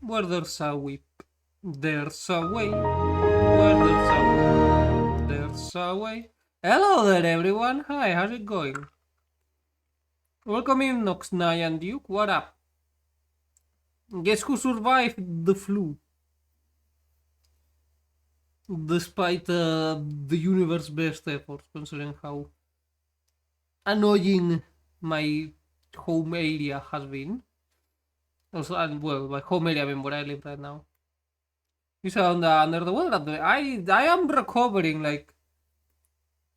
Where there's a whip, there's a way. Where there's a whip, there's a way. Hello there, everyone. Hi, how's it going? Welcome in, Noxnai and Duke. What up? Guess who survived the flu? Despite the universe's best efforts, considering how annoying my home area has been. Also, and well, my home area, I mean, where I live right now. You sound under the weather. I am recovering. Like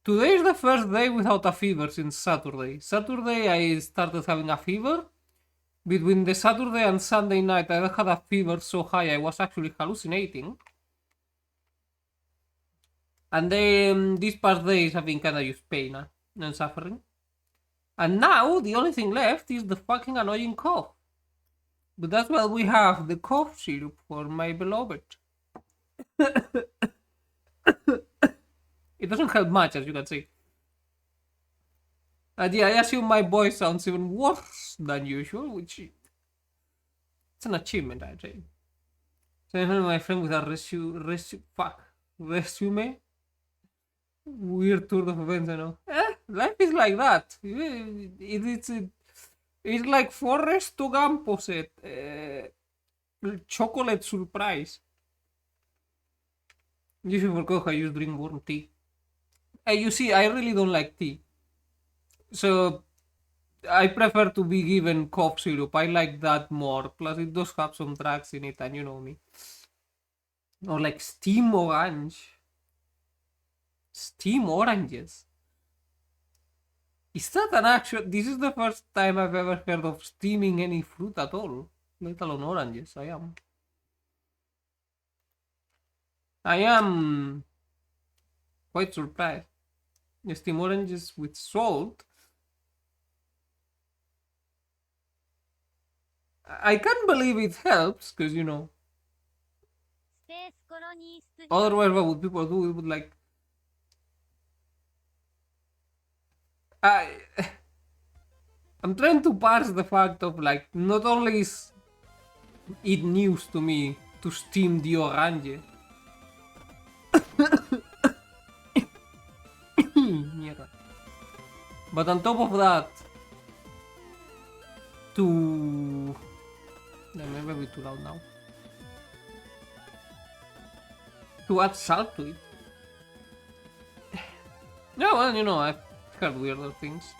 today is the first day without a fever since Saturday. Saturday I started having a fever. Between the Saturday and Sunday night, I had a fever so high I was actually hallucinating. And then these past days have been kind of just pain and suffering. And now the only thing left is the fucking annoying cough. But that's why we have the cough syrup for my beloved. It doesn't help much, as you can see. And yeah, I assume my voice sounds even worse than usual, which it's an achievement, I'd say. So I my friend with a resume. Weird turn of events, I know. Life is like that. It's like Forrest Gump said. Chocolate surprise. You should forget how you drink warm tea. You see, I really don't like tea. So I prefer to be given cough syrup. I like that more. Plus, it does have some drugs in it, and you know me. Or like steam orange. Steam oranges. Is that an actual? This is the first time I've ever heard of steaming any fruit at all, let alone oranges. I am quite surprised. Steam oranges with salt. I can't believe it helps, because you know. Otherwise, what would people do? It would like. I'm trying to parse the fact of like not only is it news to me to steam the orange. Mierda. But on top of that, to maybe a bit too loud now. To add salt to it. Yeah, well, you know, I've heard weirder things.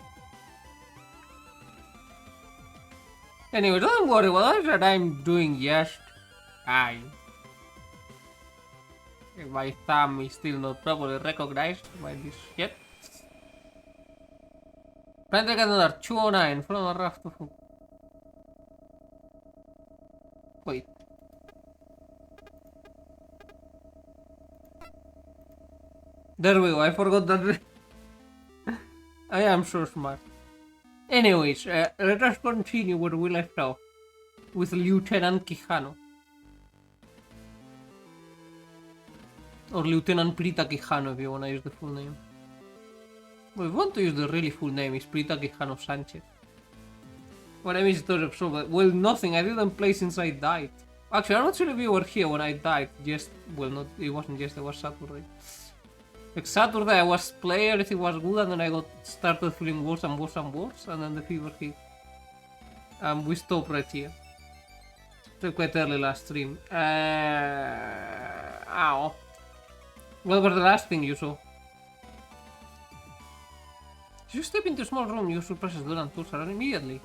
Anyway, don't worry, whatever I'm doing just fine. My thumb is still not properly recognized by this shit. Plan to get another 209 from a raft of... Wait. There we go, I forgot that... I am so smart. Anyways, let us continue where we left off. With Lieutenant Quijano. Or Lieutenant Prita Quijano if you wanna use the full name. Well, if you want to use the really full name, it's Prita Quijano Sanchez. What I missed those episodes, well, nothing, I didn't play since I died. Actually, I'm not sure if you were here when I died, just, well, not, it wasn't just, it was Saturday. Like Saturday I was playing, everything was good, and then I started feeling worse and worse and worse, and then the fever hit. We stopped right here. Still quite early last stream. Ow. What was the last thing you saw? As you step into a small room, you suppress the door and tools around immediately.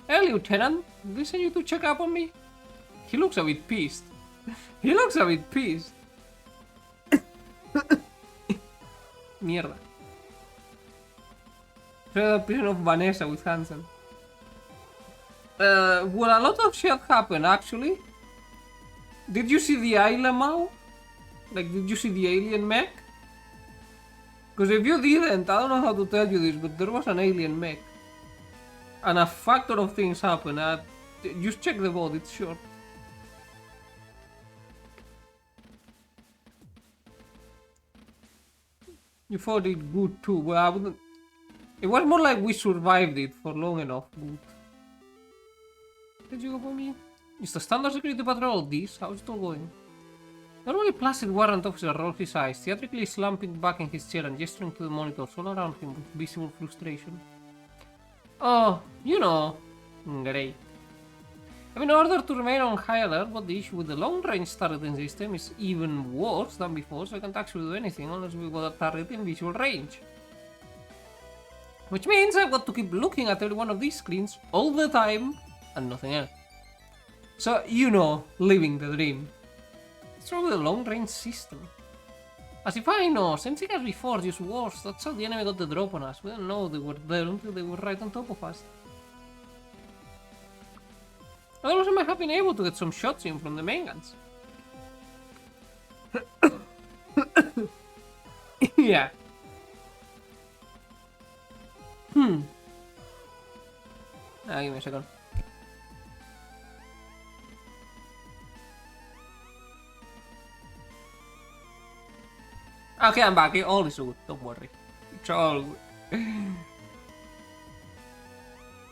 Hey, Lieutenant, did I send you to check up on me? He looks a bit pissed. He looks a bit pissed. Mierda. The prison of Vanessa with Hansen. Well, a lot of shit happened, actually. Did you see the Ailemau? Like, did you see the alien mech? Because if you didn't, I don't know how to tell you this, but there was an alien mech. And a factor of things happened. Just check the VOD, it's short. You thought it good too. Well, I wouldn't. It was more like we survived it for long enough. Good. Did you go for me? Is the standard security patrol this? How's it all going? Normally placid warrant officer rolls his eyes, theatrically slumping back in his chair and gesturing to the monitors all around him with visible frustration. Oh, you know. Great. In order to remain on high alert, but the issue with the long-range targeting system is even worse than before, so I can't actually do anything unless we got a target in visual range. Which means I've got to keep looking at every one of these screens all the time and nothing else. So, you know, living the dream. What's wrong with the long-range system? As if I know, same thing as before, just worse. That's how the enemy got the drop on us. We didn't know they were there until they were right on top of us. Otherwise I might have been able to get some shots in from the main guns. Yeah. Give me a second. Okay, I'm back. All is good. Don't worry. It's all good.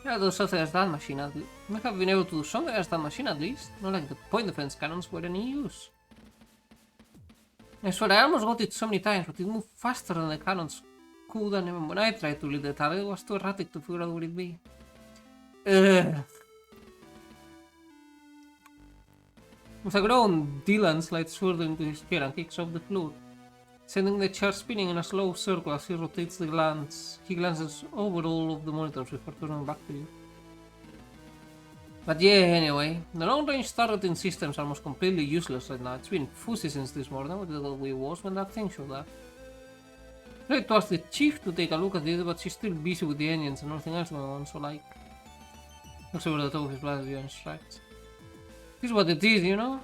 Yeah, do something as that machine at least. I have been able to do something as that machine at least. Not like the point defense cannons were any use. I swear I almost got it so many times, but it moved faster than the cannons could, and even when I tried to lead the target, it was too erratic to figure out what it'd be. Ugh. With a groan, Dylan slides further into his chair and kicks off the floor, sending the chair spinning in a slow circle as he rotates the glance. He glances over all of the monitors before turning back to you. But yeah, anyway, the long-range targeting systems are almost completely useless right now. It's been fuzzy since this morning, what the way it was when that thing showed up. I tried to ask the chief to take a look at it, but she's still busy with the engines and nothing else going on, so like... looks over the top of his blast view and strikes. This is what it is, you know?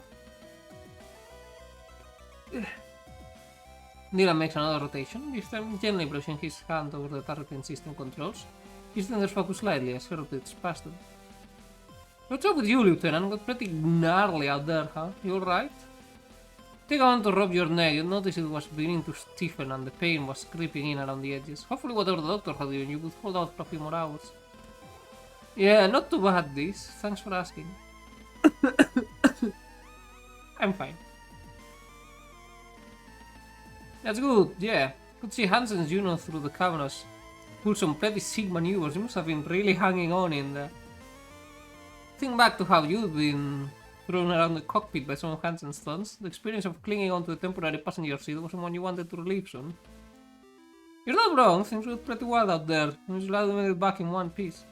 Dylan makes another rotation, this time gently brushing his hand over the targeting system controls. His fingers focus slightly as he rotates past them. What's up with you, Lieutenant? Got pretty gnarly out there, huh? You alright? Take a moment to rub your neck. You noticed it was beginning to stiffen and the pain was creeping in around the edges. Hopefully whatever the doctor had given you would hold out for a few more hours. Yeah, not too bad this. Thanks for asking. I'm fine. That's good, yeah. Could see Hansen's Juno through the cameras. Pulled some pretty sick maneuvers. You must have been really hanging on in there. Think back to how you'd been thrown around the cockpit by some of Hansen's stunts. The experience of clinging onto the temporary passenger seat wasn't one you wanted to relieve soon. You're not wrong, things were pretty wild out there. I'm just glad we made it back in one piece.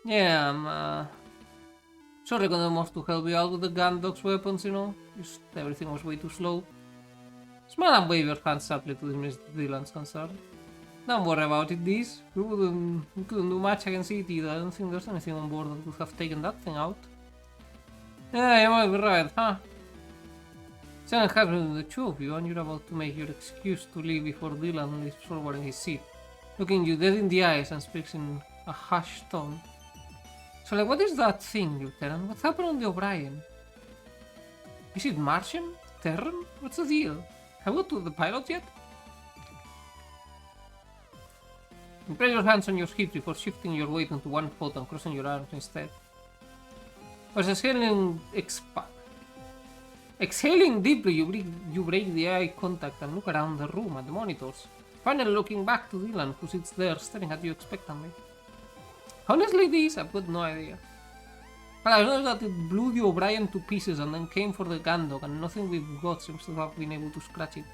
Yeah, I'm sorry I couldn't do most to help you out with the gun dog's weapons, you know. Just everything was way too slow. Smile and wave your hand sadly to dismiss Dylan's concern. Don't worry about it, this. We couldn't do much against it either. I don't think there's anything on board that would have taken that thing out. Yeah, you might be right, huh? Something happened to the two of you and you're about to make your excuse to leave before Dylan leaps forward in his seat, looking you dead in the eyes and speaks in a hushed tone. So like, what is that thing, Lieutenant? What happened on the O'Brien? Is it Martian? Terran? What's the deal? Have you got to the pilot yet? Press your hands on your hips before shifting your weight onto one foot and crossing your arms instead. As exhaling deeply, you break the eye contact and look around the room at the monitors, finally looking back to Dylan, who sits there staring at you expectantly. Honestly, this, I've got no idea. But I noticed that it blew the O'Brien to pieces and then came for the gun dog, and nothing we've got seems to have been able to scratch it.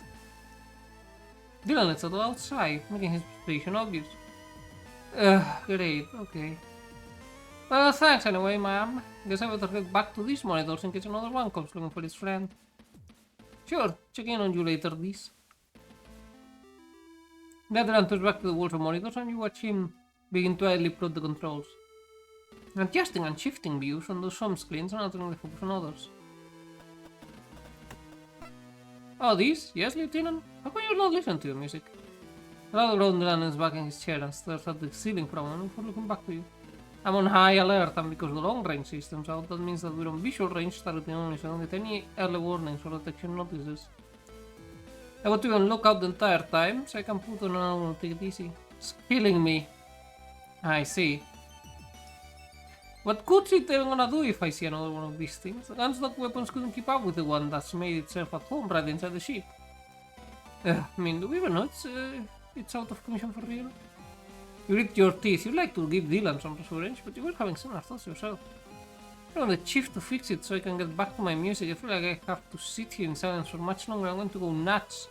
Dylan lets it outside, making his position obvious. Great, okay. Well, thanks anyway, ma'am. Guess I better get back to these monitors in case another one comes looking for his friend. Sure, check in on you later, this. Dylan turns back to the walls of monitors and you watch him begin to idly plot the controls. Adjusting and shifting views on those some screens and altering the focus on others. Oh, this? Yes, Lieutenant? How can you not listen to your music? A loud groan lands back in his chair and stares at the ceiling for a moment before looking back to you. I'm on high alert, and because the long-range system's out, that means that we're on visual range targeting only, so I don't get any early warnings or detection notices. I got to even look out the entire time, so I can put on and take it easy. It's killing me. I see. What good is it even gonna do if I see another one of these things? The unstock weapons couldn't keep up with the one that's made itself at home right inside the ship. I mean, do we even know it's out of commission for real? You grit your teeth. You'd like to give Dylan some reassurance, but you were having similar thoughts yourself. I want the chief to fix it so I can get back to my music. I feel like I have to sit here in silence for much longer. I'm going to go nuts.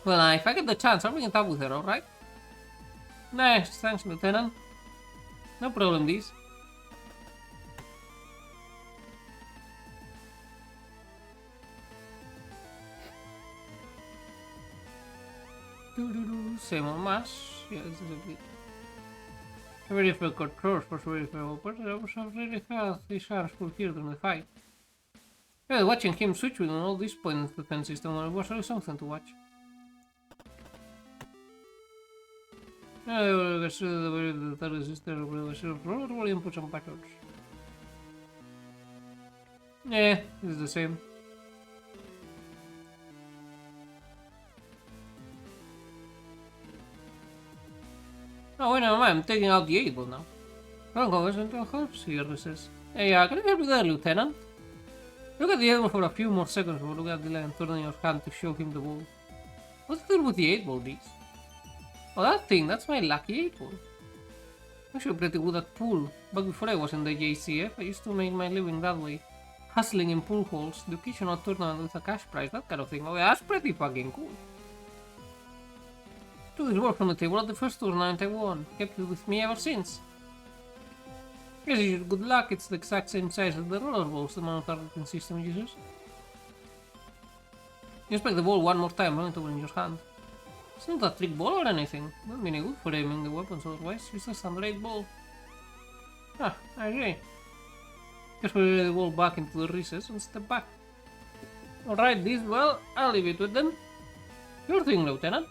Well, if I get the chance, I'll bring it up with her, alright? Nice, thanks, Lieutenant. No problem, this. Same on mass. Yeah, this is a bit. Very difficult controls for very few, but I was really had these arms full here during the fight. Yeah, watching him switch with all this point in the defense system was really something to watch. I guess the resistor will really input some patterns. Yeah, it's the same. Oh, wait, never mind. I'm taking out the 8-ball now. Don't go into helps here, this is. Hey, can you help me there, Lieutenant? Look at the 8-ball for a few more seconds before looking at the line, turning your hand to show him the ball. What's the deal with the 8-ball, these? Oh, that thing, that's my lucky 8-ball. I'm actually pretty good at pool. Back before I was in the JCF, I used to make my living that way. Hustling in pool halls, the occasional tournament with a cash prize, that kind of thing. Oh, yeah, that's pretty fucking cool. Took this work from the table at the first tournament I won. Kept it with me ever since. Guess you should good luck, it's the exact same size as the rollerballs the mono targeting system uses. You inspect the ball one more time, rolling it over in your hand. It's not a trick ball or anything. Not any good for aiming the weapons otherwise. It's a standard 8 ball. Ah, I agree. Just put the ball back into the recess and step back. Alright, this, well, I'll leave it with them. Your thing, Lieutenant.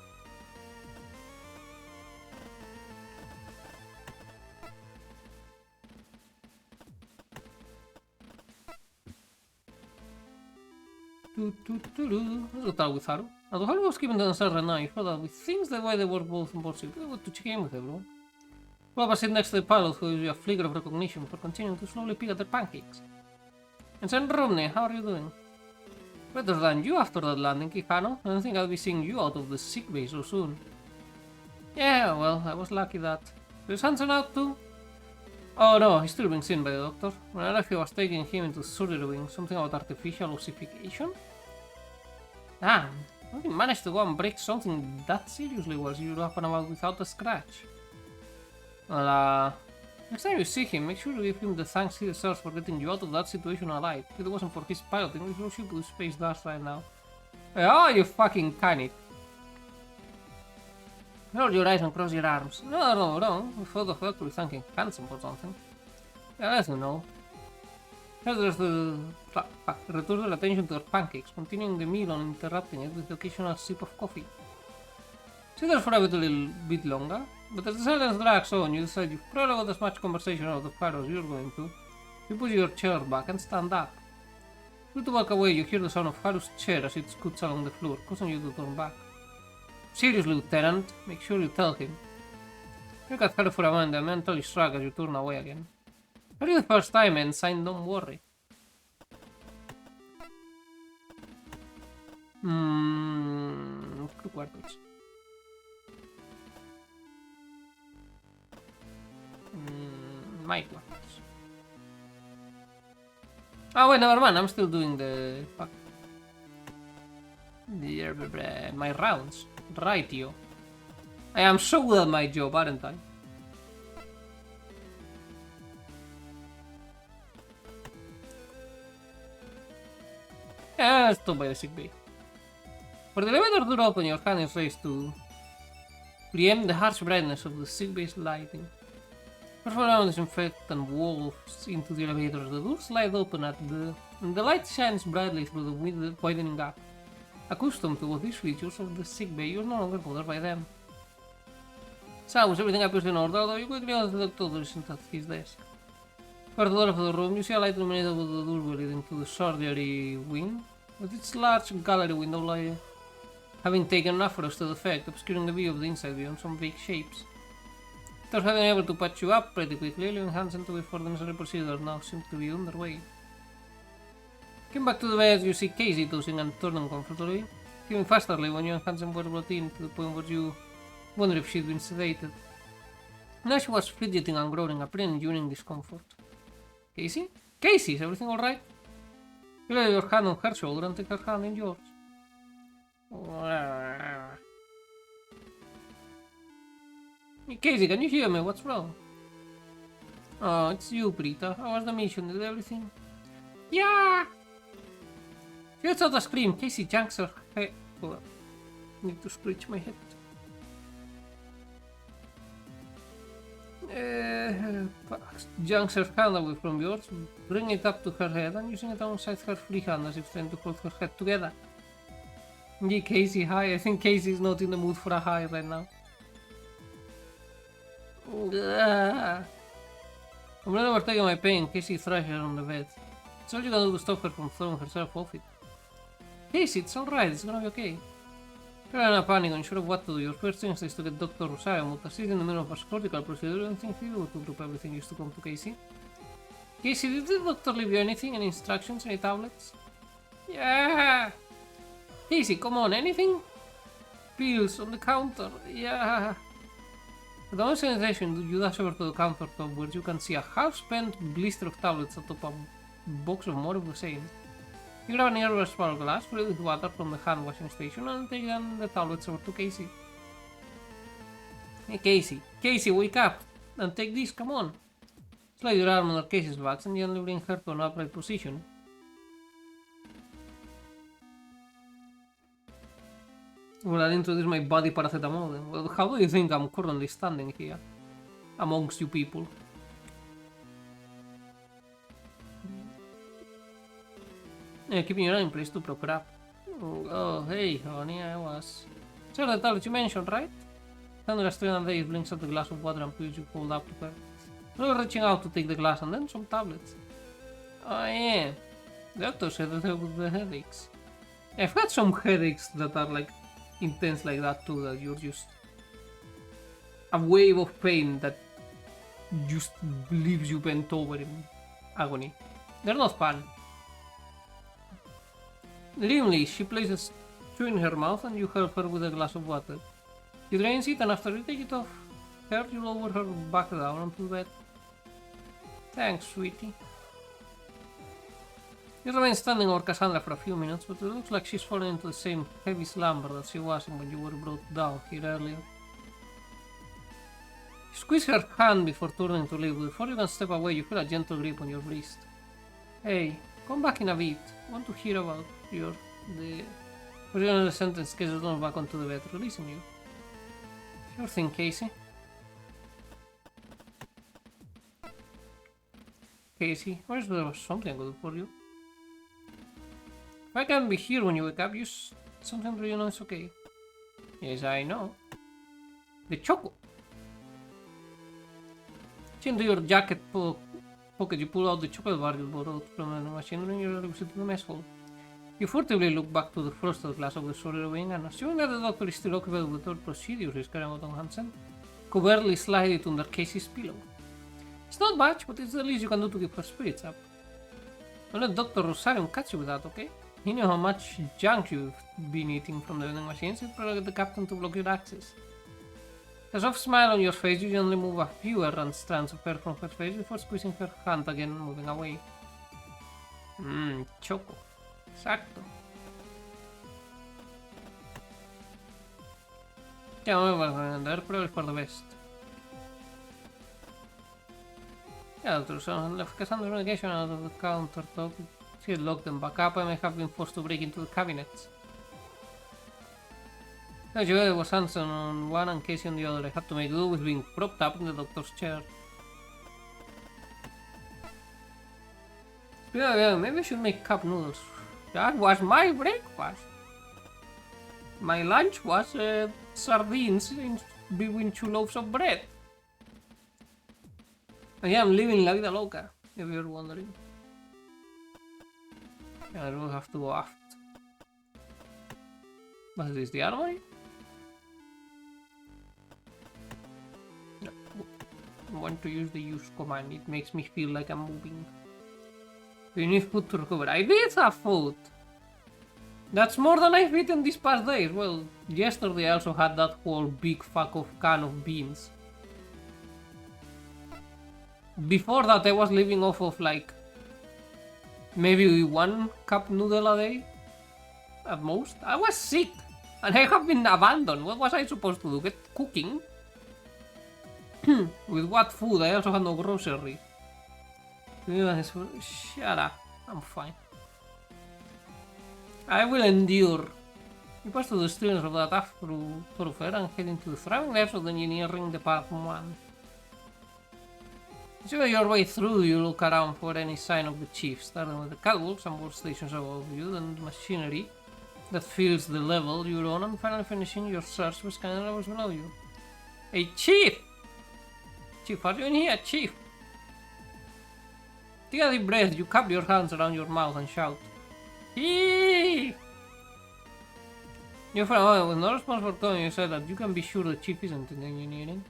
Let's go talk with Haru. Although Haru was keeping the answer right now, you thought that with things the way they were both on board ship, we got to check in with everyone. Well, I sit next to the pilot who gives you a flicker of recognition for continuing to slowly pick at their pancakes. And Sen Romney, how are you doing? Better than you after that landing, Kihano. I don't think I'll be seeing you out of the sick bay so soon. Yeah, well, I was lucky that. Is Hansen out too? Oh no, he's still being seen by the doctor. When I left, he was taking him into the surgery wing, something about artificial ossification? Damn, how did you manage to go and break something that seriously was you up and about without a scratch? Well, next time you see him, make sure to give him the thanks he deserves for getting you out of that situation alive. If it wasn't for his piloting, we should ship to space dust right now. Oh, you fucking canny. Roll your eyes and cross your arms. No. We thought of actually thanking Hansen for something. Yeah, let him know. Here's the return their attention to their pancakes, continuing the meal and interrupting it with the occasional sip of coffee. Sit there for a little bit longer, but as the silence drags on, you decide you've probably got as much conversation out of Haru as you're going to. You put your chair back and stand up. You to walk away, you hear the sound of Haru's chair as it scoots along the floor, causing you to turn back. Seriously, Lieutenant, make sure you tell him. You look at Haru for a moment and mentally shrug as you turn away again. For the first time, Ensign, don't worry. Crew quarters. My quarters. Oh wait, never mind, I'm still doing the... Fuck. My rounds. Right, yo. I am so good at my job, aren't I? Yeah, stop by the sick bay. For the elevator door open, your hand is raised to preempt the harsh brightness of the sick bay's lighting. First one around disinfectant walls into the elevator, the doors slide open and the light shines brightly through the widening gap. Accustomed to these features of the sick bay, you're no longer bothered by them. So, everything appears in order, although you quickly notice the doctor isn't at his desk. Toward the door of the room, you see a light illuminated with the doorway leading to the surgery wing, with its large gallery window light having taken enough for us to the effect, obscuring the view of the inside beyond some vague shapes. After having able to patch you up pretty quickly, leaving Hansen to wait for the necessary procedure now seems to be underway. Came back to the bed, you see Casey dozing and turning comfortably. Even fasterly when you and Hansen were brought in to the point where you wondered if she'd been sedated. Now she was fidgeting and groaning, apparently enduring discomfort. Casey? Casey, is everything alright? You lay your hand on her shoulder and take her hand in yours. Casey, can you hear me? What's wrong? Oh, it's you, Brita. How was the mission? Did everything? Yeah! She lets out a scream. Casey janks her head. Oh, need to scratch my head. Janks her hand away from yours, bring it up to her head and using it alongside her free hand as if trying to hold her head together. Yeah, Casey, hi. I think Casey's not in the mood for a high right now. I'm not overtaking my pain. Casey thrashes on the bed. It's all you can do to stop her from throwing herself off it. Casey, it's alright. It's gonna be okay. You're in a panic, unsure of what to do. Your first instinct is to get Dr. Rosario, but assist in the middle of a surgical procedure. Anything to do to group everything used to come to Casey. Casey, did the doctor leave you anything? Any instructions? Any tablets? Yeah! Casey, come on, anything? Pills on the counter. Yeah! With the sensation, you dash over to the countertop where you can see a half-spent blister of tablets atop a box of more of the same. You grab a nearby small glass, fill it with water from the hand washing station, and take the tablets over to Casey. Hey Casey, Casey, wake up! And take this, come on! Slide your arm under Casey's back and gently bring her to an upright position. Well, I'll introduce my body paracetamol then. Well, how do you think I'm currently standing here? Amongst you people. Yeah, keeping your eye in place to prop up. Oh, hey, honey, I was... So the tablets you mentioned, right? Sandra Strand Days blinks at the glass of water and pills you hold up to her. So reaching out to take the glass and then some tablets. Oh, yeah. The doctor said that helped with the headaches. I've had some headaches that are like intense like that too, that you're just... a wave of pain that just leaves you bent over in agony. They're not fun. Grimly, she places two in her mouth and you help her with a glass of water. You drain it and after you take it off her, you lower her back down onto the bed. Thanks, sweetie. You remain standing over Cassandra for a few minutes, but it looks like she's fallen into the same heavy slumber that she was in when you were brought down here earlier. You squeeze her hand before turning to leave. Before you can step away, you feel a gentle grip on your wrist. Hey, come back in a bit. I want to hear about the original sentence gets thrown back onto the bed, releasing you. Sure thing, Casey. Casey, where's there something good for you? If I can't be here when you wake up, use something that you know is okay. Yes, I know. The choco. Into your jacket pocket, you pull out the chocolate bar you borrowed from the machine and you release it to the mess hall. You furtively look back to the frosted glass of the sorry wing and assuming that the doctor is still occupied with all procedures he's carrying out on Hansen, covertly slide it under Casey's pillow. It's not much, but it's the least you can do to keep her spirits up. Don't let Dr. Rosario catch you with that, okay? He knows how much junk you've been eating from the vending machines, he'll probably get the captain to block your access. A soft smile on your face, you gently move a few errant strands of hair from her face before squeezing her hand again and moving away. Choco. Exacto. Yeah, well, they're probably for the best. Yeah, there's left Cassandra's medication out of the countertop. She had locked them back up and may have been forced to break into the cabinets. As you was Hansen on one and Casey on the other. I had to make do with being propped up in the doctor's chair. Yeah, maybe I should make cup noodles. That was my breakfast. My lunch was sardines in between two loaves of bread. I am living la vida loca, if you're wondering. I will have to go aft. What is this, the armory? No. want to use the use command. It makes me feel like I'm moving. We need food to recover. I did have food. That's more than I've eaten these past days. Well, yesterday I also had that whole big fuck of can of beans. Before that I was living off of like maybe 1 cup noodle a day at most. I was sick and I have been abandoned. What was I supposed to do? Get cooking? With what food? I also had no grocery. Shut up. I'm fine. I will endure. You pass to the students of that thoroughfare and head into the thriving lives of the engineering department. As you make your way through, you look around for any sign of the chief, starting with the catwalks and workstations above you, then the machinery that fills the level you're on, and finally finishing your search with scanning levels below you. Hey, Chief! Chief, are you in here, Chief? Take a deep breath, you cup your hands around your mouth and shout, Chief! You for a moment, with no response for Tony, you said that you can be sure the Chief isn't in engineering.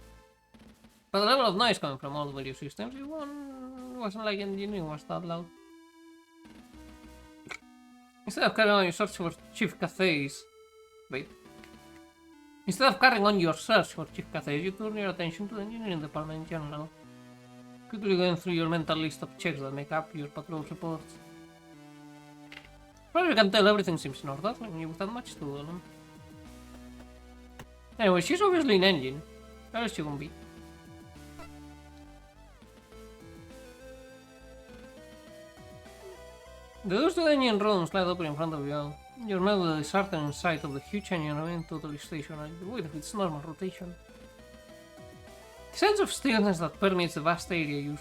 But the level of noise coming from all the value systems, it wasn't like engineering was that loud. Instead of carrying on your search for Chief Cathays... Wait. Instead of carrying on your search for Chief Cathays, you turn your attention to the engineering department in general. Quickly going through your mental list of checks that make up your patrol reports. Probably you can tell everything seems in order when you without much to do. Anyway, she's obviously an engine. Where is she gonna be? The doors to the engine room slide open in front of you. You're met with the disheartening sight of the huge engine remaining totally stationary, devoid of its normal rotation. The sense of stillness that permeates the vast area you...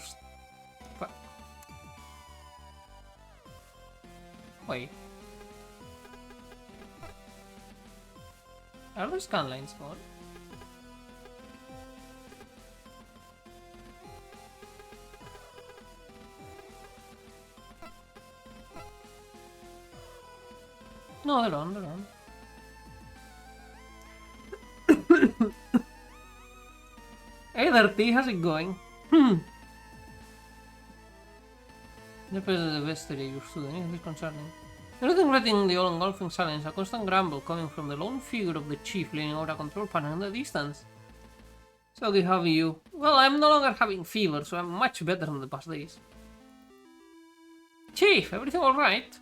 Wait. Are the scan lines gone? No, they're on, they're on. Hey there, T, how's it going? The presence of the vestry you're studying is disconcerting. Everything letting the all-engulfing silence, a constant grumble coming from the lone figure of the chief leaning over a control panel in the distance. So good having you. Well, I'm no longer having fever, so I'm much better than the past days. Chief, everything alright?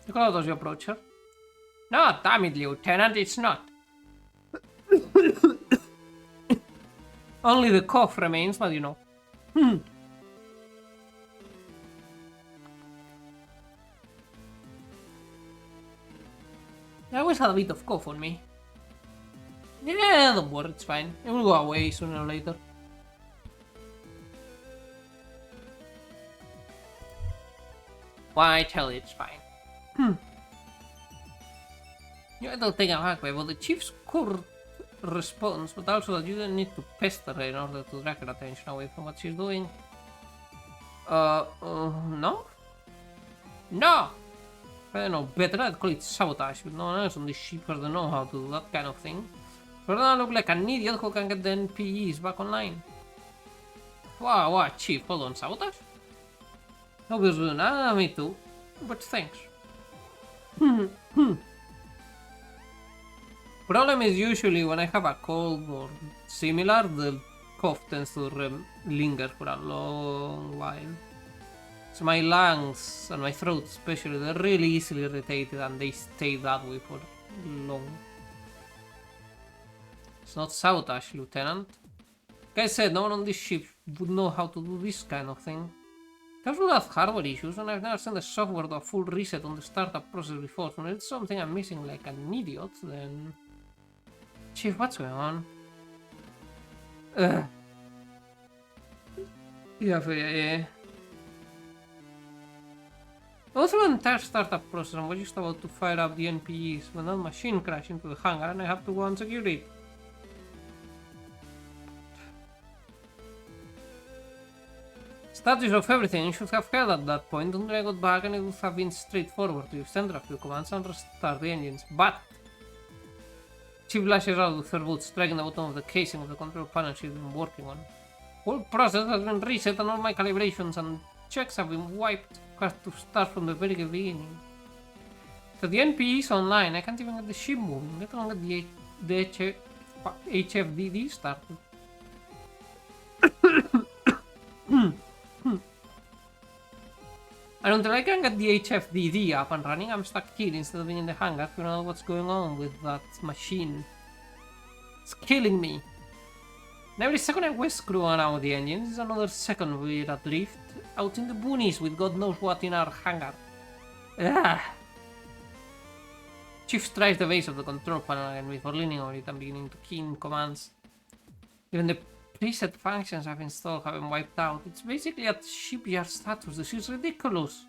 Look out as you approach her. No, damn it, Lieutenant, it's not. Only the cough remains, but you know. I always had a bit of cough on me. Yeah, don't worry, it's fine. It will go away sooner or later. Why, tell you it's fine. You don't think I'm happy about the chief's curt response, but also that you don't need to pester her in order to drag her attention away from what she's doing. No? No! If I know better, I'd call it sabotage, but no one else on this ship has the know-how to do that kind of thing. So I don't look like an idiot who can get the NPEs back online. Wow, Chief, hold on, sabotage? Obviously, me too, but thanks. Problem is usually when I have a cold or similar, the cough tends to linger for a long while. So my lungs and my throat especially, they're really easily irritated and they stay that way for long. It's not sabotage, Lieutenant. Like I said, no one on this ship would know how to do this kind of thing. It will have hardware issues, and I've never sent the software to a full reset on the startup process before, so if it's something I'm missing like an idiot, then... Chief, what's going on? Yeah. I went through the entire startup process and was just about to fire up the NPEs when that machine crashed into the hangar and I have to go and secure it. Status of everything you should have held at that point until I got back and it would have been straightforward to send a few commands and restart the engines, but... Chief lashes out with her boots, striking the bottom of the casing of the control panel she'd been working on. Whole process has been reset and all my calibrations and checks have been wiped. Have to start from the very beginning. So the NPE is online. I can't even get the ship moving. Let alone get the HFDD started. And until I can get the HFDD up and running, I'm stuck here instead of being in the hangar figuring out what's going on with that machine. It's killing me. And every second I waste screwing out the engines is another second we're adrift out in the boonies with God knows what in our hangar. Ugh. Chief tries the base of the control panel again before leaning on it and beginning to key in commands. Even the preset functions I've installed have been wiped out. It's basically at shipyard status. This is ridiculous.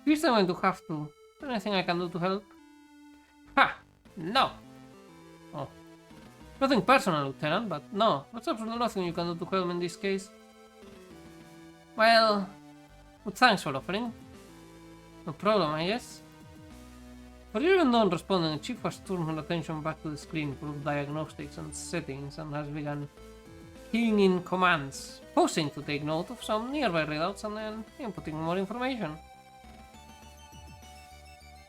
First I'm going to have to. Is there anything I can do to help? Ha! No! Oh. Nothing personal, Lieutenant, but no. There's absolutely nothing you can do to help in this case. Well, thanks for offering. No problem, I guess. But even though responding, the Chief has turned her attention back to the screen full of diagnostics and settings and has begun keying in commands, pausing to take note of some nearby readouts and then inputting more information.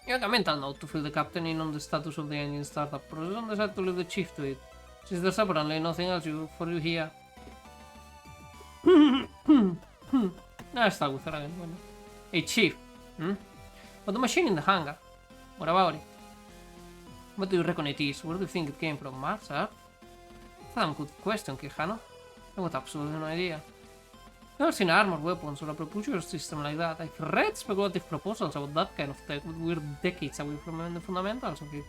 You have a mental note to fill the captain in on the status of the engine startup process and decide to leave the Chief to it, since there's apparently nothing else for you here. I'll start with her again. Hey Chief, but the machine in the hangar. What about it? What do you reckon it is? Where do you think it came from? Mars, Earth? Damn good question, Quijano. I got absolutely no idea. Never seen armored weapons or a propulsion system like that. I've read speculative proposals about that kind of tech, but we're decades away from the fundamentals of it.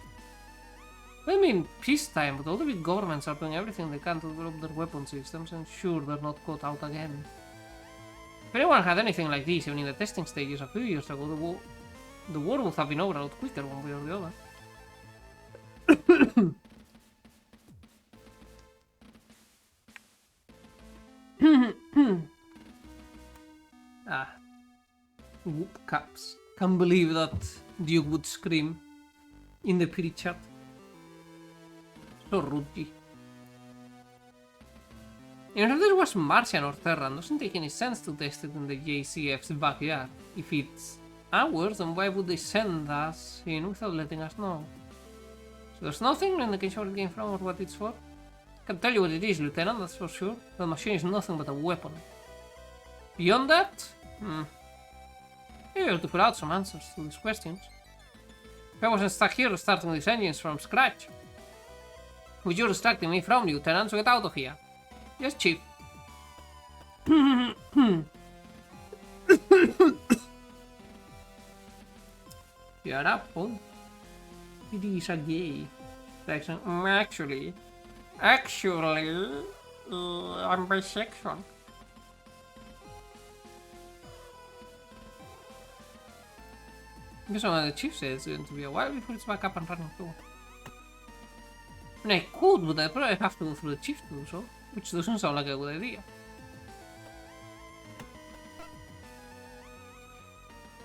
I mean, peacetime, but all the big governments are doing everything they can to develop their weapon systems and sure they're not caught out again. If anyone had anything like this, even in the testing stages a few years ago, the war would have been over a lot quicker one way or the other. Ah. Whoop caps. Can't believe that Duke would scream in the pretty chat. So rude. Even if there was Martian or Terran, doesn't make any sense to test it in the JCF's backyard. If it's ours, then why would they send us in without letting us know? So there's nothing in the case where it came from or what it's for? I can tell you what it is, Lieutenant, that's for sure. The machine is nothing but a weapon. Beyond that, you're able to put out some answers to these questions. If I wasn't stuck here starting these engines from scratch, would you distracting me from Lieutenant, so get out of here? Yes, Chief. Shut up, Paul. It is a gay. Actually, I'm bisexual. I guess one of the Chief says it's going to be a while before it's back up and running too. I mean, I could, but I'd probably have to go through the Chief to do so, which doesn't sound like a good idea.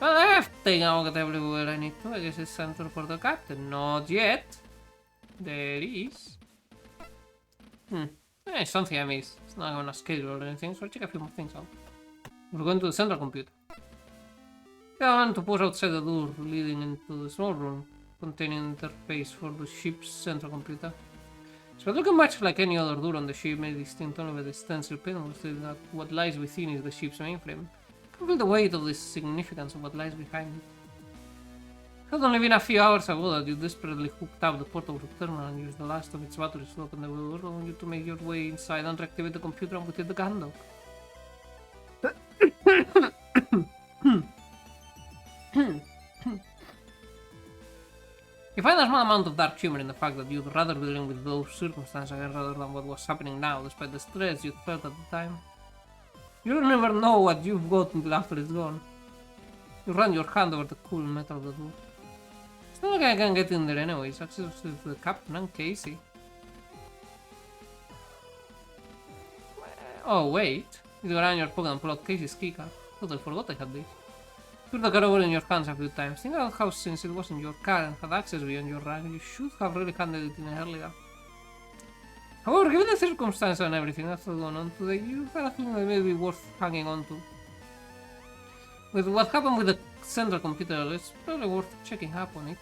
Well, I have taken a look at everywhere I need to. I guess it's time to report the captain. Not yet. There is. Something I missed. It's not on a schedule or anything, so I'll check a few more things out. We're going to the central computer. I want to pause outside the door leading into the small room containing the interface for the ship's central computer. So looking much like any other door on the ship, made distinct only by the stencil panel, stating that what lies within is the ship's mainframe. I can feel the weight of the significance of what lies behind it. It had only been a few hours ago that you desperately hooked up the portable terminal and used the last of its batteries to open the door, allowing you to make your way inside and reactivate the computer and put it the gun dock. You find a small amount of dark humor in the fact that you'd rather be dealing with those circumstances rather than what was happening now, despite the stress you'd felt at the time. You'll never know what you've got until after it's gone. You run your hand over the cool metal of the door. It's not like I can get in there anyways, access to the captain and Casey. Oh wait, you go around your pocket and pull out Casey's keycard. Totally forgot I had this. Put the car over in your hands a few times. Think about how since it wasn't your car and had access beyond your rank, you should have really handled it in earlier. However, given the circumstances and everything that's going on today, you got a feeling that may be worth hanging on to. With what happened with the central computer, it's probably worth checking up on it.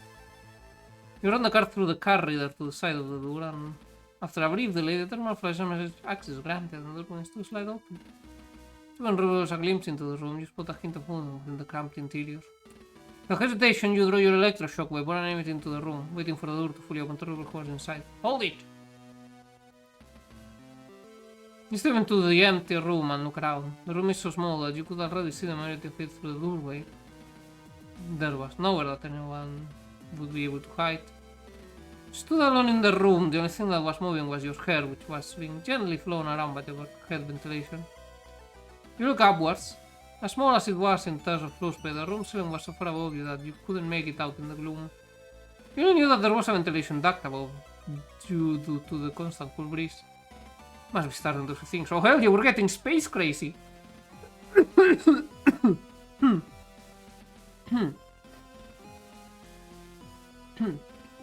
You run the card through the card reader to the side of the door, and after a brief delay, the terminal flashes a message access granted, and the door begins to slide open. Even reveals a glimpse into the room, you spot a hint of movement within the cramped interior. Without hesitation, you draw your electroshock weapon and aim it into the room, waiting for the door to fully open to reveal who is inside. Hold it! You step into the empty room and look around. The room is so small that you could already see the majority of it through the doorway. There was nowhere that anyone would be able to hide. You stood alone in the room. The only thing that was moving was your hair, which was being gently flown around by the overhead ventilation. You look upwards. As small as it was in terms of floor space, the room ceiling was so far above you that you couldn't make it out in the gloom. You knew that there was a ventilation duct above, due to the constant cool breeze. Must be starting to think. So hell, you were getting space crazy.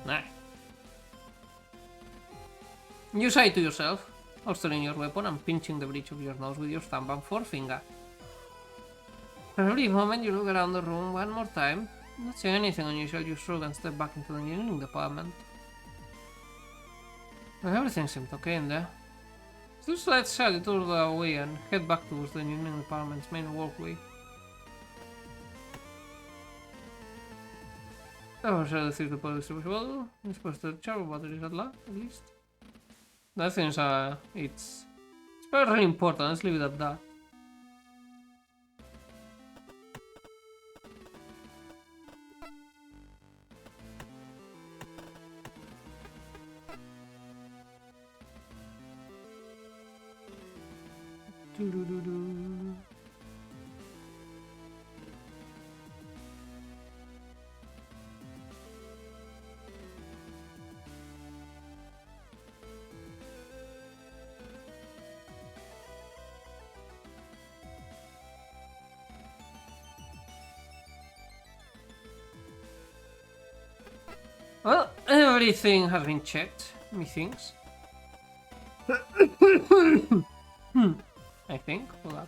Nah. You say to yourself, holstering your weapon and pinching the bridge of your nose with your thumb and forefinger. For a brief moment, you look around the room one more time. Not seeing anything unusual, you shrug and step back into the engineering department. Well, everything seemed okay in there. Still slight slightly toward the way and head back towards the engineering department's main walkway. That was the secret police well, I suppose the charcoal battery is at least. That seems it's very important, let's leave it at that. Well, everything has been checked, methinks. I think. Hold up.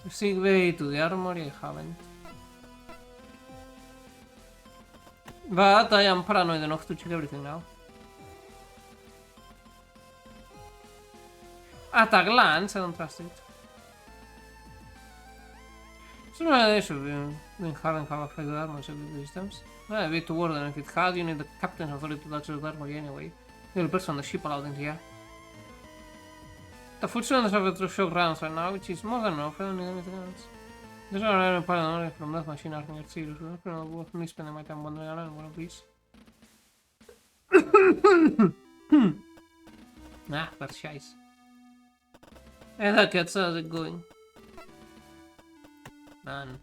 To segue to the armory, I haven't. But I am paranoid enough to check everything now. At a glance, I don't trust it. So they should be having have affected armor at the distance. A bit too than if it had, you need the captain's authority to touch the armory anyway. The only person on the ship allowed in here. The foot cylinders have electroshock rounds right now, which is more than enough, I don't need anything else. There's no iron paranoia from that machine arming at serious. I don't know worth me spending my time wandering around one of these. Nah, that's scheiße. And that gets it going. Man.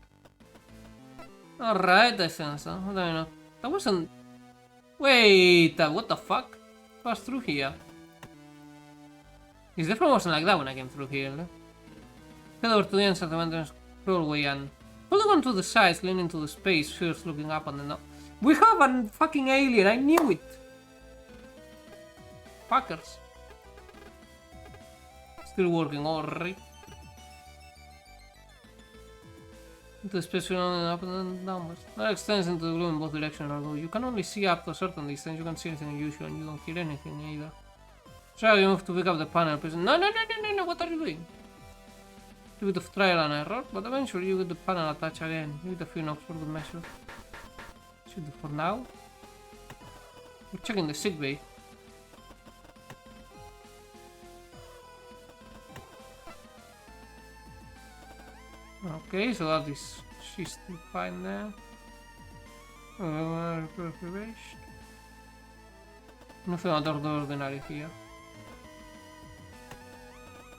Alright, I think so. I don't know. That wasn't... Wait, what the fuck? Passed through here. This definitely wasn't like that when I came through here, no? Head over to the entrance of the entrance doorway and... Holding on to the sides, leaning to the space, first looking up and then up. We have a fucking alien, I knew it! Fuckers. Still working, alright. Into the space only up and downwards. That extends into the gloom in both directions, although you can only see up to a certain distance, you can't see anything unusual and you don't hear anything either. So you move to pick up the panel, pressing no, what are you doing? A bit of trial and error, but eventually you get the panel attached again. Give it a few knocks for good measure. Should do for now. We're checking the sick bay. Okay, so that is... she's still fine there. Refurbished. Nothing out of the ordinary here.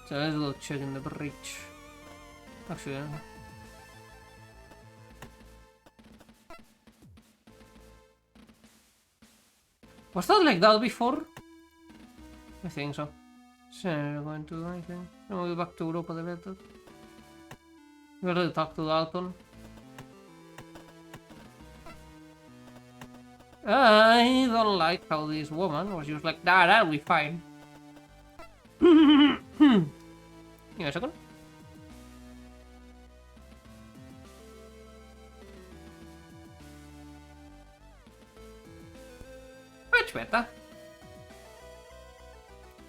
So let's go check in the bridge. Actually, was that like that before? I think so. So we're going to do anything. Then we'll go back to Europa the better. We already talked to Dalton. I don't like how this woman was just like, nah, that'll be fine. Give me a second. Much better.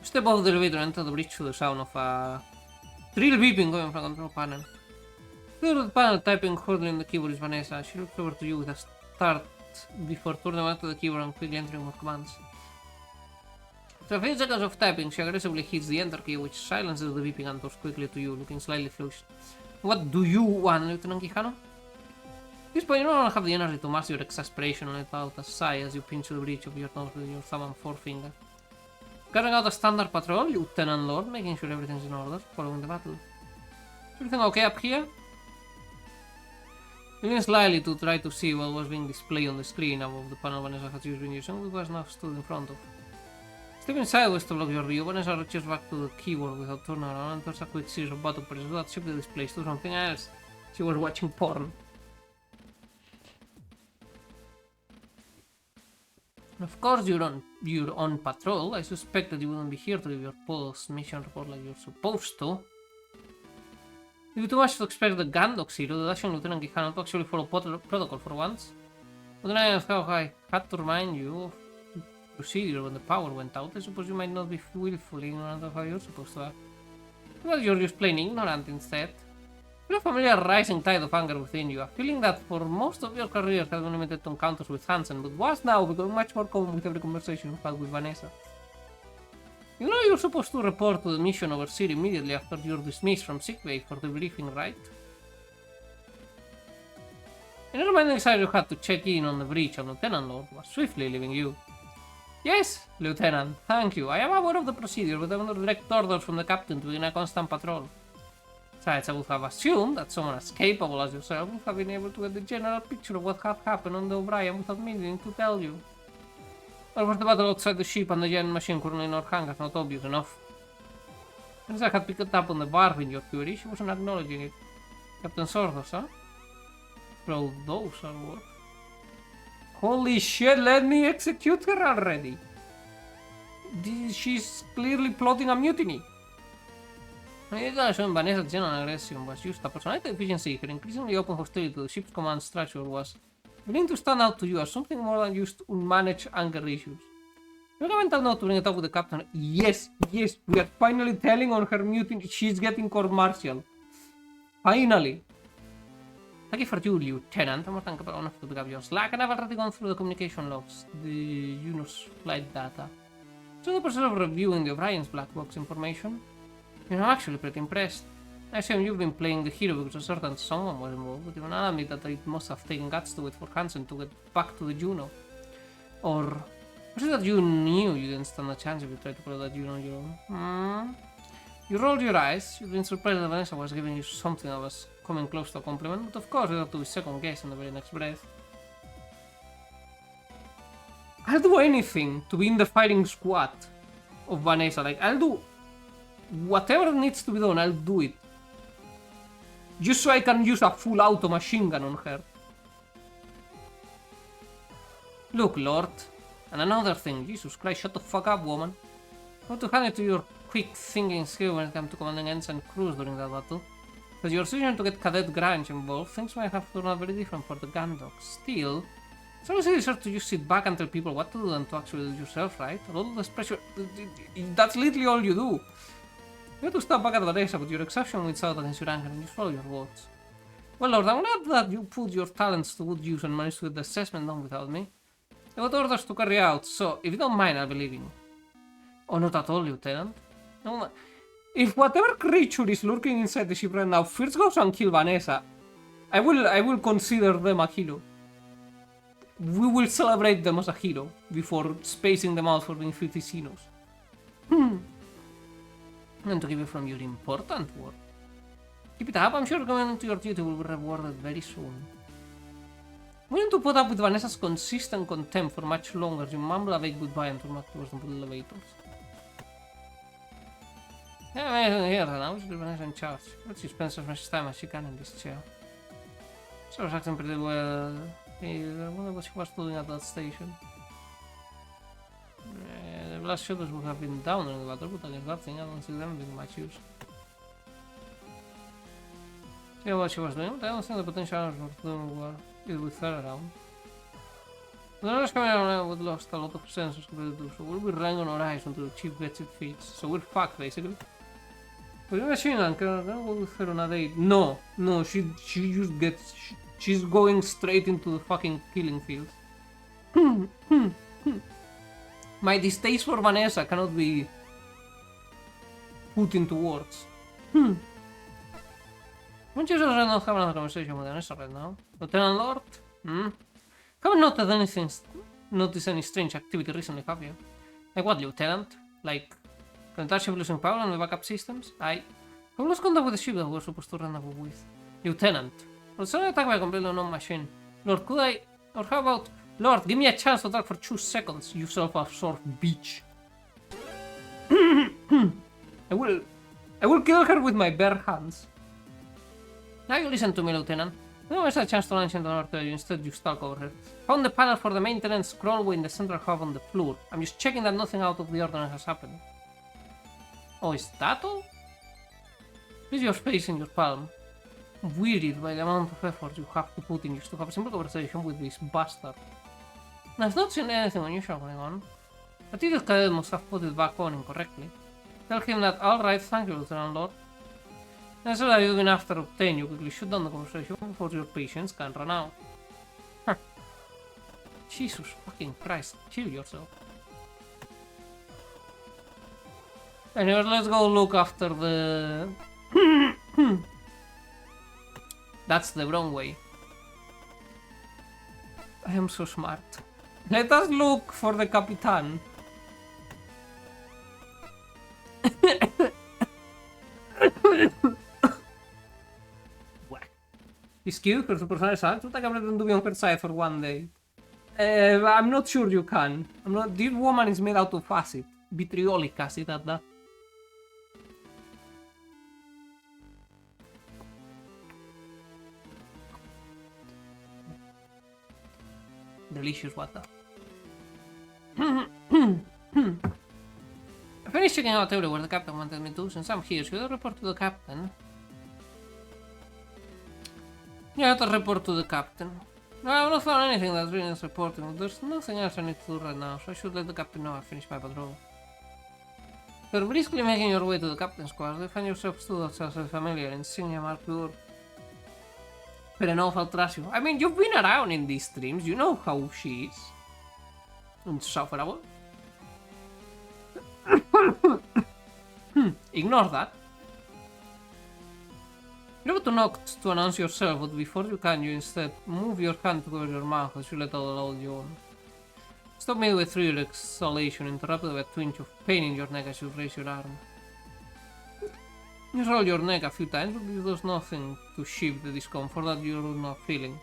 Step off the elevator and enter the bridge to the sound of a drill beeping coming from the control panel. Through the panel, typing hurriedly on the keyboard is Vanessa. She looks over to you with a start before turning back to the keyboard and quickly entering more commands. After a few seconds of typing, she aggressively hits the enter key, which silences the beeping and turns quickly to you, looking slightly flushed. What do you want, Lieutenant Quijano? At this point, you no longer have the energy to mask your exasperation and let out a sigh as you pinch the bridge of your nose with your thumb and forefinger. Carrying out a standard patrol, Lieutenant Lord, making sure everything's in order, following the battle. Is everything okay up here? You lean slightly to try to see what was being displayed on the screen above the panel Vanessa had just been using, which was now stood in front of. Stepping sideways to block your view, Vanessa reaches back to the keyboard without turning around and does a quick series of button presses that shift the displays to something else. She was watching porn. Of course you're on patrol. I suspect that you wouldn't be here to give your post-mission report like you're supposed to. It'd be too much to expect the Gandox hero, the Dacian Lieutenant Quijano, to actually follow protocol for once. But then I asked how I had to remind you of the procedure when the power went out. I suppose you might not be willfully ignorant of how you're supposed to act. Well, you're just plain ignorant instead. You're a familiar rising tide of anger within you, a feeling that for most of your career has been limited to encounters with Hansen, but was now becoming much more common with every conversation you had with Vanessa. You know you're supposed to report to the mission overseer immediately after you're dismissed from sickbay for the briefing, right? In your mind inside you had to check in on the breach, and Lieutenant Lord was swiftly leaving you. Yes, Lieutenant, thank you. I am aware of the procedure, but I'm under direct orders from the captain to begin a constant patrol. Besides, I would have assumed that someone as capable as yourself would have been able to get the general picture of what had happened on the O'Brien without needing to tell you. Or was the battle outside the ship and the giant machine currently in our hangars not obvious enough? Since I had picked up on the barb in your query, she wasn't acknowledging it. Captain's orders, huh? Well, those are worth. Holy shit, let me execute her already! She's clearly plotting a mutiny. When Vanessa's general aggression was used, a personality efficiency, her increasingly open hostility to the ship's command structure was beginning to stand out to you as something more than just unmanaged anger issues. You have a mental note to bring it up with the captain. Yes, we are finally telling on her mutiny. She's getting court-martialed. Finally. Lucky for you, Lieutenant. I'm more than capable enough to pick up your slack, and I've already gone through the communication logs, the UNOS flight data. So in the process of reviewing the O'Brien's black box information, I'm actually pretty impressed. I assume you've been playing the hero because a certain someone was involved, but even I'll admit that it must have taken guts to it for Hansen to get back to the Juno. Or was it that you knew you didn't stand a chance if you tried to pull that Juno on your own? You rolled your eyes. You've been surprised that Vanessa was giving you something that was coming close to a compliment, but of course you have to be second guess in the very next breath. I'll do anything to be in the fighting squad of Vanessa. Like, I'll do whatever needs to be done, I'll do it. Just so I can use a full auto machine gun on her. Look, Lord. And another thing, Jesus Christ, shut the fuck up, woman. I want to hand it to your quick thinking skill when it comes to commanding ensign crews during that battle. With your decision to get Cadet Grange involved, things might have turned out very different for the Gandox. Still, it's always easier to just sit back and tell people what to do than to actually do it yourself, right? All this pressure, that's literally all you do. You have to step back at Vanessa, but your exception wins out against your anger and just follow your words. Well, Lord, I'm glad that you put your talents to good use and managed to get the assessment done without me. I got orders to carry out, so if you don't mind, I'll be leaving. Oh, not at all, Lieutenant. No, if whatever creature is lurking inside the ship right now first goes and kill Vanessa, I will consider them a hero. We will celebrate them as a hero before spacing them out for being filthy sinners. And to keep it from your important work. Keep it up, I'm sure going into your duty will be rewarded very soon. Willing to put up with Vanessa's consistent contempt for much longer, you mumble a vague goodbye and turn back towards the elevators. Yeah, here now, she's Vanessa in charge. But she spends as much time as she can in this chair. So she's acting pretty well. Hey, I wonder what she was doing at that station. The blast shutters would have been down in the water, but against that thing I don't see them being much use. See what she was doing, but I don't think the potential owners were doing it with her around. The others coming around would lost a lot of sensors compared to do, so we'll be relying on our eyes until the chief gets it fixed. So we're fucked basically. But the machine gun, can I go with her on a date? No, she just gets... She's going straight into the fucking killing fields. My distaste for Vanessa cannot be put into words. Won't you just not have another conversation with Vanessa right now? Lieutenant Lord? Haven't noticed any strange activity recently, have you? Like what, Lieutenant? Like, contagion losing power on the backup systems? I lost contact with the ship that we were supposed to run away with. Lieutenant. Well, sudden attack by a completely unknown machine. Lord, could I... Or how about... Lord, give me a chance to talk for 2 seconds, you self-absorbed bitch. I will kill her with my bare hands. Now you listen to me, Lieutenant. No, there's a chance to launch into an artillery, instead you stalk over her. Found the panel for the maintenance crawlway in the central hub on the floor. I'm just checking that nothing out of the ordinary has happened. Oh, is that all? Please your face in your palm. I'm wearied by the amount of effort you have to put in just to have a simple conversation with this bastard. I've not seen anything unusual going on. The Tidal Cadet must have put it back on incorrectly. Tell him that, alright, thank you, Lieutenant Lord. And so that you've been after obtain, you quickly shut down the conversation before your patience can run out. Huh. Jesus fucking Christ, kill yourself. Anyways, let's go look after the... That's the wrong way. I am so smart. Let us look for the Capitan. He's cute, her super size act. I can pretend to be on her side for one day. I'm not sure you can. This woman is made out of acid. Vitriolic acid at that. Delicious water. I finished checking out everywhere the captain wanted me to. Since I'm here, should I report to the captain? Yeah, I have to report to the captain. No, I've not found anything that's really reporting. There's nothing else I need to do right now, so I should let the captain know I finished my patrol. You're briskly making your way to the captain's quarters. You find yourself stood outside a familiar insignia marked door. Fair enough, I'll trust you. I mean, you've been around in these streams, you know how she is. Insufferable. Ignore that. You're about to knock to announce yourself, but before you can, you instead move your hand toward your mouth as you let out a loud yawn. Stop midway through your exhalation, interrupted by a twinge of pain in your neck as you raise your arm. You roll your neck a few times, but it does nothing to shift the discomfort that you're not feeling.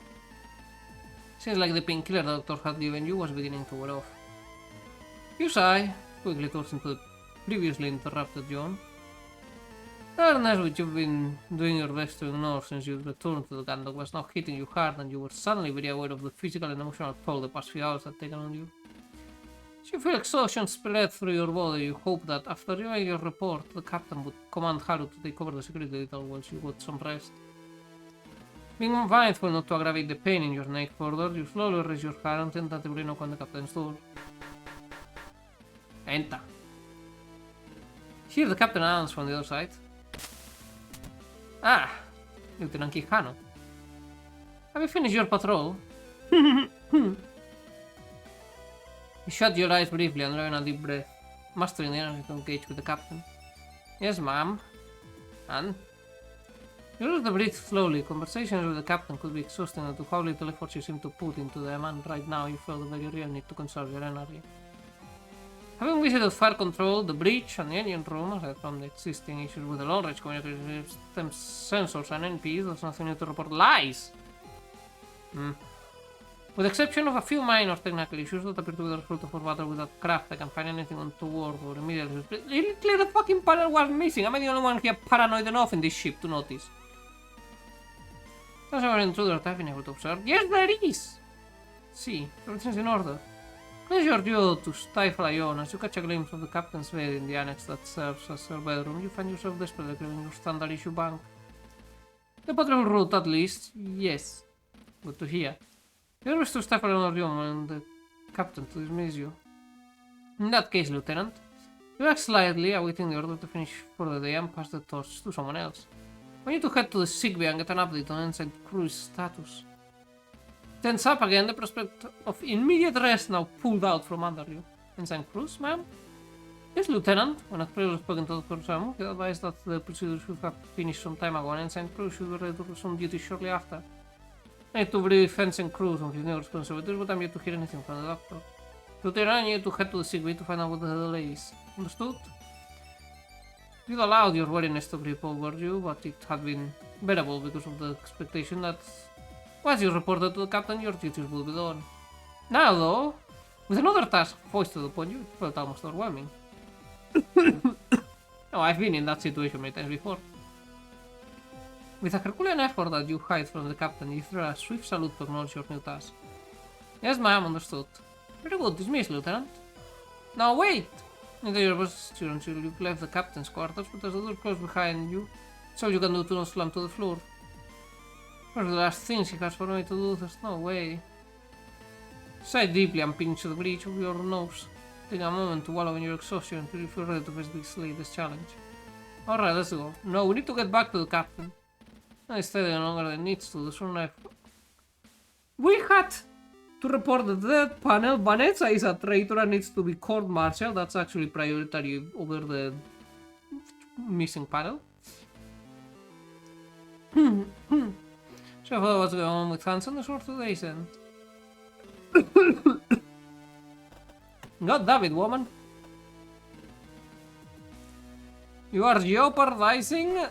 Seems like the painkiller the doctor had given you was beginning to wear off. You sigh, quickly towards into the previously interrupted yawn. The awareness which you've been doing your best to ignore since you returned to the gun was now hitting you hard, and you were suddenly very aware of the physical and emotional toll the past few hours had taken on you. As you feel exhaustion spread through your body, you hope that after reviewing your report, the captain would command Haru to take over the security detail whilst you got some rest. Being mindful not to aggravate the pain in your neck further, you slowly raise your hand and tentatively knock on the captain's door. Enter. Here the captain announced from the other side. Ah, Lieutenant Quijano. Have you finished your patrol? You shut your eyes briefly and drawing a deep breath, mastering the energy to engage with the captain. Yes, ma'am. And? You let the breathe slowly. Conversations with the captain could be exhausting, and to how little effort you seem to put into them, and right now you feel the very real need to conserve your energy. Having visited Fire Control, the breach, and the engine room, aside from the existing issues with the long-range communication system sensors and NPs, there's nothing new to report. Lies! With the exception of a few minor technical issues that appear to be the result of our battle with that craft, I can't find anything untoward or immediately. Clearly the fucking panel was missing. Am I the only one here paranoid enough in this ship to notice? There's an intruder I've been able to observe. Yes, there is! See, everything's in order. Place your duel to stifle Ion. As you catch a glimpse of the captain's bed in the annex that serves as her bedroom, you find yourself desperately craving your standard issue bank. The patrol route, at least. Yes. Good to hear. The order is to stifle Ion and the captain to dismiss you. In that case, Lieutenant, you act slightly, awaiting the order to finish for the day and pass the torch to someone else. We need to head to the sick bay and get an update on Ensign Crew's status. Tense up again, the prospect of immediate rest now pulled out from under you. Ensign Cruz, ma'am? Yes, Lieutenant. When April spoken to Dr. Samu, he advised that the procedure should have finished some time ago and Ensign Cruz should be ready to resume duty shortly after. I need to brief Ensign Cruz on his new responsibilities, but I'm yet to hear anything from the doctor. Lieutenant, I need to head to the sick bay to find out what the delay is. Understood? You allowed your weariness to creep over you, but it had been bearable because of the expectation that once you reported to the captain, your duties will be done. Now, though, with another task foisted upon you, it felt almost overwhelming. Oh, I've been in that situation many times before. With a Herculean effort that you hide from the captain, you throw a swift salute to acknowledge your new task. Yes, ma'am, understood. Very good, dismissed, Lieutenant. Now wait! Neither your posture until you've left the captain's quarters, but as the door closed behind you, it's all you can do to not slam to the floor. For the last things he has for me to do, there's no way. Sigh deeply and pinch the bridge of your nose. Take a moment to wallow in your exhaustion until you feel ready to face this latest challenge. Alright, let's go. No, we need to get back to the captain. I stay any longer than needs to, the sooner We had to report the dead panel. Vanessa is a traitor and needs to be court-martialed. That's actually priority over the missing panel. So what's going on with Hansen this for today's end? God damn it, woman. You are jeopardizing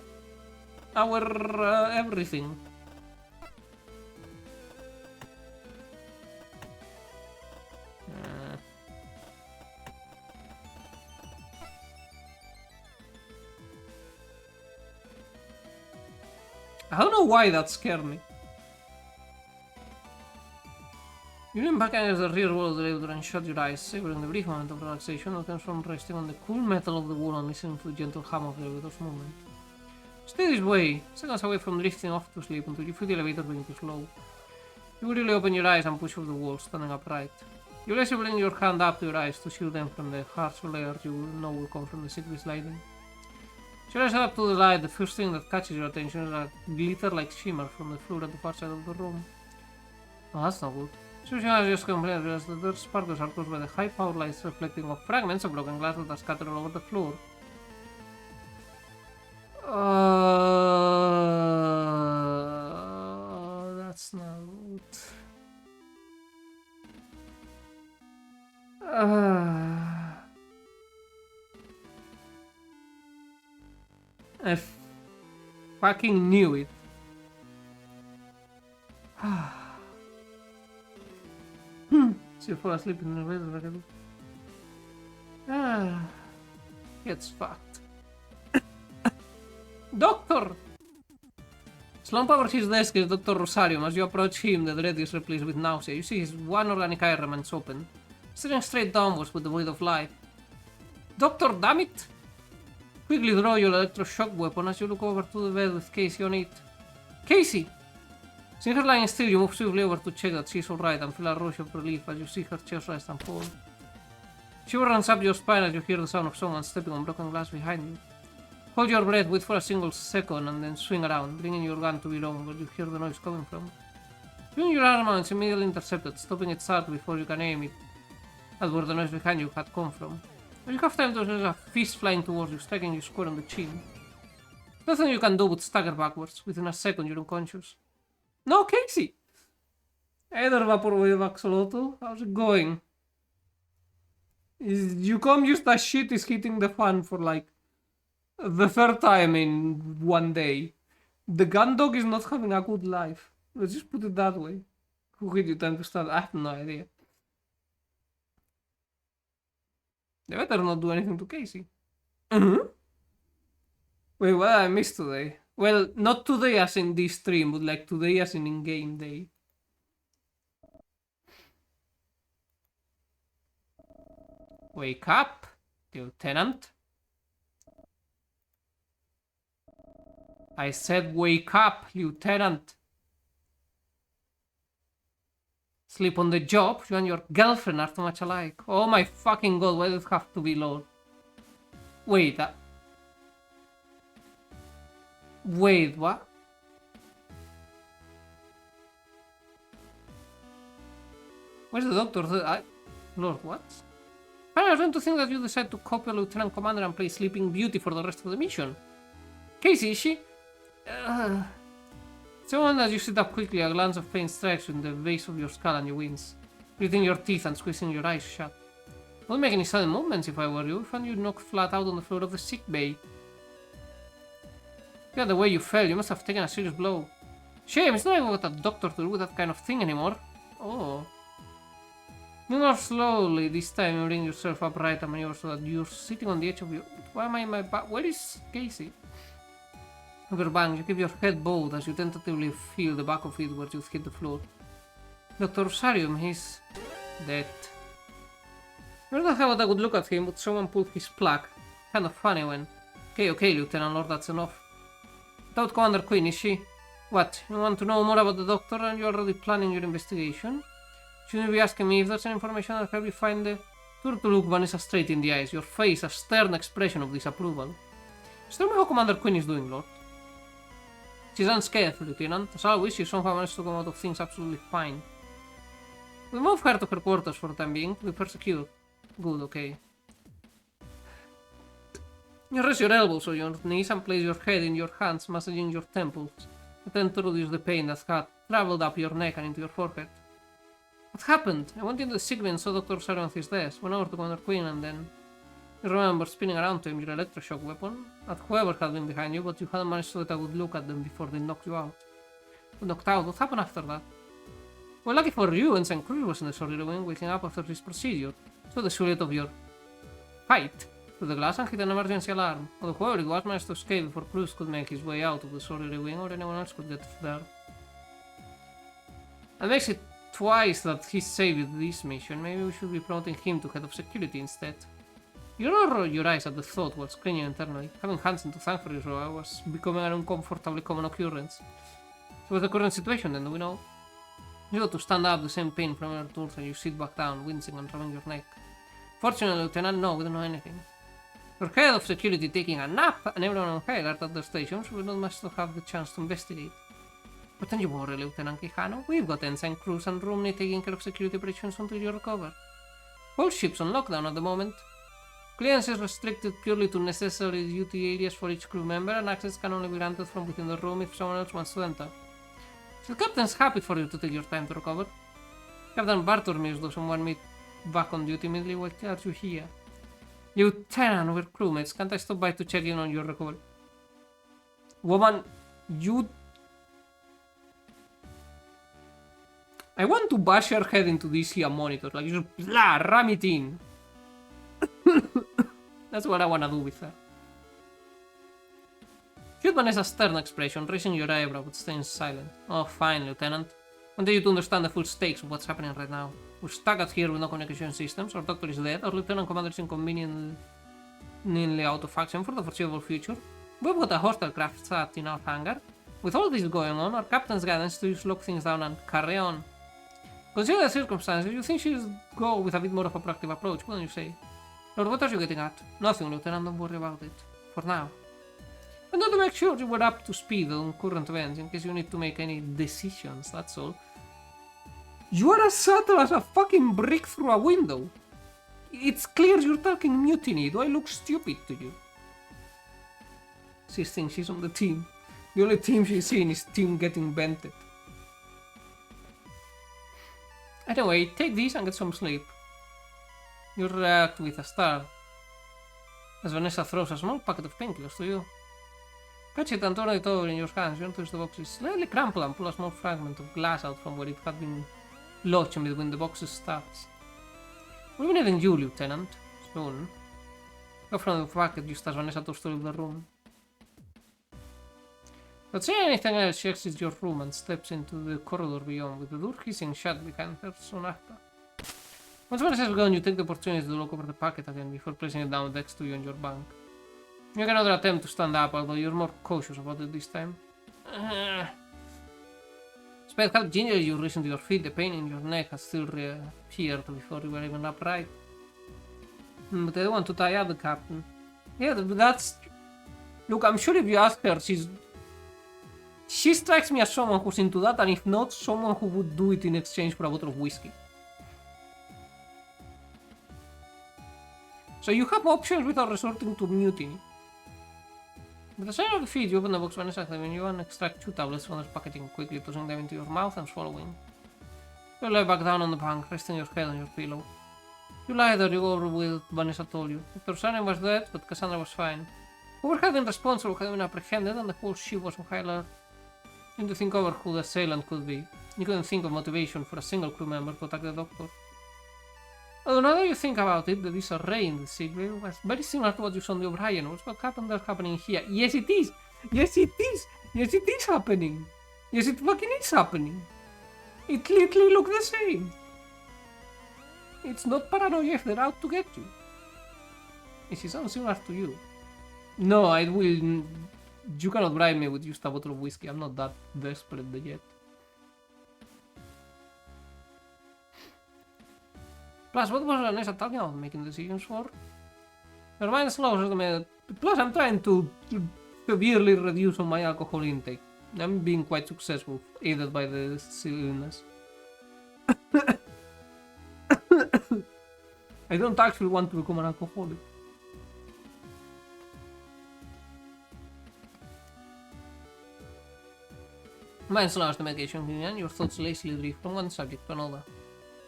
our everything. I don't know why that scared me. You lean back against the rear wall of the elevator and shut your eyes, savoring the brief moment of relaxation that comes from resting on the cool metal of the wall and listening to the gentle hum of the elevator's movement. Stay this way, seconds away from drifting off to sleep until you feel the elevator being too slow. You really open your eyes and push off the wall, standing upright. You lazy bring your hand up to your eyes to shield them from the harsh glare you know will come from the sickbay lighting. As you raise up to the light, the first thing that catches your attention is a glitter-like shimmer from the floor at the far side of the room. Oh, that's not good. As soon as you just complain, realize that their sparkles are caused by the high power lights reflecting off fragments of broken glass that are scattered all over the floor. That's not good. I fucking knew it. So you fall asleep in the elevator like gets fucked. Doctor! Slump over his desk is Dr. Rosario. As you approach him, the dread is replaced with nausea. You see his one organic eye remains open, staring straight downwards with the void of life. Doctor, damn it! Quickly draw your electroshock weapon as you look over to the bed with Casey on it. Casey! Seeing her lying still, you move swiftly over to check that she's alright and feel a rush of relief as you see her chest rise and fall. Shiver runs up your spine as you hear the sound of someone stepping on broken glass behind you. Hold your breath, wait for a single second, and then swing around, bringing your gun to below where you hear the noise coming from. Swing your arm out, it's immediately intercepted, stopping its arc before you can aim it at where the noise behind you had come from. As you have time to there's a fist flying towards you, striking you square on the chin. Nothing you can do but stagger backwards. Within a second, you're unconscious. No, Casey! Hey there, Vaporwave Axolotl. How's it going? You come just as shit is hitting the fan for like the third time in one day. The gun dog is not having a good life. Let's just put it that way. Who hit you time to start? I have no idea. They better not do anything to Casey. Wait, what did I miss today? Well, not today as in this stream, but like today as in game day. Wake up, Lieutenant. I said wake up, Lieutenant. Sleep on the job? You and your girlfriend are too much alike. Oh my fucking god, why does it have to be Lord? Wait, wait, what? Where's the doctor? Lord, what? I was going to think that you decided to copy a Lieutenant Commander and play Sleeping Beauty for the rest of the mission. Casey, is she? So when as you sit up quickly, a glance of pain strikes you in the base of your skull and you wince, gritting your teeth and squeezing your eyes shut. I wouldn't make any sudden movements if I were you. I found you knocked flat out on the floor of the sick bay. Yeah, the way you fell, you must have taken a serious blow. Shame, it's not even what a doctor to do with that kind of thing anymore. Oh. Move more slowly, this time you bring yourself upright and maneuver so that you're sitting on the edge of your... Why am I in my back? Where is Casey? Of your bang, you keep your head bowed as you tentatively feel the back of it where you've hit the floor. Dr. Osarium, he's... dead. You don't have a good look at him, but someone pulled his plug. Kind of funny when... Okay, Lieutenant Lord, that's enough. Without Commander Queen, is she? What, you want to know more about the doctor and you're already planning your investigation? Shouldn't you be asking me if there's any information that help you find the... Turn to look Vanessa straight in the eyes, your face a stern expression of disapproval. Just tell me how Commander Queen is doing, Lord. She's unscathed, Lieutenant. As always, she somehow managed to come out of things absolutely fine. We move her to her quarters for the time being, to be persecuted. Good, okay. You rest your elbows on your knees and place your head in your hands, massaging your temples. Attempt to reduce the pain that had traveled up your neck and into your forehead. What happened? I went into the sick bay and saw Dr. Osarium at his desk, went over to Commander Queen and then... You remember spinning around to him your electroshock weapon at whoever had been behind you, but you hadn't managed to get a good look at them before they knocked you out. Knocked out? What happened after that? Well, lucky for you, Ensign Cruz was in the sorority wing waking up after this procedure, so the silhouette of your fight through the glass and hit an emergency alarm. Although whoever it was managed to escape before Cruz could make his way out of the sorority wing or anyone else could get there. That makes it twice that he saved this mission. Maybe we should be promoting him to head of security instead. You roll your eyes at the thought while screaming internally. Having Hansen to thank for his role was becoming an uncomfortably common occurrence. So what's the current situation then, do we know? You got to stand up, the same pain from your tools, and you sit back down, wincing and rubbing your neck. Fortunately, Lieutenant, no, we don't know anything. Your head of security taking a nap, and everyone on high alert at the station, so we don't much to have the chance to investigate. But don't you worry, Lieutenant Quijano. We've got Ensign Cruz and Romney taking care of security operations until you recover. Whole ship's on lockdown at the moment. Clearance is restricted purely to necessary duty areas for each crew member, and access can only be granted from within the room if someone else wants to enter. So the captain's happy for you to take your time to recover. Captain Bartormir doesn't want me back on duty immediately. Why are you here? Lieutenant, we're crewmates. Can't I stop by to check in on your recovery? Woman, you... I want to bash your head into this here monitor. Like, you just ram it in. That's what I wanna do with her. Shoot Vanessa's stern expression, raising your eyebrow but staying silent. Oh, fine, Lieutenant. I want you to understand the full stakes of what's happening right now. We're stuck out here with no communication systems, our doctor is dead, our Lieutenant Commander is inconveniently out of action for the foreseeable future. We've got a hostile craft sat in our hangar. With all this going on, our captain's guidance is to just lock things down and carry on. Consider the circumstances, you think she'll go with a bit more of a proactive approach, wouldn't you say? Lord, what are you getting at? Nothing, Lieutenant, don't worry about it. For now. And to make sure you were up to speed on current events, in case you need to make any decisions, that's all. You are as subtle as a fucking brick through a window. It's clear you're talking mutiny. Do I look stupid to you? She thinks she's on the team. The only team she's seen is team getting bented. Anyway, take this and get some sleep. You react with a start, as Vanessa throws a small packet of painkillers to you. Catch it and turn it over in your hands. You notice the box is slightly crumpled and pull a small fragment of glass out from where it had been lodged in between the box's stacks. We'll be needing you, Lieutenant, soon. Go from the packet just as Vanessa tours to leave the room. Without saying anything else, she exits your room and steps into the corridor beyond, with the door hissing shut behind her soon after. Once Vanessa is gone, you take the opportunity to look over the packet again before placing it down next to you on your bank. You make another attempt to stand up, although you're more cautious about it this time. Despite how gingerly you risen to your feet, the pain in your neck has still reappeared before you were even upright. But I don't want to tie up the captain. Yeah, that's... Look, I'm sure if you ask her, she strikes me as someone who's into that, and if not, someone who would do it in exchange for a bottle of whiskey. So you have options without resorting to mutiny. With the sign of the feed, you open the box Vanessa when you and extract 2 tablets from the packaging, quickly tossing them into your mouth and swallowing. You lie back down on the bank, resting your head on your pillow. You lie there, you go over with Vanessa told you. Dr. Sanem was dead, but Cassandra was fine. Hoover had been responsible, had been apprehended, and the whole ship was on high alert. You need to think over who the assailant could be. You couldn't think of motivation for a single crew member to attack the doctor. Although now that you think about it, the disarray in the sick bay was very similar to what you saw on the O'Brien. What's what happened there happening here? Yes, it is! Yes, it is! Yes, it is happening! Yes, it fucking is happening! It literally looks the same! It's not paranoia if they're out to get you. Is it sound similar to you? No, I will... You cannot bribe me with just a bottle of whiskey. I'm not that desperate yet. Plus, what was Vanessa talking about making decisions for? Her mind slows as the minute. Plus, I'm trying to severely reduce on my alcohol intake. I'm being quite successful, aided by the illness. I don't actually want to become an alcoholic. Mind slows the medication and your thoughts lazily drift from one subject to another.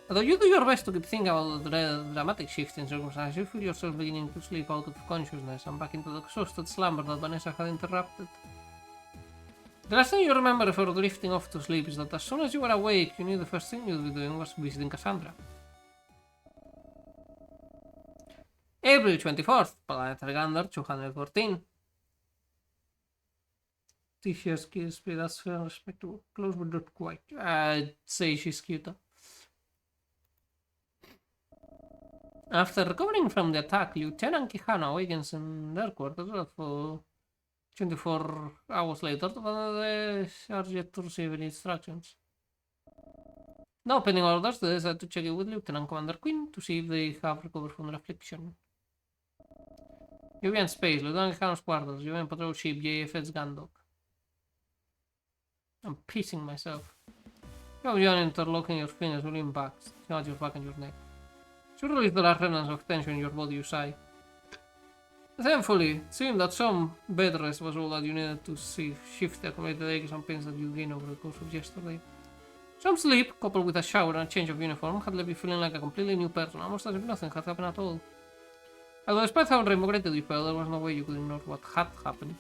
Although you do your best to keep thinking about the dramatic shift in circumstances, you feel yourself beginning to slip out of consciousness and back into the exhausted slumber that Vanessa had interrupted. The last thing you remember before drifting off to sleep is that as soon as you were awake, you knew the first thing you'd be doing was visiting Cassandra. April 24th, Planetary Gander 214. Tisha's kiss speed, that's fair and respectable. Close but not quite. I'd say she's cuter. After recovering from the attack, Lieutenant Quijano awakens in their quarters for 24 hours later to the sergeant to receive any instructions. Now pending orders, they decide to check in with Lieutenant Commander Quinn to see if they have recovered from their affliction. Juvian Space, Lieutenant Quijano's quarters, Juvian Patrol Ship, JFS Gandok. I'm pissing myself. You have Juvian interlocking your fingers will impact, not your back and your neck. Surely there are remnants of tension in your body, you sigh. Thankfully, it seemed that some bed rest was all that you needed to shift the accumulated aches and pains that you gained over the course of yesterday. Some sleep, coupled with a shower and a change of uniform, had left you feeling like a completely new person, almost as if nothing had happened at all. Although despite how regretted you felt, there was no way you could ignore what had happened.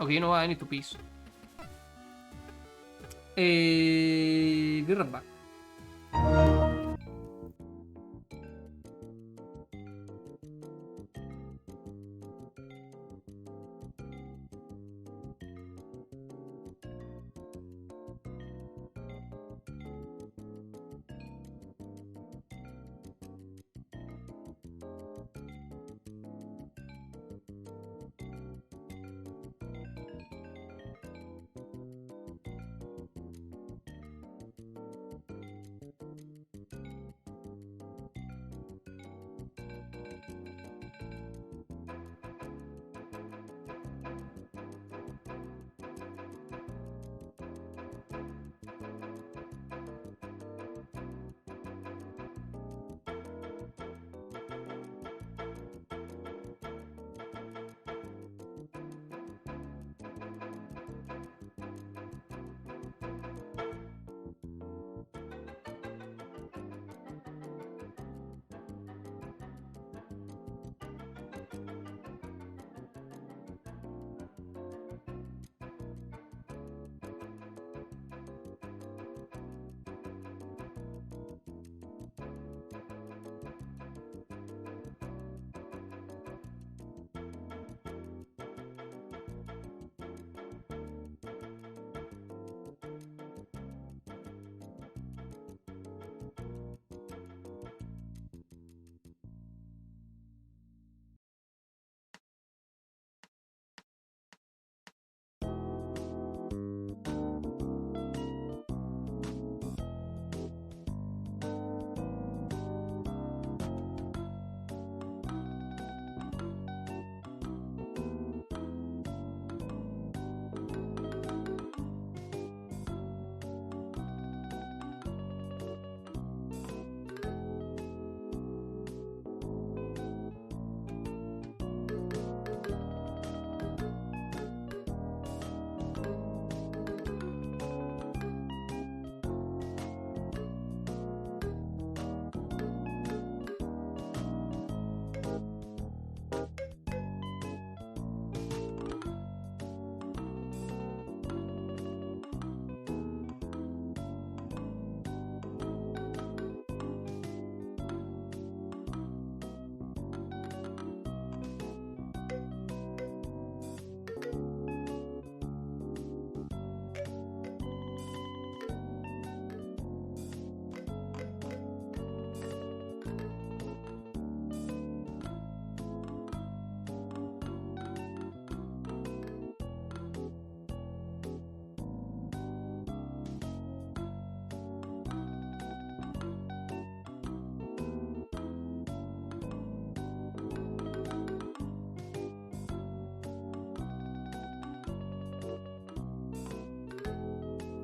Okay, you know what, I need to piss. Be right back.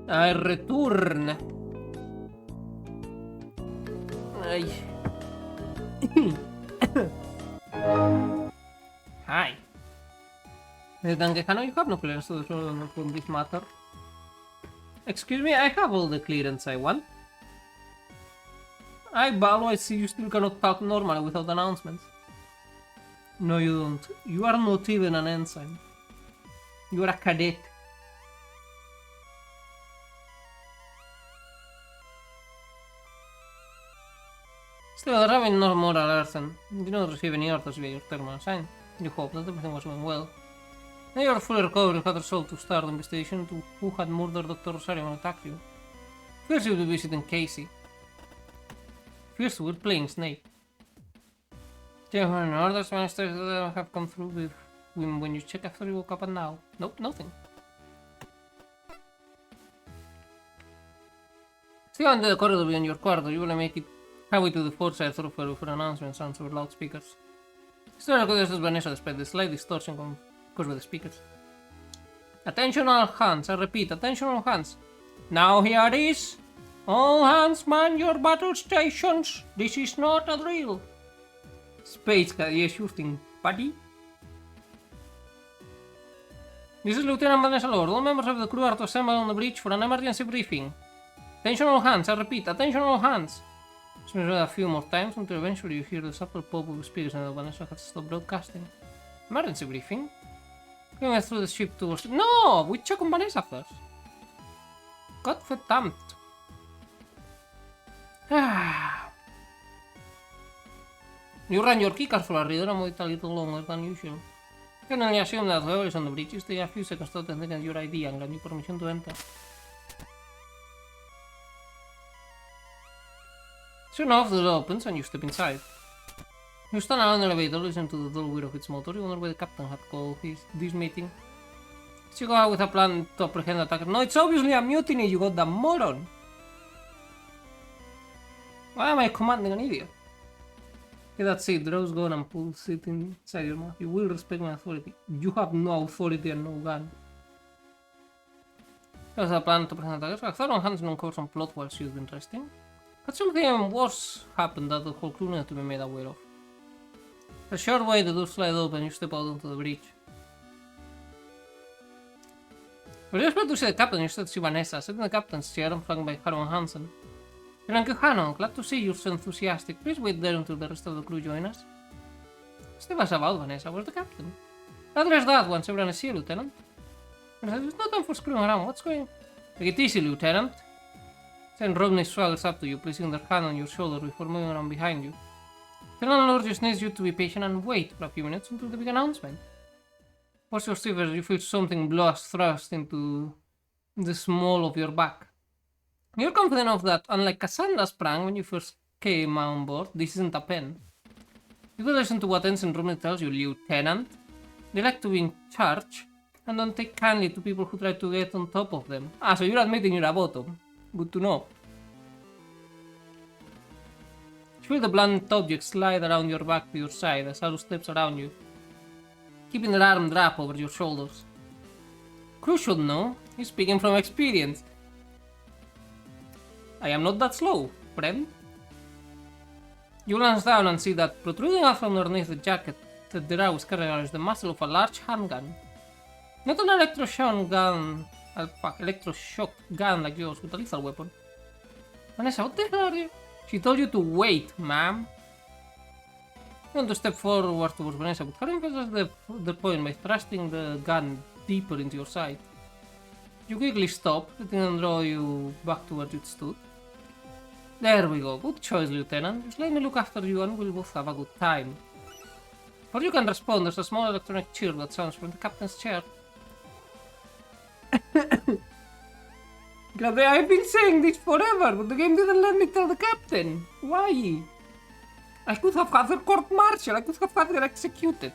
I return. Ay. Hi. Dankekano, you have no clearance to from this matter. Excuse me, I have all the clearance I want. Balo, I see you still cannot talk normally without announcements. No, you don't. You are not even an ensign. You are a cadet. Still, there have been no more alerts and you did not receive any orders via your terminal sign. You hope that everything was going well. Now you are fully recovered and had resolved to start the investigation into who had murdered Dr. Rosario and attacked you. First you will be visiting Casey. First we're playing Snake. Do you have any orders, ministers, that have come through with when you check after you woke up and now? Nope, nothing. Still under the corridor beyond your quarter, you will make it halfway to the fourth side thoroughfare for announcements sounds over loudspeakers. Still recognizes Vanessa despite the slight distortion caused by the speakers. Attention all hands, I repeat, attention all hands. Now here it is. All hands man your battle stations. This is not a drill. Spades, yes, shooting, buddy. This is Lieutenant Vanessa Lord. All members of the crew are to assemble on the bridge for an emergency briefing. Attention all hands, I repeat, attention all hands. Swings a few more times until eventually you hear the subtle pop of the speakers and Vanessa has stopped broadcasting. Emergency briefing? Going through the ship towards... No! We check on Vanessa first. Godverdammt. You ran your keycard for a reader and wait a little longer than usual. You can only assume that whoever is on the bridge is taking a few seconds to authenticate your ID and grant you permission to enter. Soon enough, the door opens and you step inside. You stand around the elevator, listen to the dull whir of its motor. You wonder why the captain had called this meeting. You go out with a plan to apprehend the attacker. No, it's obviously a mutiny, you got the moron! Why am I commanding an idiot? Okay, that's it. Draws gun and pulls it inside your mouth. You will respect my authority. You have no authority and no gun. There's a plan to apprehend the attacker. A thorough hands on course on plot whilst you've been resting. But something worse happened that the whole crew needed to be made aware of. A short way the doors slide open, you step out onto the bridge. When you expect to see the captain, you start to see Vanessa, sitting in the captain's chair and flanked by Harold Hansen. Uncle Hannon, glad to see you're so enthusiastic. Please wait there until the rest of the crew join us. Stay us about, Vanessa. Where's the captain? Address that once everyone is here, Lieutenant. There's no time for screwing around. What's going on? Take it easy, Lieutenant. Then Rodney swaggers up to you, placing their hand on your shoulder before moving around behind you. Colonel Lord just needs you to be patient and wait for a few minutes until the big announcement. What's your shivers? You feel something blast thrust into the small of your back. You're confident of that, unlike Cassandra's prank when you first came on board, this isn't a pen. You will listen to what Ensign Rodney tells you, Lieutenant. They like to be in charge, and don't take kindly to people who try to get on top of them. Ah, so you're admitting you're a bottom. Good to know. You feel the blunt object slide around your back to your side as Haru steps around you, keeping their arm draped over your shoulders. Crew should know. He's speaking from experience. I am not that slow, friend. You glance down and see that protruding out from underneath the jacket that the Rao is carrying is the muzzle of a large handgun. Not an electroshock gun like yours, with a lethal weapon. Vanessa, what the hell are you? She told you to wait, ma'am. You want to step forward towards Vanessa, but Haru emphasizes the point by thrusting the gun deeper into your side. You quickly stop, letting them draw you back to where you stood. There we go, good choice, Lieutenant. Just let me look after you and we'll both have a good time. Before you can respond, there's a small electronic cheer that sounds from the captain's chair. I've been saying this forever, but the game didn't let me tell the captain. Why? I could have had her court-martial, I could have had her executed.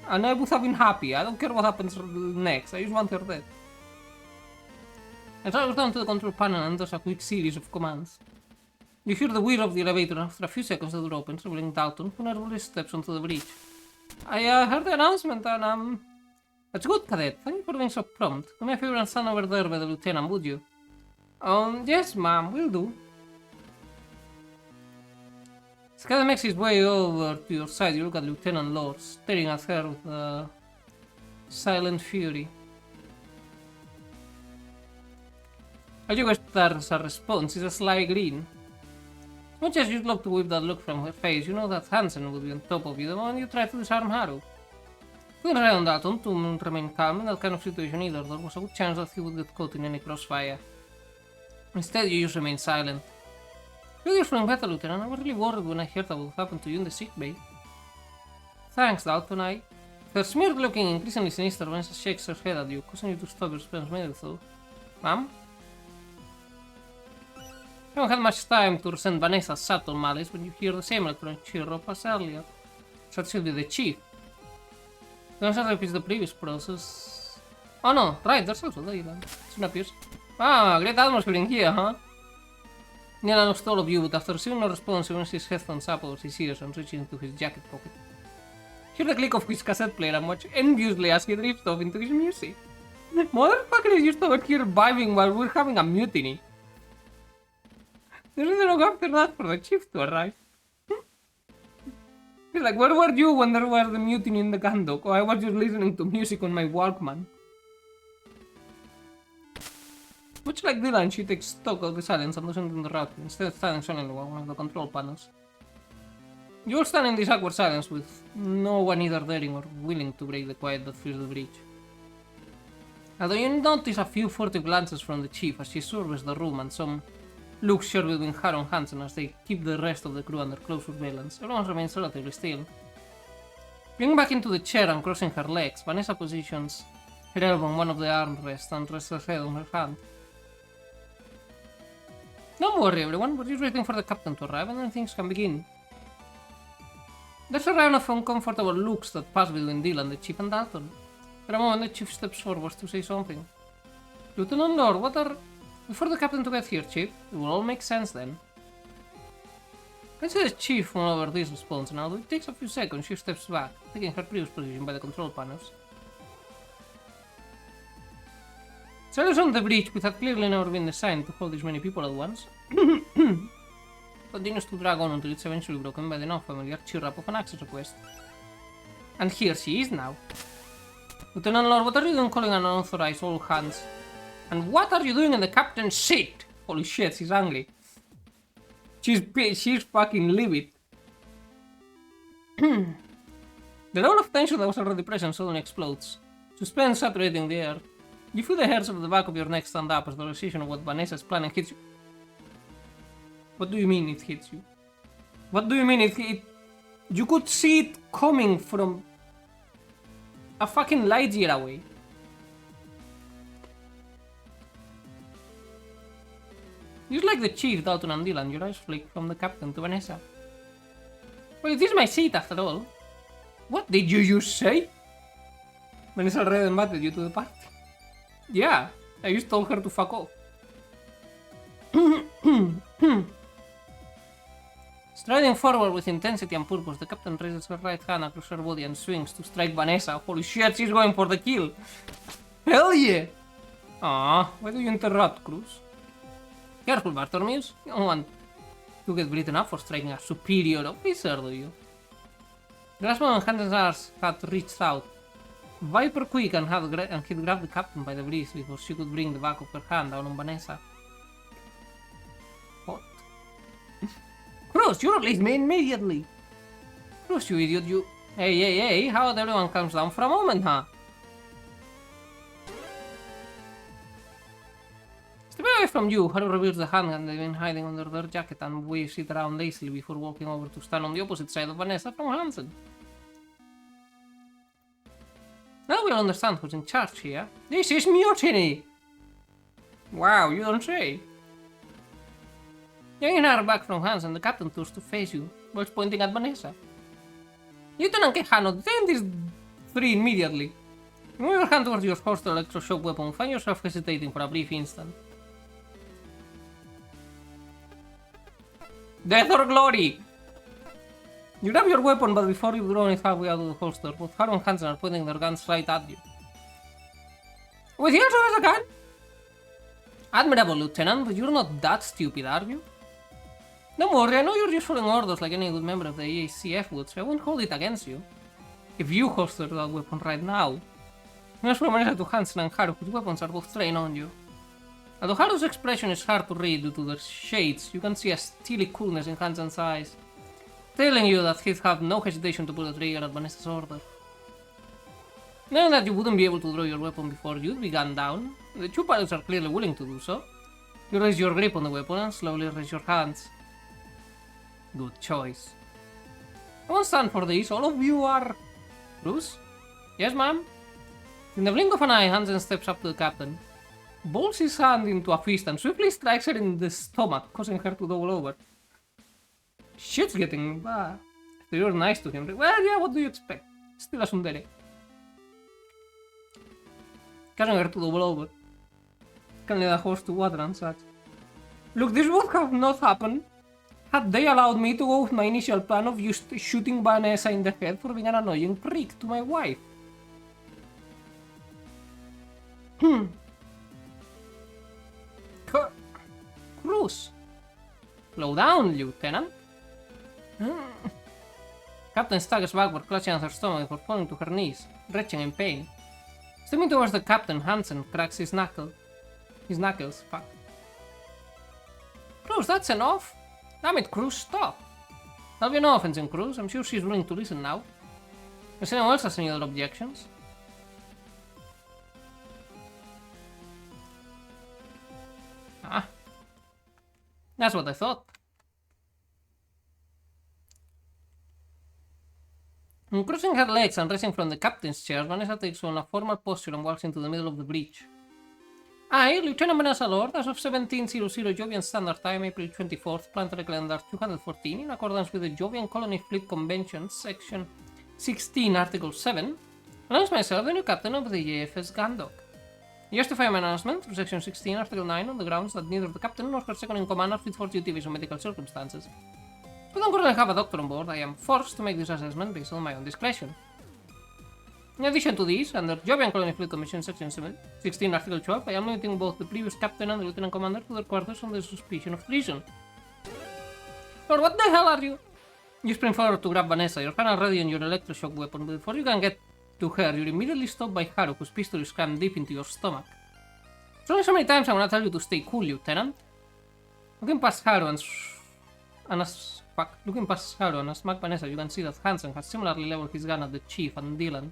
And I would have been happy, I don't care what happens next, I just want her dead. I travel down to the control panel and does a quick series of commands. You hear the whir of the elevator and after a few seconds the door opens, revealing Dalton, who nervously steps onto the bridge. I heard the announcement and That's good, Cadet. Thank you for being so prompt. Do me a favor and stand over there by the lieutenant, would you? Yes, ma'am, will do. As Cadet makes his way over to your side, you look at Lieutenant Lord, staring at her with silent fury. As you guys as a response is a sly grin. As much as you'd love to whip that look from her face, you know that Hansen will be on top of you the moment you try to disarm Haru. You can rely on Dalton to remain calm in that kind of situation either. There was a good chance that he would get caught in any crossfire. Instead, you just remain silent. You're feeling better, Lieutenant. I was really worried when I heard that would happen to you in the sickbay. Thanks, Dalton. Her smeared looking increasingly sinister, Vanessa shakes her head at you, causing you to stop your spells mid-thought. Ma'am? You haven't had much time to resent Vanessa's subtle malice when you hear the same electronic chirrup as earlier. That should be the chief. Vanessa repeats the previous process. Oh no, right, there's also Dayland. Soon appears. Ah, great atmosphere in here, huh? Nila looks to all of you, but after receiving no response, he brings his headphones up over his ears and reaches into his jacket pocket. Hear the click of his cassette player and watch enviously as he drifts off into his music. Motherfucker is just over here vibing while we're having a mutiny. There's no after that for the chief to arrive. He's like, where were you when there was the mutiny in the Gandok? Oh, I was just listening to music on my Walkman. Much like Dylan, she takes stock of the silence and doesn't interrupt, instead standing silently on one of the control panels. You all stand in this awkward silence with no one either daring or willing to break the quiet that fills the bridge. Although you notice a few furtive glances from the chief as she surveys the room and some looks shared between her and Hansen as they keep the rest of the crew under close surveillance, everyone remains relatively still. Getting back into the chair and crossing her legs, Vanessa positions her elbow on one of the armrests and rests her head on her hand. Don't worry everyone, we're just waiting for the captain to arrive and then things can begin. There's a round of uncomfortable looks that pass between Dylan, the chief, and Dalton. For a moment, the chief steps forward to say something. Lieutenant Lord, what are... Before the captain to get here, chief, it will all make sense then. Let's say the chief went over this response, and although it takes a few seconds, she steps back, taking her previous position by the control panels. Sailors on the bridge, which had clearly never been designed to hold this many people at once, continues to drag on until it's eventually broken by the non-familiar chirrup of an access request. And here she is now. Lieutenant Lord, what are you doing calling an unauthorized all hands? And what are you doing in the captain's seat? Holy shit, she's angry. She's fucking livid. The level of tension that was already present suddenly explodes. Suspense saturating the air. You feel the hairs of the back of your neck stand up as the realization of what Vanessa's planning hits you. What do you mean it hits you? What do you mean it... You could see it coming from a fucking light year away. Just like the chief, Dalton and Dylan, your eyes flick from the captain to Vanessa. Well, it is my seat after all. What did you just say? Vanessa already invited you to the party. Yeah, I just told her to fuck off. Striding forward with intensity and purpose, the captain raises her right hand across her body and swings to strike Vanessa. Holy shit, she's going for the kill. Hell yeah! Ah, why do you interrupt, Cruz? Careful, Bartholomeus. You don't want to get beaten up for striking a superior officer, do you? The last moment Hansen's had reached out. Viper quick and he'd grabbed the captain by the wrist before she could bring the back of her hand down on Vanessa. What? Cruz, you release me immediately! Cruz, you idiot, you... Hey, how about everyone calms down for a moment, huh? Stepping away from you, Haru reveals the handgun they've been hiding under their jacket and waves it around lazily before walking over to stand on the opposite side of Vanessa from Hansen. Now we'll understand who's in charge here. This is mutiny! Wow, you don't say. Yanking her back from Hansen, the captain turns to face you, while pointing at Vanessa. Lieutenant Quijano, detain these three immediately. Move your hand towards your holster electroshock weapon, find yourself hesitating for a brief instant. Death or glory! You grab your weapon, but before you've drawn it halfway out of the holster, both Haru and Hansen are pointing their guns right at you. With you as I can! Admirable, Lieutenant, but you're not that stupid, are you? Don't worry, I know you're just following orders like any good member of the ACF would, so I won't hold it against you. If you holster that weapon right now, you must remind to Hansen and Haru, whose weapons are both trained on you. Although Haru's expression is hard to read due to the shades, you can see a steely coolness in Hansen's eyes, telling you that he'd have no hesitation to pull the trigger at Vanessa's order. Knowing that you wouldn't be able to draw your weapon before you'd be gunned down, the two pilots are clearly willing to do so. You raise your grip on the weapon and slowly raise your hands. Good choice. I won't stand for this, all of you are... Bruce? Yes, ma'am? In the blink of an eye, Hansen steps up to the captain, balls his hand into a fist and swiftly strikes her in the stomach, causing her to double over. Shit's getting bad. If you're nice to him, well, yeah, what do you expect? Still a tsundere. Causing her to double over. Can lead a horse to water and such. Look, this would have not happened had they allowed me to go with my initial plan of just shooting Vanessa in the head for being an annoying prick to my wife. Cruz. Slow down, Lieutenant. Captain staggers backward, clutching at her stomach before falling to her knees, retching in pain. Stepping towards the captain, Hansen cracks his knuckles. Fuck. Cruz, that's enough. Damn it, Cruz, stop. That'll be no offense in Cruz. I'm sure she's willing to listen now. Does anyone else have any other objections? Ah. That's what I thought. Crossing her legs and rising from the captain's chair, Vanessa takes on a formal posture and walks into the middle of the breach. I, Lieutenant Vanessa Lord, as of 1700 Jovian Standard Time, April 24th, Planetary Calendar 214, in accordance with the Jovian Colony Fleet Convention, Section 16, Article 7, announce myself the new captain of the JFS Gandok. I justify my announcement through Section 16, Article 9, on the grounds that neither the captain nor her second-in-command are fit for duty based on medical circumstances. If I don't currently have a doctor on board, I am forced to make this assessment based on my own discretion. In addition to this, under Jovian Colony Fleet Commission Section 16, Article 12, I am limiting both the previous captain and the lieutenant commander to their quarters on the suspicion of treason. Lord, what the hell are you? You sprint forward to grab Vanessa, your hand ready on your electroshock weapon, but before you can get to her, you're immediately stopped by Haru, whose pistol is crammed deep into your stomach. It's only so many times I'm gonna tell you to stay cool, Lieutenant. Looking past Haru and smack Vanessa, you can see that Hansen has similarly leveled his gun at the Chief and Dylan,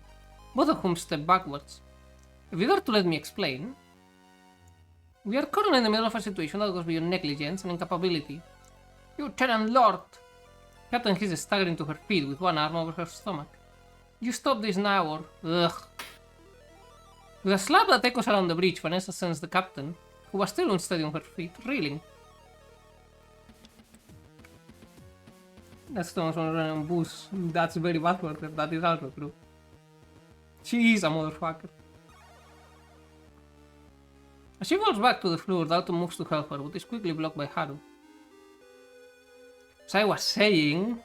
both of whom step backwards. If you dare to let me explain, we are currently in the middle of a situation that goes beyond negligence and incapability. Lieutenant Lord! Captain Hiss is staggering to her feet with one arm over her stomach. You stop this now or... Ugh. With a slap that echoes around the breach, Vanessa sends the captain, who was still unsteady on her feet, reeling. That's Thomas on boost. That's very bad for her, that is also true. She is a motherfucker. As she falls back to the floor, Dalton moves to help her, but is quickly blocked by Haru. As I was saying,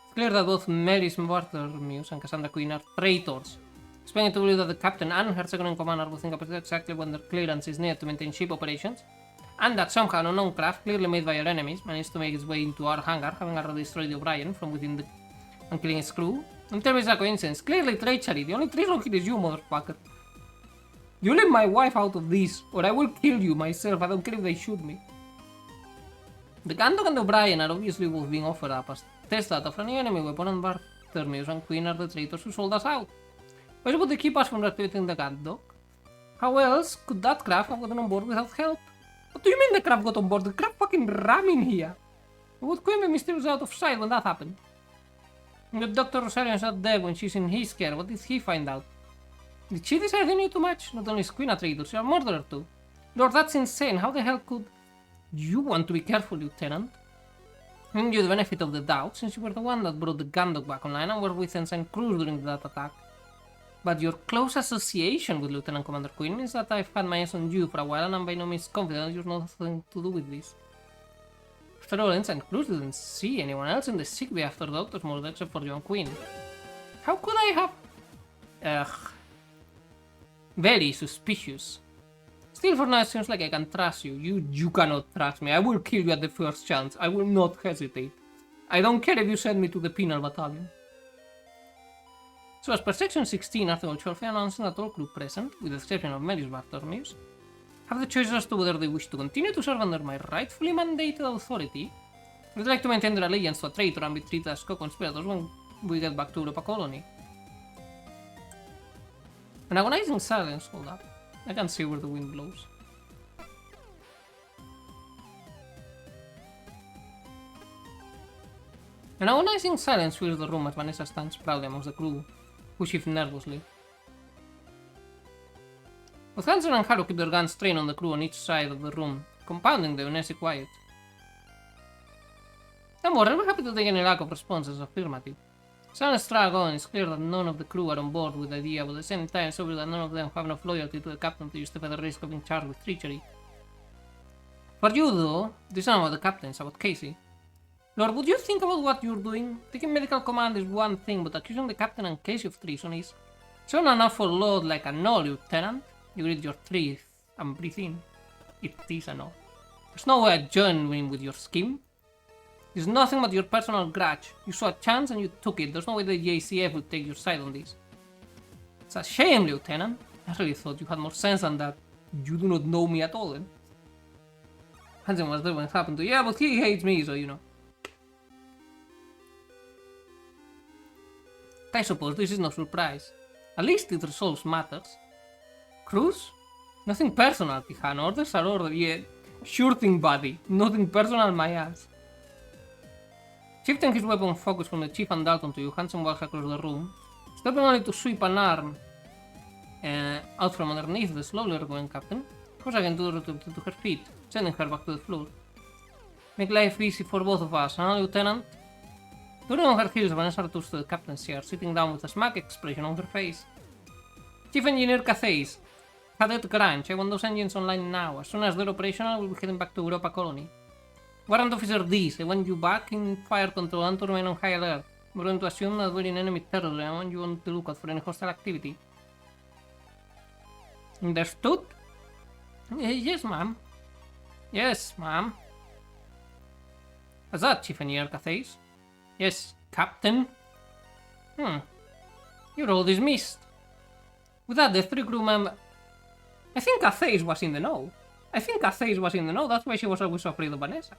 it's clear that both Mary's Bartholomew and Cassandra Quinn are traitors. Explaining to believe that the captain and her second-in-command are both incapacitated exactly when their clearance is needed to maintain ship operations, and that somehow an unknown craft, clearly made by our enemies, managed to make its way into our hangar, having already destroyed the O'Brien from within and killing its crew. Don't tell me it's a coincidence. Clearly treachery. The only treason here is you, motherfucker. You leave my wife out of this, or I will kill you myself. I don't care if they shoot me. The Gandok and the O'Brien are obviously both being offered up as test data for a new enemy weapon, and Bartholomew and Queen are the traitors who sold us out. Why would they keep us from reactivating the Gandok? How else could that craft have gotten on board without help? What do you mean the craft got on board? The craft fucking ram in here! Would Queen be mysterious out of sight when that happened? And if Dr. Rosario's not there when she's in his care, what did he find out? Did she decide he knew too much? Not only is Queen a traitor, she's a murderer too. Lord, that's insane. How the hell could... You want to be careful, Lieutenant. I give you the benefit of the doubt, since you were the one that brought the Gandok back online and were with Ensign Cruz during that attack. But your close association with Lieutenant Commander Quinn means that I've had my eyes on you for a while and I'm by no means confident you've nothing to do with this. After all, Ensign Cruz didn't see anyone else in the sick bay after Doctor's murder except for John Quinn. How could I have... Ugh. Very suspicious. Still, for now, it seems like I can trust you. You cannot trust me. I will kill you at the first chance. I will not hesitate. I don't care if you send me to the penal battalion. So, as per section 16, Article 12, announcing that all crew present, with the exception of Melis Bartholomeus, have the choice as to whether they wish to continue to serve under my rightfully mandated authority, or would like to maintain their allegiance to a traitor and be treated as co-conspirators when we get back to Europa Colony. An agonizing silence, hold up. I can see where the wind blows. An agonizing silence fills the room as Vanessa stands proudly amongst the crew, who shift nervously. Both Hansen and Haru keep their guns trained on the crew on each side of the room, compounding the uneasy quiet. I'm more than happy to take any lack of response as affirmative. Silence drag on. It's clear that none of the crew are on board with the idea, but at the same time it's obvious that none of them have enough loyalty to the captain to justify the risk of being charged with treachery. For you, though, this isn't about the captain, it's about Casey. Lord, would you think about what you're doing? Taking medical command is one thing, but accusing the captain and Casey of treason is... It's not an awful load like a no, Lieutenant. You read your teeth and breathe in. It is a no. There's no way of joining with your scheme. It's nothing but your personal grudge. You saw a chance and you took it. There's no way the JCF would take your side on this. It's a shame, Lieutenant. I really thought you had more sense than that. You do not know me at all, then. Hansen was there when it happened to you. Yeah, but he hates me, so you know. I suppose this is no surprise. At least it resolves matters. Cruz? Nothing personal, Tijan. Orders are orders. Yeah, sure thing, buddy. Nothing personal, my ass. Shifting his weapon focus from the Chief and Dalton to you, Hansen walks across the room, stopping only to sweep an arm out from underneath the slowly recovering captain, push again to her feet, sending her back to the floor. Make life easy for both of us, huh, Lieutenant? Turning on her heels, Vanessa returns to the captain's chair, sitting down with a smug expression on her face. Chief Engineer Cathays, Cadet Grange, I want those engines online now. As soon as they're operational, we'll be heading back to Europa Colony. Warrant Officer Dees, I want you back in fire control and to remain on high alert. We're going to assume that we're in enemy territory. I want you on the lookout for any hostile activity. Understood? Yes, ma'am. Yes, ma'am. What's that, Chief Engineer Cathays? Yes, Captain? You're all dismissed. With that, the three crew members... I think Cathays was in the know. That's why she was always so afraid of Vanessa.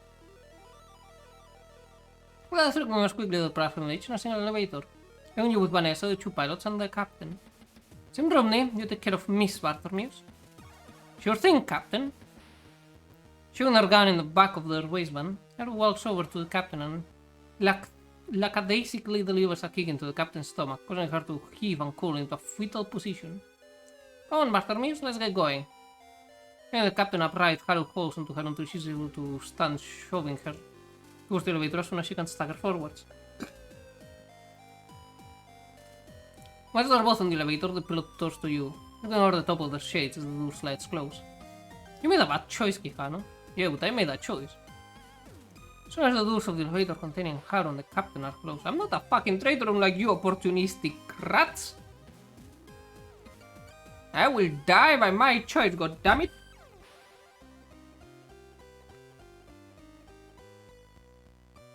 Well, the three crew members quickly departed from the in a single elevator. Leaving you with Vanessa, the two pilots, and the captain. Sim Romney, you take care of Miss Bartholomeus. Sure thing, Captain. Shooting her gun in the back of their waistband, Haru walks over to the captain and lackadaisically delivers a kick into the captain's stomach, causing her to heave and cool into a fetal position. Come on, Bartholomeus, let's get going. Getting the captain upright, Haru holds onto her until she's able to stand, shoving her towards the elevator as soon as she can stagger forwards. Once they're both on the elevator, the pilot turns to you, looking over the top of the shades as the door slides close. You made a bad choice, Quijano. Yeah, but I made a choice. As soon as the doors of the elevator containing Haru and the captain are closed, I'm not a fucking traitor like you opportunistic rats. I will die by my choice, goddammit.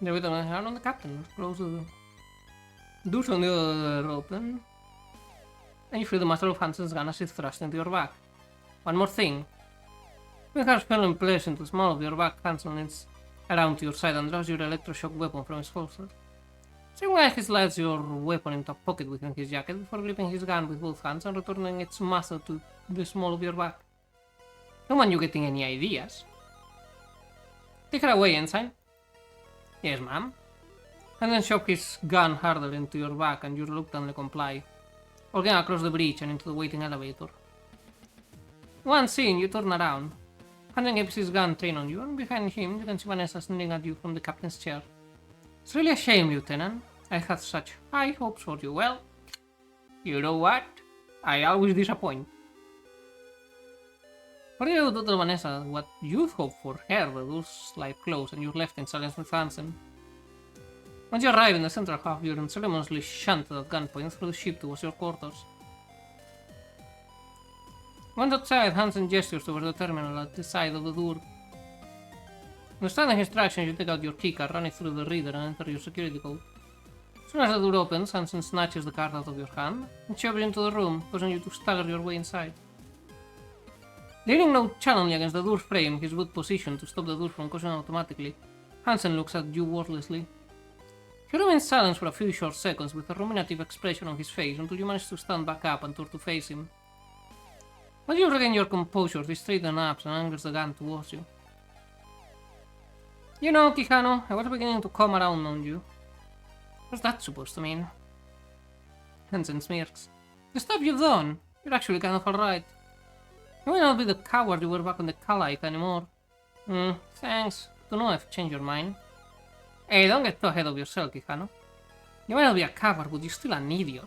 The elevator and Haru and the captain close the doors on the other open. And you feel the muzzle of Hansen's gun as it thrusts into your back. One more thing. When Haru fell in place into the small of your back, Hansen leans around to your side and draws your electroshock weapon from his holster. Same way he slides your weapon into a pocket within his jacket before gripping his gun with both hands and returning its muzzle to the small of your back. Don't want you getting any ideas. Take her away, Ensign. Yes, ma'am. And then shove his gun harder into your back and you reluctantly comply, walking across the bridge and into the waiting elevator. Once in, you turn around. Hansen keeps his gun trained on you, and behind him you can see Vanessa sneering at you from the captain's chair. It's really a shame, Lieutenant. I had such high hopes for you. Well, you know what? I always disappoint. For you to tell Vanessa what you'd hoped for her, the doors slide close and you're left in silence with Hansen. Once you arrive in the central half, you're unceremoniously shunted at gunpoint through the ship towards your quarters. Once outside, Hansen gestures towards the terminal at the side of the door. Understanding instructions, you take out your keycard, run it through the reader, and enter your security code. As soon as the door opens, Hansen snatches the card out of your hand and shoves it into the room, causing you to stagger your way inside. Leaning nonchalantly against the door frame, his wood positioned to stop the door from closing automatically, Hansen looks at you wordlessly. He remains silent for a few short seconds with a ruminative expression on his face until you manage to stand back up and turn to face him. As you regain your composure, he straightens up and angles the gun towards you. You know, Quijano, I was beginning to come around on you. What's that supposed to mean? Hansen smirks. The stuff you've done, you're actually kind of alright. You may not be the coward you were back on the Kalite anymore. Thanks. Don't know if you changed your mind. Hey, don't get too ahead of yourself, Quijano. You may not be a coward, but you're still an idiot.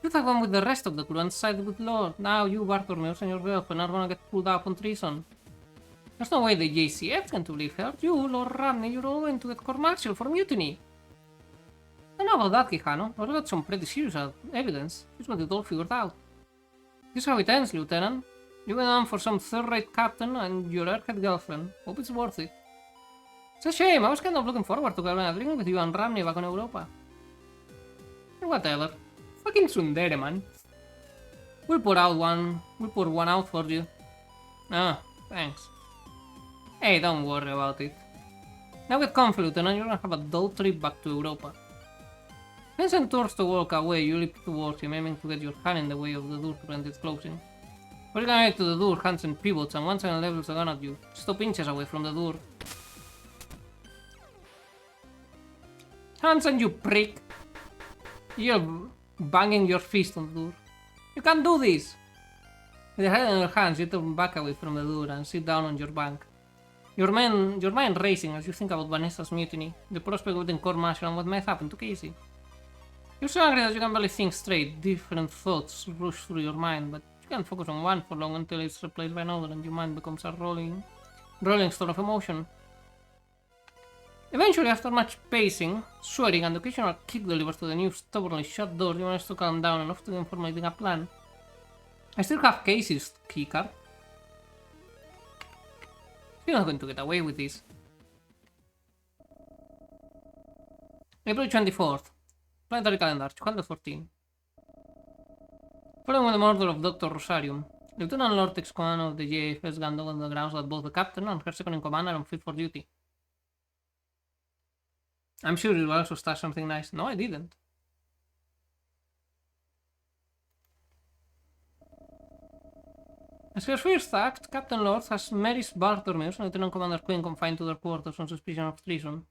You have gone with the rest of the crew and sided with Lord. Now you, Bartholomew, and your girlfriend are gonna get pulled up on treason. There's no way the JCF can to leave her. You, Lord Ramney, you're all going to get court-martialed for mutiny. I know about that, Quijano. I've got some pretty serious evidence. He's got it all figured out. This is how it ends, Lieutenant. You went on for some third-rate captain and your airhead girlfriend. Hope it's worth it. It's a shame. I was kind of looking forward to having a drink with you and Ramney back on Europa. Whatever. Fucking tsundere, man. We'll pour one out for you. Ah, thanks. Hey, don't worry about it. Now get comfy, Lieutenant. You're gonna have a dull trip back to Europa. Vincent turns to walk away. You leap towards him, aiming to get your hand in the way of the door to prevent it closing. When you get to the door, Hansen pivots and once again levels the gun at you. Stop inches away from the door. Hansen, you prick! You're banging your fist on the door. You can't do this! With your head in your hands, you turn back away from the door and sit down on your bank. Your mind racing as you think about Vanessa's mutiny, the prospect of the court-martial and what might happen to Casey. You're so angry that you can barely think straight. Different thoughts rush through your mind, but you can't focus on one for long until it's replaced by another and your mind becomes a rolling storm of emotion. Eventually, after much pacing, sweating, and occasional kick delivered to the new stubbornly shut door, you manage to calm down enough to formulating a plan. I still have Casey's keycard. You're not going to get away with this. April 24th. Planetary calendar, 214. Following the murder of Dr. Rosarium, Lieutenant Lord takes command of the JFS Gandog on the grounds that both the captain and her second in command are unfit for duty. I'm sure you will also start something nice. No, I didn't. As her first act, Captain Lord has Maris Bartholomew and Lieutenant Commander Quinn confined to their quarters on suspicion of treason.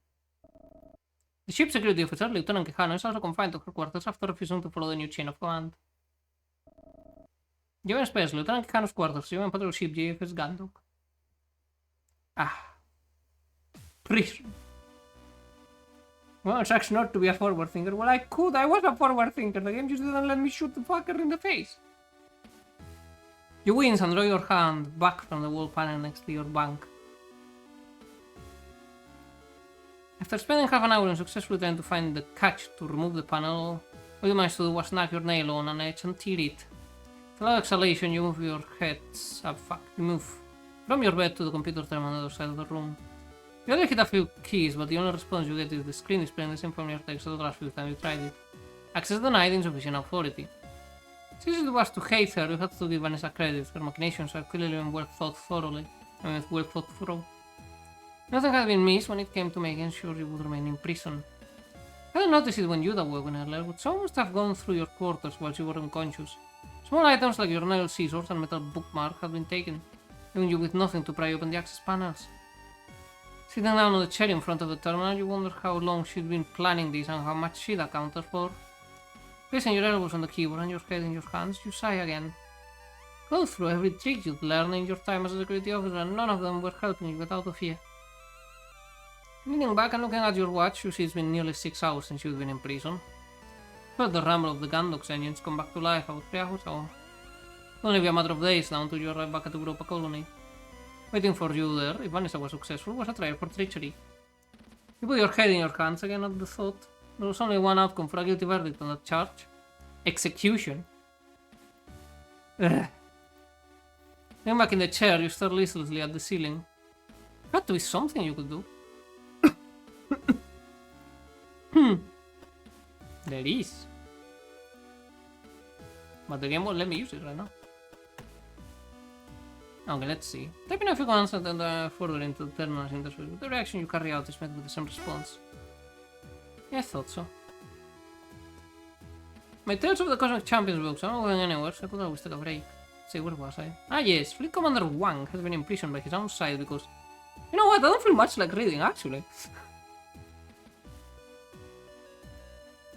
The ship security officer, Lieutenant Quijano, is also confined to her quarters after refusing to follow the new chain of command. Given space, Lieutenant Quijano's quarters, Given patrol ship JFS Gandog. Prison. Well, it sucks not to be a forward thinker. Well, I was a forward thinker. The game just didn't let me shoot the fucker in the face. You wince and draw your hand back from the wall panel next to your bank. After spending half an hour unsuccessfully trying to find the catch to remove the panel, all you managed to do was snap your nail on an edge and tear it. With a loud exhalation, you move your heads up. You move from your bed to the computer terminal on the other side of the room. You already hit a few keys, but the only response you get is the screen displaying the same familiar text as the last few times you tried it. Access denied, insufficient authority. Since it was to hate her, you had to give Vanessa credit. Her machinations are clearly well thought through. Nothing had been missed when it came to making sure you would remain in prison. I didn't notice it when you'd awoken earlier, but someone must have gone through your quarters while you were unconscious. Small items like your nail scissors and metal bookmark had been taken, leaving you with nothing to pry open the access panels. Sitting down on the chair in front of the terminal, you wonder how long she'd been planning this and how much she'd accounted for. Placing your elbows on the keyboard and your head in your hands, you sigh again. Go through every trick you'd learned in your time as a security officer, and none of them were helping you get out of here. Leaning back and looking at your watch, you see it's been nearly 6 hours since you've been in prison. You heard the rumble of the Gandog's engines come back to life about 3 hours ago. It'll only be a matter of days now until you arrive back at the Europa colony. Waiting for you there, if Vanessa was successful, was a trial for treachery. You put your head in your hands again at the thought. There was only one outcome for a guilty verdict on that charge. Execution. Ugh. Lean back in the chair, you stare listlessly at the ceiling. Got to be something you could do. There is. But the game won't let me use it right now. Okay, let's see. Typing a few commands and further into the terminal's interface. With the reaction you carry out is met with the same response. Yeah, I thought so. My Tales of the Cosmic Champions books are not going anywhere, so I could always take a break. Say, where was I? Ah yes, Fleet Commander Wang has been imprisoned by his own side because... You know what, I don't feel much like reading, actually.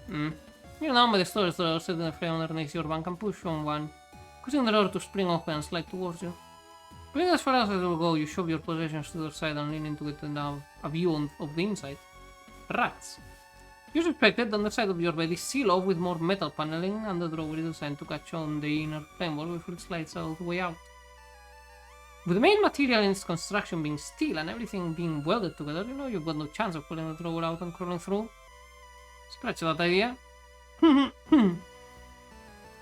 You're down by the stores that are set in the frame underneath your bank and push on one, causing the door to spring open and slide towards you. Going as far as it will go, you shove your possessions to the side and lean into it and have a view of the inside. Rats. You suspected the underside of your bed is sealed off with more metal paneling and the drawer is designed to catch on the inner flame wall before it slides all the way out. With the main material in its construction being steel and everything being welded together, you know you've got no chance of pulling the drawer out and crawling through. Scratch that idea.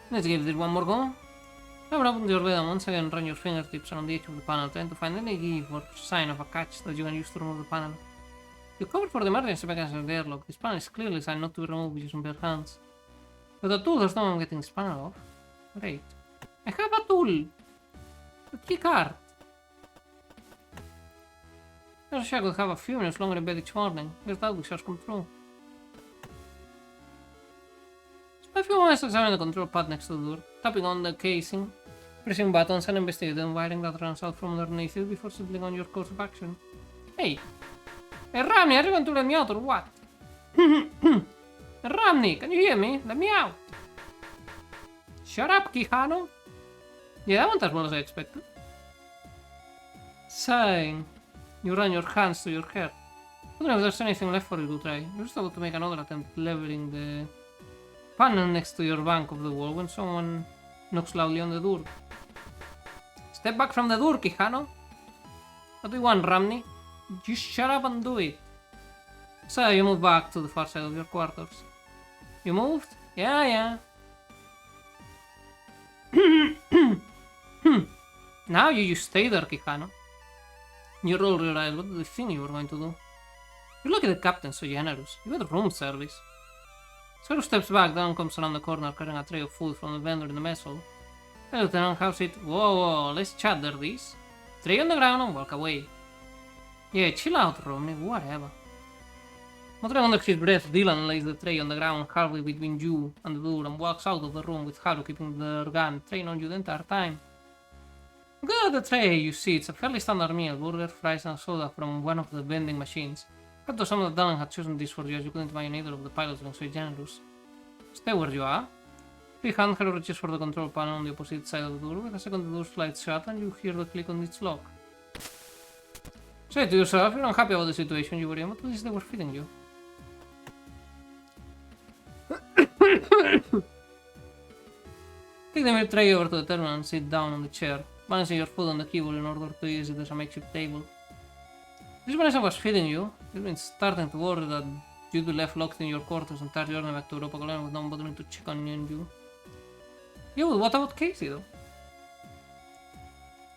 Let's give this one more go. Cover up your bed and once again run your fingertips around the edge of the panel, trying to find any give or sign of a catch that you can use to remove the panel. You covered for the emergency mechanism of the airlock. This panel is clearly designed not to be removed using bare hands. With a tool, there's no one getting this panel off. Great. I have a tool! A key card! I wish I could have a few minutes longer in bed each morning. Your thought wishes come true. Spend a few moments examining the control pad next to the door, tapping on the casing, pressing buttons and investigating the wiring that runs out from underneath it before settling on your course of action. Hey! Hey Ramney, are you going to let me out or what? Ramney, can you hear me? Let me out! Shut up, Quijano! Yeah, that went as well as I expected. Sighing, you run your hands to your hair. I don't know if there's anything left for you to try. You're just about to make another attempt leveling the panel next to your bank of the wall when someone knocks loudly on the door. Step back from the door, Quijano! What do you want, Ramney? Just shut up and do it. So you move back to the far side of your quarters. You moved? Yeah. Now you just stay there, Quijano. You roll your eyes. What did you think you were going to do? You're lucky the captain's so generous. You got room service. Several steps back, down comes around the corner carrying a tray of food from the vendor in the mess hall. Hey, Lieutenant, how's it? Whoa, let's chat there, this. Tray on the ground and walk away. Yeah, chill out, Romney, whatever. Muttering under his breath, Dylan lays the tray on the ground halfway between you and the door and walks out of the room with Haru keeping their gun trained on you the entire time. Good at the tray, you see, it's a fairly standard meal, burger, fries and soda from one of the vending machines. Had to assume that Dylan had chosen this for you as you couldn't imagine either of the pilots being so generous. Stay where you are. Free hand Haru reaches for the control panel on the opposite side of the door. With a second the door slides shut and you hear the click on its lock. Say to yourself, you're unhappy about the situation you were in, what is they were feeding you? Take the meal tray over to the terminal and sit down on the chair, balancing your food on the keyboard in order to use it as a makeshift table. This person was feeding you. You've been starting to worry that you'd be left locked in your quarters and tired journey back to Europa alone with no one bothering to check on you. Yeah, but what about Casey though?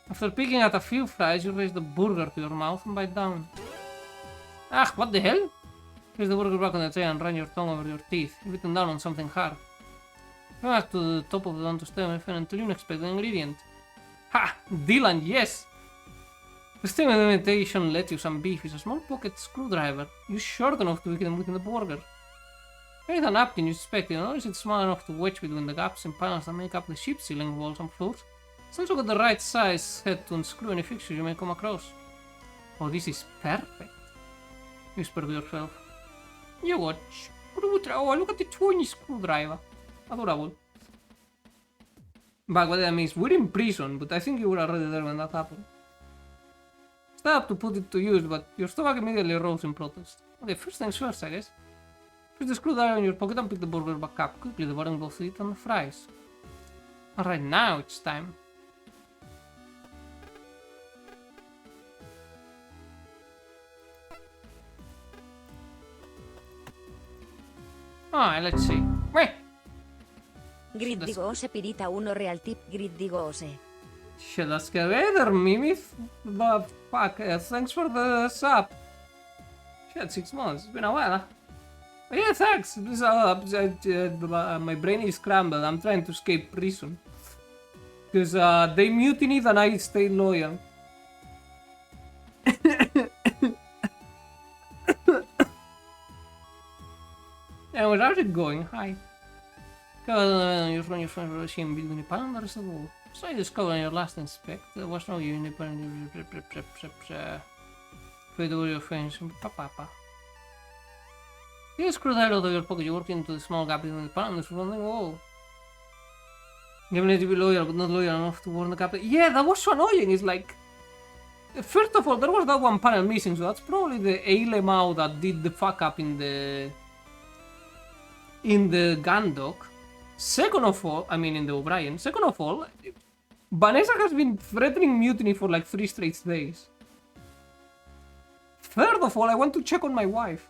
After picking at a few fries, you raise the burger to your mouth and bite down. Ah, what the hell? Place the burger back on the tray and run your tongue over your teeth. You've bitten down on something hard. Come back to the top of the don't stay my friend until you expect an ingredient. Ha! Dylan, yes! The stem imitation lettuce and beef is a small pocket screwdriver, used short enough to weaken within the burger. With a napkin you suspect it, not is it small enough to wedge between the gaps in panels that make up the ship ceiling walls and floors. It's also got the right size head to unscrew any fixtures you may come across. Oh, this is perfect, you whisper to yourself. You watch. Oh, look at the tiny screwdriver. Adorable. But what I mean is, we're in prison, but I think you were already there when that happened. Step up to put it to use, but your stomach immediately rose in protest. Okay, first things first, I guess. Put the screwdriver in your pocket and pick the burger back up, quickly devouring both it and the fries. Alright, now it's time. Ah, let's see. Wait! Grid di gose pirita 1 real tip grid di gose. Shit, that's scary. Hey there, Mimi. Fuck, thanks for the sub. Shit, 6 months. It's been a while, huh? Oh, yeah, thanks. This, my brain is scrambled. I'm trying to escape prison. Because they mutinied and I stayed loyal. Anyways, how's it going? Hi. You're from your friend Russian building a panel the rest of the wall. So I discovered on your last inspect there was no independent with all your friends. Papa. You screwed out of your pocket, you walked into the small gap in the panel from the wall. You need to be loyal, but not loyal enough to warn the captain. Yeah, that was so annoying. It's like, first of all, there was that one panel missing, so that's probably the Ailemau that did the fuck up in the gun dock. Second of all, I mean in the O'Brien. Second of all, Vanessa has been threatening mutiny for like 3 straight days. Third of all, I want to check on my wife.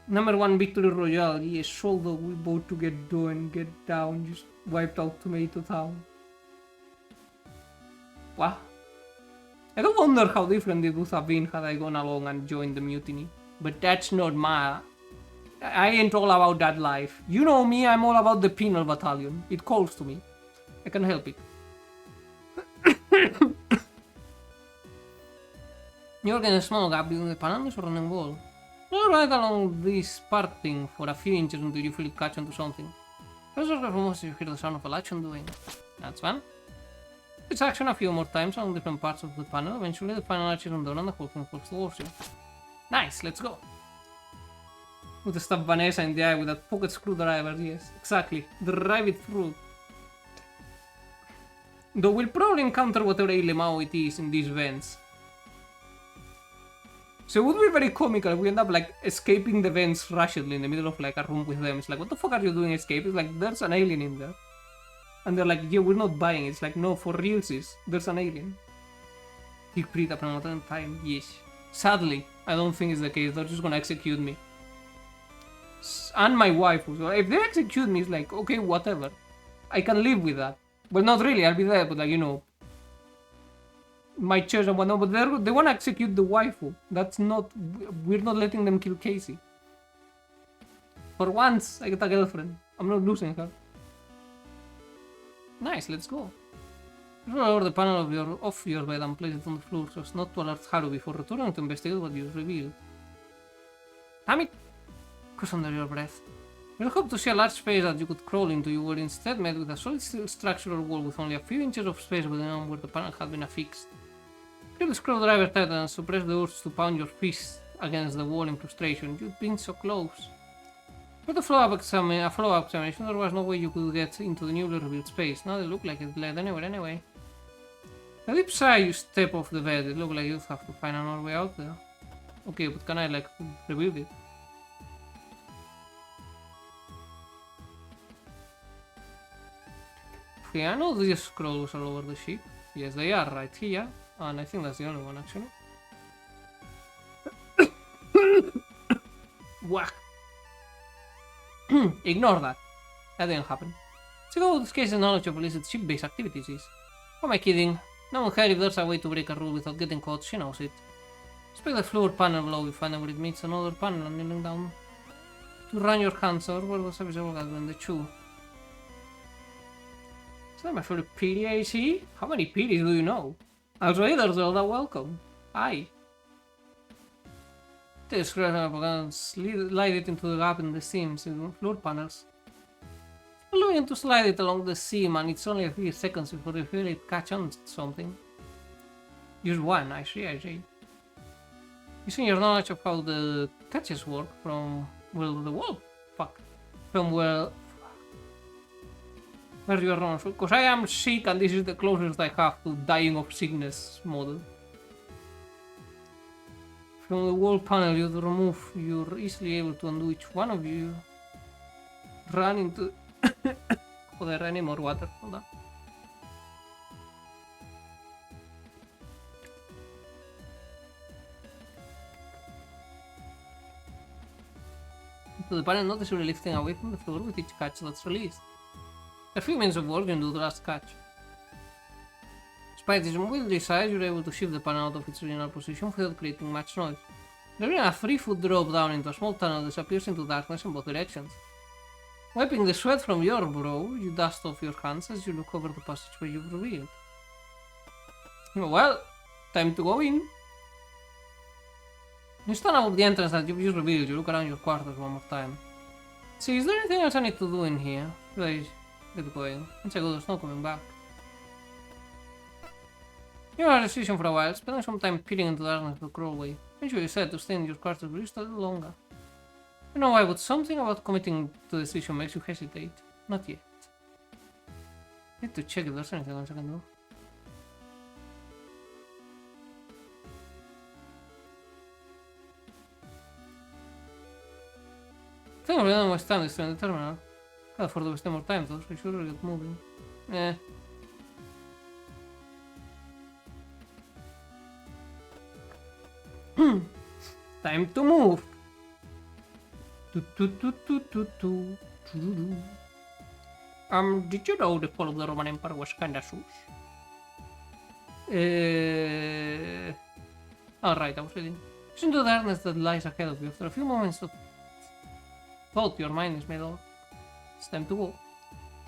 Number 1 victory royale. Yes, although we both to get down, get down, just wiped out Tomato Town. What? I don't wonder how different it would have been had I gone along and joined the mutiny. But that's not my... I ain't all about that life. You know me, I'm all about the penal battalion. It calls to me. I can help it. You're getting a small gap between the panels or running wall. You're right along this part thing for a few inches until you feel it catch onto something. First of all, you hear the sound of a latch undoing. That's fun. It's action a few more times on different parts of the panel. Eventually the final latch is undone and the whole thing falls towards you. Nice, let's go. Would stab Vanessa in the eye with that pocket screwdriver, yes, exactly. Drive it through. Though we'll probably encounter whatever Ailemau it is in these vents. So it would be very comical if we end up like escaping the vents rushedly in the middle of like a room with them. It's like, what the fuck are you doing escape? It's like, there's an alien in there. And they're like, yeah, we're not buying it. It's like, no, for realsies, there's an alien. Kill Prita from another time, yes. Sadly, I don't think it's the case. They're just gonna execute me. And my wife. So if they execute me, it's like, okay, whatever. I can live with that. Well, not really, I'll be there, but like, you know, my church and whatnot, but they want to execute the waifu. That's not, we're not letting them kill Casey. For once, I get a girlfriend. I'm not losing her. Nice, let's go. Roll over the panel of your bed and place it on the floor so as not to alert Haru before returning to investigate what you revealed. Damn it! Goes under your breath. You'll hope to see a large space that you could crawl into. You were instead met with a solid steel structural wall with only a few inches of space within where the panel had been affixed. Grip the screwdriver tight and suppress the urge to pound your fist against the wall in frustration. You'd been so close. With a follow-up examination, there was no way you could get into the newly revealed space. Now it looked like it led anywhere anyway. A deep sigh, you step off the bed. It looked like you'd have to find another way out there. Okay, but can I like rebuild it? Okay, I know these scrolls are over the ship. Yes, they are right here. And I think that's the only one actually. Whack! Ignore that. That didn't happen. See how this case's knowledge of illicit ship-based activities is. Who am I kidding? Knowing her, if there's a way to break a rule without getting caught, she knows it. Expect the floor panel below you find where it meets another panel and kneeling down to run your hands over where the surface orgasm and the chew. Is that my favorite PD I see? How many PDs do you know? Outriders are all welcome. Aye. Take the slide it into the gap in the seams in the floor panels. Allowing to slide it along the seam and it's only a few seconds before you feel it catch on something. Use one, I see. Using your knowledge of how the catches work from, well, the wall, from where you are wrong, because I am sick and this is the closest I have to dying of sickness model. From the wall panel you remove, you're easily able to undo each one of you. Run into... Oh, there any more water, hold on. Into the panel, noticeably lifting away from the floor with each catch that's released. A few minutes of work and do the last catch. Despite its unwieldy size, you're able to shift the panel out of its original position without creating much noise. During a 3-foot drop down into a small tunnel disappears into darkness in both directions. Wiping the sweat from your brow, you dust off your hands as you look over the passageway you've revealed. Well, time to go in. You stand out the entrance that you've just revealed. You look around your quarters one more time. See, is there anything else I need to do in here? Please, get going. Once I go, there's no coming back. You are a decision for a while, spending some time peering into the darkness of the crawlway. Eventually you said to stay in your quarters for just a little longer. You know why, but something about committing to the decision makes you hesitate. Not yet. Need to check if there's anything else I can do. I think I'm running my time destroying the terminal. Can't afford to waste more time though, so I should really get moving. Time to move! Did you know the fall of the Roman Empire was kinda sus? Alright, I was reading. Listen to the darkness that lies ahead of you. After a few moments of thought, your mind is made up. It's time to go.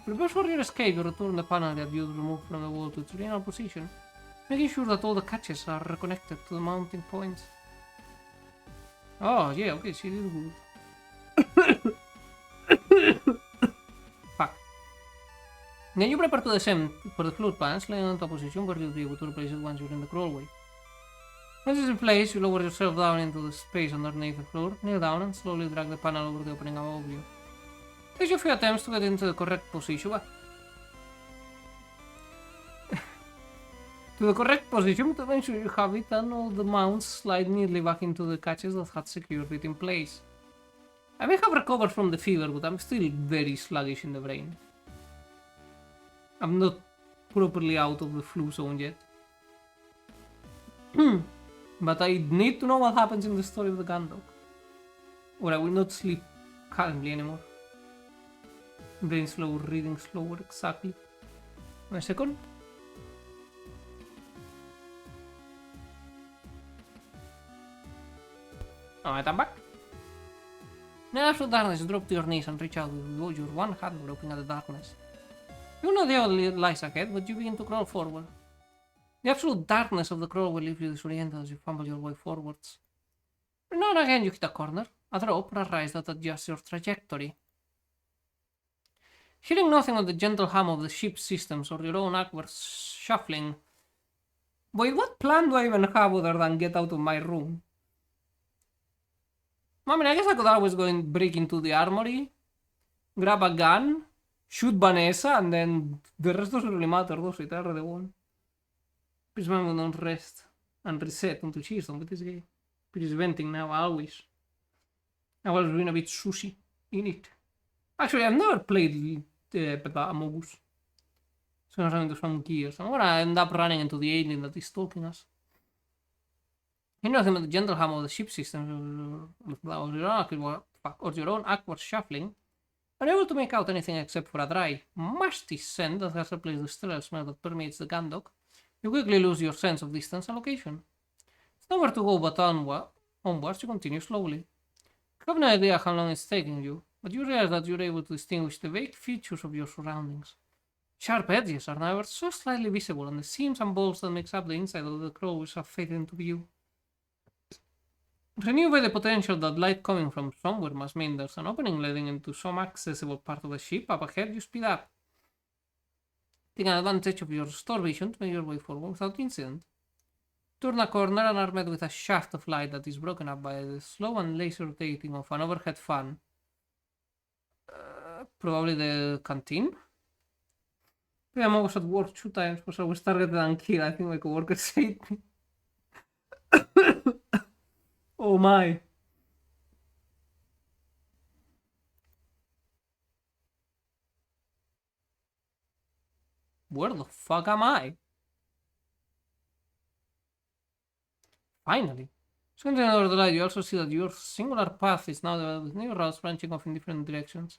Prepare for your escape. You return the panel that you removed from the wall to its original position, making sure that all the catches are reconnected to the mounting points. Oh, yeah, okay, she did good. Fuck. Then you prepare to descend for the floor pans, laying into a position where you'll be able to replace it once you're in the crawlway. Once it's in place, you lower yourself down into the space underneath the floor, kneel down and slowly drag the panel over the opening above you. It takes you a few attempts to get into the correct position, to the correct position, but eventually you have it and all the mounts slide neatly back into the catches that had secured it in place. I may have recovered from the fever, but I'm still very sluggish in the brain. I'm not properly out of the flu zone yet. But I need to know what happens in the story of the gun dog, or I will not sleep calmly anymore. Brain slow, reading slower, exactly. 1 second. Alright, I'm back. Now after darkness, drop to your knees and reach out with your one hand groping at the darkness. You know the only lies ahead, but you begin to crawl forward. The absolute darkness of the crawl will leave you disoriented as you fumble your way forwards. Now and again you hit a corner, a drop, or a rise that adjusts your trajectory. Hearing nothing but the gentle hum of the ship's systems or your own awkward shuffling. Wait, what plan do I even have other than get out of my room? I mean, I guess I could always go and break into the armory, grab a gun, shoot Vanessa, and then the rest doesn't really matter, does it? I really won't. Please remember, don't rest and reset until she's done with this game. Please venting now, always. I was being a bit sushi in it. Actually, I've never played Among Us. So I'm running into some gears. I'm gonna end up running into the alien that is stalking us. You know him at the gentle hum of the ship system, or your own awkward shuffling, unable to make out anything except for a dry, musty scent that has replaced the sterile smell that permeates the gun dock. You quickly lose your sense of distance and location. There's nowhere to go but onwards. You continue slowly. You have no idea how long it's taking you, but you realize that you're able to distinguish the vague features of your surroundings. Sharp edges are now ever so slightly visible, and the seams and bolts that makes up the inside of the crawlers have faded into view. Renewed by the potential that light coming from somewhere must mean there's an opening leading into some accessible part of the ship. Up ahead, you speed up, taking advantage of your store vision to make your way forward without incident. Turn a corner and are met with a shaft of light that is broken up by the slow and lazy rotating of an overhead fan. Probably the canteen? I'm always at work 2 times because I was targeted and killed. I think my coworker saved me. Oh my. Where the fuck am I? Finally. Squinting over the light, you also see that your singular path is now divided with new routes branching off in different directions.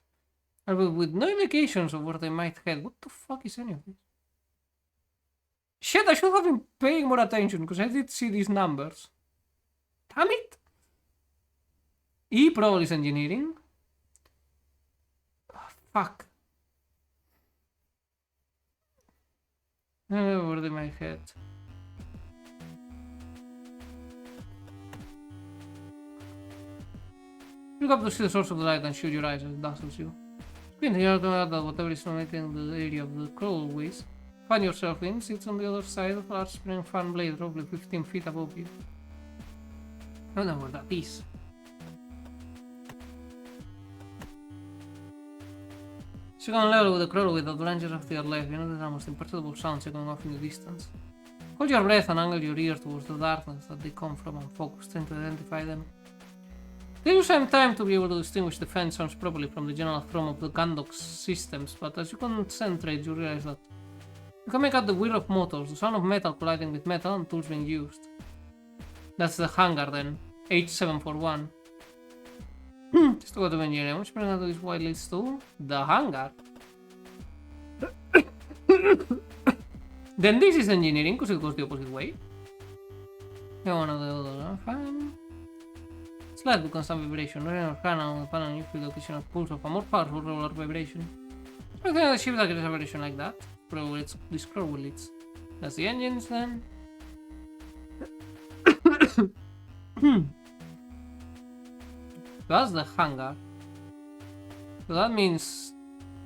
But with no indications of where they might head. What the fuck is any of this? Shit, I should have been paying more attention because I did see these numbers. Damn it! E probably is engineering. Oh, fuck. Where they might head. Look up to see the source of the light and shoot your eyes as it dazzles you. Spin here to add that whatever is illuminating the area of the crawlways, find yourself in, sits on the other side of a large spinning fan blade roughly 15 feet above you. I don't know where that is. So you can level with the crawlway that lunges off to your left, you notice almost imperceptible sounds echoing off in the distance. Hold your breath and angle your ear towards the darkness that they come from and focus, trying to identify them. There is some time to be able to distinguish the fan sounds properly from the general thrum of the Gandok's systems, but as you concentrate you realize that you can make out the whir of motors, the sound of metal colliding with metal and tools being used. That's the hangar then, H741. Just to go to engineering, which brings us to this white leads to the hangar. Then this is engineering, because it goes the opposite way. Yeah, one of the other fan. Slight with constant vibration, running our hand on the panel and you feel the occasional pulse of a more powerful regular vibration. I think the ship that gets a vibration like that, probably it's this scroll will leads. That's the engines then. That's the hangar. So that means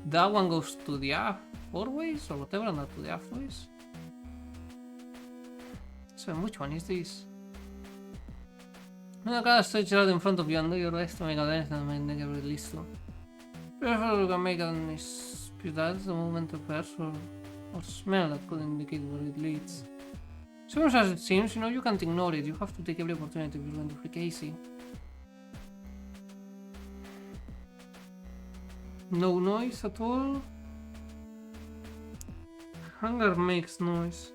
that one goes to the aftways or whatever, and not to the aftways. So which one is this? When the car stretches out in front of you and do your best to make out anything that might negatively lead to. Therefore you can make an dispute that the movement of air or smell that could indicate where it leads. So much as it seems, you can't ignore it. You have to take every opportunity if you're going to freak easy. No noise at all. Hangar makes noise.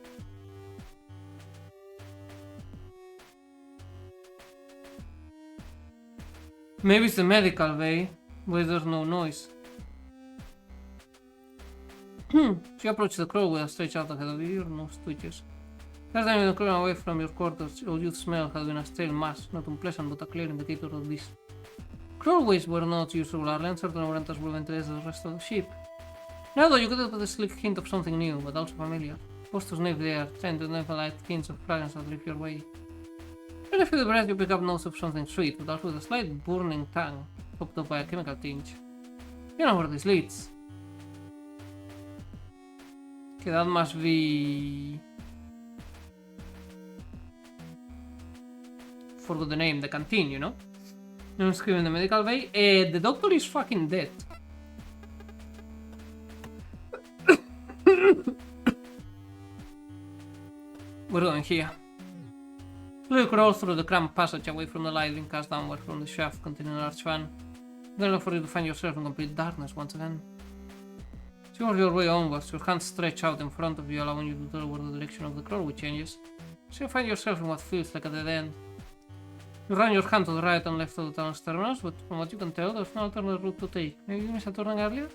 Maybe it's the medical bay where there's no noise. So you approach the crow with a stretch out ahead of you, your nose twitches. Last time you crawling away from your quarters, all you smell has been a stale mass, not unpleasant but a clear indicator of this. Crawlways were not used regularly and certainly weren't as well ventilated as the rest of the ship. Now though you could get a slick hint of something new, but also familiar. Post to sniff the air, trying to sniff light hints of fragrance that drift your way. When you feel the breath, you pick up notes of something sweet, but also with a slight burning tang, topped up by a chemical tinge. You know where this leads. Okay, that must be... Forgot the name, the canteen, I'm screaming the medical bay. The doctor is fucking dead. We're going here. You crawl through the cramped passage away from the light being cast downward from the shaft containing a large fan. Then look for you to find yourself in complete darkness once again. As you work your way onwards, your hands stretch out in front of you, allowing you to tell where the direction of the crawlway changes. So you find yourself in what feels like a dead end. You run your hand to the right and left of the tunnel's terminals, but from what you can tell, there's no alternate route to take. Maybe you missed a turning earlier?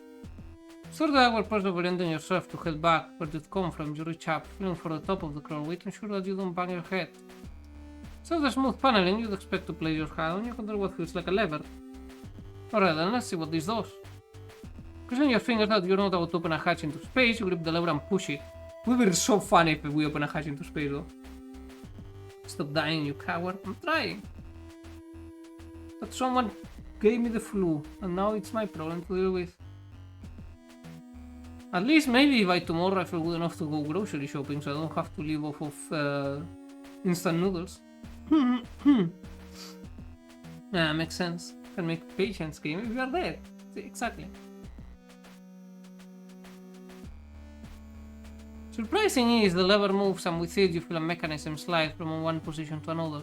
Sort of awkward process of orienting yourself to head back where you'd come from, you reach up, feeling for the top of the crawlway to ensure that you don't bang your head. So the smooth paneling you'd expect to place your hand on, you control what feels like a lever. Alright then, let's see what this does. Crossing your fingers that you're not about to open a hatch into space, you grip the lever and push it. It would be so funny if we open a hatch into space though. Stop dying, you coward. I'm trying. But someone gave me the flu, and now it's my problem to deal with. At least maybe by tomorrow I feel good enough to go grocery shopping, so I don't have to live off of instant noodles. Yeah, makes sense. Can make patience game if you are dead. Exactly. Surprising is the lever moves and with it you feel a mechanism slide from one position to another.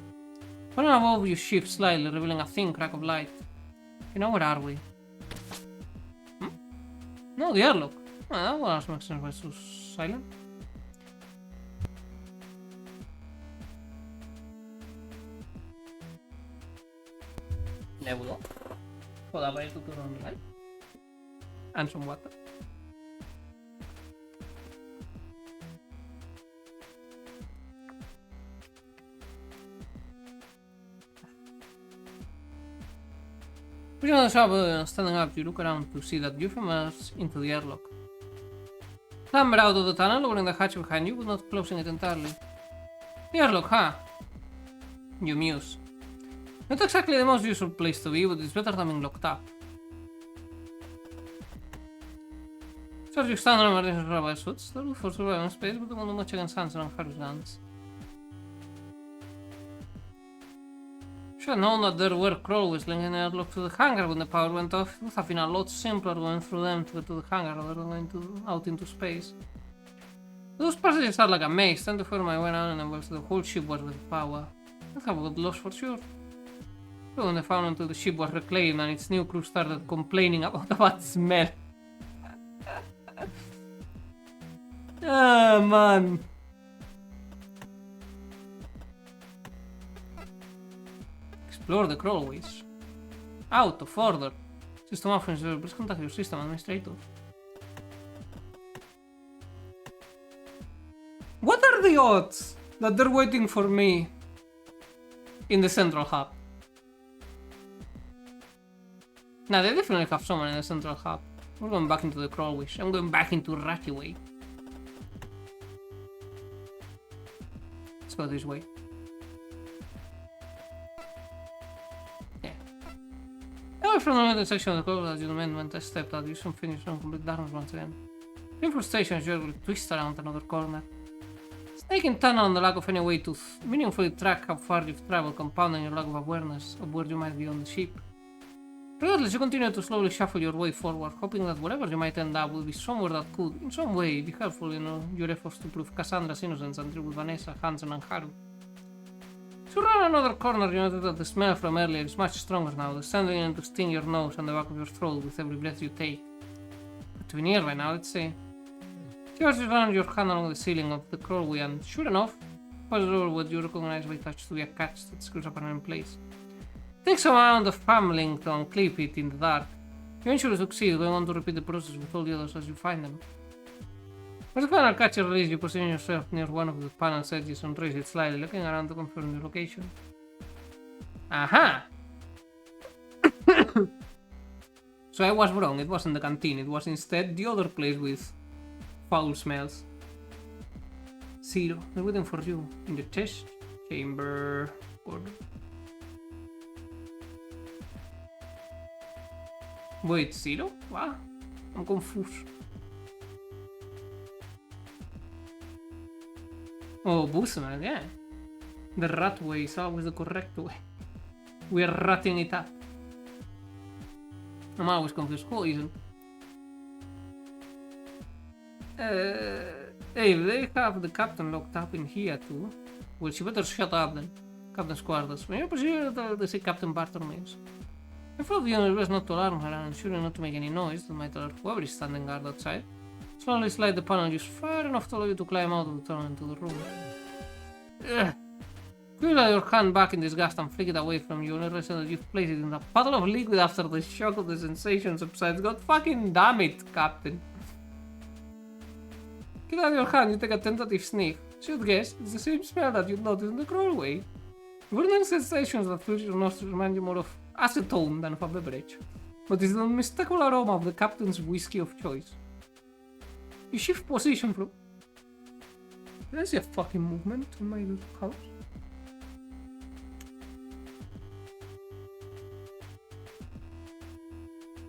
One above you shift slightly, revealing a thin crack of light. Okay, now where are we? No, the airlock. Well, that was makes sense why it's so silent. Nebula. Joder, para ir tu turno online. And some water. Putting on the shovel and standing up, you look around to see that you've emerged into the airlock. Clamber out of the tunnel, lowering the hatch behind you, but not closing it entirely. The airlock, huh? You muse. Not exactly the most useful place to be, but it's better than being locked up. So you stand on emergency survival suits, the roof for survival space, but don't do much against Hansen and Harry's guns. Should have known that there were crawlways linking the airlock to the hangar when the power went off. It would have been a lot simpler going through them to get to the hangar rather than going out into space. Those passages are like a maze. 10 to 4 my way around and the whole ship was with power. That's how we got lost for sure. So when they found until the ship was reclaimed and its new crew started complaining about the bad smell. Ah, man. Explore the crawlways. Out of order. System officer, please contact your system administrator. What are the odds that they're waiting for me in the central hub? Nah, they definitely have someone in the central hub. We're going back into the crawlways. I'm going back into Ratchy. Let's go this way. Yeah. Away from the middle section of the crawlway as you went a step out, you soon finished on complete darkness once again. In frustration, you will twist around another corner. Snaking tunnel on the lack of any way to meaningfully track how far you've traveled, compounding your lack of awareness of where you might be on the ship. Regardless, you continue to slowly shuffle your way forward, hoping that wherever you might end up will be somewhere that could, in some way, be helpful in your efforts to prove Cassandra's innocence and deal with Vanessa, Hansen, and Haru. As you round another corner, you notice that the smell from earlier is much stronger now, descending in to sting your nose and the back of your throat with every breath you take. But to be near by now, let's say. You run your hand along the ceiling of the crawlway and, sure enough, passes over what you recognize by touch to be a catch that screws up in place. It takes some amount of fumbling to unclip it in the dark. You eventually succeed, going on to repeat the process with all the others as you find them. As the final catch is released, you position yourself near one of the panel's edges and raise it slightly, looking around to confirm your location. Aha! So I was wrong, it wasn't the canteen, it was instead the other place with foul smells. Zero, they're waiting for you in the test chamber. Order. Wait, Zero? What? I'm confused. Oh, Busman, yeah. The rat way is always the correct way. We're ratting it up. I'm always confused. Who isn't? Hey, they have the captain locked up in here too. Well, she better shut up then. Captain's quarters. When you're positioned, they say Captain Bartolomeus. I thought the only best not to alarm her and ensure not to make any noise that might alert whoever is standing guard outside. Slowly slide the panel just far enough to allow you to climb out of the tunnel into the room. Ugh. You let your hand back in disgust and flick it away from you and realize that you've placed it in a puddle of liquid after the shock of the sensation subsides. God fucking damn it, Captain. Get out of your hand, you take a tentative sniff. Should guess, it's the same smell that you'd notice in the crawlway. Burning sensations that fill your nostrils remind you more of acetone than of a beverage, but it's the unmistakable aroma of the captain's whiskey of choice. You shift position from... Did I see a fucking movement in my house?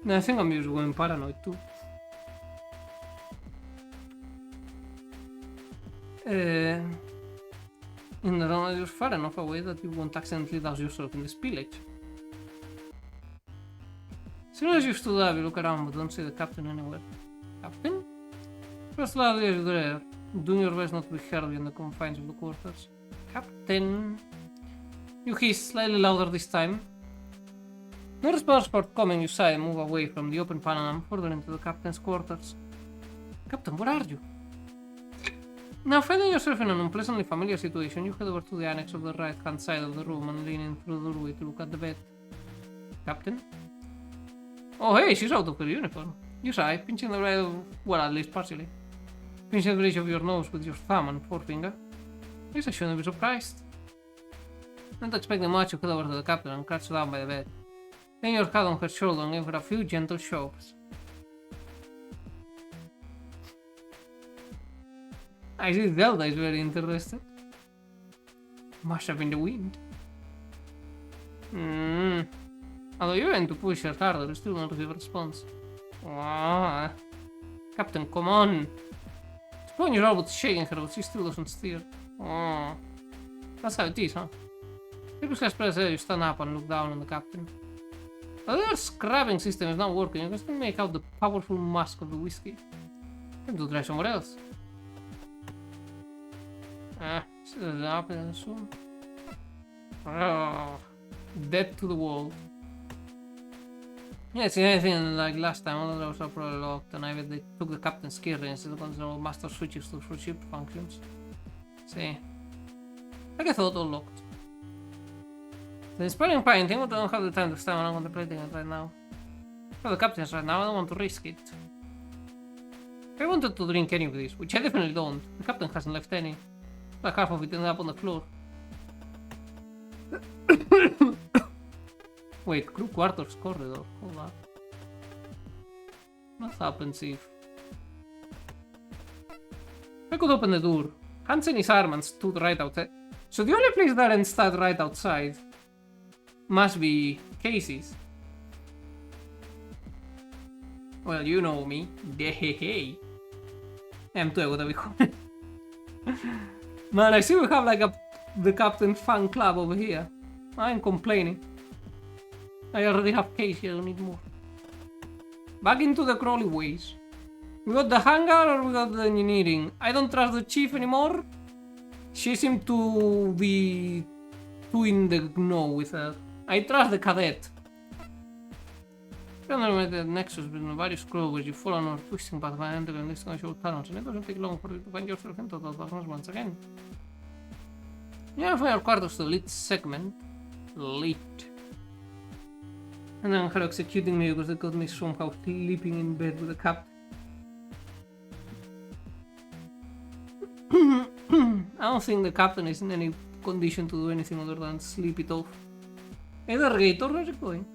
No, I think I'm just going paranoid too. In the room, you're far enough away that you won't accidentally douse yourself in the spillage. As soon as you stood up, you look around but don't see the captain anywhere. Captain? First loudly as you dare, doing your best not to be heard in the confines of the quarters. Captain? You hiss, slightly louder this time. No response forthcoming, you sigh and move away from the open panel and further into the captain's quarters. Captain, where are you? Now, finding yourself in an unpleasantly familiar situation, you head over to the annex of the right-hand side of the room and lean in through the doorway to look at the bed. Captain? Oh hey, she's out of her uniform. You try, pinching the bridge of, well, at least partially. Pinching the bridge of your nose with your thumb and forefinger. Yes, I shouldn't be surprised. Not expecting much, you head over to the captain and crouch down by the bed. Laying your head on her shoulder and give her a few gentle shoves. I see Zelda is very interested. Must have been the wind. Although you went to push her harder, you still don't receive a response. Ah, Captain, come on! At point you're almost shaking her, but she still doesn't steer. Oh, that's how it is, huh? Typically, as you stand up and look down on the captain. Although their scrubbing system is not working, you can still make out the powerful musk of the whiskey. Time to try somewhere else. Sit up and soon. Dead to the wall. Yeah, it's anything like last time, all the doors are probably locked, and I bet they took the captain's key instead of control master switches for ship functions. See. Like I thought, all locked. The inspiring painting, but I don't have the time to stand around contemplating it right now. For the captain's right now, I don't want to risk it. If I wanted to drink any of this, which I definitely don't, the captain hasn't left any. Like half of it ended up on the floor. Wait, crew quarters corridor. Hold up. What happens if I could open the door? Hands in his arm and stood right outside. So the only place that stood right outside must be Casey's. Well, you know me. Hey. M2, whatever we call it. Man, I see we have like the captain fan club over here. I ain't complaining. I already have Casey, I don't need more. Back into the Crowley ways. We got the hangar or we got the engineering? I don't trust the chief anymore. She seemed to be too in the know with her. I trust the cadet. Met the nexus between various crews, you fall on a twisting path by entering this short tunnels, and it doesn't take long for you to find yourself in total darkness once again. You have your quarters to the lit segment. Lit. And then her executing me because they got me somehow sleeping in bed with the captain. I don't think the captain is in any condition to do anything other than sleep it off. Either gate or where are you going?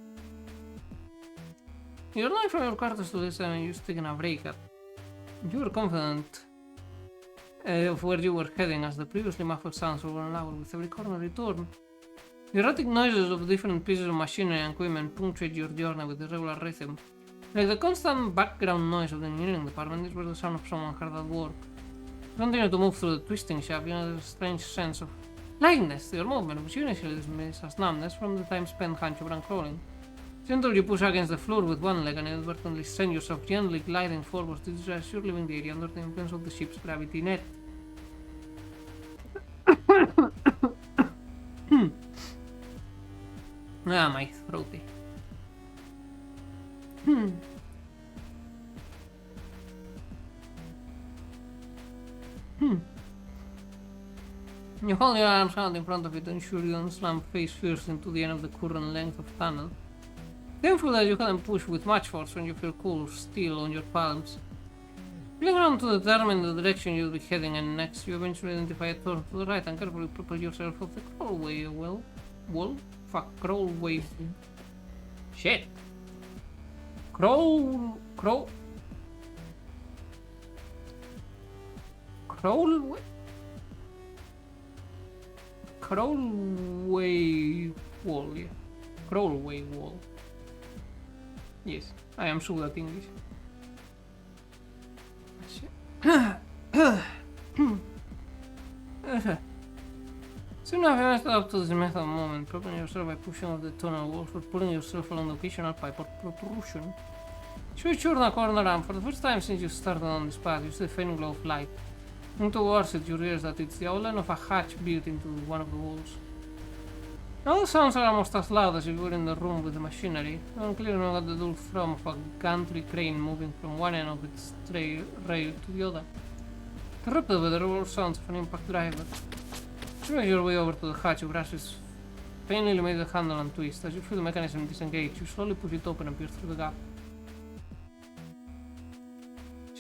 You're not from your quarters to this and you're taking a break up. You were confident of where you were heading as the previously muffled sounds were louder with every corner you turned. The erratic noises of different pieces of machinery and equipment punctuate your journey with irregular rhythm. Like the constant background noise of the engineering department, this was the sound of someone hard at work. You continue to move through the twisting shaft, you know there's a strange sense of lightness to your movement, which you initially dismiss as numbness from the time spent hunching and crawling. Gently you push against the floor with one leg and inadvertently send yourself gently gliding forwards to as you're leaving the area under the influence of the ship's gravity net. Ah, my throaty. You hold your arms out in front of you to ensure you don't slam face first into the end of the current length of tunnel. Thankful that you hadn't pushed with much force when you feel cool still on your palms. Feeling around to determine the direction you'll be heading and next, you eventually identify a turn to the right and carefully propel yourself off the crawlway wall. Fuck, crawlway. Shit. Crawlway wall, yeah. Crawlway wall. Yes, I am sure that English. Soon enough, you messed up to this method moment, propelling yourself by pushing off the tunnel walls or pulling yourself along the occasional pipe or protrusion. You turn a corner and for the first time since you started on this path, you see a faint glow of light. Looking towards it, you realize that it's the outline of a hatch built into one of the walls. Now the sounds are almost as loud as if you were in the room with the machinery. You can clearly got the dull thrum of a gantry crane moving from one end of its rail to the other, interrupted by the roll sounds of an impact driver. You make your way over to the hatch, you grasp its painfully made the handle and twist. As you feel the mechanism disengage, you slowly push it open and peer through the gap.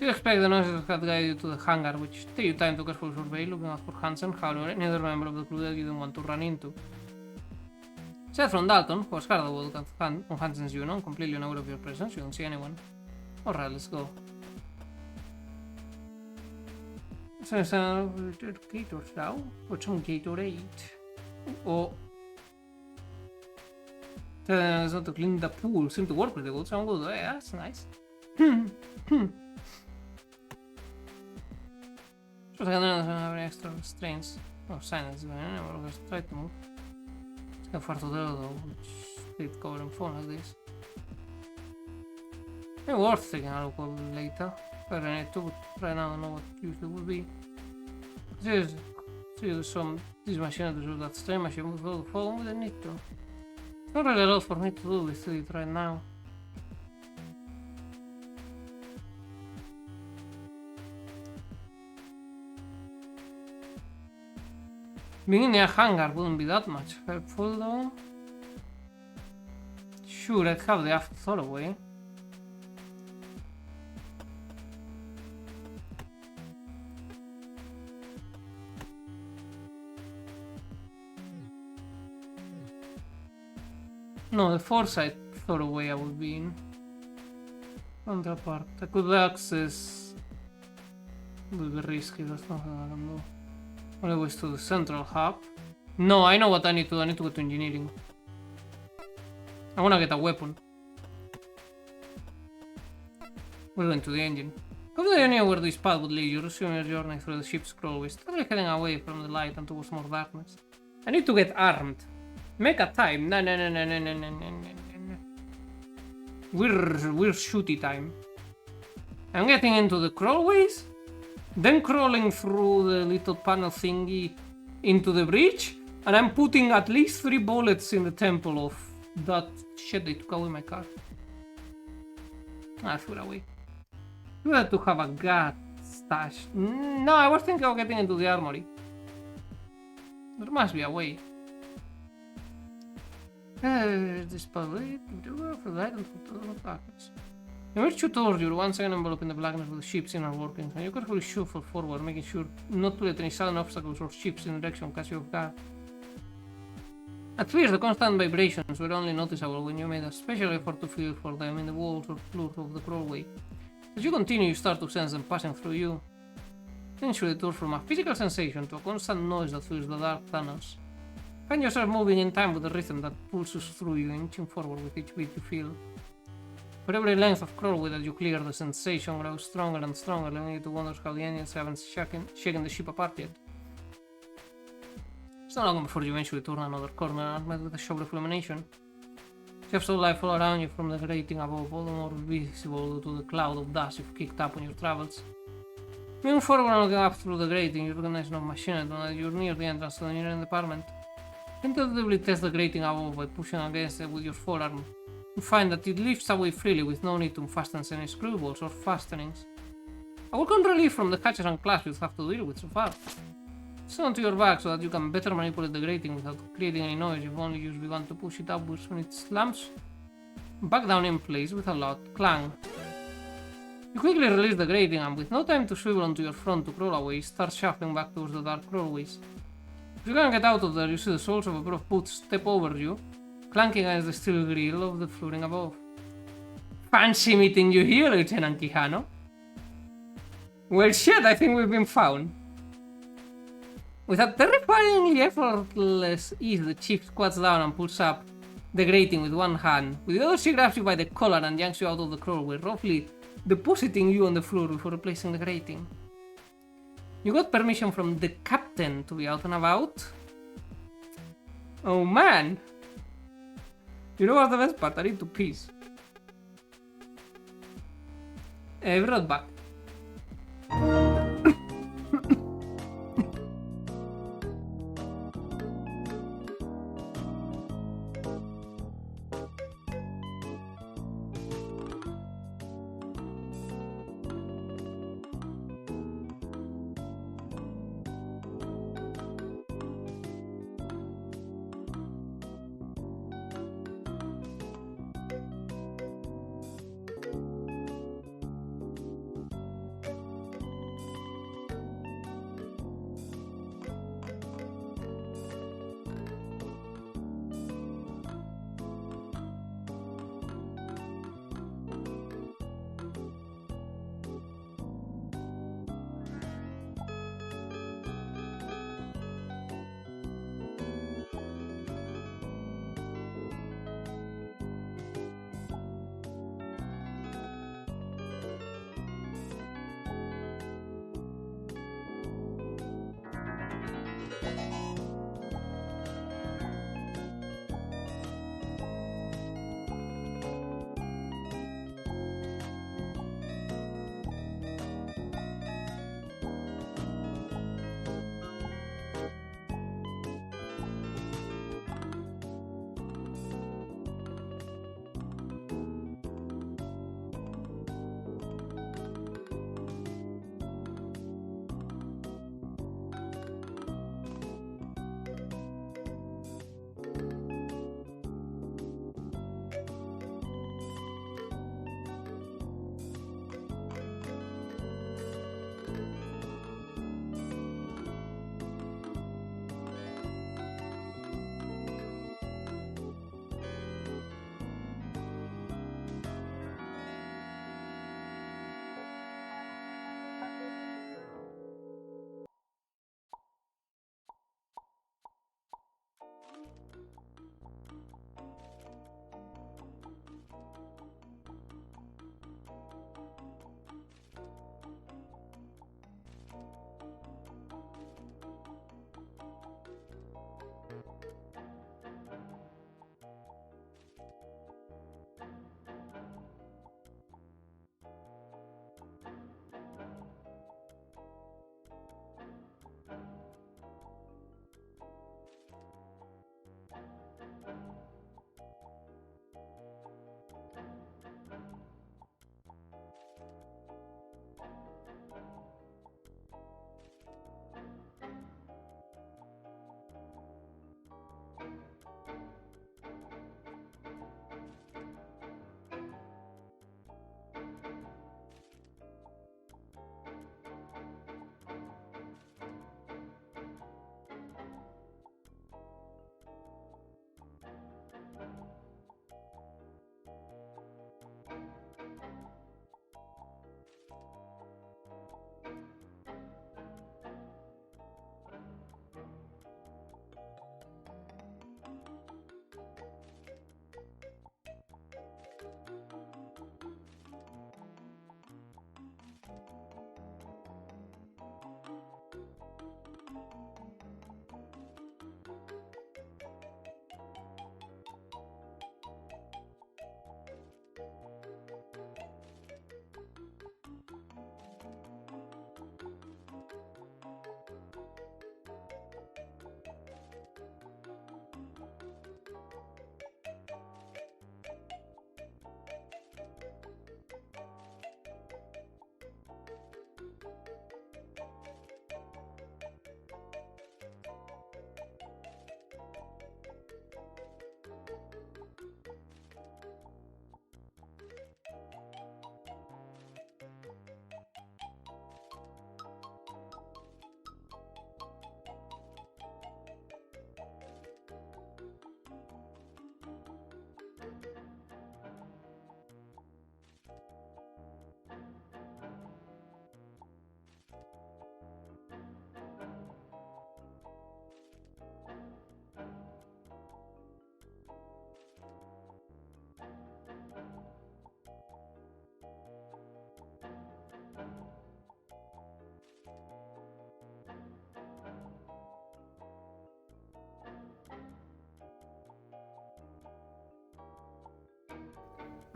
You expect the noises had guided you to the hangar, which take you time to carefully survey, looking out for Hansen, however, any other member of the crew that you don't want to run into. Aside from Dalton, who was hard at work on Hansen's unit, completely unaware of your presence, you don't see anyone. Alright, let's go. So, Gators now? Put some Gatorade. Oh. So to clean the pool seemed to work pretty good, so I'm good. Yeah, that's nice. Just have extra strains. Oh, silence going on. We'll just try to move. It's kind of far to there though, which did cover in phone like this. Maybe worth taking a look later. But I need to right now know what usually would be. There's some this machine to do that strain machine with all the phone we don't need to. It's not really a lot for me to do with it right now. Being in a hangar wouldn't be that much helpful though. Sure, I'd have the after thought away. No, the foresight thought away I would be in. Counterpart. I could access. It would be risky, that's nothing I can do. Only ways to the central hub. No, I know what I need to do. I need to go to engineering. I wanna get a weapon. We're going to the engine. Have no idea where this path would lead you. Resume your journey through the ship's crawlway, steadily heading away from the light and towards more darkness. I need to get armed. Make a time. No. We're shooty time. I'm getting into the crawlways, then crawling through the little panel thingy into the bridge, and I'm putting at least 3 bullets in the temple of that shit they took away my car. I threw it away. You had to have a gat stash. No, I was thinking of getting into the armory. There must be a way. This public for the item for the darkness. In which you told you're once again enveloped in the blackness of the ship's inner workings, and you carefully shuffle forward, making sure not to let any sudden obstacles or ships in direction catch you off guard. At first, the constant vibrations were only noticeable when you made a special effort to feel for them in the walls or floor of the crawlway. As you continue, you start to sense them passing through you. Eventually, it turns from a physical sensation to a constant noise that fills the dark tunnels. Find yourself moving in time with the rhythm that pulses through you, inching forward with each beat you feel. For every length of crawlway that you clear, the sensation grows stronger and stronger, leaving you to wonder how the engines haven't shaken the ship apart yet. It's not long before you eventually turn another corner and met with a shock of illumination. Shapes of life all around you from the grating above, all the more visible due to the cloud of dust you've kicked up on your travels. Moving forward and looking up through the grating, you recognize no machine and that you're near the entrance to the engineering department. Tentatively test the grating above by pushing against it with your forearm. You find that it lifts away freely with no need to fasten any screw bolts or fastenings. A welcome relief from the catches and clasps you have to deal with so far. Sit onto your back so that you can better manipulate the grating without creating any noise. You've only just begun to push it upwards when it slams back down in place with a loud clang. You quickly release the grating and with no time to swivel onto your front to crawl away, start shuffling back towards the dark crawlways. If you can't get out of there, you see the soles of a pair of boots step over you, clanking against the steel grille of the flooring above. Fancy meeting you here, Lieutenant Quijano. Well shit, I think we've been found. With a terrifyingly effortless ease, the chief squats down and pulls up the grating with one hand. With the other, she grabs you by the collar and yanks you out of the crawlway, roughly depositing you on the floor before replacing the grating. You got permission from the captain to be out and about? Oh man! You know what's the best part? I need to piss. Be right back.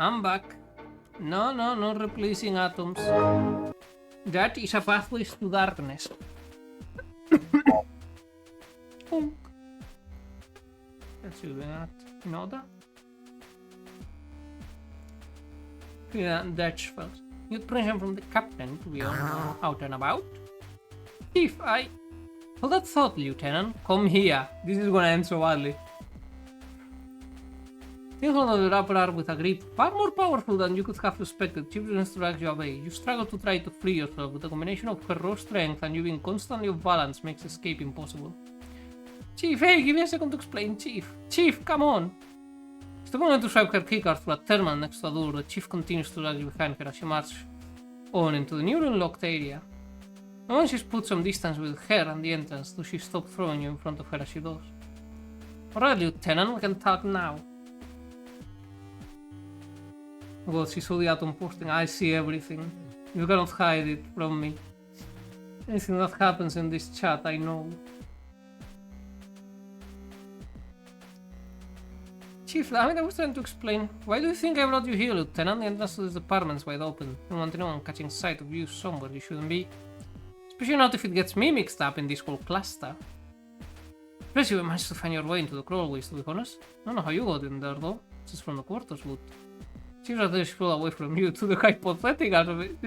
I'm back. No, not replacing atoms. That is a pathway to darkness. Let's do that in order. Yeah, that's first. You'd pressure from the captain to be out and about. If I... Hold that thought, Lieutenant. Come here. This is gonna end so badly. Things on the wrapper are with a grip far more powerful than you could have suspected. Chief didn't drag you away. You struggle to try to free yourself, but the combination of her raw strength and you being constantly off balance makes escape impossible. Chief, hey, give me a second to explain, Chief. Chief, come on! Stepping on to swipe her keycard through a terminal next to a door, the Chief continues to drag you behind her as she marches on into the new unlocked area. And once she's put some distance with her and the entrance, does she stop throwing you in front of her as she does. Alright, Lieutenant, we can talk now. Well, she saw the atom posting. I see everything. You cannot hide it from me. Anything that happens in this chat, I know. Chief, I was trying to explain. Why do you think I brought you here, Lieutenant? The entrance to this department's wide open. I don't want anyone catching sight of you somewhere you shouldn't be. Especially not if it gets me mixed up in this whole class stuff. Plus, you managed to find your way into the crawlways, to be honest. I don't know how you got in there, though. Just from the quarters, but... She's rather pull away from you to the hypothetical of it.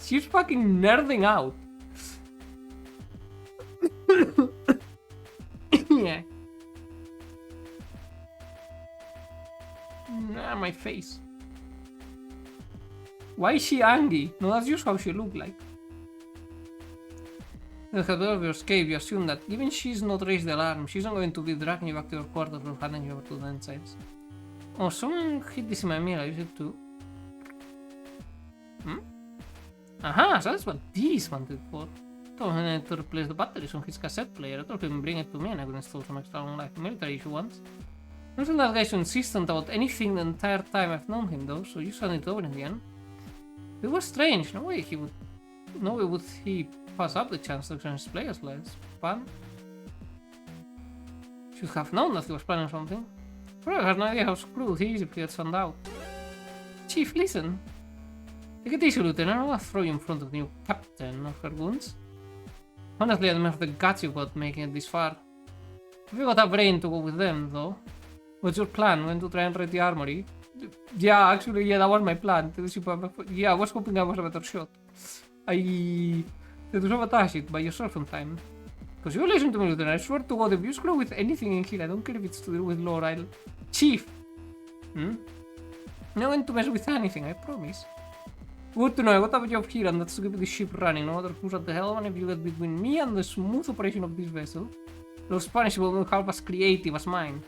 She's fucking nerding out. Yeah. Nah, my face. Why is she angry? No, that's just how she looked like. At the door of your escape, you assume that even she's not raised the alarm, she's not going to be dragging you back to your quarters or handing you over to the ensigns. Oh, someone hit this in my mirror, I used it too. Aha, so that's what these wanted for. I told him to replace the batteries on his cassette player. I told him bring it to me and I could install some extra long life military issue once. Wasn't that guy so insistent about anything the entire time I've known him though, so you sent it over in the end. It was strange, no way would he pass up the chance to exchange his players' less fun. Should have known that he was planning something. Well, I have no idea how screwed he is if he gets found out. Chief, listen. Take it easy, Lieutenant. I don't want to throw you in front of the new captain of her goons. Honestly, I don't have the guts you got making it this far. If you got a brain to go with them, though. What's your plan? When to try and raid the armory? Yeah, actually, yeah, that was my plan. Yeah, I was hoping I was a better shot. I had to sabotage it by yourself sometime. Because you listen to me, Lieutenant. I swear to God, if you screw with anything in here, I don't care if it's to do with lore, I'll... Chief! No one to mess with anything, I promise. Good to know, I got a job here and that's to keep the ship running, no matter who's at the helm, and if you get between me and the smooth operation of this vessel, those Spanish will be half as creative as mine.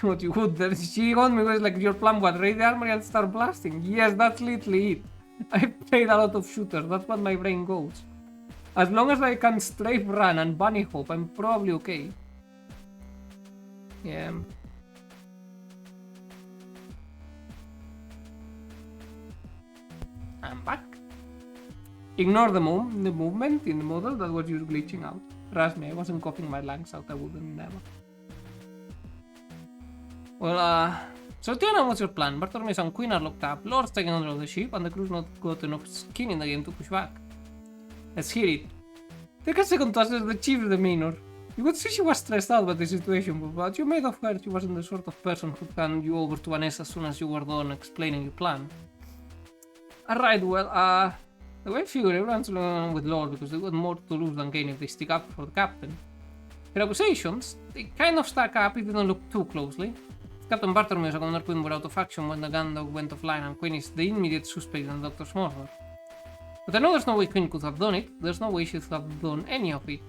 What you would, she got me was like, your plan was raid the armory and start blasting. Yes, that's literally it. I've played a lot of shooters, that's what my brain goes. As long as I can strafe run and bunny hop, I'm probably okay. Yeah. I'm back. Ignore the movement in the model that was just glitching out. Trust me, I wasn't coughing my lungs out, I wouldn't never. Well, so Tiana, what's your plan? Bartholomew and Queen are locked up, Lord's taking control of the ship, and the crew's not got enough skin in the game to push back. Let's hear it. Take a second to assess the Chief's demeanor. You could see she was stressed out by the situation, but you made of her she wasn't the sort of person who'd hand you over to Vanessa as soon as you were done explaining your plan. Alright, well, the way I figure everyone's along with Lord because they've got more to lose than gain if they stick up for the captain. Her accusations, they kind of stack up if you don't look too closely. Captain Bartholomew and Commander Quinn were out of action when the gun dog went offline and Quinn is the immediate suspect in the Doctor's murder. But I know there's no way Quinn could have done it, there's no way she'd have done any of it.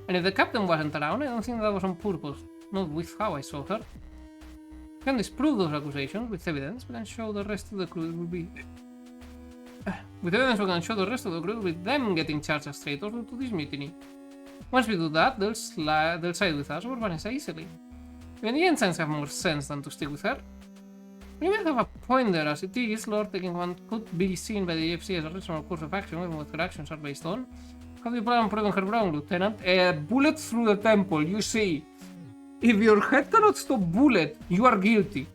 And if the captain wasn't around, I don't think that was on purpose, not with how I saw her. We can disprove those accusations with evidence, we can show the rest of the crew it will be... With evidence we can show the rest of the crew with them getting charged as traitors to this mutiny. Once we do that, they'll side with us or Vanessa easily. Even the ensigns have more sense than to stick with her. You might have a point there, as it is, Lord taking one could be seen by the EFC as a reasonable course of action, even what her actions are based on. How do you plan on proving her wrong, Lieutenant? A bullet through the temple, you see. If your head cannot stop bullet, you are guilty.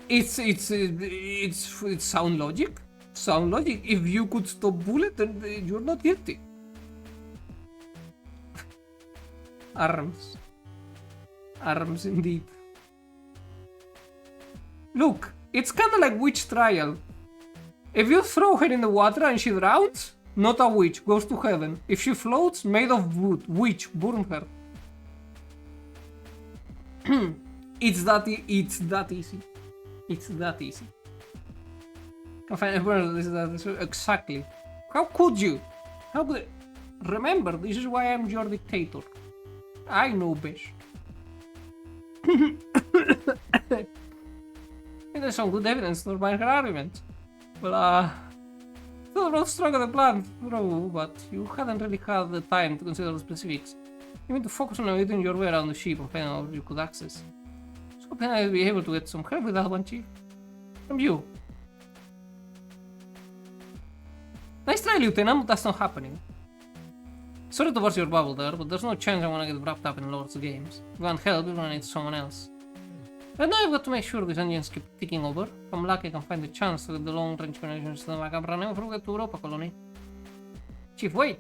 It's sound logic. Sound logic. If you could stop bullet, then you're not guilty. Arms. Arms indeed. Look, it's kinda like witch trial. If you throw her in the water and she drowns, not a witch, goes to heaven. If she floats, made of wood, witch, burn her. It's that easy. It's that easy. Can find this exactly. How could you? How could? Remember, this is why I'm your dictator. I know best. There's some good evidence to buy her argument. Well, still not stronger than planned, bro, but you hadn't really had the time to consider the specifics. You need to focus on eating your way around the ship and finding out what you could access. So hoping I'll be able to get some help with that one, Chief. From you. Nice try, Lieutenant, but that's not happening. Sorry to burst your bubble there, but there's no chance I want to get wrapped up in Lord's games. If you want help, you're gonna need someone else. Right now I've got to make sure these engines keep ticking over. If I'm lucky I can find the chance to get the long-range communication system back up running before we get to Europa Colony. Chief, wait!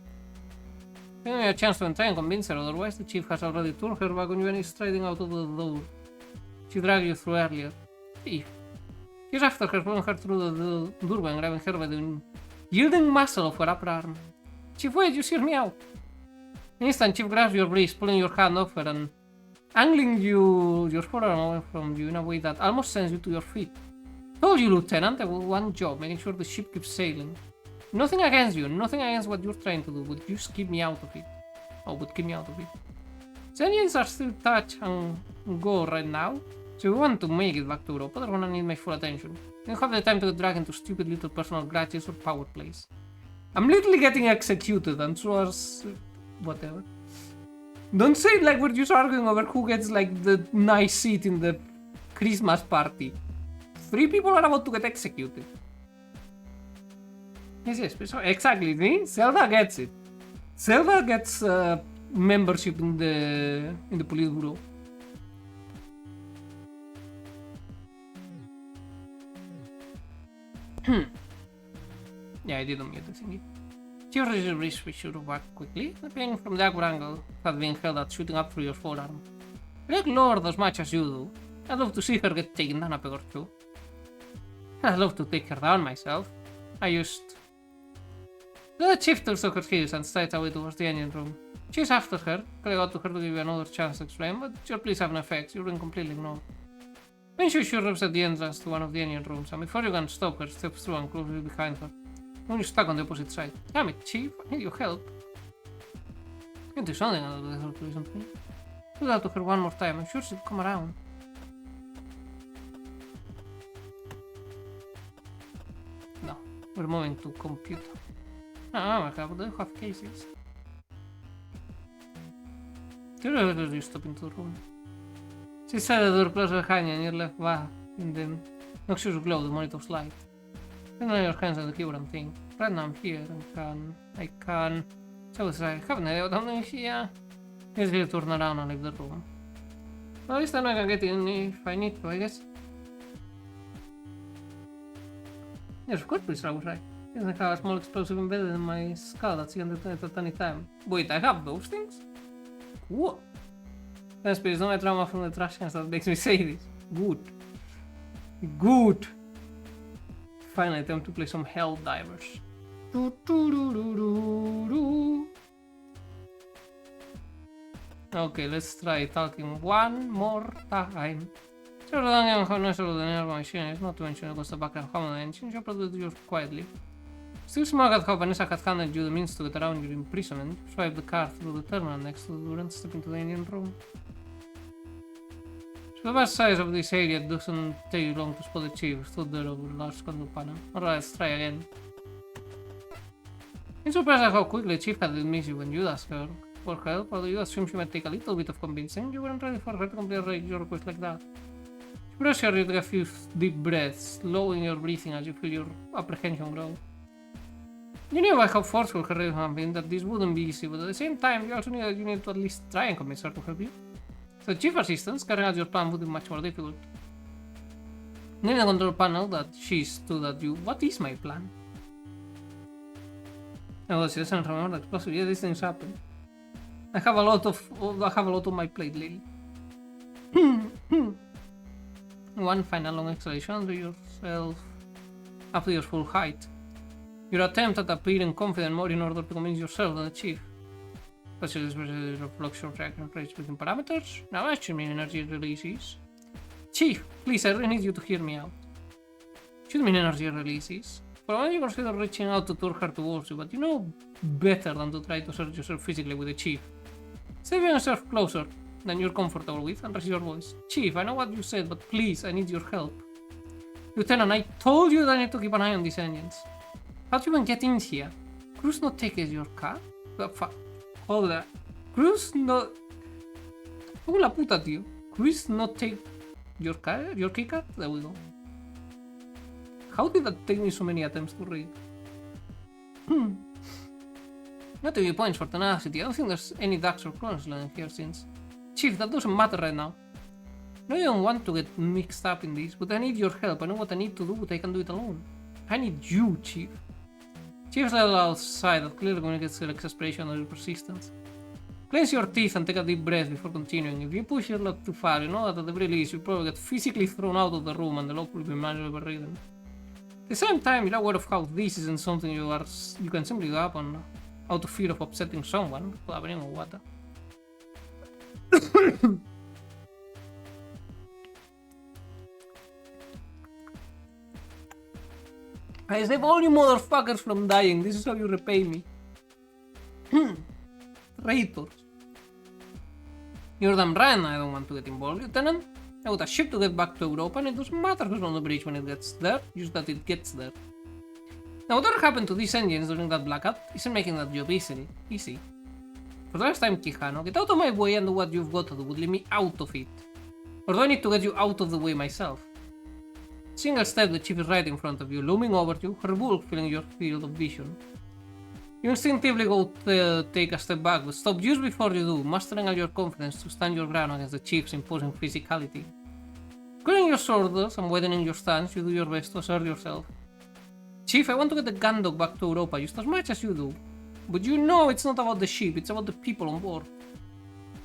Give me a chance to try and convince her, otherwise the Chief has already turned her back on you and is striding out of the door. She dragged you through earlier. Chief. He's after her, pulling her through the doorway and grabbing her by the yielding muscle of her upper arm. Chief, wait, you hear me out! In an instant, Chief grabs your wrist, pulling your hand off her and angling your forearm away from you in a way that almost sends you to your feet. Told you, Lieutenant, I have one job, making sure the ship keeps sailing. Nothing against you, nothing against what you're trying to do, but just keep me out of it. Oh, but keep me out of it. The engines are still touch and go right now, so we want to make it back to Europa, they're gonna need my full attention. You don't have the time to get dragged into stupid little personal grudges or power plays. I'm literally getting executed, and so as whatever. Don't say it like we're just arguing over who gets like the nice seat in the Christmas party. 3 people are about to get executed. Yes, exactly. See? Zelda gets it. Zelda gets membership in the Politburo. Yeah, I didn't mute the thingy. She already reached with you back quickly. The pain from the awkward angle had been held at shooting up through your forearm. I like Lord as much as you do. I'd love to see her get taken down a peg or two. I'd love to take her down myself. The Chief took her heels and straight away towards the engine room. She's after her. Calling out to her to give you another chance to explain, but your pleas have no effect. You're being completely ignored. Eventually she arrives at the entrance to one of the engine rooms, and before you can stop her, steps through and closes behind her. When you're stuck on the opposite side. Damn it, Chief, I need your help. You can do something out of the help recently. Do that to her one more time, I'm sure she'll come around. No, we're moving to computer. Ah, I do have cases. You step into the room. She said the door closed behind you and you're left back in the noxious glow of the monitor's light. Then lay your hands on the keyboard and think. Right now I'm here and I can... So it's like, haven't I got something here? He's here to turn around and leave the room. Well, this time I can get in if I need to, I guess. Yes, of course, please, I was right. I have a small explosive embedded in my skull that's can detonate at any time. Wait, I have those things? What? That's because no trauma from the trash cans that makes me say this. Good. Good. Finally, time to play some Hell Divers. Okay, let's try talking one more time. Sure, don't have no sort of the nerve machine, it's not to mention it was the background command engine, you probably do it quietly. Still smug at how Vanessa had handed you the means to get around your imprisonment. Swipe the car through the terminal next to the door and step into the engine room. So the vast size of this area doesn't take you long to spot the Chief stood there over a large control panel. Alright, let's try again. I'm surprised at how quickly the Chief had dismissed you when you asked her for help, although you assumed she might take a little bit of convincing. You weren't ready for her to completely your request like that. She pressured you to take a few deep breaths, slowing your breathing as you feel your apprehension grow. You knew by how forceful her rhythm had been that this wouldn't be easy, but at the same time, you also knew that you needed to at least try and convince her to help you. So Chief assistance, carrying out your plan would be much more difficult. Near the control panel that she stood at you. What is my plan? Oh, she doesn't remember the explosive. Yeah, these things happen. I have a lot of my plate, Lily. One final long exhalation under yourself up to your full height. Your attempt at appearing confident more in order to convince yourself than achieve. Specialist versus reflux or track and range within parameters. Now action energy releases. Chief, please, I really need you to hear me out. Should mean energy releases. For a moment you consider reaching out to turn her towards you, but you know better than to try to search yourself physically with the Chief. Step yourself closer than you're comfortable with and raise your voice. Chief, I know what you said, but please, I need your help. Lieutenant, I told you that I need to keep an eye on these engines. How'd you even get in here? Cruz not take your car? Hold that. Cruz not... ¿Cómo la puta, tío? Cruz not take your car? Your keycard? There we go. How did that take me so many attempts to read? Not to give points for tenacity. I don't think there's any ducks or clones lying here since... Chief, that doesn't matter right now. No, you don't want to get mixed up in this, but I need your help. I know what I need to do, but I can do it alone. I need you, Chief. Chief's a little outside that clearly communicates your exasperation and your persistence. Clench your teeth and take a deep breath before continuing. If you push your luck too far, you know that at the very least you'll probably get physically thrown out of the room and the lock will be manually overridden. At the same time, you're aware of how this isn't something you can simply give up on out of fear of upsetting someone, blabbering or what. I save all you motherfuckers from dying. This is how you repay me. Traitors. You're damn right I don't want to get involved, Lieutenant. I got a ship to get back to Europa and it doesn't matter who's on the bridge when it gets there, just that it gets there. Now whatever happened to these engines during that blackout isn't making that job easy. For the last time, Quijano, get out of my way and do what you've got to do would leave me out of it. Or do I need to get you out of the way myself? Single step, the Chief is right in front of you, looming over you, her bulk filling your field of vision. You instinctively go to take a step back, but stop just before you do, mustering all your confidence to stand your ground against the Chief's imposing physicality. Clearing your shoulders and widening your stance, you do your best to assert yourself. Chief, I want to get the Gandok back to Europa just as much as you do. But you know it's not about the ship, it's about the people on board.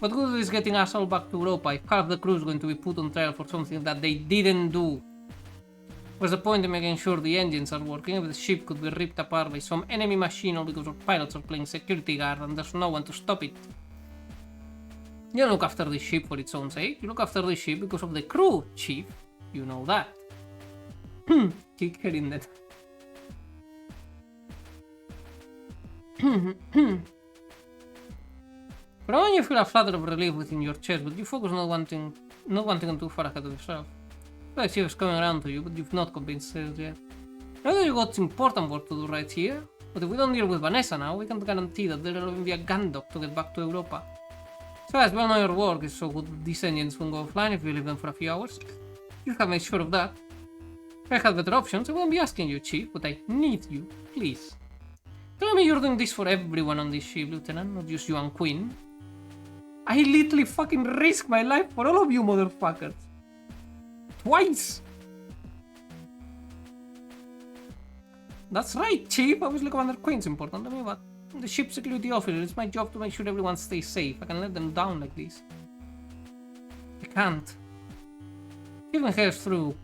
What good is getting us all back to Europa if half the crew is going to be put on trial for something that they didn't do? What's the point in making sure the engines are working if the ship could be ripped apart by some enemy machine all because our pilots are playing security guard and there's no one to stop it? You don't look after the ship for its own sake, you look after the ship because of the crew, Chief. You know that. Kick her in the... For a moment you feel a flutter of relief within your chest, but you focus not wanting them too far ahead of yourself. The Chief is coming around to you, but you've not convinced her yet. I know you got important work to do right here, but if we don't deal with Vanessa now, we can't guarantee that there will even be a Gandok to get back to Europa. So as well know your work is so good that these engines won't go offline if you leave them for a few hours. You have made sure of that. If I had better options, I wouldn't be asking you, Chief, but I need you, please. Tell me you're doing this for everyone on this ship, Lieutenant, not just you and Queen. I literally fucking risk my life for all of you motherfuckers. Twice! That's right, Chief. Obviously Commander Queen's important to me, but the ship security officer, it's my job to make sure everyone stays safe. I can let them down like this. I can't. Even hairs through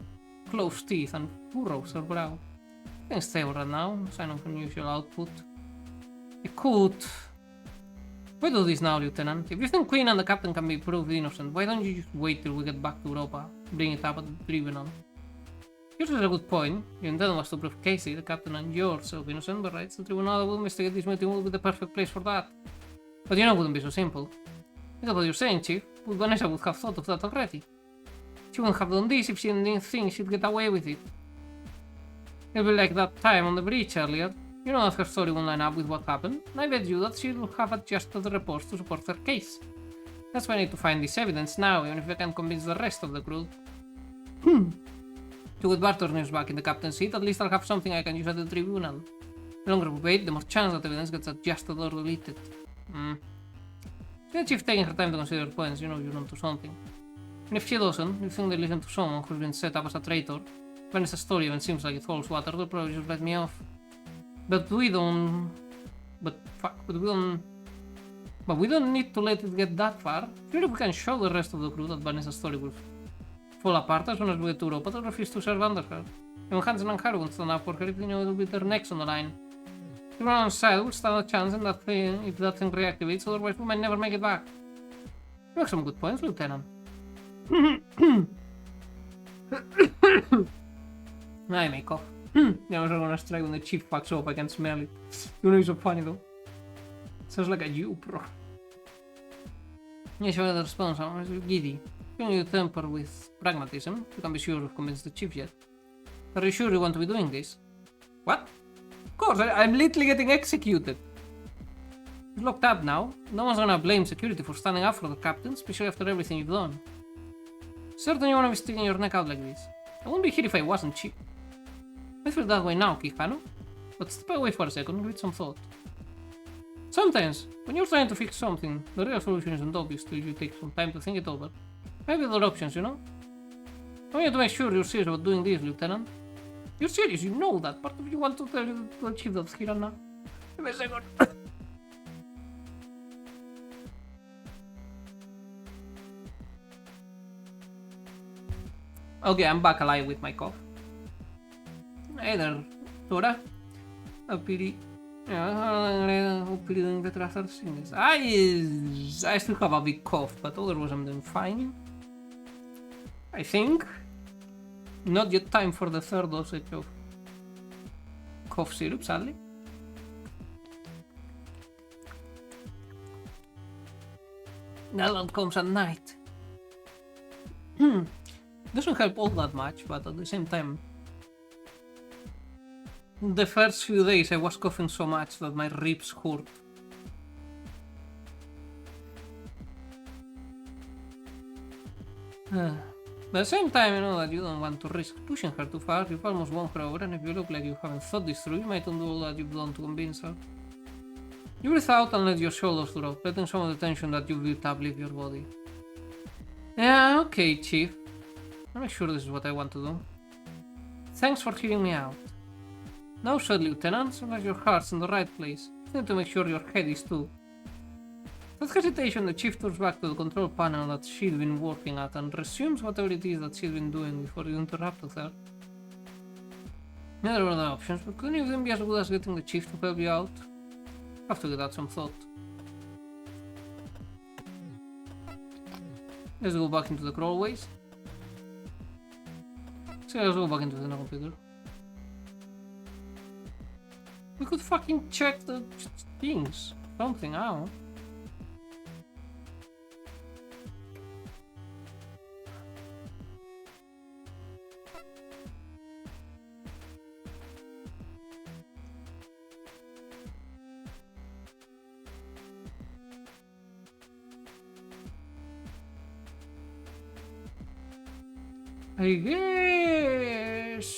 closed teeth and furrows her brow. Things stable right now, sign of unusual output. I could... Why do this now, Lieutenant? If you think Queen and the Captain can be proved innocent, why don't you just wait till we get back to Europa? Bring it up at the tribunal. Yours is a good point. Your intent was to prove Casey, the Captain, and yourself innocent, but right, the tribunal that will investigate this meeting will be the perfect place for that. But you know it wouldn't be so simple. That's what you're saying, Chief, but Vanessa would have thought of that already. She wouldn't have done this if she didn't think she'd get away with it. It'll be like that time on the bridge earlier. You know that her story won't line up with what happened, and I bet you that she will have adjusted the reports to support her case. That's why I need to find this evidence now, even if I can convince the rest of the crew. To get Bartornius back in the captain's seat, at least I'll have something I can use at the tribunal. The longer we wait, the more chance that evidence gets adjusted or deleted. The Chief taking her time to consider points, you know you're onto something. And if she doesn't, you think they listen to someone who's been set up as a traitor? When it's a story even seems like it holds water, they'll probably just let me off. But we don't... But we don't need to let it get that far. Sure, if we can show the rest of the crew that Vanessa's story will fall apart as soon as we get to Europa, they'll refuse to serve under her. And when Hansen and Harry won't stand up for her, if they know it'll be their necks on the line. Everyone on side will stand a chance in that thing, if that thing reactivates, otherwise we might never make it back. You make some good points, Lieutenant. I make off. Never gonna strike when the chief fucks up, I can smell it. You know, it's so funny though. Sounds like a you, bro. Yes, your other response is giddy. You need to temper with pragmatism. You can be sure you've convinced the chief yet. Are you sure you want to be doing this? What? Of course, I'm literally getting executed. It's locked up now. No one's gonna blame security for standing up for the captain, especially after everything you've done. Certain you wanna be sticking your neck out like this. I wouldn't be here if I wasn't cheap. I feel that way now, Quijano. But step away for a second and give it some thought. Sometimes, when you're trying to fix something, the real solution isn't obvious till you take some time to think it over. Maybe other options, you know? I want you to make sure you're serious about doing this, Lieutenant. You're serious, you know that. Part of you want to tell the chief that's here and now. Give me a second. Okay, I'm back alive with my cough. Hey there, Tora. A pity. Hopefully doing better after seeing this. I still have a big cough, but otherwise I'm doing fine. I think. Not yet time for the third dosage of cough syrup, sadly. That one comes at night. Doesn't help all that much, but at the same time, the first few days I was coughing so much that my ribs hurt. But at the same time, you know that you don't want to risk pushing her too far. You've almost won her over, and if you look like you haven't thought this through, you might undo all that you've done to convince her. You breathe out and let your shoulders drop, letting some of the tension that you've built up leave your body. Yeah, okay, Chief. I'm not sure this is what I want to do. Thanks for hearing me out. Now, said Lieutenant, sometimes your heart's in the right place. You need to make sure your head is too. Without hesitation, the chief turns back to the control panel that she'd been working at and resumes whatever it is that she'd been doing before you interrupted her. Neither were the options, but couldn't any of them be as good as getting the chief to help you out? Have to give that some thought. Let's go back into the crawlways. So let's go back into the computer. We could fucking check the things. Something, I don't know. I guess.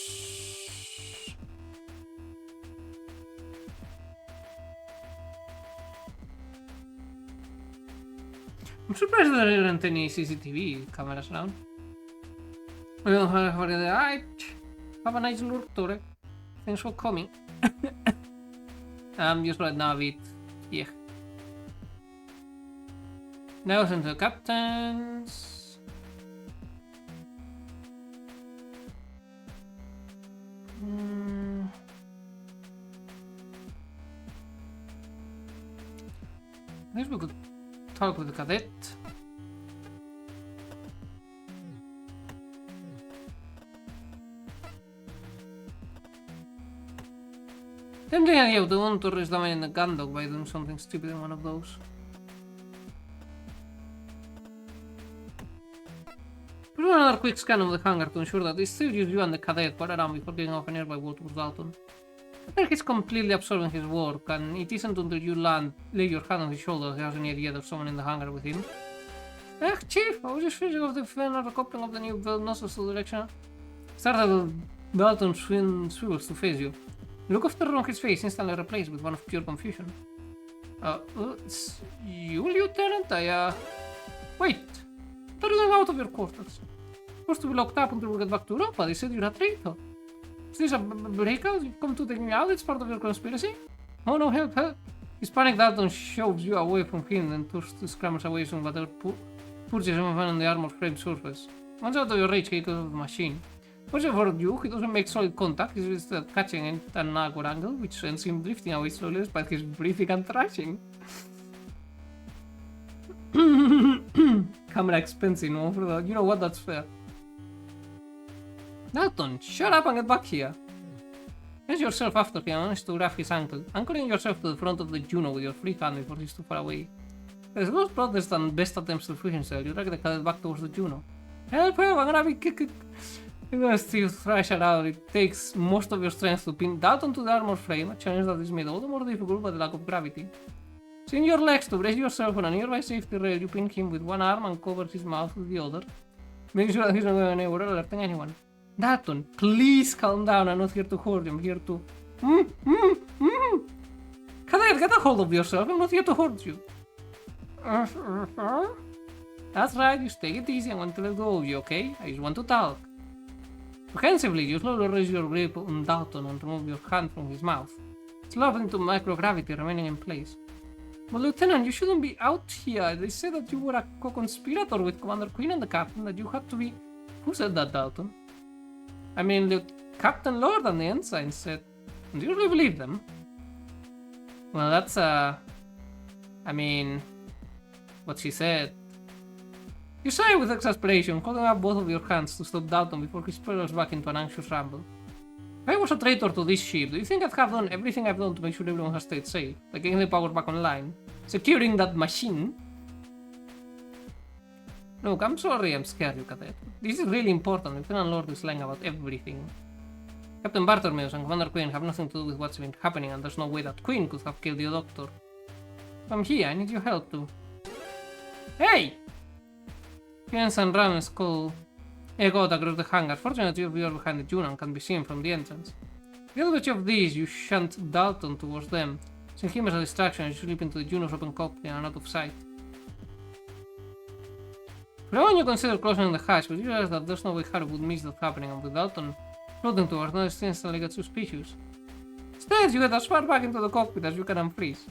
I'm surprised there aren't any CCTV cameras around. We don't have any. Have a nice look, Tore. Thanks for coming. I'm just right now a bit. Yeah. Now send the captains. I guess we could talk with the cadet. Tempting idea of the one to risk damaging the gun dog by doing something stupid in one of those. We'll do another quick scan of the hangar to ensure that it's still just you and the cadet were around before getting off a nearby wall towards Dalton. I think he's completely absorbing his work, and it isn't until you lay your hand on his shoulder he has any idea there's someone in the hangar with him. Chief, I was just finishing off the fan of the coupling of the new belt nozzles to the direction. Started Dalton swivels to face you. The look of terror on his face instantly replaced with one of pure confusion. It's you, Lieutenant? Wait, What are you doing out of your quarters? Supposed to be locked up until we get back to Europa. They said you're a traitor. Is this a breakout? You've come to take me out? It's part of your conspiracy? Oh no, help, help. His panic Dalton shoves you away from him, then turns to scrambles away from whatever purges him on the armor frame surface. Once out of your reach, he goes of the machine. Fortunately for you, he doesn't make solid contact. He's just catching it at an awkward angle, which sends him drifting away slowly despite his breathing and thrashing. Camera expensive, no? For that. You know what? That's fair. Dalton, shut up and get back here. Raise yourself after him and manage to grab his ankle, anchoring yourself to the front of the Juno with your free hand before he's too far away. There's no protest and best attempts to free himself. You drag the cadet back towards the Juno. Help, help, I'm gonna be kicked. You're gonna still thrash around. It takes most of your strength to pin Dalton to the armor frame, a challenge that is made all the more difficult by the lack of gravity. Swing your legs to brace yourself on a nearby safety rail. You pin him with one arm and cover his mouth with the other. Make sure that he's not going anywhere, alerting anyone. Dalton, please calm down. I'm not here to hurt you. I'm here to... Cadet, get a hold of yourself. I'm not here to hurt you. That's right. Just take it easy. I want to let go of you, okay? I just want to talk. Comprehensively, you slowly raise your grip on Dalton and remove your hand from his mouth. It's locked into microgravity, remaining in place. But Lieutenant, you shouldn't be out here. They said that you were a co-conspirator with Commander Queen and the Captain, that you had to be... Who said that, Dalton? I mean, Captain Lord and the ensign said... Do you really believe them? Well, that's, I mean... what she said. You sigh with exasperation, holding up both of your hands to stop Dalton before he spirals back into an anxious ramble. If I was a traitor to this ship, do you think I'd have done everything I've done to make sure everyone has stayed safe? Like getting the power back online? Securing that machine? Look, I'm sorry I'm scared, you cadet. This is really important. Lieutenant Lord is lying about everything. Captain Bartolmeus and Commander Queen have nothing to do with what's been happening, and there's no way that Queen could have killed your doctor. I'm here, I need your help too. Hey! Jens and Ram's call echoed across the hangar. Fortunately, you are behind the Juno and can be seen from the entrance. The other two of these, you shunt Dalton towards them. Seeing him as a distraction, you slip into the Juno's open cockpit and out of sight. For a moment you consider closing the hatch, but you realize that there's no way Harry would miss that happening, and with Dalton floating towards them, it instantly gets suspicious. Instead, you get as far back into the cockpit as you can and freeze.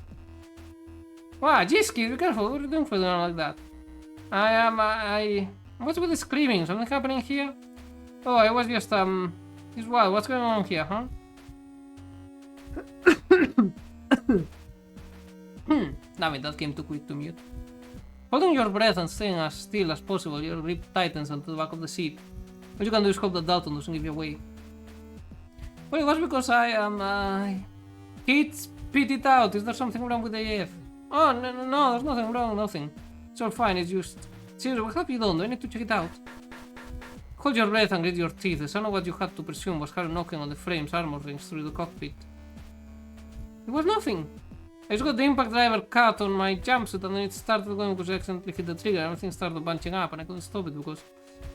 Wow, geez, kid, be careful. What are you doing for doing like that? What's with the screaming? Something happening here? Oh, I was just, Wow, what's going on here, huh? Damn it, that came too quick to mute. Holding your breath and staying as still as possible, your grip tightens onto the back of the seat. What you can do is hope that Dalton doesn't give you away. Well, it was because Kate, spit it out. Is there something wrong with the AF? Oh, no, there's nothing wrong, nothing. It's all fine, it's just... Seriously, what have you done? Do I need to check it out? Hold your breath and grit your teeth. The sound of what you had to presume was Harry knocking on the frame's armor rings through the cockpit. It was nothing. I just got the impact driver cut on my jumpsuit and then it started going because I accidentally hit the trigger. Everything started bunching up and I couldn't stop it because...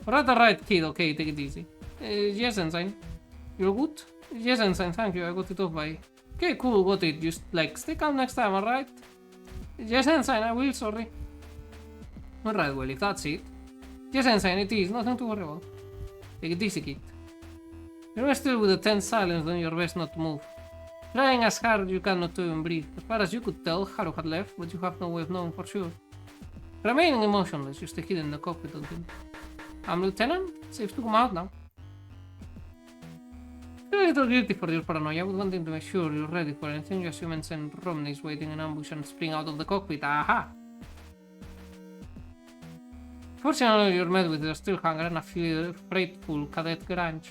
Right, kid. Okay, take it easy. Yes, Ensign. You're good? Yes, Ensign, thank you. I got it off by... Okay, cool, got it. Just, like, stay calm next time, alright? Yes, Ensign, I will, sorry. Alright, well, if that's it. Yes, Ensign, it is. Nothing to worry about. Take it easy, kid. You're still with a tense silence, doing your best not to move. Trying as hard as you can not to even breathe. As far as you could tell, Haru had left, but you have no way of knowing for sure. Remaining emotionless, you stay hidden in the cockpit until... Lieutenant? Safe to come out now. Feel a little guilty for your paranoia, but wanting to make sure you're ready for anything, you assume Ensign Romney is waiting in ambush and spring out of the cockpit. Aha! Fortunately, you're met with a still hangar and a freightful cadet garage.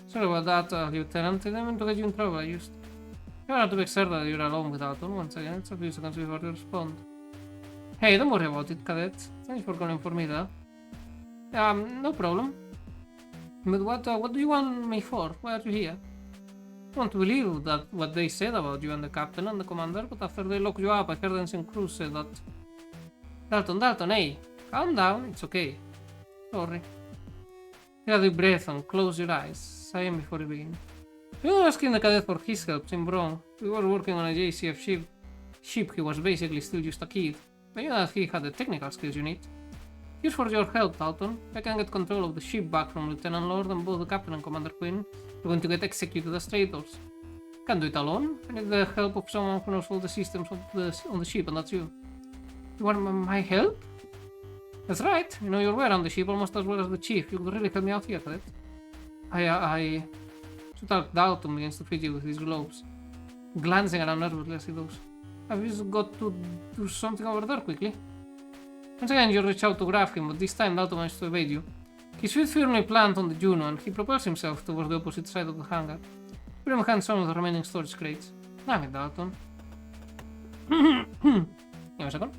Sorry about that, Lieutenant. I didn't mean to get you in trouble. I just... You have to make certain that you're alone with Dalton. Once again, it's a few seconds before you respond. Hey, don't worry about it, Cadet. Thanks for calling for me, though. No problem. But what do you want me for? Why are you here? I want to believe that what they said about you and the captain and the commander, but after they locked you up, I heard Ensign Cruz say that... Dalton, hey, calm down, it's okay. Sorry. Take a deep breath and close your eyes. Sign before you begin. You were asking the cadet for his help, seemed wrong. We were working on a JCF ship, he was basically still just a kid. But you know that he had the technical skills you need. Here's for your help, Dalton. I can get control of the ship back from Lieutenant Lord, and both the Captain and Commander Quinn are going to get executed as traitors. Can't do it alone. I need the help of someone who knows all the systems on the ship, and that's you. You want my help? That's right. You know your way around the ship almost as well as the chief. You could really help me out here, correct? I should talk Dalton begins to fidget with his globes. Glancing around nervously as he does. I've just got to do something over there quickly. Once again, you reach out to grab him, but this time Dalton managed to evade you. His feet firmly plant on the Juno, and he propels himself towards the opposite side of the hangar. Put him hands on with the remaining storage crates. Damn it, Dalton. Give me a second.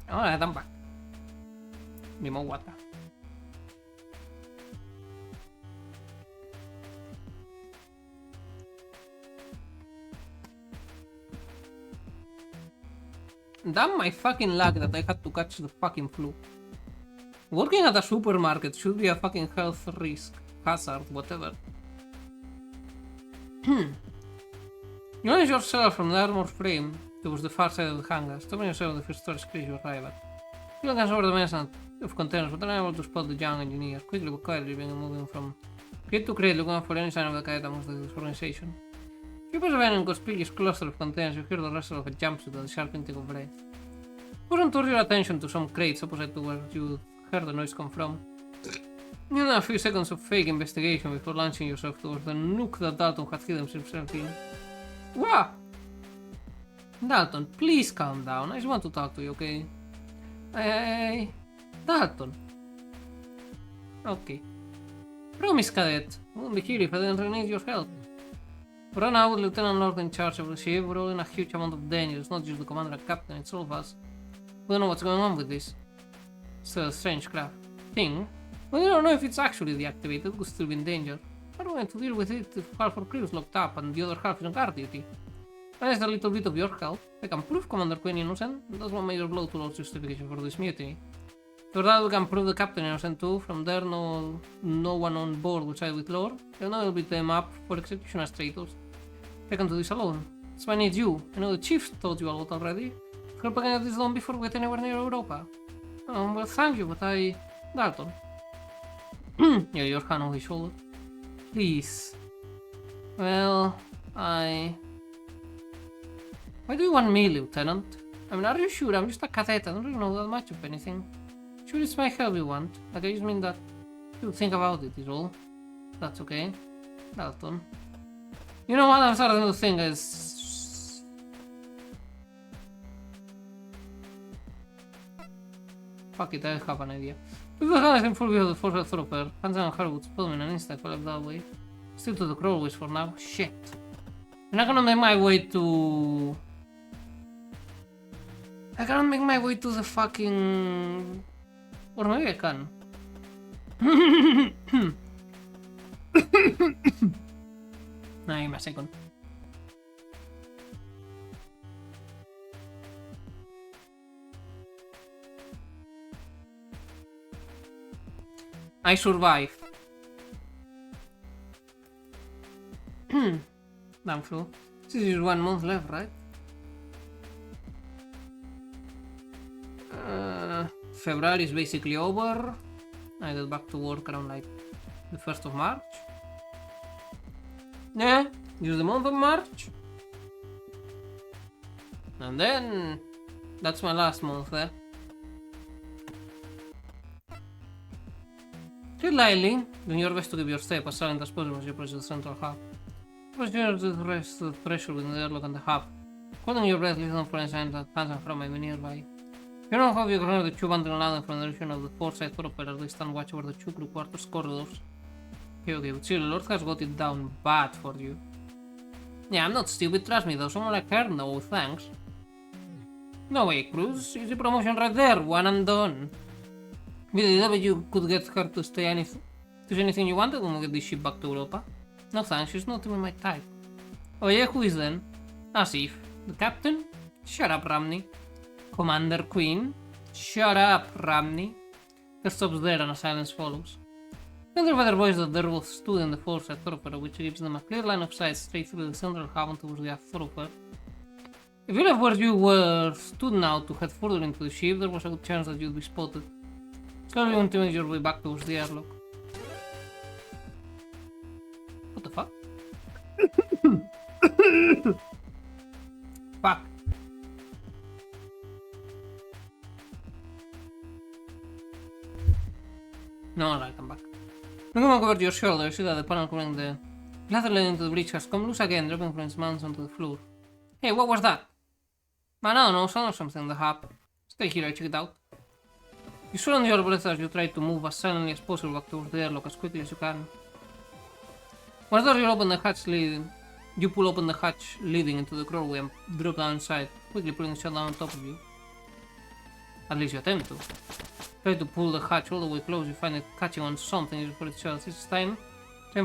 Alright, I'm back. Need more water. Damn my fucking luck that I had to catch the fucking flu. Working at a supermarket should be a fucking health risk, hazard, whatever. You launch yourself from the armor frame towards the far side of the hangar, stopping yourself in the first storage crate you arrive at. You glance over the mess of containers, but unable to spot the young engineer, quickly but quietly being moving from crate to crate, looking for any sign of the kite amongst the disorganization. You pass by an conspicuous cluster of containers, you hear the rustle of a jumpsuit and the sharp intake of breath. Wasn't turn your attention to some crates opposite to where you heard the noise come from. You know a few seconds of fake investigation before launching yourself towards the nook that Dalton had hidden himself in. What? Dalton, please calm down. I just want to talk to you, okay? Dalton. Okay. Promise, Cadet. I wouldn't be here if I didn't need your help. Right now, with Lieutenant Lord in charge of the ship, we're all in a huge amount of danger. It's not just the commander and captain, it's all of us. We don't know what's going on with this. It's a strange craft thing. We don't know if it's actually deactivated, we'll still be in danger. How are we going to deal with it if half our crew is locked up and the other half is on guard duty? I need a little bit of your help. I can prove Commander Quinn innocent. That's one major blow towards justification for this mutiny. For that we can prove the captain innocent too. From there, no one on board will side with Lord. They'll now beat them up for execution as traitors. I can do this alone. So I need you. I know the chief told you a lot already. Help me get this done before we get anywhere near Europa. Well, thank you, but Dalton. Yeah, your hand on his shoulder. Please. Well, Why do you want me, Lieutenant? I mean, are you sure? I'm just a cadet. I don't really know that much of anything. Sure, it's my help you want. Like, I just mean that you think about it is all. That's okay. Dalton. You know what? I'm starting to think is... Fuck it, I have an idea. If the hand is in full view of the force thoroughfare, Hansen and her would spell me in an instant if I left that way. Still to the crawlways for now. Shit. I'm not gonna make my way to... I cannot make my way to the fucking... Or maybe I can. Nah, give me a second. I survive. Damn flu. This is 1 month left, right? February is basically over. I get back to work around like the 1st of March. Yeah, use the month of March. And then that's my last month there. Tread lightly, doing your best to keep your step as silent as possible as you approach the central hub. Proceed to rest the pressure within the airlock and the hub. Holding your breath, listen for any sign that Hansen from may be nearby. You know how you can hear the tube until landing from the direction of the port-side thoroughfare as they stand watch over the tube crew quarters corridors. Okay, but seriously, Lord has got it down bad for you. Yeah, I'm not stupid, trust me though, someone like her, no thanks. No way, Cruz, easy promotion right there, one and done. With the you could get her to say anything you wanted when we get this ship back to Europa. No thanks, she's not even my type. Oh yeah, who is then? Asif. The captain? Shut up, Ramney. Commander Queen? Shut up, Ramney. It stops there and a silence follows. Then the weather voice that there was stood in the foresight thoroughfare, which gives them a clear line of sight straight through the central haven towards the thoroughfare. If you left where you were stood now to head further into the ship, there was a good chance that you'd be spotted. Slowly you make your way back towards the airlock. What the fuck? Fuck. No, alright, I'm back. Looking back over your shoulder, you see that the panel covering the ladder leading to the bridge has come loose again, dropping from its mounts onto the floor. Hey, what was that? Man, I don't know, sound or something in the hub. Stay here, I check it out. You swallow your breath as you try to move as silently as possible back towards the airlock as quickly as you can. Once you open the hatch leading, you pull open the hatch leading into the crawlway and drop down inside, quickly putting the shutdown on top of you. At least you attempt to. Try to pull the hatch all the way close, you find it catching on something before it shuts. Each time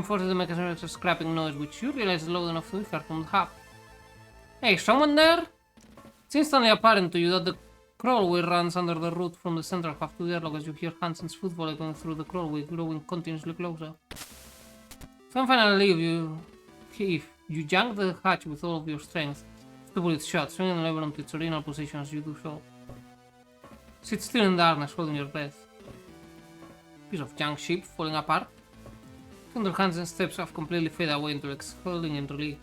forces the mechanism makes a scrapping noise, which you realize is loud enough to be heard from the hub. Hey, someone there? It's instantly apparent to you that the crawlway runs under the route from the central half to the airlock as you hear Hansen's footfall going through the crawlway, growing continuously closer. Some finally if you yank the hatch with all of your strength to pull it shut, swinging the lever onto its original position as you do so. Sit still in darkness, holding your breath. Piece of junk ship falling apart. Thunder Hansen's steps have completely faded away into exhaling in relief.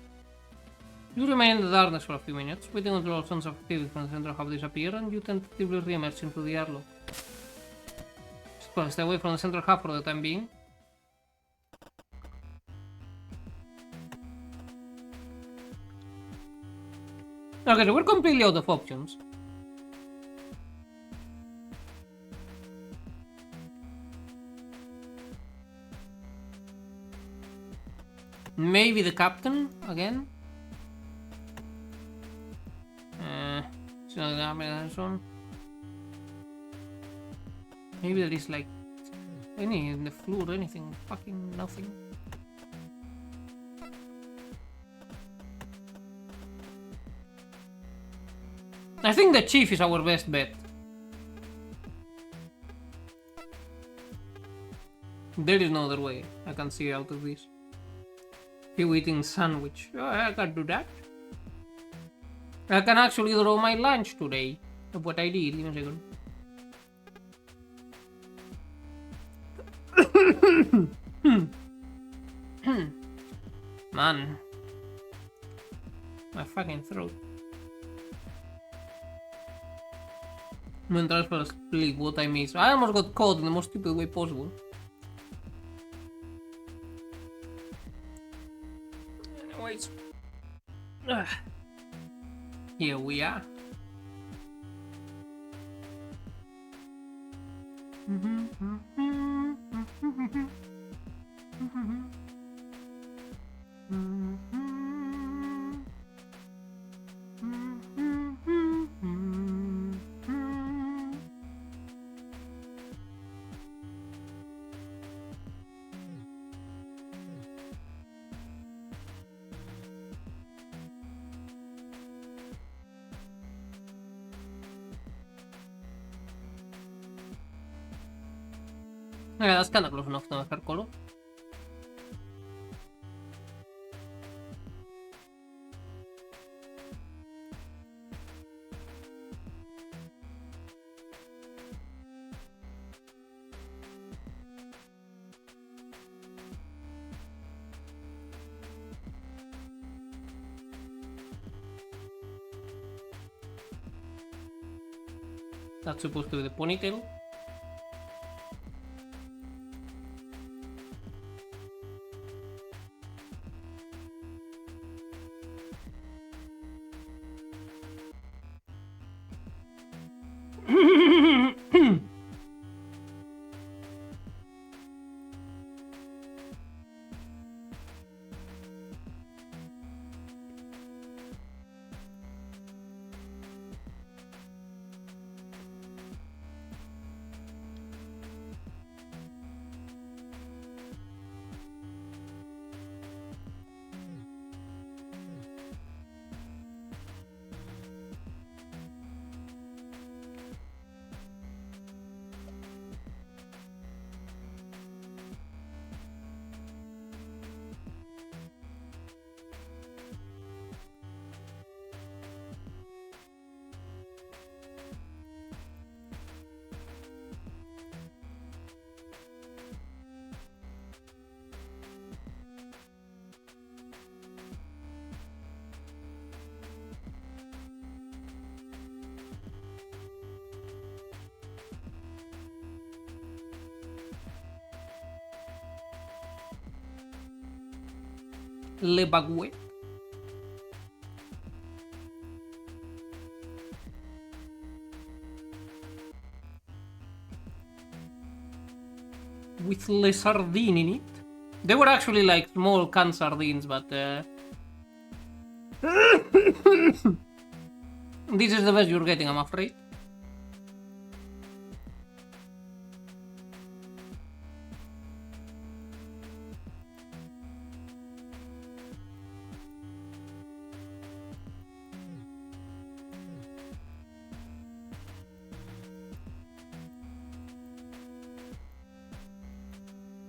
You remain in the darkness for a few minutes, waiting until all signs of activity from the center have disappeared, and you tentatively re-emerge into the airlock. Stay away from the central hub for the time being. Okay, so we're completely out of options. Maybe the captain again? It's not gonna happen on its own. Maybe there is like any in the floor, anything, fucking nothing. I think the chief is our best bet. There is no other way I can see out of this. You eating sandwich. Oh, I can do that. I can actually draw my lunch today. Of what I did. Give me a second. Man. My fucking throat. Mental fell asleep, what I missed. I almost got caught in the most stupid way possible. Anyways. Here we are. Yeah, that's kinda close enough to make her color. That's supposed to be the ponytail. Le Baguette. With le sardine in it. They were actually like small canned sardines, but this is the best you're getting, I'm afraid.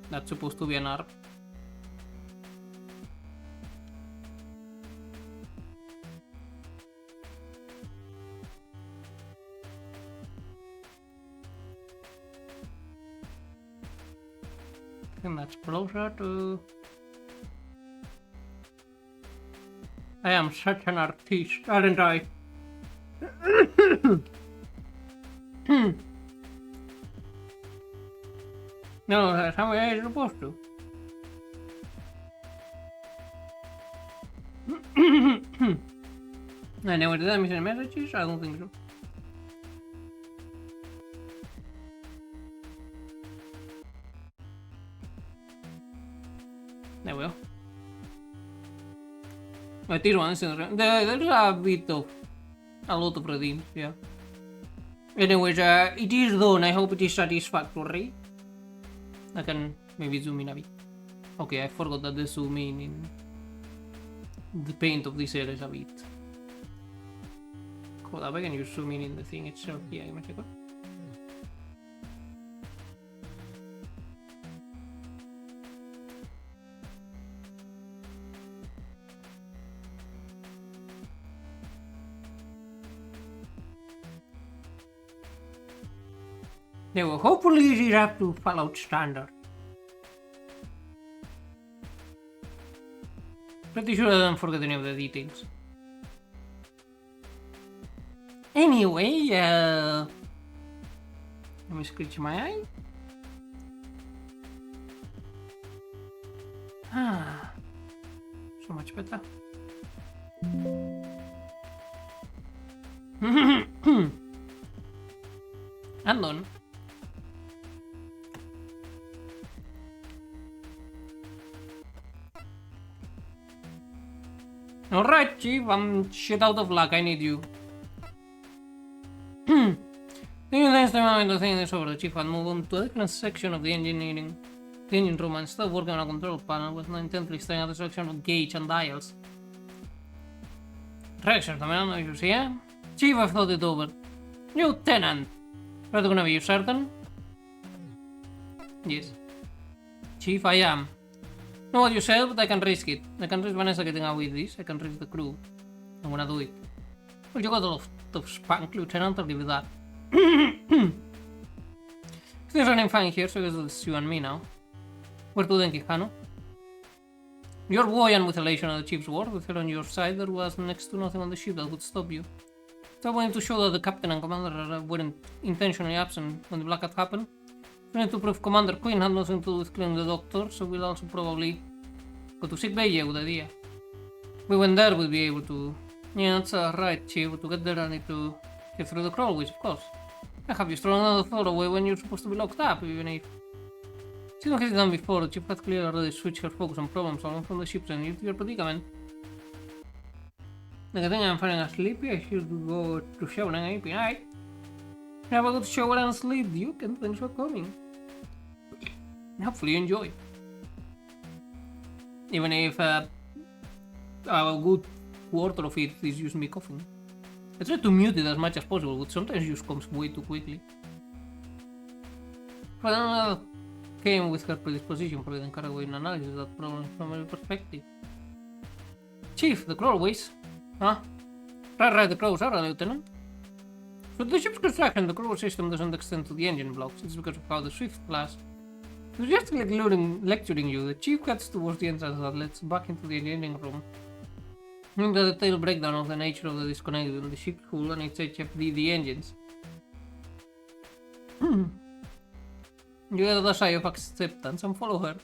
That's supposed to be an arm. And that's closer to... I am such an artist, aren't I? No, that's how I'm supposed to. I never did I miss any messages? I don't think so. There we go. But this one is there's a bit of a lot of redeems, yeah. Anyways, it is done. I hope it is satisfactory. I can maybe zoom in a bit. Okay, I forgot that the zoom in the paint of this area is a bit. Hold up, I can use zoom in the thing itself. Yeah, give me a second. They will hopefully it is up to Fallout standard. Pretty sure I don't forget any of the details. Anyway, let me scratch my eye. Ah, so much better. And done. Alright, Chief, I'm shit out of luck. I need you. The next time I'm going to think this over, the Chief and move on to a different section of the engineering. The engine room and start working on a control panel with not intently staring at the selection of gauge and dials. Reactions, I mean, you see, eh? Chief, I've thought it over. Lieutenant! Are you gonna be certain? Yes. Chief, I am. Know what you said, but I can risk it. I can risk Vanessa getting out with this. I can risk the crew. I'm gonna do it. Well, you got a lot of spunk, Lieutenant, I'll give you that. Things running fine here, so I guess it's you and me now. Where to then, Quijano? You're buoyant with elation at the Chief's word. With her on your side, there was next to nothing on the ship that would stop you. So I wanted to show that the captain and commander weren't intentionally absent when the blackout happened. We need to prove Commander Quinn had nothing to do with killing the doctor, so we'll also probably go to sick bay, yeah, good idea. We went there, we'll be able to... Yeah, that's right, Chief. To get there, I need to get through the crawlways, of course. I have you thrown another thought away when you're supposed to be locked up, even if... She don't get it done before, the Chief had clearly already switched her focus on problem solving from the ship's and your predicament. Like, I think I'm feeling sleepy, I should go to shower and good night. Have a good shower and sleep, Duke, and thanks for coming. Hopefully you enjoy. Even if a good quarter of it is just me coughing. I try to mute it as much as possible, but sometimes it just comes way too quickly. But I don't know, came with her predisposition for getting carried away in analysis of that problem from every perspective. Chief, the crawlways. Huh? Right, the crawls are, Lieutenant. So the ship's construction, the crawl system doesn't extend to the engine blocks. It's because of how the Swift class. So just like lecturing you, the Chief cuts towards the entrance that leads back into the engineering room. In the detailed breakdown of the nature of the disconnect between the ship's hull and its HFDD engines. You get a sigh of acceptance and follow her.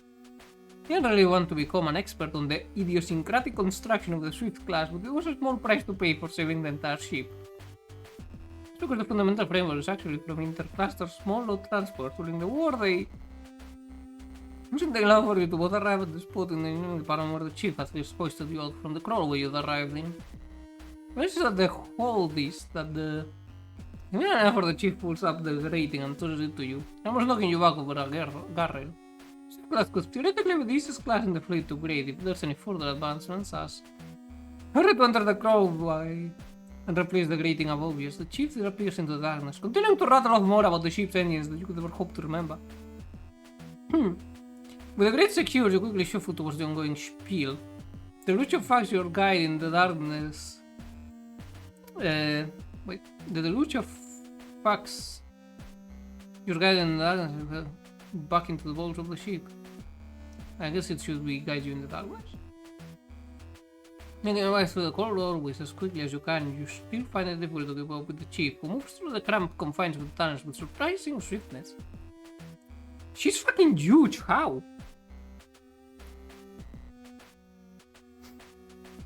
He didn't really want to become an expert on the idiosyncratic construction of the Swift class, but it was a small price to pay for saving the entire ship. Because the fundamental framework is actually from intercluster small load transport. During the war, they didn't allow for you to both arrive at the spot in the engineering department where the chief had first hoisted you out from the crawlway you'd arrived in. This is that the hold is that the whenever the chief pulls up the grating and tosses it to you, almost knocking you back over a guardrail. This class could theoretically be the easiest class in the fleet to grade if there's any further advancements as hurry to enter the crawlway and replace the grating above you as the chief disappears into the darkness, continuing to rattle off more about the ship's engines than you could ever hope to remember. With the grate secured, you quickly shuffle towards the ongoing spiel. The Lucio facts your guide in the darkness. The Lucio facts your guide in the darkness back into the vault of the ship. I guess it should be guide you in the darkness. Making your way through the corridors as quickly as you can, you still find it difficult to keep up with the chief, who moves through the cramped confines of the tunnels with surprising swiftness. She's fucking huge, how?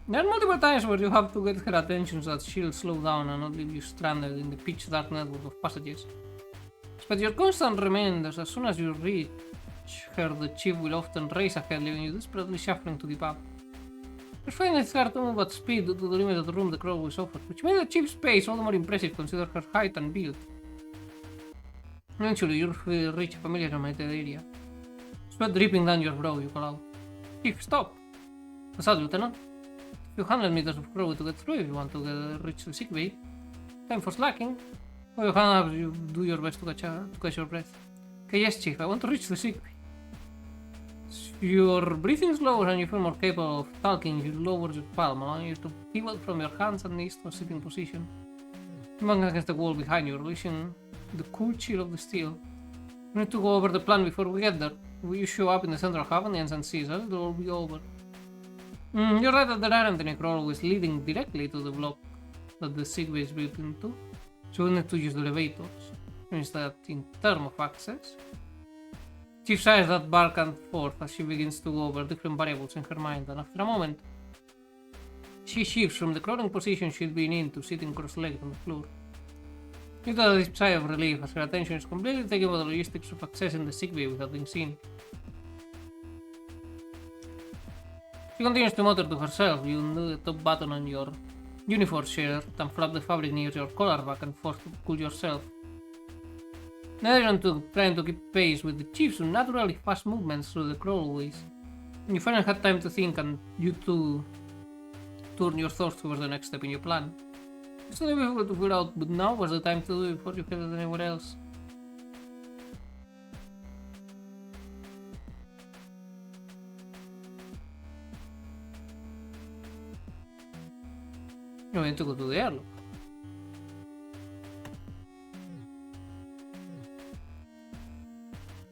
There are multiple times where you have to get her attention so that she'll slow down and not leave you stranded in the pitch dark network of passages. But your constant reminders, as soon as you reach her, the chief will often race ahead, leaving you desperately shuffling to keep up. You find it hard to move at speed due to the limited room the crawlways offer, which made the chief's pace all the more impressive considering her height and build. Eventually, you reach a familiar dominated area. Sweat dripping down your brow, you call out. Chief, stop! What's that, Lieutenant? A few hundred meters of crawlway to get through if you want to reach the sickbay. Time for slacking. Or you can you do your best to catch your breath. Okay, yes, Chief, I want to reach the sickbay. Your breathing slower and you feel more capable of talking. You lower your palm, allowing you to pivot from your hands and knees to a sitting position. Bang against the wall behind you, releasing the cool chill of the steel. We need to go over the plan before we get there. If you show up in the central hub and the ensign sees us, it'll all be over. You're right that there aren't any crawlways leading directly to the block that the sickbay is built into, so we need to use the elevators. Means that in terms of access, Chief sighs that back and forth as she begins to go over different variables in her mind, and after a moment, she shifts from the crawling position she'd been in to sitting cross-legged on the floor. You get a deep sigh of relief as her attention is completely taken by the logistics of accessing the sickbay without being seen. She continues to mutter to herself. You undo the top button on your uniform shirt and flap the fabric near your collar back and forth to cool yourself. Neither trying to keep pace with the chief's unnaturally fast movements through the crawlways. You finally had time to think and you two turn your thoughts towards the next step in your plan. It's not difficult to figure out, but now was the time to do it before you headed anywhere else. You need to go to the airlock.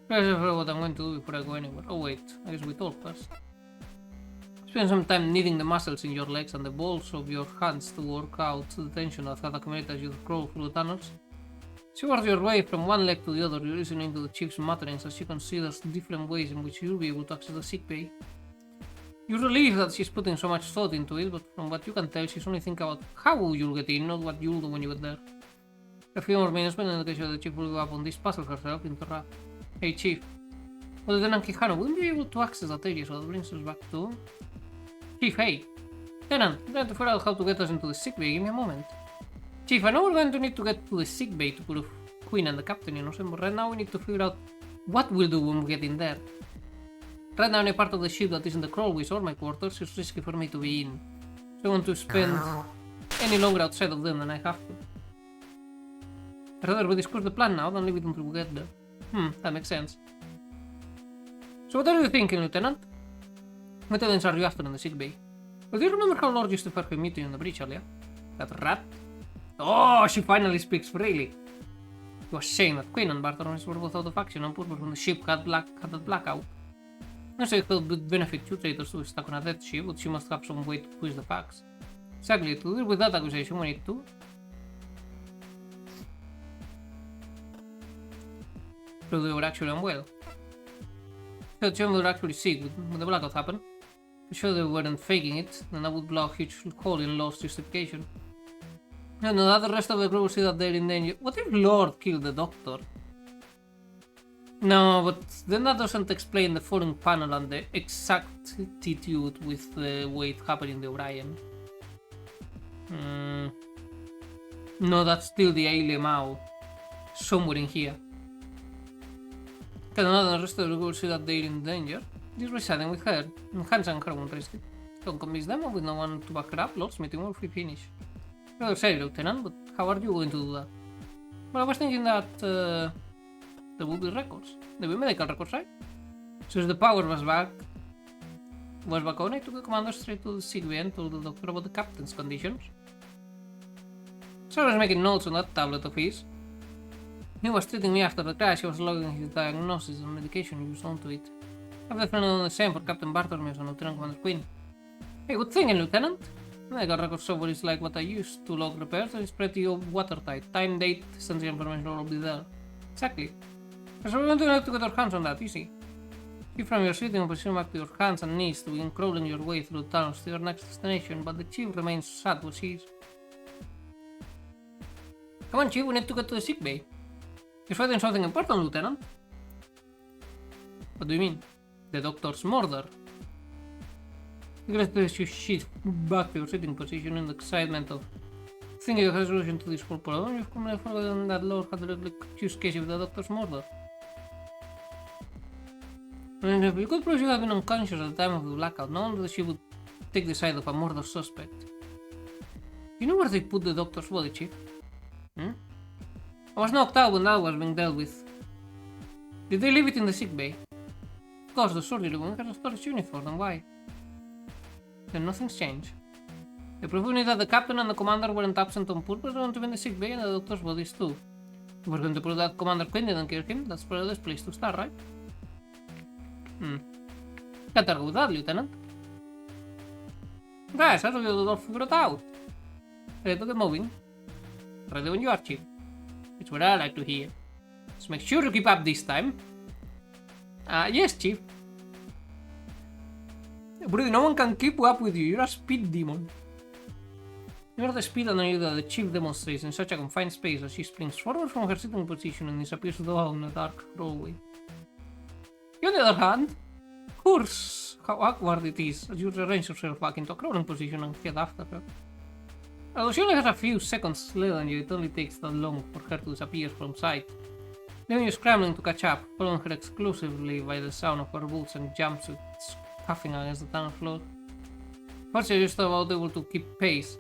Let's figure what I'm going to do before I go anywhere. Oh wait, I guess we talk first. Spend some time kneading the muscles in your legs and the balls of your hands to work out the tension that had accumulated as you crawl through the tunnels. She works your way from one leg to the other, listening to the chief's mutterings as she considers different ways in which you'll be able to access the sickbay. You're relieved that she's putting so much thought into it, but from what you can tell, she's only thinking about how you'll get in, not what you'll do when you get there. A few more minutes, but in the case of the chief will go up on this puzzle herself, interrupt. Hey Chief, well, Lieutenant Quijano, will be able to access that area, so that brings us back to... Chief, hey! Lieutenant, I'm trying to figure out how to get us into the sickbay, give me a moment. Chief, I know we're going to need to get to the sickbay to pull Queen and the captain, you know, but right now we need to figure out what we'll do when we get in there. Right now any part of the ship that isn't the crawlways or my quarters is risky for me to be in. So I don't want to spend any longer outside of them than I have to. I'd rather we discuss the plan now than leave it until we get there. That makes sense. So what are you thinking, Lieutenant? What evidence are you after in the sickbay? Well, do you remember how Lord used to her meet you in the breach earlier? That rat? Oh, she finally speaks freely. It was shame that Queen and Bartolomé were both out of action on purpose when the ship had that blackout. I say it would benefit you traitors to be stuck on a dead ship, but she must have some way to twist the facts. Exactly, to deal with that accusation we need to... prove they were actually unwell. So John were actually sick when the blackout happened. To show they weren't faking it, then I would blow a huge hole in Lord's justification. And now the rest of the crew see that they're in danger. What if Lord killed the Doctor? No, but then that doesn't explain the falling panel and the exactitude with the way it happened in the Orion. No, that's still the alien Mao. Somewhere in here. Okay, now the rest of the crew see that they're in danger. Just residing with her, and Hans and her won't risk it. Don't convince them, with no one to back her up, Lord's meeting will be finished. Well, sorry, Lieutenant, but how are you going to do that? Well, I was thinking that there will be records. There will be medical records, right? Since the power was back on, I took the commander straight to the sick bay and told the doctor about the captain's conditions. So I was making notes on that tablet of his. He was treating me after the crash, he was logging his diagnosis and medication used onto it. I've definitely done the same for Captain Bartholomew and Lieutenant Commander Quinn. Hey, good thinking, Lieutenant. Medical record software is like what I used to log repairs, and it's pretty watertight. Time, date, sensitive information will all be there. Exactly. So we're going to have to get our hands on that, easy. Keep from your sitting position back to your hands and knees to begin crawling your way through the tunnels to your next destination, but the Chief remains sad what he is. Come on, Chief, we need to get to the sick bay. You're fighting something important, Lieutenant. What do you mean? The Doctor's murder. You get this shit back to your sitting position in the excitement of thinking of a solution to this whole problem. You've completely forgotten that Lord had the accused case of the Doctor's murder. And if you could prove you have been unconscious at the time of the blackout, no wonder she would take the side of a murder suspect. You know where they put the Doctor's body, Chief? I was knocked out when that was being dealt with. Did they leave it in the sick bay? Of course, the surgery room has a storage unit for them. Why? Then nothing's changed. The proof is that the captain and the commander weren't absent on purpose, they want to be in the sick bay and the Doctor's bodies too. If we're going to prove that Commander Quinn didn't kill him, that's probably the best place to start, right? Can't argue with that, Lieutenant. Guys, I thought we would all figure it out. Ready to get moving? Ready when you are, Chief. It's what I like to hear. Just make sure to keep up this time. Yes, Chief. Brody, no one can keep up with you. You're a speed demon. You're the speed energy that the Chief demonstrates in such a confined space as she springs forward from her sitting position and disappears down a dark doorway. On the other hand, of course, how awkward it is as you arrange yourself back into a crawling position and head after her. Although she only has a few seconds left on you, it only takes that long for her to disappear from sight, leaving you scrambling to catch up, following her exclusively by the sound of her boots and jumpsuits puffing against the tunnel floor. First you're just about able to keep pace,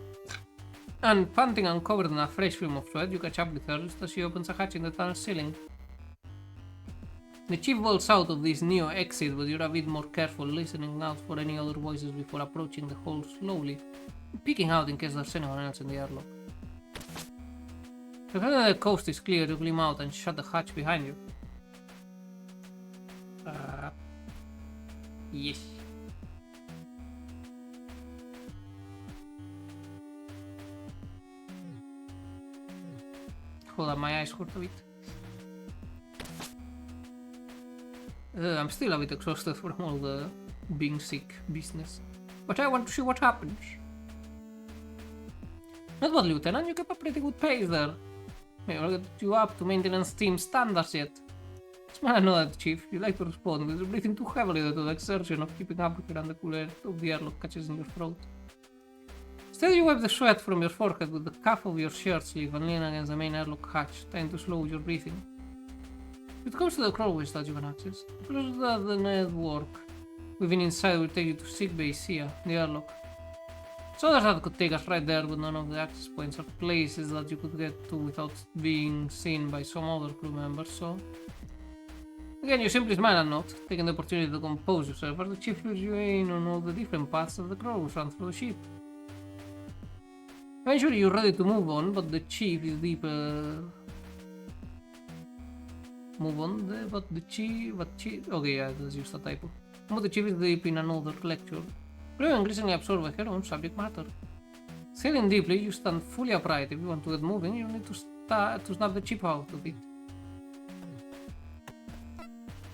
and panting and covered in a fresh film of sweat, you catch up with her just as she opens a hatch in the tunnel ceiling. The Chief bolts out of this new exit, but you're a bit more careful, listening out for any other voices before approaching the hole slowly, peeking out in case there's anyone else in the airlock. The fact that the coast is clear, you gleam out and shut the hatch behind you. Yes. Hold on, my eyes hurt a bit. I'm still a bit exhausted from all the being sick business, but I want to see what happens. Not bad, Lieutenant, you kept a pretty good pace there. Maybe I'll get you up to maintenance team standards yet. Smile, I know that, Chief. You like to respond, but you're breathing too heavily due to the exertion of keeping up with her and the cool air of the airlock catches in your throat. Instead, you wipe the sweat from your forehead with the cuff of your shirt sleeve and lean against the main airlock hatch, trying to slow your breathing. It comes to the crawlways that you can access. Closer to the network within inside will take you to sick bay C, the airlock. So others that could take us right there, but none of the access points are places that you could get to without being seen by some other crew members, so... Again, you simply smile and nod, taking the opportunity to compose yourself as the Chief fills you in on all the different paths that the crawlways run through the ship. Eventually you're ready to move on, but the Chief is deep... Move on, but the Chief... Okay, yeah, that's just a typo. But the Chief is deep in another lecture, growing increasingly absorbed by her own subject matter. Sailing deeply, you stand fully upright. If you want to get moving, you need to snap the Chief out of it.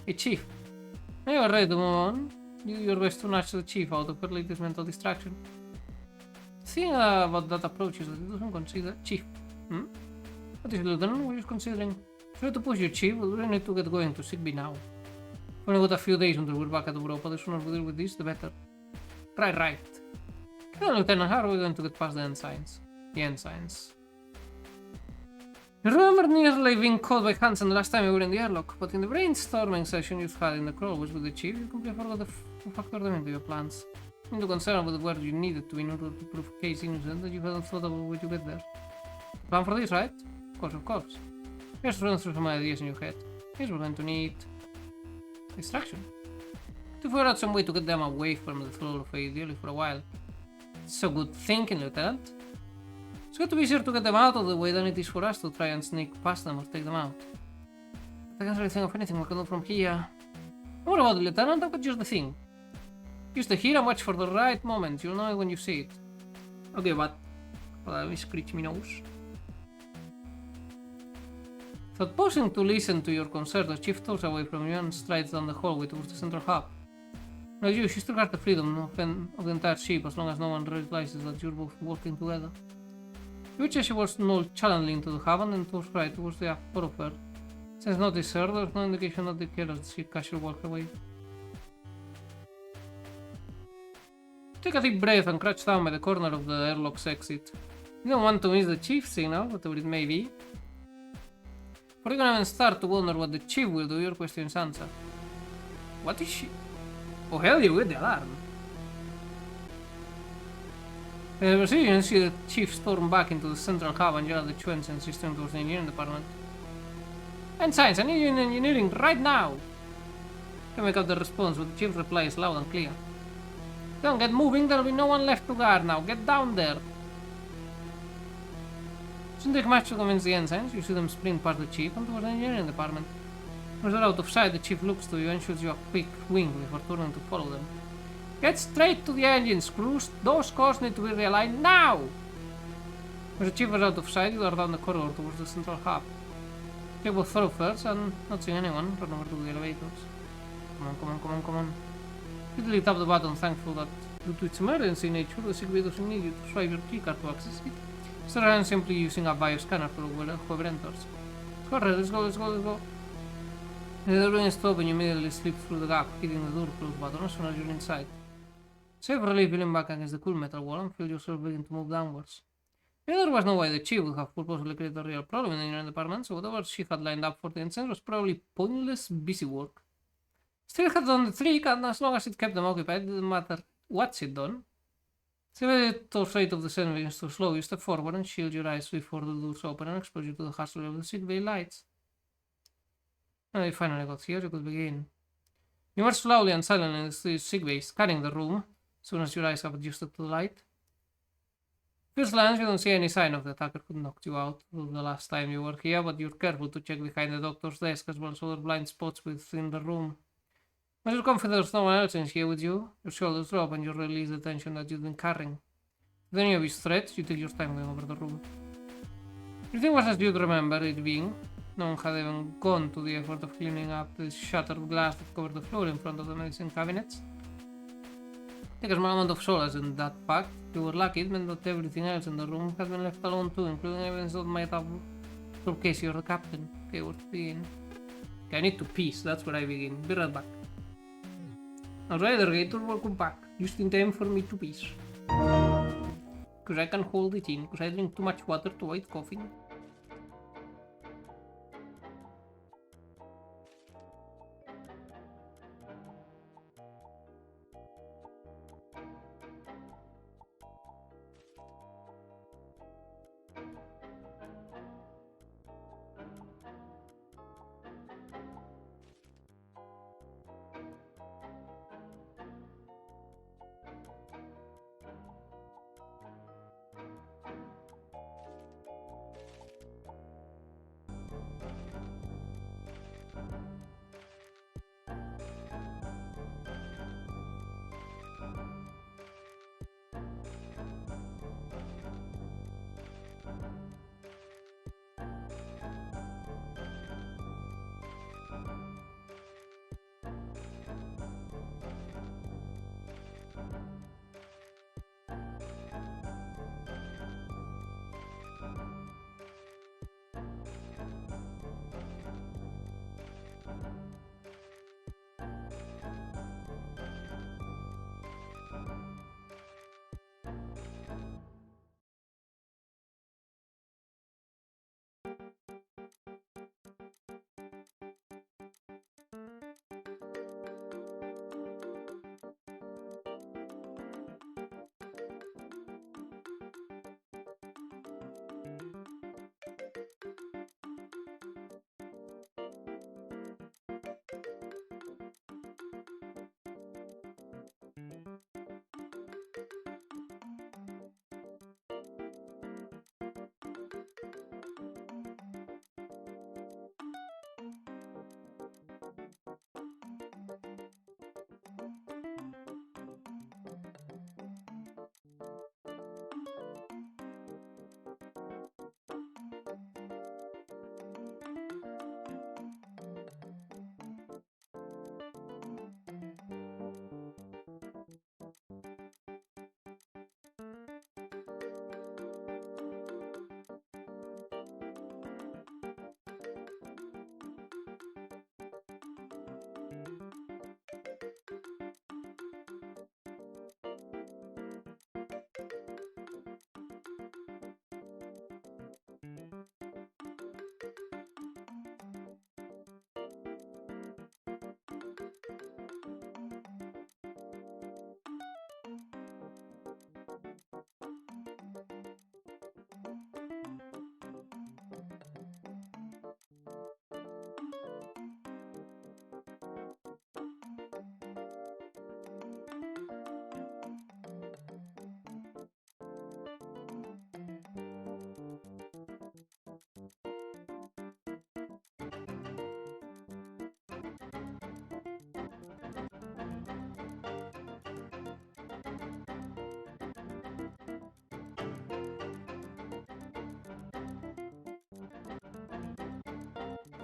Hey, Chief. Now you are ready to move on. Do your best to nudge the chief out of her latest mental distraction. The thing about that approach is that it doesn't consider chief. What is it, Lieutenant? What are you considering? Try to push your chief, but we need to get going to sick bay now. We've only got a few days until we're back at Europa. The sooner we deal with this, the better. Right. Well, Lieutenant, how are we going to get past the ensigns? You remember nearly being caught by Hansen the last time we were in the airlock, but in the brainstorming session you had in the crawl was with the chief, you completely forgot to factor them into your plans. You need to concern with where you needed to in order to prove case innocent that you hadn't thought about when you get there. Plan for this, right? Of course. Just run through some ideas in your head. Here's what we're going to need. Distraction. To figure out some way to get them away from the flow of ideally for a while. So good thinking, Lieutenant. It's got to be easier to get them out of the way than it is for us to try and sneak past them or take them out. But I can't really think of anything we can do from here. What about it, Lieutenant? I've got just the thing. Use the here and watch for the right moment. You'll know it when you see it. Okay, but let me scratch my nose. Thought pausing to listen to your concert, the chief turns away from you and strides down the hallway towards the central hub. Like you, she still has the freedom of the entire ship as long as no one realizes that you're both working together. You watch as she was nose channeling to the hub and then turns right towards the upper of her. Since notice her, there's no indication that they care as she casually walks away. Take a deep breath and crouch down by the corner of the airlock's exit. You don't want to miss the chief signal, whatever it may be. Before you can even start to wonder what the chief will do, your question is answered. What is she? Oh hell, you with the alarm. In the precision, you see the chief storm back into the central hub and yell at the Chuans and system towards the engineering department. And science, I need you in engineering right now! You make out the response, but the chief's reply is loud and clear. Don't get moving, there'll be no one left to guard now. Get down there! It doesn't take much to convince the ensigns. You see them sprint past the chief and towards the engineering department. As they're out of sight, the chief looks to you and shoots you a quick wink before turning to follow them. Get straight to the engines, crews. Those cores need to be realigned now! As the chief is out of sight, you are down the corridor towards the central hub. Check both thoroughfares and, not seeing anyone, run over to the elevators. Come on. Quickly tap the button, thankful that, due to its emergency nature, the sick bay doesn't need you to swipe your keycard to access it. Instead of simply using a bioscanner for whoever enters. Alright, let's go. The door begins to open, you immediately slip through the gap, hitting the door close button as soon as you're inside. Save relief, leaning back against the cool metal wall and feel yourself begin to move downwards. There was no way the chief would have purposely created a real problem in the engineering department, so whatever she had lined up for the incident was probably pointless, busy work. Still had done the trick, and as long as it kept them occupied, it didn't matter what she'd done. The elevator rate of the descent begins to slow. You step forward and shield your eyes before the doors open and expose you to the hustle of the sick bay lights. Now you finally got here, you could begin. You march slowly and silently in the sick bay, scanning the room, as soon as your eyes have adjusted to the light. First glance, you don't see any sign of the attacker who knocked you out the last time you were here, but you're careful to check behind the doctor's desk as well as other blind spots within the room. When you're confident there's no one else in here with you, your shoulders drop and you release the tension that you've been carrying. With any of his threats, you take your time going over the room. Everything was as you'd remember it being. No one had even gone to the effort of cleaning up the shattered glass that covered the floor in front of the medicine cabinets. Take a small amount of solace in that fact. If you were lucky, it meant that everything else in the room had been left alone too, including evidence that might have proved Casey or the captain. Okay, where to begin? Okay, I need to pee, so that's where I begin. Be right back. Alright, Gator, welcome back. Just in time for me to piss. Because I can hold it in, because I drink too much water to avoid coughing.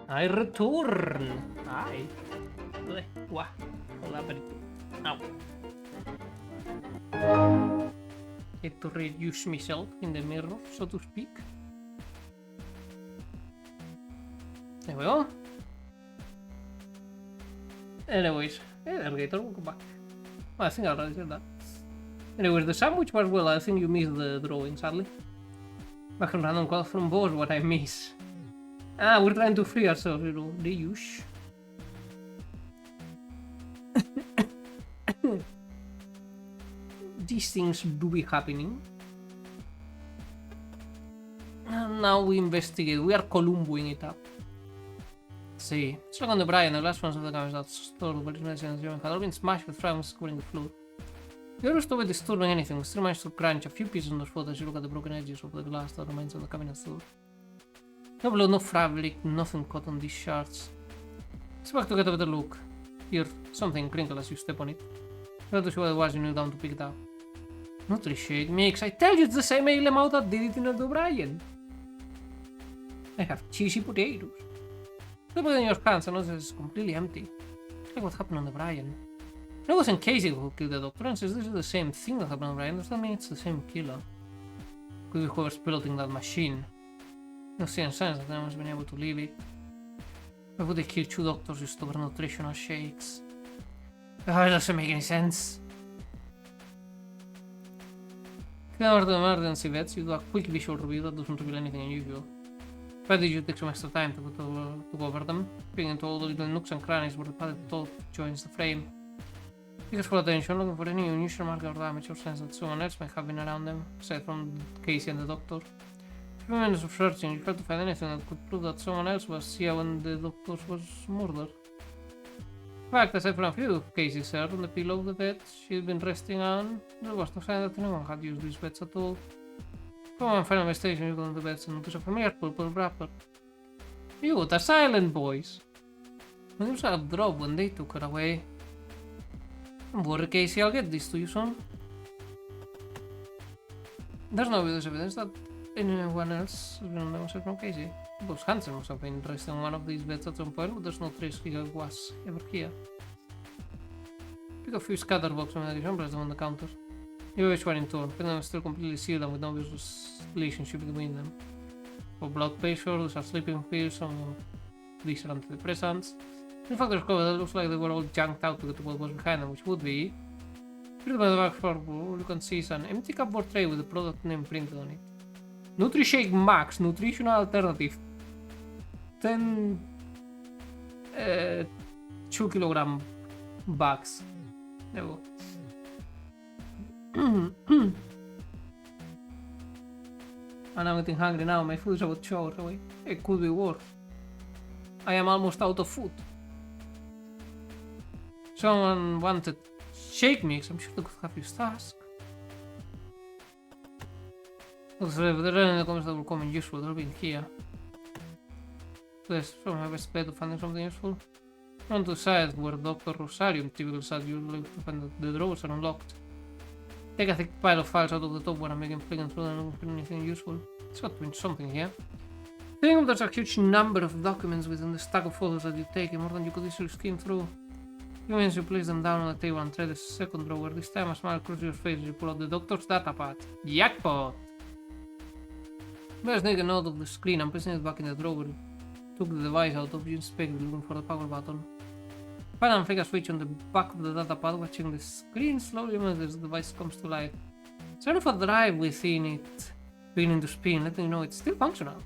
I return. Hi. Wah. Hola, perito. Ow. Had to reduce myself in the mirror, so to speak. There we go. Anyways, hey there, Gator, welcome back. Well, I think I already said that. Anyways, the sandwich part, well, I think you missed the drawing, sadly. Back from random calls from boss, what I miss. Ah, we're trying to free ourselves, you know, the use. These things do be happening. And now we investigate. We are Columboing it up. See, it's like on the Brian, the last ones of the guys that stored but had all been smashed with fragments covering the floor. The others stopped disturbing anything, still managed to crunch a few pieces on the floor as you look at the broken edges of the glass that remains on the cabinet door. No blood, no fabric, nothing caught on these shards. Expect to get a better look. Here, something crinkled as you step on it. Not to see what it was, you kneel down to pick it up. Nutri-Shake mix, I tell you it's the same ale amount that did it in O'Brien. I have cheesy potatoes. You put it in your hands and notice it's completely empty. It's like what happened on O'Brien. It wasn't Casey who killed the doctor and says this is the same thing that happened on O'Brien. Does that mean it's the same killer? Could be whoever's piloting that machine. No sense that anyone's been able to leave it. Why would they kill 2 doctors just over nutritional shakes? It doesn't make any sense. Clean over the emergency vets, you do a quick visual review that doesn't reveal anything unusual. Why did you take some extra time to go over them? Peering into all the little nooks and crannies where the padded top joins the frame. Figures for attention, looking for any unusual mark or damage or sense that someone else might have been around them, aside from Casey and the doctor. A few minutes of searching, you failed to find anything that could prove that someone else was here when the doctor was murdered. In fact, aside from a few cases here on the pillow of the bed she'd been resting on, there was no sign that anyone had used these beds at all. From one final investigation, you go on the beds and notice a familiar purple wrapper. You, the silent boys! When you saw a drop when they took her away. Don't worry, Casey, I'll get this to you soon. There's no obvious evidence that anyone else has been on them aside from Casey. Both Hansen must have been resting on one of these beds at some point, but there's no trace he was ever here. Pick a few scatter boxes and place them on the counter. You each one in turn, but them still completely sealed and with no obvious relationship between them. For blood pressure, those are sleeping pills, some of these are antidepressants. In fact, there's cover that looks like they were all junked out to get to what was behind them, which would be. Pretty by the back floor, you can see is an empty cupboard tray with the product name printed on it. Nutri-Shake Max, nutritional alternative. 10 2-kilogram bags. There we go. And I'm getting hungry now, my food is about 2 hours away. It could be worse. I am almost out of food. Someone wanted shake mix, I'm sure they could have used task. If there are any comments that will come in useful, they'll be in here. Please, from my best bet to find something useful. On the side where Dr. Rosarium typically sat, you look to find that the drawers are unlocked. Take a thick pile of files out of the top when I'm making flicking through them and looking for anything useful. It's got to be something here. Think there's a huge number of documents within the stack of photos that you've taken, more than you could easily skim through. You means you place them down on the table and try the second drawer. This time a smile crosses your face as you pull out the doctor's datapad. Jackpot! Bears take a note of the screen and placing it back in the drawer. Took the device out of you, inspected, looking for the power button. Find and flick a switch on the back of the datapad, watching the screen slowly as the device comes to life. Sort of a drive within it beginning to spin, letting you know it's still functional.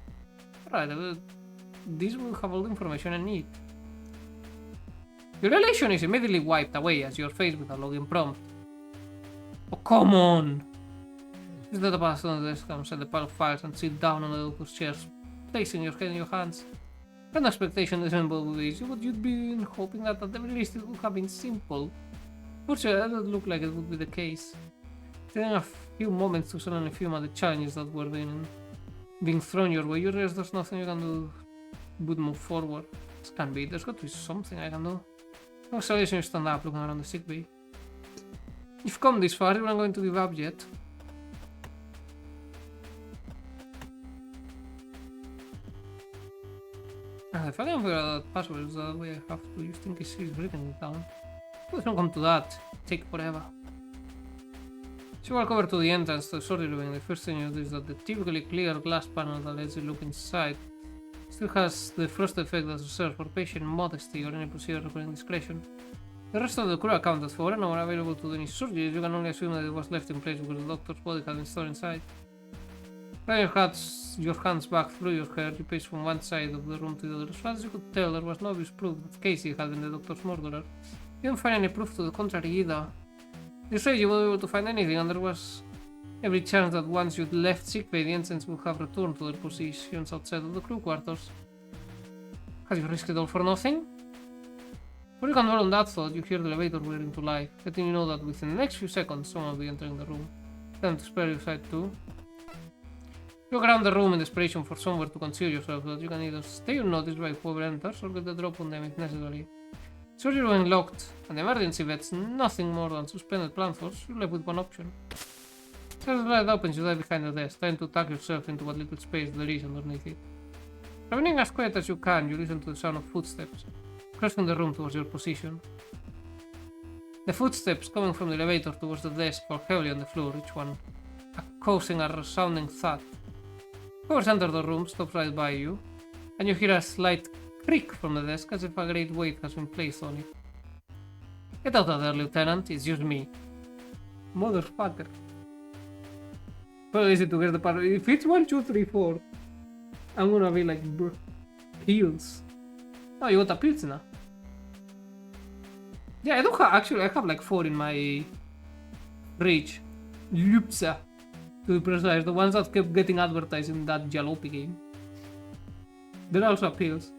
Alright, this will have all the information I need. Your relation is immediately wiped away as you're faced with a login prompt. Oh, come on! This datapad on the desk comes set the pile of files and sit down on the doctor's chair, placing your head in your hands. An expectation doesn't bother with you, but you'd been hoping that at the very least it would have been simple. Fortunately, that doesn't look like it would be the case. Taking a few moments to suddenly fume at the challenges that were being thrown your way, you realize there's nothing you can do but move forward. This can't be. There's got to be something I can do. No solution, you stand up, looking around the sick bay. You've come this far, you're not going to give up yet. If I can figure out that password, the way I have to use Stinky Seeds written it down. Please don't come to that. Take forever. So you walk over to the entrance to the sorting room. The first thing you notice is that the typically clear glass panel that lets you look inside still has the frost effect that's reserved for patient modesty or any procedure requiring discretion. The rest of the crew accounted for and are available to do any surgeries. You can only assume that it was left in place because the doctor's body had been stored inside. Running your hands back through your hair, you pace from one side of the room to the other. As far as you could tell, there was no obvious proof that Casey had been the doctor's murderer. You didn't find any proof to the contrary either. You say you won't be able to find anything, and there was every chance that once you'd left sickbay, the ensigns would have returned to their positions outside of the crew quarters. Had you risked it all for nothing? Before you can dwell on that thought, you hear the elevator whirring into life, letting you know that within the next few seconds someone will be entering the room. Time to spare your side too. You look around the room in desperation for somewhere to conceal yourself so that you can either stay unnoticed by whoever enters or get the drop on them if necessary. Surgery room locked, and the emergency bed's nothing more than suspended platforms. You're left with one option. As the light opens, you dive behind the desk, trying to tuck yourself into what little space there is underneath it. Remaining as quiet as you can, you listen to the sound of footsteps, crossing the room towards your position. The footsteps coming from the elevator towards the desk fall heavily on the floor, each one causing a resounding thud. Whoever's entered the room stops right by you, and you hear a slight creak from the desk as if a great weight has been placed on it. Get out of there, Lieutenant, it's just me. Motherfucker. Well, easy to get the part. If it's 1, 2, 3, 4, I'm gonna be like, bro, pills. Oh, you got a pills now? Yeah, I don't have, actually, I have like 4 in my fridge. Lupsa, to be precise, the ones that kept getting advertised in that jalopy game. They're also pills.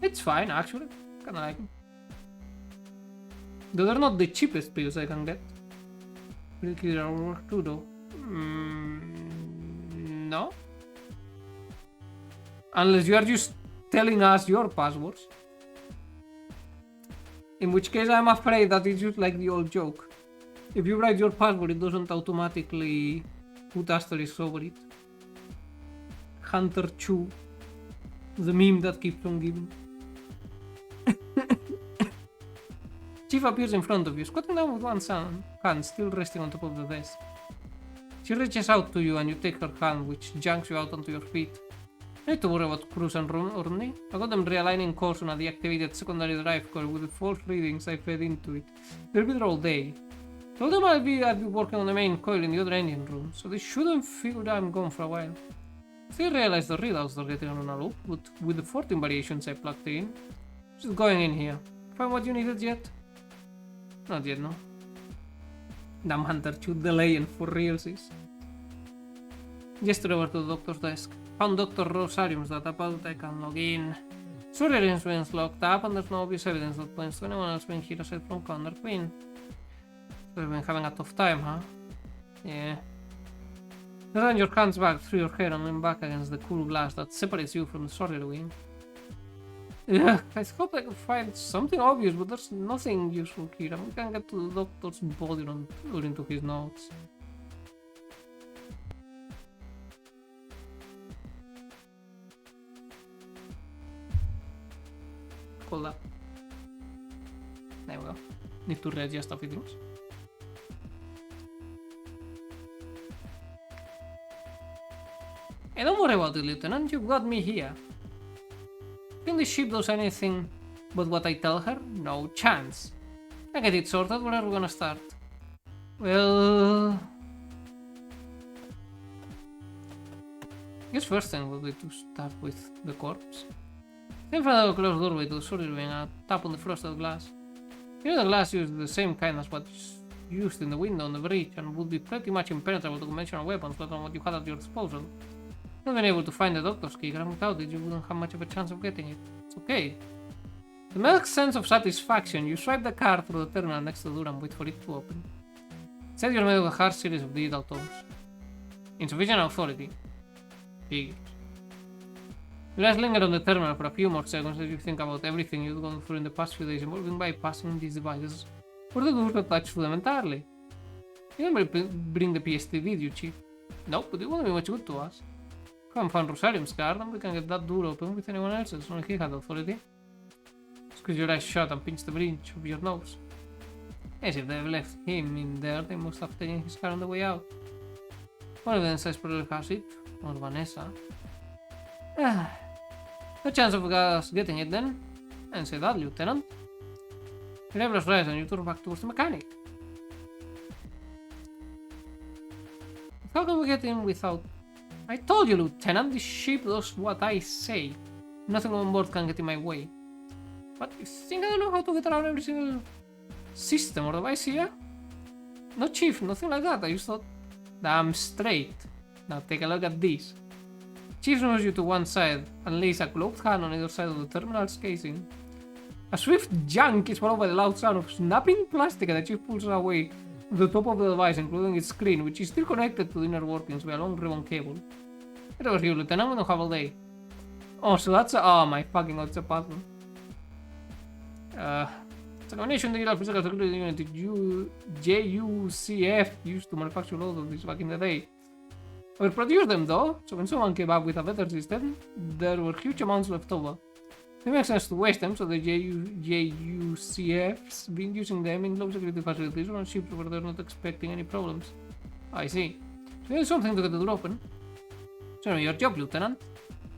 It's fine, actually. Kinda like them. Though they're not the cheapest pills I can get. Pretty clear work too, though. No. Unless you are just telling us your passwords. In which case I'm afraid that it's just like the old joke. If you write your password, it doesn't automatically put asterisks over it. Hunter Chew. The meme that keeps on giving. Chief appears in front of you, squatting down with one hand still resting on top of the desk. She reaches out to you and you take her hand, which janks you out onto your feet. No need to worry about Cruz and Orny. I got them realigning course on a deactivated secondary drive core with the false readings I fed into it. They'll be there all day. Told them I'd be working on the main coil in the other engine room, so they shouldn't figure I'm gone for a while. They realize the readouts they're getting on a loop, but with the 14 variations I plugged in. Just going in here. Find what you needed yet? Not yet, no. Damn Hunter should delay and for realsies. Gestured over to the doctor's desk. Found Dr. Rosarium's database I can log in. Surgery instrument's locked up and there's no obvious evidence that points to anyone else being here aside from Commander Queen. So you've been having a tough time, huh? Yeah. You run your hands back through your hair and lean back against the cool glass that separates you from the surgery wing. Yeah, I hope I can find something obvious, but there's nothing useful here. We can get to the doctor's body or into his notes. Hold up. There we go. Need to readjust a few things. Hey, don't worry about it, Lieutenant. You've got me here. Think the ship does anything but what I tell her? No chance. I get it sorted. Where are we gonna start? Well, I guess first thing would be to start with the corpse. In front of a closed doorway to the surgery wing, a tap on the frosted glass. Here the glass used the same kind as what's used in the window on the bridge and would be pretty much impenetrable to conventional weapons, let alone what you had at your disposal. Not being able to find the doctor's key, and without it you wouldn't have much of a chance of getting it. It's okay. To make sense of satisfaction, you swipe the card through the terminal next to the door and wait for it to open. Instead you're made of a hard series of digital tones. Insufficient authority. Figures. You just linger on the terminal for a few more seconds as you think about everything you've gone through in the past few days involving bypassing these devices, or the doors attached to them entirely. You didn't bring the PST, did you, Chief? Nope, but it wouldn't be much good to us. haven't found Rosalium's card, and we can get that door open with anyone else's. Only he had authority. Squeeze your eyes shut and pinch the bridge of your nose. Yes, if they've left him in there, they must have taken his car on the way out. One evidence says probably has it, or Vanessa. No chance of us getting it then. And say that, Lieutenant. The level is right and you turn back towards the mechanic. How can we get in without... I told you, Lieutenant, this ship does what I say. Nothing on board can get in my way. But you think I don't know how to get around every single system or device here? No, Chief, nothing like that. I just thought, damn straight. Now take a look at this. Chief moves you to one side and lays a gloved hand on either side of the terminal's casing. A swift yank is followed by the loud sound of snapping plastic, and the Chief pulls away the top of the device, including its screen, which is still connected to the inner workings by a long ribbon cable. It was you, Lieutenant. We don't have all day. Oh, so that's a... Oh my fucking god, it's a puzzle. It's a combination digital physical security unit JUCF used to manufacture loads of this back in the day. We produced them though, so when someone came up with a better system, there were huge amounts left over. It makes sense to waste them, so the JUCF's been using them in low security facilities on ships where they're not expecting any problems. I see. So there's something to get the door open. So your job, Lieutenant.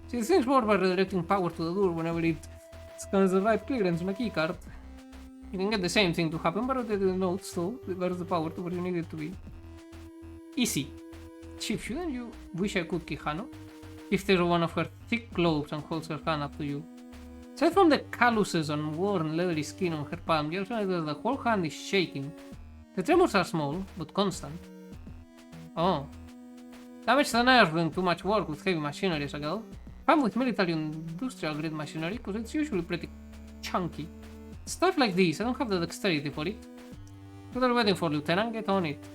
See, the thing's work by redirecting power to the door whenever it scans the right clearance on a keycard. You can get the same thing to happen by rotating the nodes, so there's the power to where you need it to be. Easy. Chief, shouldn't you wish I could Quijano? If there's one of her thick globes and holds her hand up to you. Aside from the calluses on worn leathery skin on her palm, you also notice that the whole hand is shaking. The tremors are small, but constant. Oh. Damage to the nerve doing too much work with heavy machinery as a girl. I'm with military industrial grade machinery, because it's usually pretty chunky. Stuff like this, I don't have the dexterity for it. What are you waiting for, Lieutenant? Get on it.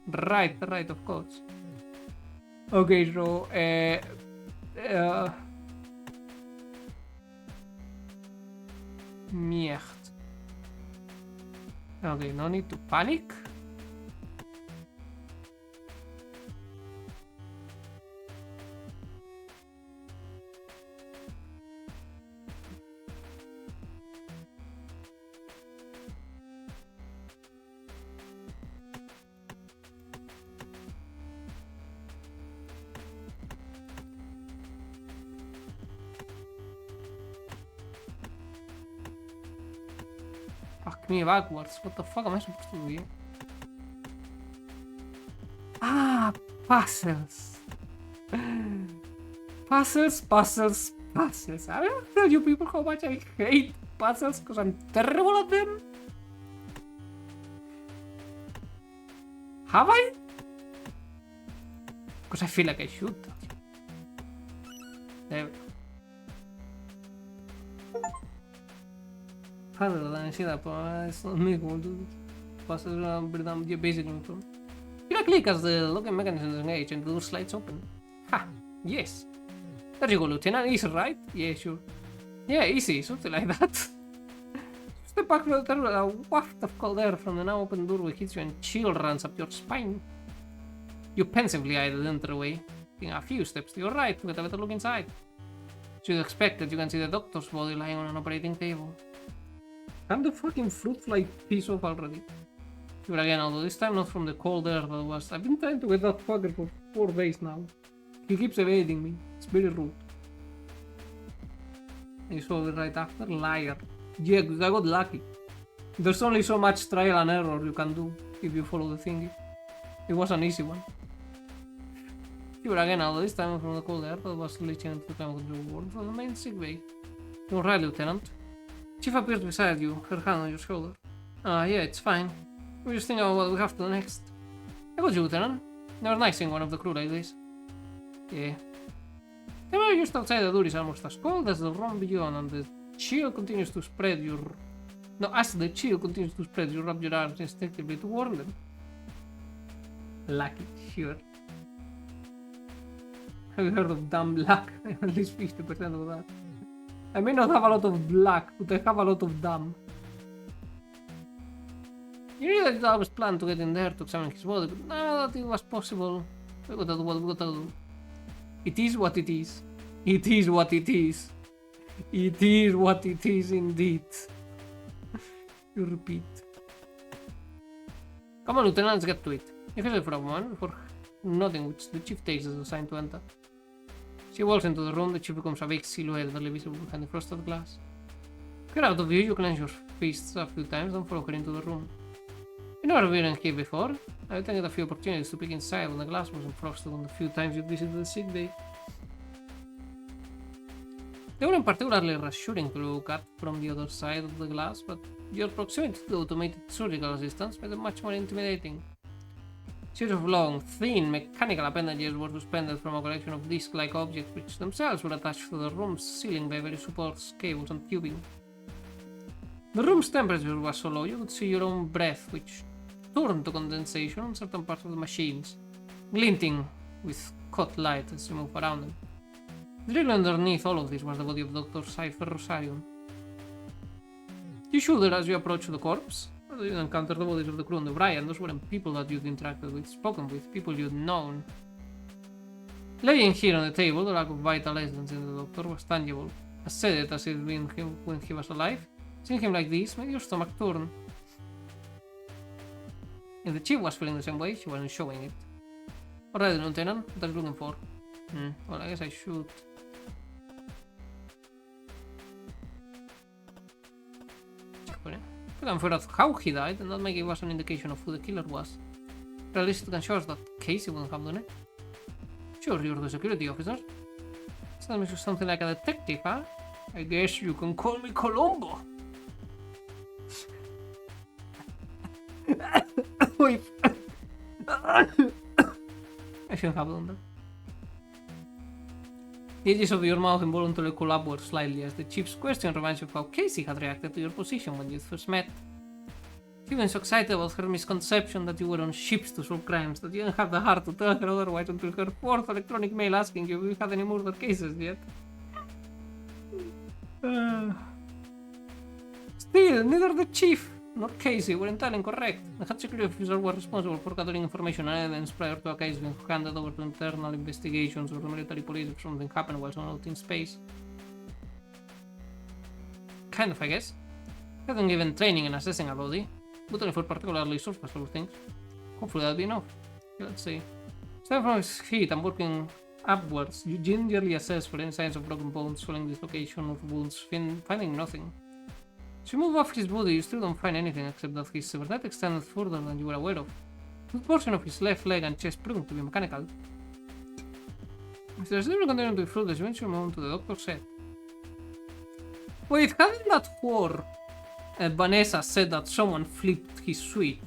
Right, of course. Okay, so, Mierda. Okay, no need to panic. Fuck me backwards. What the fuck am I supposed to do here? Ah, puzzles. Puzzles. I don't tell you people how much I hate puzzles because I'm terrible at them. Have I? Because I feel like I should. There we go. Harder than I see that, but it's not me who will do this. Puzzles are pretty damn basic info. You click as the locking mechanism is engaged and the door slides open. Ha! Yes! There you go, Lieutenant. Easy, right? Yeah, sure. Yeah, easy. Something like that. Step back from the terminal, a waft of cold air from the now open doorway hits you and chill runs up your spine. You pensively eye the entryway, taking a few steps to your right to get a better look inside. As you'd expect, that you can see the doctor's body lying on an operating table. I'm the fucking fruit fly piece off already. But again, although this time not from the cold air that was. I've been trying to get that fucker for 4 days now. He keeps evading me. It's very rude. You saw it right after? Liar. Yeah, I got lucky. There's only so much trial and error you can do if you follow the thingy. It was an easy one. But again, although this time from the cold air that was leaching into the climate control ward for the main sick bay. You're right, Lieutenant. Chief appears beside you, her hand on your shoulder. Yeah, it's fine. We're just thinking about what we have to do next. I got you, Lieutenant. Never nice seeing one of the crew like this. Yeah. The air just outside the door is almost as cold as the room beyond, and the chill continues to spread your... No, as the chill continues to spread, you rub your arms instinctively to warm them. Lucky, sure. Have you heard of damn luck? I have at least 50% of that. I may not have a lot of luck, but I have a lot of damn. You knew that it always planned to get in there to examine his body, but now that it was possible, we gotta do what we gotta do. It is what it is. It is what it is. It is what it is indeed. You repeat. Come on, Lieutenant, let's get to it. You can say for a moment before nodding, which the chief takes as a sign to enter. She walks into the room, the chief becomes a vague silhouette barely visible behind the frosted glass. Get out of view, you clench your fists a few times, then follow her into the room. You never been here before. I think a few opportunities to peek inside when the glass wasn't frosted on the few times you visited the sick bay. They weren't particularly reassuring to look at from the other side of the glass, but your proximity to the automated surgical assistants made them much more intimidating. A series of long, thin, mechanical appendages were suspended from a collection of disc-like objects which themselves were attached to the room's ceiling by various supports, cables and tubing. The room's temperature was so low you could see your own breath, which turned to condensation on certain parts of the machines, glinting with cut light as you move around them. Directly underneath all of this was the body of Dr. Cypher Rosarion. You shuddered as you approached the corpse. As you encountered the bodies of the crew and O'Brien, those weren't people that you'd interacted with, spoken with, people you'd known. Laying here on the table, the lack of vital essence in the doctor was tangible, as sedated as it had been when he was alive. Seeing him like this made your stomach turn. If the chief was feeling the same way, she wasn't showing it. Alright, Lieutenant, what are you looking for? Well, I guess I should. We can figure out how he died, and that may give us an indication of who the killer was. Or at least it can show us that Casey wouldn't have done it. Sure, you're the security officer. So that makes you something like a detective, huh? I guess you can call me Columbo. Wait. I shouldn't have done that. The edges of your mouth involuntarily curl upward slightly as the chief's question reminds you of how Casey had reacted to your position when you first met. She was so excited about her misconception that you were on ships to solve crimes that you didn't have the heart to tell her otherwise until her fourth electronic mail asking you if you had any murder cases yet. Still, neither the chief nor Casey were entirely incorrect. The head security officer was responsible for gathering information and evidence prior to a case being handed over to internal investigations or the military police if something happened while someone out in space. Kind of, I guess. I haven't given training in assessing a body, but only for particularly surface-level things. Hopefully that'll be enough. Okay, let's see. Starting from his feet and working upwards, you gingerly assess for any signs of broken bones, swelling, dislocation, or wounds, finding nothing. As you move off his body, you still don't find anything except that his cybernetic extended further than you were aware of. The portion of his left leg and chest proving to be mechanical. If there's never continuing to be fruitless, you eventually move on to the doctor's set. Wait, hadn't that whore Vanessa said that someone flipped his switch?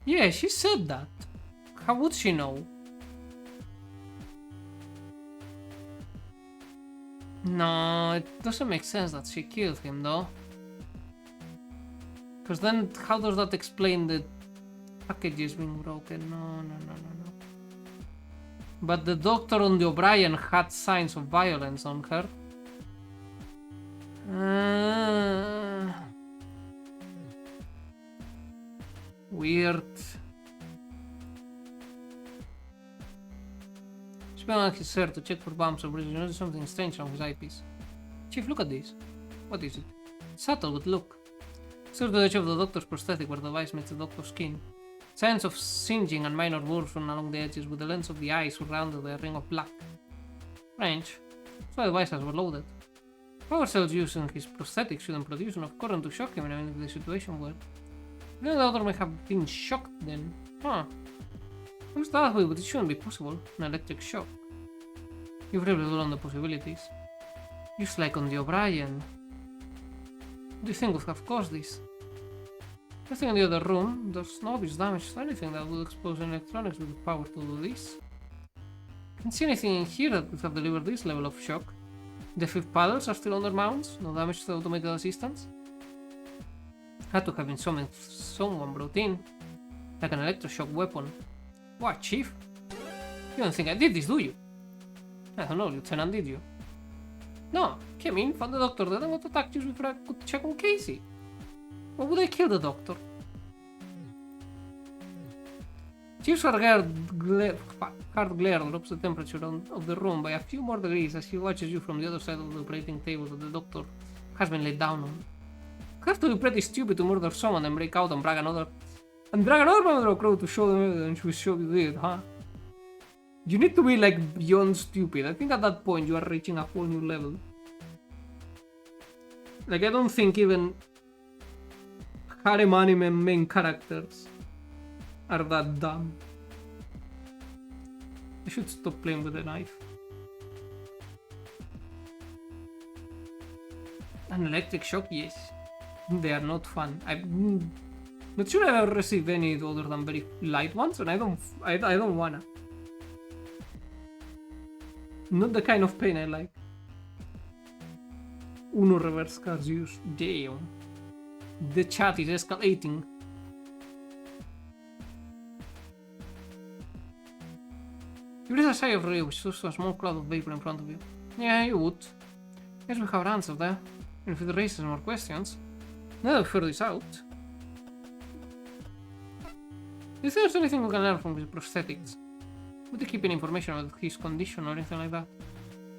Yeah, she said that. How would she know? No, it doesn't make sense that she killed him, though. Because then, how does that explain the packages being broken? No. But the doctor on the O'Brien had signs of violence on her. Weird. On his shirt to check for bumps or bruises, you notice something strange on his eyepiece. Chief, look at this. What is it? It's subtle, but look. Still to the edge of the doctor's prosthetic where the device meets the doctor's skin. Signs of singeing and minor burrs run along the edges with the lens of the eye surrounded by a ring of black. Strange. So the devices were loaded. Power cells used in his prosthetic shouldn't produce enough current to shock him even if the situation were. The doctor may have been shocked then. Huh. It was that way, but it shouldn't be possible. An electric shock. You've really on the possibilities. Just like on the O'Brien. What do you think would have caused this? Nothing in the other room. There's no obvious damage to anything that would expose any electronics with the power to do this. Can't see anything in here that would have delivered this level of shock. The 5 paddles are still on their mounts. No damage to the automated assistants. Had to have been something someone brought in. Like an electroshock weapon. What, Chief? You don't think I did this, do you? I don't know, Lieutenant, did you? No, came in, found the doctor dead and got attacked just before I could check on Casey. Why would I kill the doctor? Chief's hard glare drops the temperature of the room by a few more degrees as he watches you from the other side of the operating table that the doctor has been laid down on. You have to be pretty stupid to murder someone and break out and drag another member of crew to show them evidence we show you did, huh? You need to be like beyond stupid. I think at that point you are reaching a whole new level. Like, I don't think even harem anime main characters are that dumb. I should stop playing with a knife. An electric shock, yes. They are not fun. I'm not sure I've ever received any other than very light ones, and I don't wanna. Not the kind of pain I like. Uno reverse cars use. Damn. The chat is escalating. You raise a sigh of relief which shows a small cloud of vapor in front of you. Yeah, you would. Guess we have our answer there. And if it raises more questions, now that we've figured this out. Is there anything we can learn from his prosthetics? Would they keep any information about his condition or anything like that?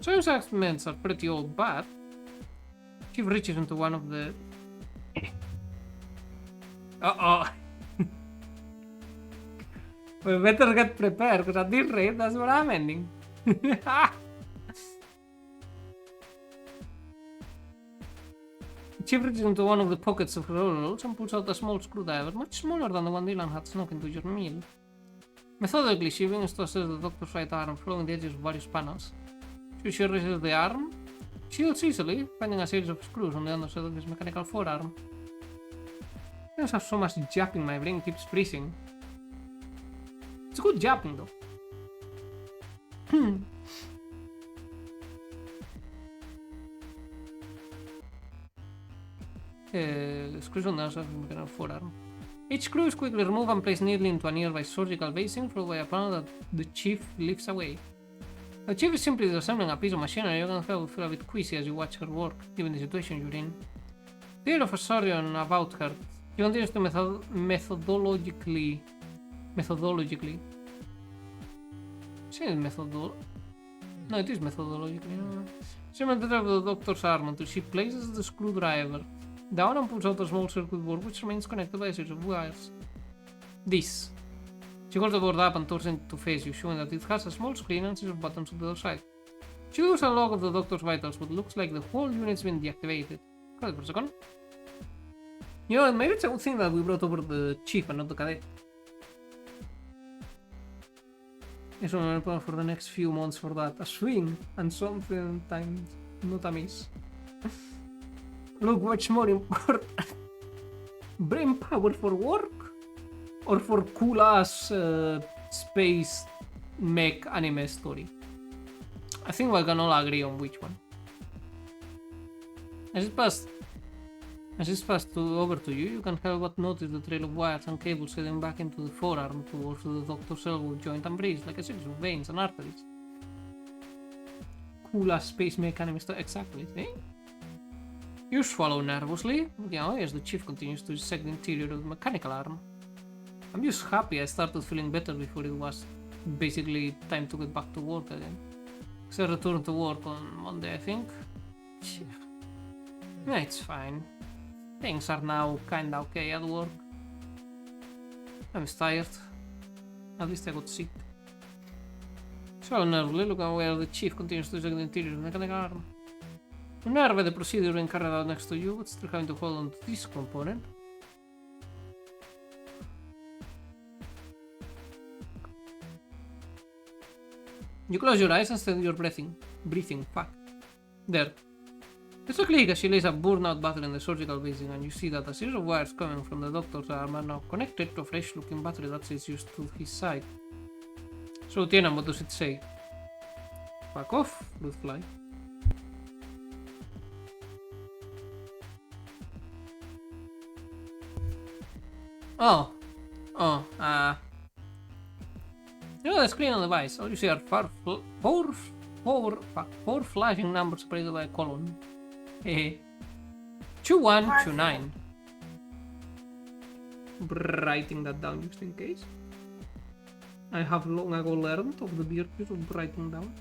Some segments are pretty old, but Chief reaches into one of the... Uh-oh. We better get prepared, because at this rate, that's where I'm ending. Chief reaches into one of the pockets of her overalls and pulls out a small screwdriver, much smaller than the one Dylan had snuck into your meal. Methodically, she begins to assess the doctor's right arm, following the edges of various panels. She raises the arm, shields easily, finding a series of screws on the underside of his mechanical forearm. I don't have so much japping, my brain keeps freezing. It's good japping though. Screws on the outside of the mechanical forearm. Each screw is quickly removed and placed neatly into a nearby surgical basin, followed by a panel that the Chief lifts away. The Chief is simply disassembling a piece of machinery. You can feel a bit queasy as you watch her work, given the situation you're in. The air of a surgeon about her. She continues to methodologically. Say methodol. No, it is methodologically. No. She maintains the doctor's arm until she places the screwdriver down and pulls out a small circuit board which remains connected by a series of wires. This. She holds the board up and turns it to face you, showing that it has a small screen and a series of buttons on the other side. She looks a log of the doctor's vitals, but looks like the whole unit's been deactivated. Hold it for a second. You know, maybe it's a good thing that we brought over the Chief and not the cadet. It's only a plan for the next few months for that. A swing and sometimes not a miss. Look, what's more important? Brain power for work? Or for cool ass space mech anime story? I think we can all agree on which one. As it passed over to you, you can't help but notice the trail of wires and cables heading back into the forearm towards the doctor's elbow joint and breeze, like a series of veins and arteries. Cool ass space mech anime story, exactly, eh? You swallow nervously, as the Chief continues to dissect the interior of the mechanical arm. I'm just happy I started feeling better before it was basically time to get back to work again. So I returned to work on Monday, I think. Yeah, it's fine. Things are now kinda okay at work. I'm tired. At least I got sick. So nervously, looking where the Chief continues to dissect the interior of the mechanical arm. Unnerved by the procedure being carried out next to you, but still having to hold on to this component. You close your eyes and steady your breathing. Fuck. There. It's a click as she lays a burnout battery in the surgical basin, and you see that a series of wires coming from the doctor's arm are now connected to a fresh looking battery that sits used to his side. So Lieutenant, what does it say? Fuck off, Fruitfly. You know the screen on the device. All you see are four flashing numbers separated by a colon. 2129. Writing that down just in case. I have long ago learned of the virtues of writing down.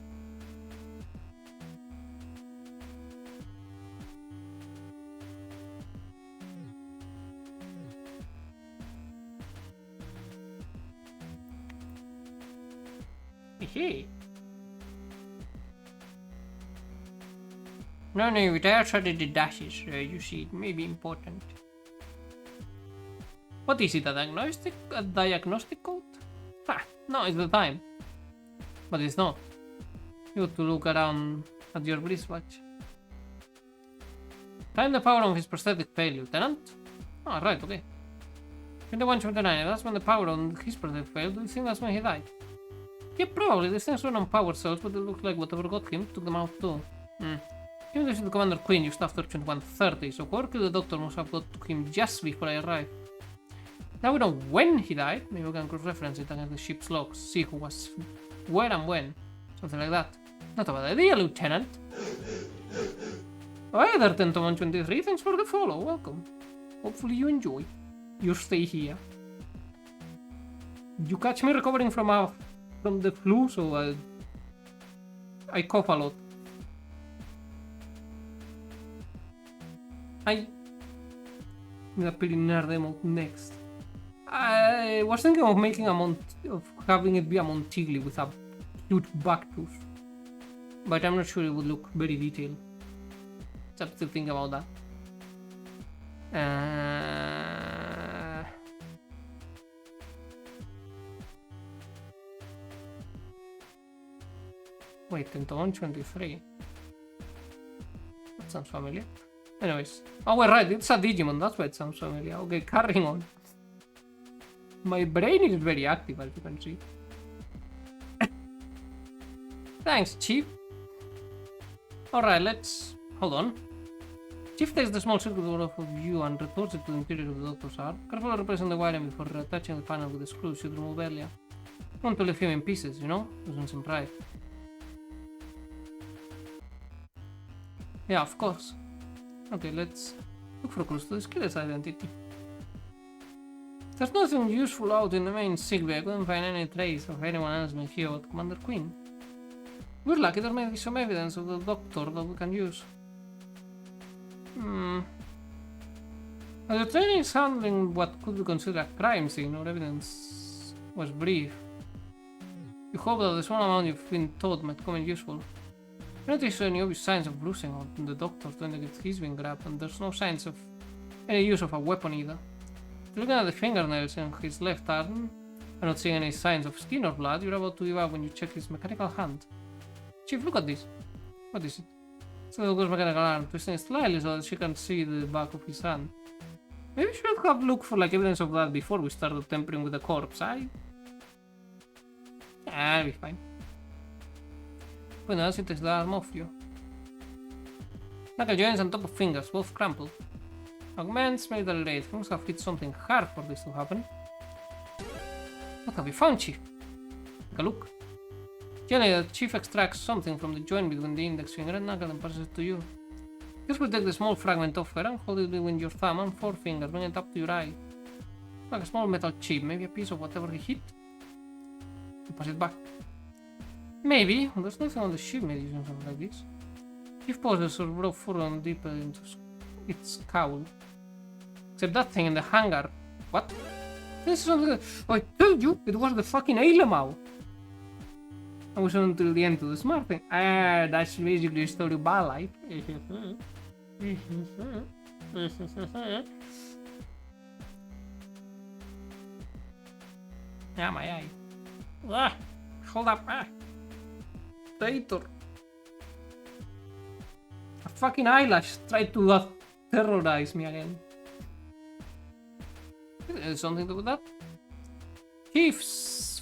Hey. No, with outside the dashes, you see, it may be important. What is it, a diagnostic code? Ha, no, it's the time. But it's not. You have to look around at your wristwatch. Time the power on his prosthetic failed, Lieutenant. Ah, right, okay. 21:29, that's when the power on his prosthetic failed. Do you think that's when he died? Yeah, probably. These things run on power cells, but it looks like whatever got him took them out too. Even this the Commander Queen used after 21:30, so Corky the doctor must have got to him just before I arrived. Now we know when he died. Maybe we can cross-reference it against the ship's logs, see who was where and when. Something like that. Not a bad idea, Lieutenant. Hi there, 10-1-23. Thanks for the follow. Welcome. Hopefully you enjoy your stay here. You catch me recovering from the flu, so I cough a lot. I'm gonna put in nerd emote next. I was thinking of making having it be a Montigli with a huge back tooth, but I'm not sure it would look very detailed. Just to think about that. Wait, 10-1-23. That sounds familiar. Anyways. Oh, we're right, it's a Digimon, that's why it sounds familiar. Okay, carrying on. My brain is very active, as you can see. Thanks, Chief. Alright, let's... hold on. Chief takes the small circuit board off of you and retorts it to the interior of the doctor's arm. Carefully replacing the wiring before attaching the panel with the screws you'd removed earlier. You want to leave him in pieces, you know? Doesn't seem right. Yeah, of course. Okay, let's look for clues to this killer's identity. There's nothing useful out in the main sickbay. I couldn't find any trace of anyone else being here but Commander Queen. We're lucky there may be some evidence of the doctor that we can use. As the training is handling what could be considered a crime scene, or evidence was brief. You hope that the small amount you've been taught might come in useful. I noticed any obvious signs of bruising on the doctor to indicate he's been grabbed, and there's no signs of any use of a weapon either. Looking at the fingernails in his left arm, and not seeing any signs of skin or blood, you're about to give up when you check his mechanical hand. Chief, look at this. What is it? It's a doctor's mechanical arm, twisting slightly so that she can see the back of his hand. Maybe we should have looked for like evidence of that before we started tampering with the corpse, I'll be fine. When else it takes the arm off you. Knuckle joints on top of fingers, both crumpled. Augments, military raid. Things have hit something hard for this to happen. What have you found, Chief? Take a look. Generally, the Chief extracts something from the joint between the index finger and knuckle and passes it to you. This will take the small fragment off her and hold it between your thumb and forefinger, bring it up to your eye. Like a small metal chip, maybe a piece of whatever he hit. You pass it back. Maybe. Well, there's nothing on the ship made using something like this. Chief pauses or broke forward deeper into its cowl. Except that thing in the hangar. What? This is something that... Oh, I told you! It was the fucking Ailemau! I was until the end to the smart thing. Ah, that's basically a story about life. Yeah, my eye. Ah, hold up. Ah. Traitor. A fucking eyelash tried to terrorize me again. Is something to do with that? Chief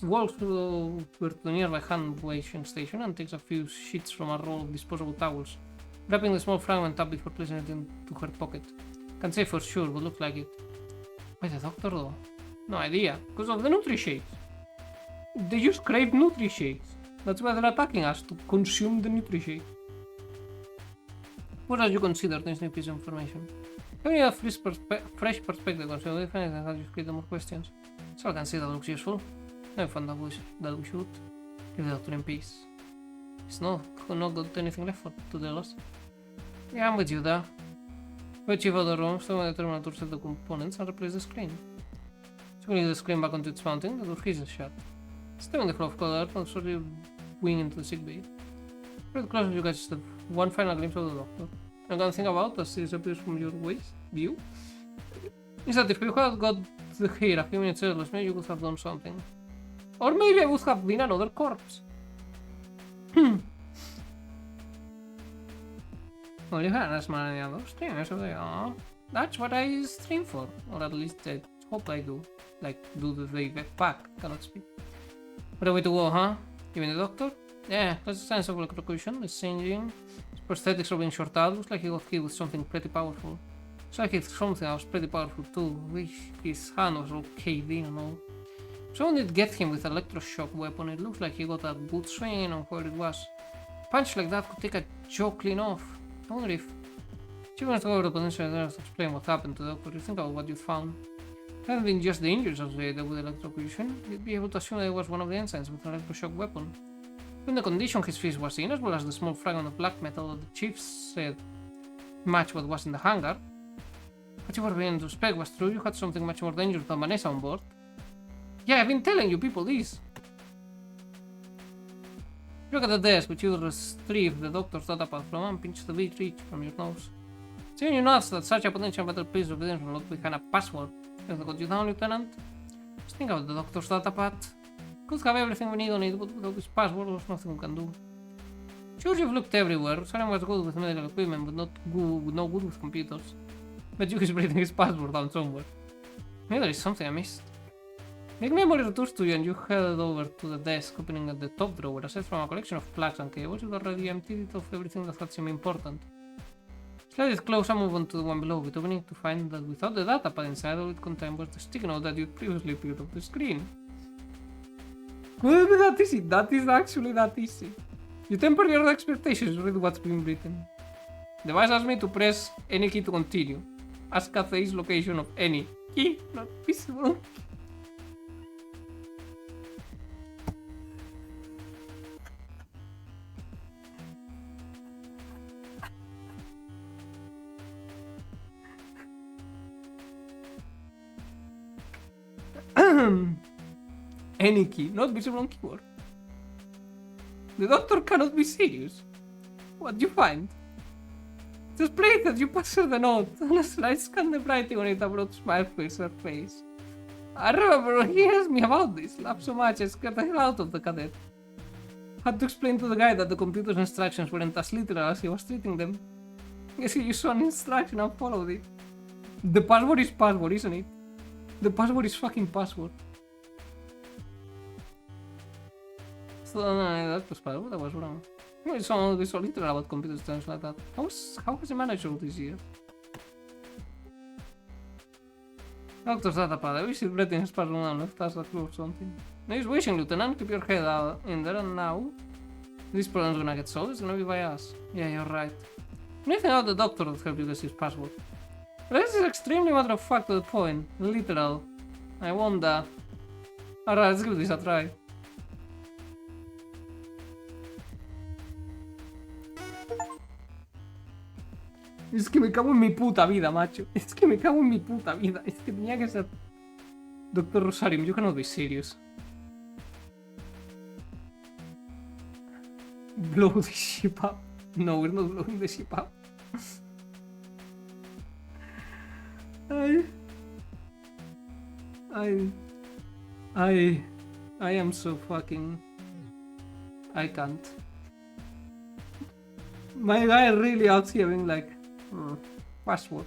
walks to the nearby hand washing station and takes a few sheets from a roll of disposable towels, wrapping the small fragment up before placing it into her pocket. Can't say for sure, but looks like it. Why the doctor though? No idea. Because of the Nutri-Shakes. They just crave Nutri-Shakes. That's why they're attacking us, to consume the Nutri-Shake. What have you considered this new piece of information? You need a fresh perspective on so if anything that you create more questions. So I can see that looks useful. I found that we should leave the doctor in peace. It's not got anything left to tell us. Yeah, I'm with you there. We achieve other rooms, so I determine to reset the components and replace the screen. Screwing the screen back onto its mounting, the door is shut. Stay on the floor of color, and slowly wing into the sick bay. Pretty close, you guys have one final glimpse of the doctor. I'm gonna think about as it appears from your view. Is that if you had got here a few minutes earlier, maybe you could have done something. Or maybe I would have been another corpse. Well, you had as many other streamers as they are. That's what I stream for. Or at least I hope I do. Like, do the way back. Cannot speak. What a way to go, huh? Even the doctor? Yeah, that's a sense of electrocution. It's changing. His prosthetics are being shorted out. Looks like he got hit with something pretty powerful. Looks like it's something else pretty powerful too. Wish his hand was all caved in and all. Someone did get him with an electroshock weapon. It looks like he got a good swing on where it was. A punch like that could take a jaw clean off. I wonder if you want to go over the potential there to explain what happened to the doctor. You think about what you found. It hadn't been just the injuries associated with electrocution. You'd be able to assume that it was one of the ensigns with an electroshock weapon. Given the condition his face was in, as well as the small fragment of black metal that the chief said matched what was in the hangar, what you were beginning to suspect was true. You had something much more dangerous than Vanessa on board. Yeah, I've been telling you people this. Look at the desk, which you retrieve the doctor's datapad from and pinch the bit reach from your nose. Seeing you nuts that such a potential battle piece of evidence will look behind a password. Has that got you down, Lieutenant? Just think about the doctor's datapad. Could have everything we need on it, but without this password there's nothing we can do. Sure, you've looked everywhere. Salim was good with medical equipment, but no good with computers. But you is writing his password down somewhere. Maybe there is something I missed. Make memory returns to you and you head over to the desk, opening at the top drawer, aside from a collection of plugs and cables. You've already emptied it of everything that had seemed important. Slide it close and move on to the one below it, opening to find that without the datapad inside, all it contained was the sticky note that you previously peeled off the screen. Could it be that easy? That is actually that easy. You temper your expectations, read what's been written. The device asks me to press any key to continue. Ask Cathay's location of any key not visible. Any key, not visible on keyboard. The doctor cannot be serious. What do you find? Just play that you pass her the note, and a slight scan the writing on it, a broad smile fills her face. I remember when he asked me about this, laughed so much I scared the hell out of the cadet. Had to explain to the guy that the computer's instructions weren't as literal as he was treating them. Guess he used one instruction and followed it. The password is password, isn't it? The password is fucking password. So, that was password, that was wrong. It's so literal about computers things like that. How has he managed all these years? Doctor's datapad. I wish he'd written his password down, left us a clue or something. Nice wishing, Lieutenant. Keep your head out in there, and now this problem's gonna get solved. It's gonna be by us. Yeah, you're right. Anything out the doctor that helped you guess his password. But this is extremely matter of fact to the point. Literal. I wonder. Alright, let's give this a try. Es que me cago en mi puta vida, macho. Es que me cago en mi puta vida. Es que tenía que ser... Doctor Rosario, you cannot be serious. Blow the ship up. No, we're not blowing the ship up. I am so fucking... I can't. My guy really out here being like... password.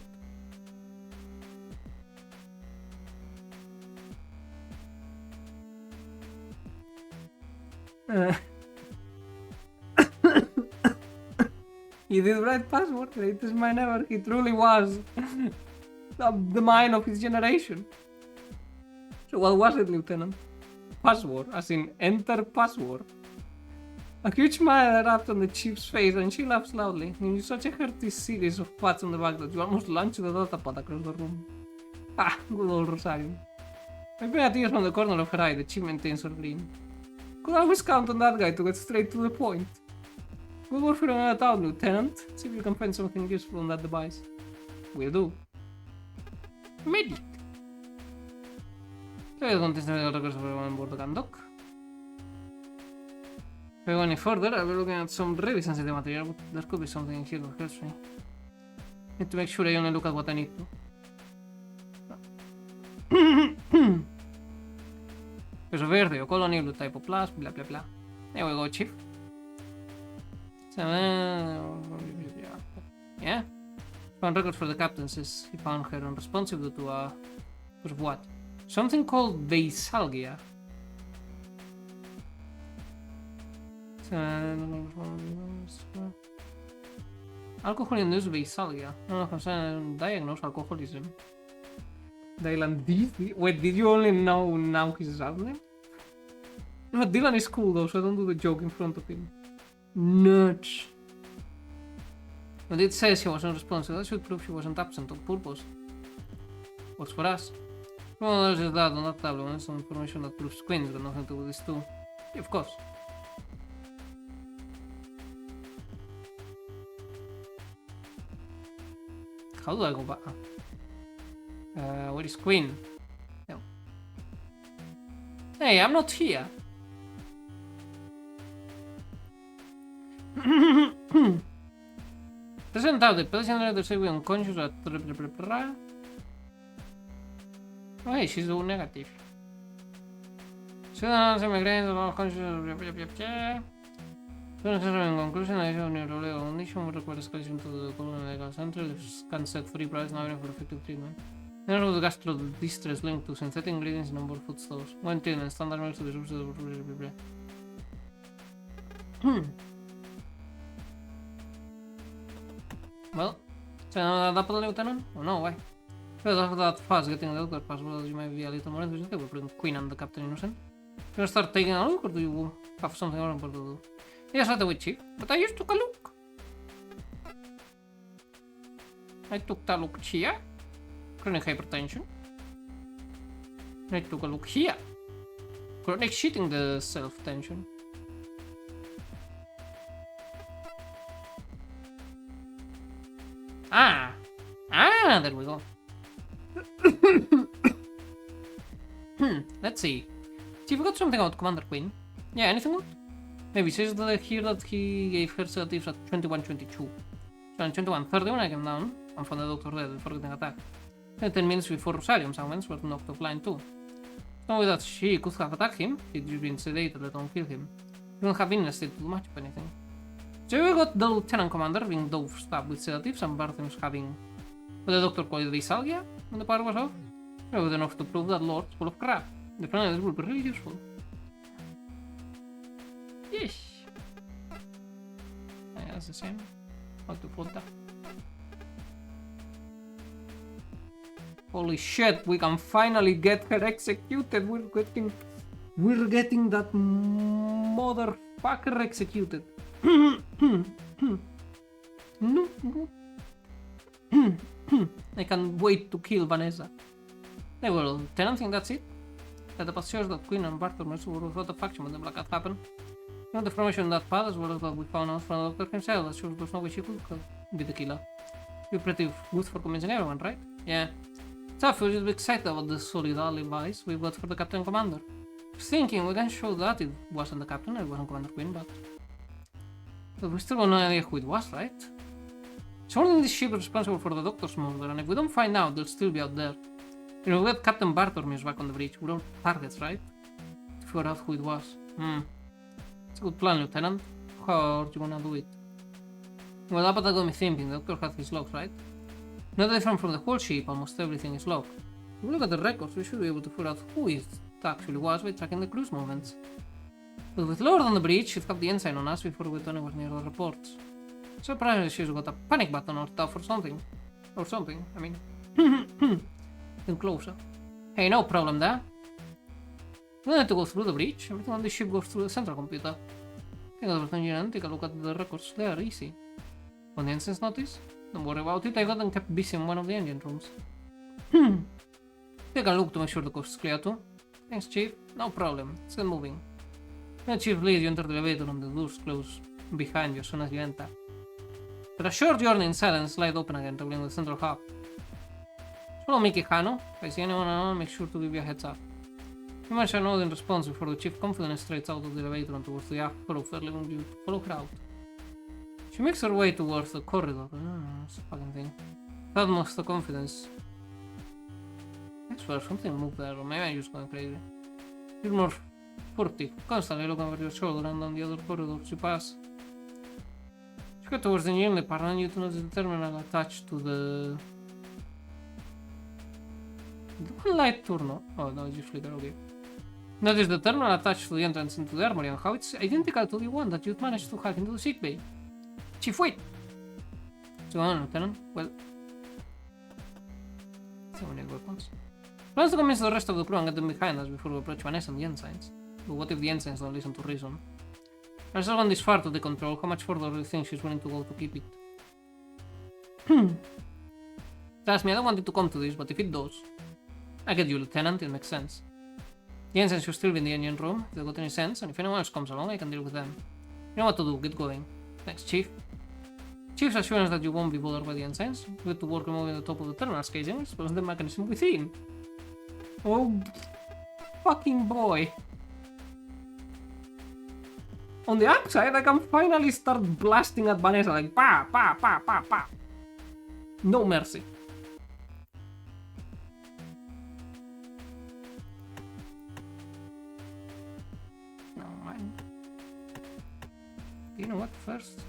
He did write password, greatest mind ever. He truly was the mind of his generation. So what was it, Lieutenant? Password, as in enter password. A huge smile erupts on the chief's face and she laughs loudly, and you such a hearty series of pats on the back that you almost launch the datapad across the room. Ah, good old Rosario. Maybe at ears from the corner of her eye, the chief maintains her green. Could always count on that guy to get straight to the point. Good work figuring that out, Lieutenant. See if you can find something useful on that device. Will do. Made it. So you continue the records of everyone on board the gun dock. If I go any further, I'll be looking at some really sensitive material, but there could be something in here that helps me. Need to make sure I only look at what I need to. Peso verde o colony, blue type of plus, blah blah blah. There we go, Chief. So, yeah. Found records for the captain, says he found her unresponsive due to what? Something called Veisalgia. Alcohol-induced Veisalgia. No, diagnose alcoholism. Dylan D? Wait, did you only know now his last name? No, Dylan is cool though, so I don't do the joke in front of him. Nuts. But it says he wasn't responsible. That should prove he wasn't absent on purpose. Works for us. Well, there's just that on that tablet. There's some information that proves Quinn's got nothing to do with this too. Yeah, of course. How do I go back? Where is Quinn? No. Hey, I'm not here. Doesn't doubt it. Patient letter say we're unconscious at. Oh, hey, she's O negative. So then I'm migraine, unconscious. So in conclusion, I have a neurological condition which requires escalation to the colon center. If can set free price now for effective treatment. Then of the gastro distress linked to synthetic ingredients in number of food stores. One treatment, standard meals to the sources of Well, so that for the lieutenant? Oh no, why? Because after that fast getting the doctor password, you might be a little more enthusiastic. We're putting Queen and the captain innocent. You gonna start taking a look, or do you have something more important to do? Yes, right away, Chief, but I just took a look. I took a look here. Chronic hypertension. I took a look here. Chronic shitting the self-tension. There we go. Let's see. Chief, you got something about Commander Quinn? Yeah, anything good? Maybe says that here that he gave her sedatives at 21:22. So on 21:30 when I came down, and found the doctor dead before getting attacked. And 10 minutes before Rosalium's augments were knocked offline too. No way that she could have attacked him, he'd just been sedated, let alone kill him. He wouldn't have been invested too much of anything. So we got the Lieutenant Commander being dove-stabbed with sedatives and Barthel's having what the doctor called Veisalgia when the power was off. It was enough to prove that Lord's full of crap. The planet will be really useful. Yes. Yeah, that's the same. How to put that. Holy shit, we can finally get her executed. We're getting that motherfucker executed. No. I can't wait to kill Vanessa. Hey, well, Lieutenant, think that's it? That the path shows that Quinn and Bartholomew were without the faction when the blackout happened. You know the information on that path as well as what we found out from the doctor himself. That shows there's no way she could be the killer. You're pretty good for convincing everyone, right? Yeah. Tough, we're just excited about the solid alibis we've got for the Captain Commander. Thinking we can show that it wasn't the Captain, it wasn't Commander Quinn, but we still have no idea who it was, right? Someone in this ship is responsible for the Doctor's murder, and if we don't find out, they'll still be out there. You know, we got Captain Bartholomew back on the bridge. We're all targets, right? To figure out who it was. It's a good plan, Lieutenant. How do you wanna do it? Well, that got me thinking. The Doctor had his logs, right? Not different from the whole ship, almost everything is logged. If we look at the records, we should be able to figure out who it actually was by tracking the cruise movements. But with Lord on the bridge, she'd have the ensign on us before we got anywhere near the reports. Surprisingly, she's got a panic button or stuff or something. I mean. Then closer. Hey, no problem there. We don't need to go through the bridge. Everything on this ship goes through the central computer. Take a look at the records. They are easy. On the ensign's notice? Don't worry about it, I got them kept busy in one of the engine rooms. Take a look to make sure the coast is clear too. Thanks, Chief. No problem. Let's get moving. When the Chief leads you enter the elevator and the doors close behind you as soon as you enter. After a short journey in silence, slide open again, revealing the central hub. Follow me, Quijano. If I see anyone around, make sure to give you a heads up. You might shout out in response before the Chief confidently strides out of the elevator and towards the thoroughfare, leaving you to follow her out. She makes her way towards the corridor. That's a fucking thing. Without most of confidence. I swear something moved there, or maybe I'm just going crazy. You're more furtive, constantly looking over your shoulder and down the other corridors you pass. You get towards the nearly part and you to notice the terminal attached to the... One light turn. Oh no, it's just flicker, okay. Notice the terminal attached to the entrance into the armory and how it's identical to the one that you'd managed to hack into the sick bay. Chief, wait! So on, Lieutenant. Well... So many weapons. Plans to convince the rest of the crew and get them behind us before we approach Vanessa and the ensigns. But what if the ensigns don't listen to reason? As she's gone this far to the control, how much further do you think she's willing to go to keep it? Trust me, I don't want it to come to this, but if it does... I get you, Lieutenant, it makes sense. The ensigns should still be in the engine room, if they got any sense, and if anyone else comes along, I can deal with them. You know what to do, get going. Thanks, Chief. Chief's assurance that you won't be bothered by the ensigns. You get to work removing the top of the terminal's casing, expose the mechanism within. Oh, fucking boy. On the outside, I can finally start blasting at Vanessa like pa, pa, pa, pa, pa. No mercy. No, man. You know what, first?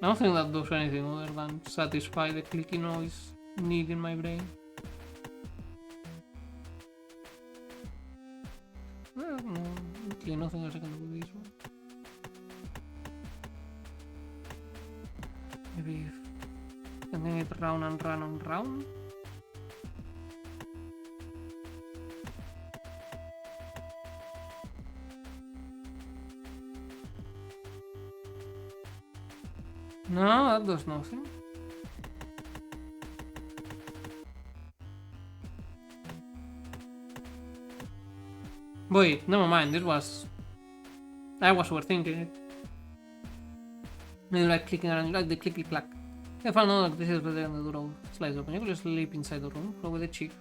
I don't think that does anything other than satisfy the clicky noise need in my brain. Well, no, literally nothing else I can do with this one. Maybe sending it round and round and round. No, that does nothing. Wait, never mind, this was... I was overthinking it. You like clicking around, you like the clicky clack. I found out that this is better than the door slides open. You can just leap inside the room, follow with the Chief.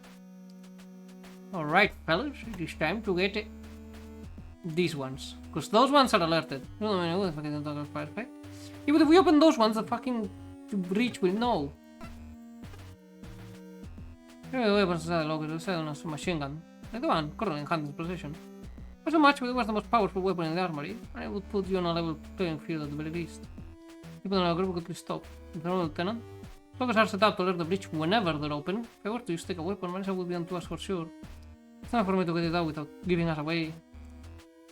Alright, fellas, it is time to get these ones. Because those ones are alerted. You don't know if I can talk about firefight. Yeah, but if we open those ones, the fucking breach will know. Here the weapons inside the locker, the side on a machine gun. Like the one currently in Hunter's possession. Not so much, but it was the most powerful weapon in the armory, and it would put you on a level playing field at the very least. People in our group could please stop. Lieutenant. Lockers are set up to alert the breach whenever they're open. If I were to use take a weapon, Vanessa would be on to us for sure. It's not for me to get it out without giving us away.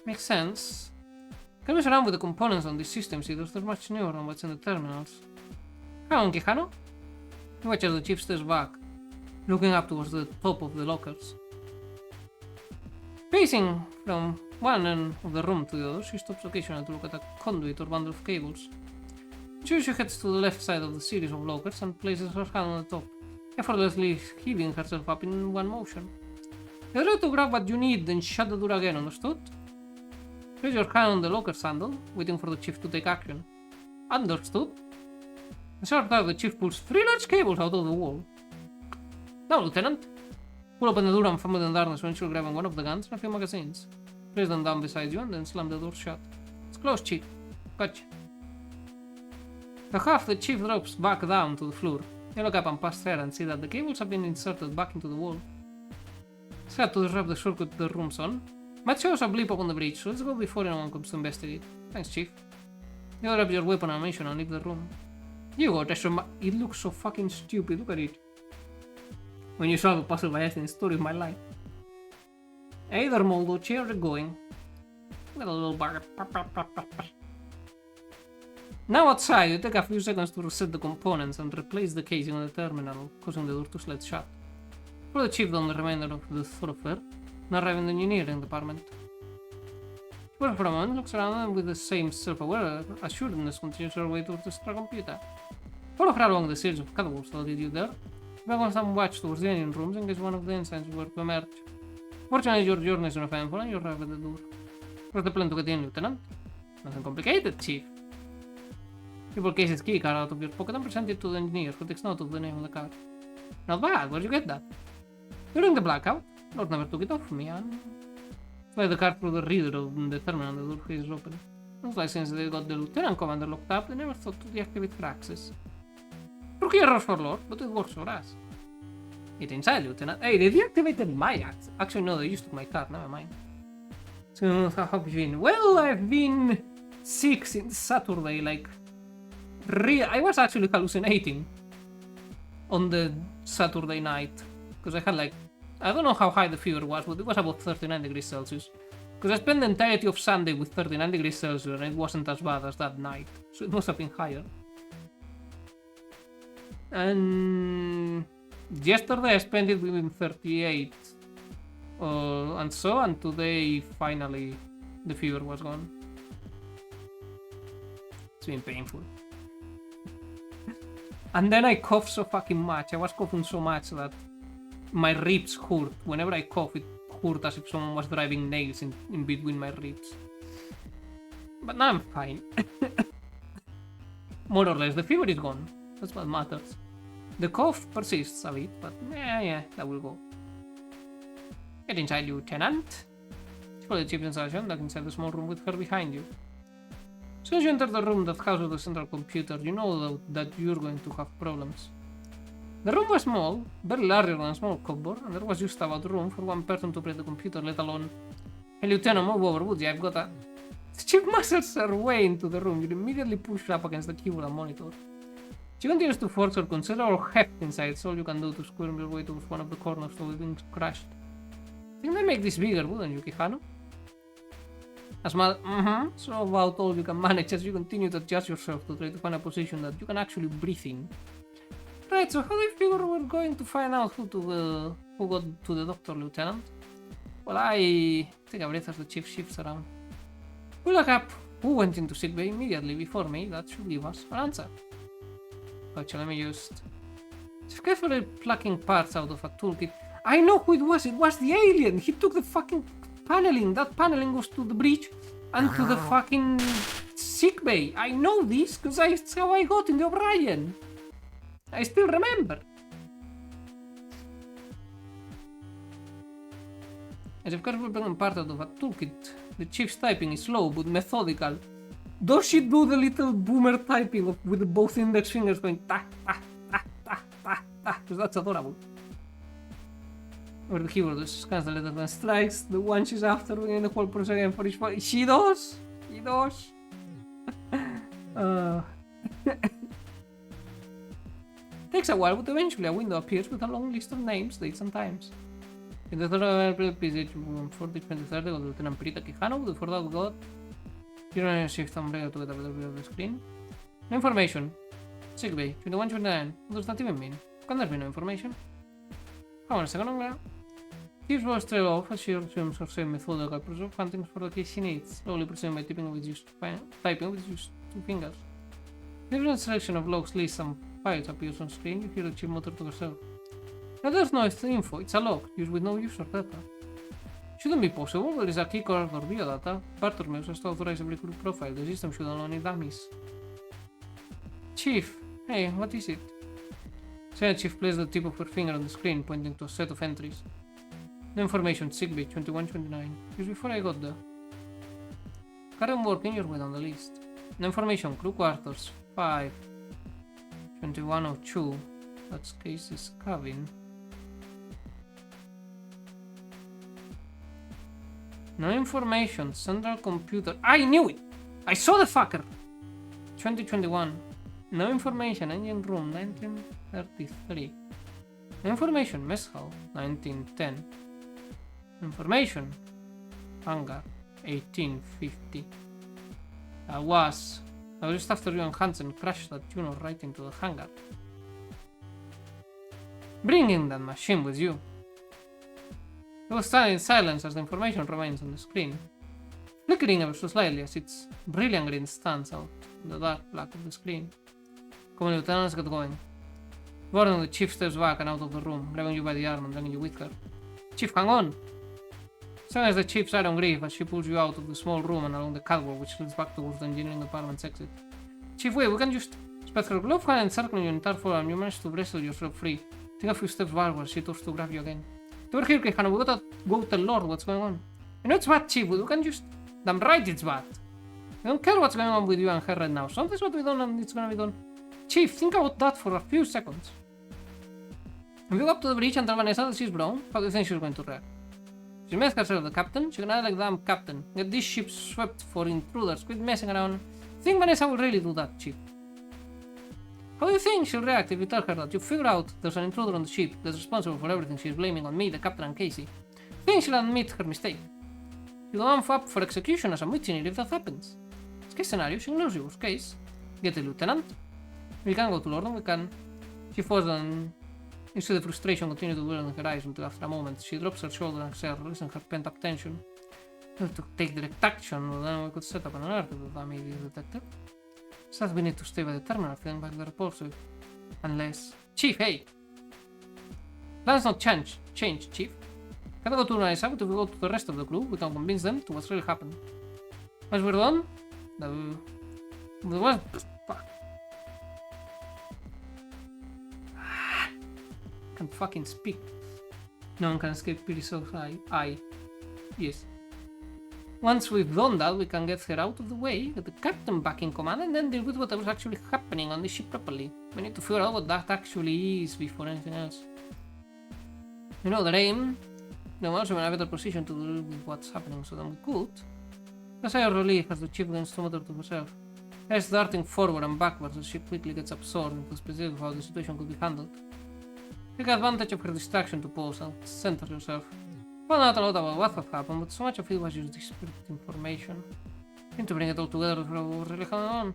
Makes sense. Can mess around with the components on these systems, see they're much newer than what's in the terminals. Come on, Quijano. You watch as the Chief stares back, looking up towards the top of the lockers. Pacing from one end of the room to the other, she stops occasionally to look at a conduit or bundle of cables. She heads to the left side of the series of lockers and places her hand on the top, effortlessly heaving herself up in one motion. You're ready to grab what you need, then shut the door again, understood? Place your hand on the locker's handle, waiting for the Chief to take action. Understood? A sharp dive, the Chief pulls 3 large cables out of the wall. Now, Lieutenant. Pull open the door and fumble in the darkness when you're grabbing one of the guns and a few magazines. Place them down beside you and then slam the door shut. It's closed, Chief. Gotcha. The half the Chief drops back down to the floor. You look up and past her and see that the cables have been inserted back into the wall. It's hard to disrupt the circuit the room's on. Might show us a blip up on the bridge, so let's go before anyone comes to investigate. Thanks, Chief. You grab your weapon and ammunition and leave the room. You go, Teshoma. It looks so fucking stupid, look at it. When you solve a puzzle by accident, story of my life. Hey there, Moldo, how's it going? Got a little bugger. Now outside, you take a few seconds to reset the components and replace the casing on the terminal, causing the door to slide shut. Follow the chief down the remainder of the thoroughfare, and arrive in the engineering department. Well, for a moment, looks around and with the same self-aware assuredness continues her way towards the star computer. Follow her along the series of catwalks that lead you there. Back on some watch towards the engine rooms in case one of the ensigns were to emerge. Fortunately, your journey is uneventful and you arrive at the door. What's the plan to get in, Lieutenant? Nothing complicated, Chief. You pull Casey's key card out of your pocket and present it to the engineer, who takes note of the name on the card. Not bad, where'd you get that? During the blackout. Lord never took it off from me, and... slide the card through the reader of the terminal and the door is open. Looks like since they got the Lieutenant Commander locked up, they never thought to deactivate her access. Rookie error for Lord, but it works for us. Get inside, Lieutenant. Hey, they deactivated my access. Actually, no, they used my card, never mind. So, how have you been? Well, I've been sick since Saturday, like... I was actually hallucinating on the Saturday night. Because I had like... I don't know how high the fever was, but it was about 39 degrees Celsius. Because I spent the entirety of Sunday with 39 degrees Celsius and it wasn't as bad as that night. So it must have been higher. And... yesterday I spent it within 38. And so, and today finally the fever was gone. It's been painful. And then I coughed so fucking much. I was coughing so much that my ribs hurt. Whenever I cough, it hurt as if someone was driving nails in between my ribs. But now I'm fine. More or less, the fever is gone. That's what matters. The cough persists a bit, but yeah, that will go. Get inside, Lieutenant. Follow the chief's instruction, duck inside the small room with her behind you. As soon as you enter the room that houses the central computer, you know that you're going to have problems. The room was small, very larger than a small cupboard, and there was just about room for one person to operate the computer, let alone... Hey, Lieutenant, move over, would you? I've got a... The chief muscles her way into the room. You immediately push up against the keyboard and monitor. She continues to force her considerable heft inside, so all you can do to squirm your way towards one of the corners so it being crushed. Think they make this bigger, wouldn't you, Kihano? A smile, so about all you can manage as you continue to adjust yourself to try to find a position that you can actually breathe in. Right, so how do you figure we're going to find out who got to the doctor, Lieutenant? Well, I take a breath as the chief shifts around. We look up who went into sickbay immediately before me. That should give us an answer. Actually, let me just... She's carefully plucking parts out of a toolkit. I know who it was. It was the alien. He took the fucking paneling. That paneling goes to the bridge and to the fucking sickbay. I know this because that's how I got in the O'Brien. I still remember. As if carefully plucking part out of a toolkit, the chief's typing is slow but methodical. Does she do the little boomer typing with both index fingers going ta ta ta ta ta ta? Because that's adorable. Or the keyboard scans the letters and strikes the one she's after within the whole process again for each one. She does! She does! Takes a while, but eventually a window appears with a long list of names, dates, and times. In the third page, 40-2030, got Lieutenant Pirita Quijano. Before that, we got Urinary Shift Umbrella to get a better view of the screen. No information. Sickbay, 2129. What does that even mean? Can there be no information? Hang on a second, Umbrella. Keeps voice trail off as she resumes her same methodical process of hunting for the case she needs, slowly pursuing by typing with just 2 fingers. Different selection of logs, lists, and files appears on screen. You hear the chief mutter to herself. Now there's no info, it's a log, used with no user data. Shouldn't be possible, there is a key card or bio data. Partner mouse has to authorize every group profile, the system should allow any dummies. Chief, hey, what is it? Senior Chief placed the tip of her finger on the screen, pointing to a set of entries. No information, sickbay, 2129. Just before I got there. Current work in your way down the list. No information, crew quarters, 5. 2102. That's Casey's cabin. No information, central computer. I knew it! I saw the fucker! 2021. No information, engine room, 1933. Information, mess hall, 1910. Information, hangar, 1850. That was just after you and Hansen crashed that Juno right into the hangar. Bringing that machine with you. You will stand in silence as the information remains on the screen, flickering ever so slightly as its brilliant green stands out in the dark black of the screen. Come on, Lieutenant, let's get going. Warning, the chief steps back and out of the room, grabbing you by the arm and dragging you with her. Chief, hang on! As soon as the chief's eye on grief as she pulls you out of the small room and along the catwalk which leads back towards the engineering department's exit. Chief, wait, we can just... With her glove hand encircling your entire forearm, you manage to wrestle yourself free. Take a few steps backward, she turns to grab you again. Over here, Kehana, we gotta go tell Lord what's going on. I know it's bad, Chief, but we can just... Damn right it's bad. I don't care what's going on with you and her right now. Something's what we done and it's gonna be done. Chief, think about that for a few seconds. If you go up to the bridge and tell Vanessa that she's brown, how do you think she's going to react? She makes herself the captain, she can act like damn captain. Get this ship swept for intruders, quit messing around. Think Vanessa will really do that, Chief? How do you think she'll react if you tell her that you figure out there's an intruder on the ship that's responsible for everything she's blaming on me, the captain, and Casey? Think she'll admit her mistake? She'll amp up for execution as a mutiny if that happens. Worst case scenario, she ignores you. Worst case, get a lieutenant. We can go to Lord and we can... She falls on... You see the frustration continue to dwell in her eyes until after a moment she drops her shoulder and exhales, releasing her pent-up tension. We have to take direct action, but then we could set up an alert if that may be detected. Besides, we need to stay by the terminal, feeling back the repulsive. Unless... Chief, hey! Plans not change, Chief. Gotta go to Vanessa, but if we go to the rest of the crew, we can convince them to what's really happened. Once we're done, the was... Fuck. Can't fucking speak. No one can escape pity so high. Yes. Once we've done that, we can get her out of the way, get the captain back in command, and then deal with whatever's actually happening on the ship properly. We need to figure out what that actually is before anything else. You know, the aim... No, also we're in a better position to deal with what's happening, so then we could... A sigh of relief as the chief begins to mutter to herself. He's darting forward and backwards as she quickly gets absorbed into the specifics of how the situation could be handled. Take advantage of her distraction to pause and center yourself. Found out a lot about what had happened, but so much of it was just disparate information. Need to bring it all together for what was really going on.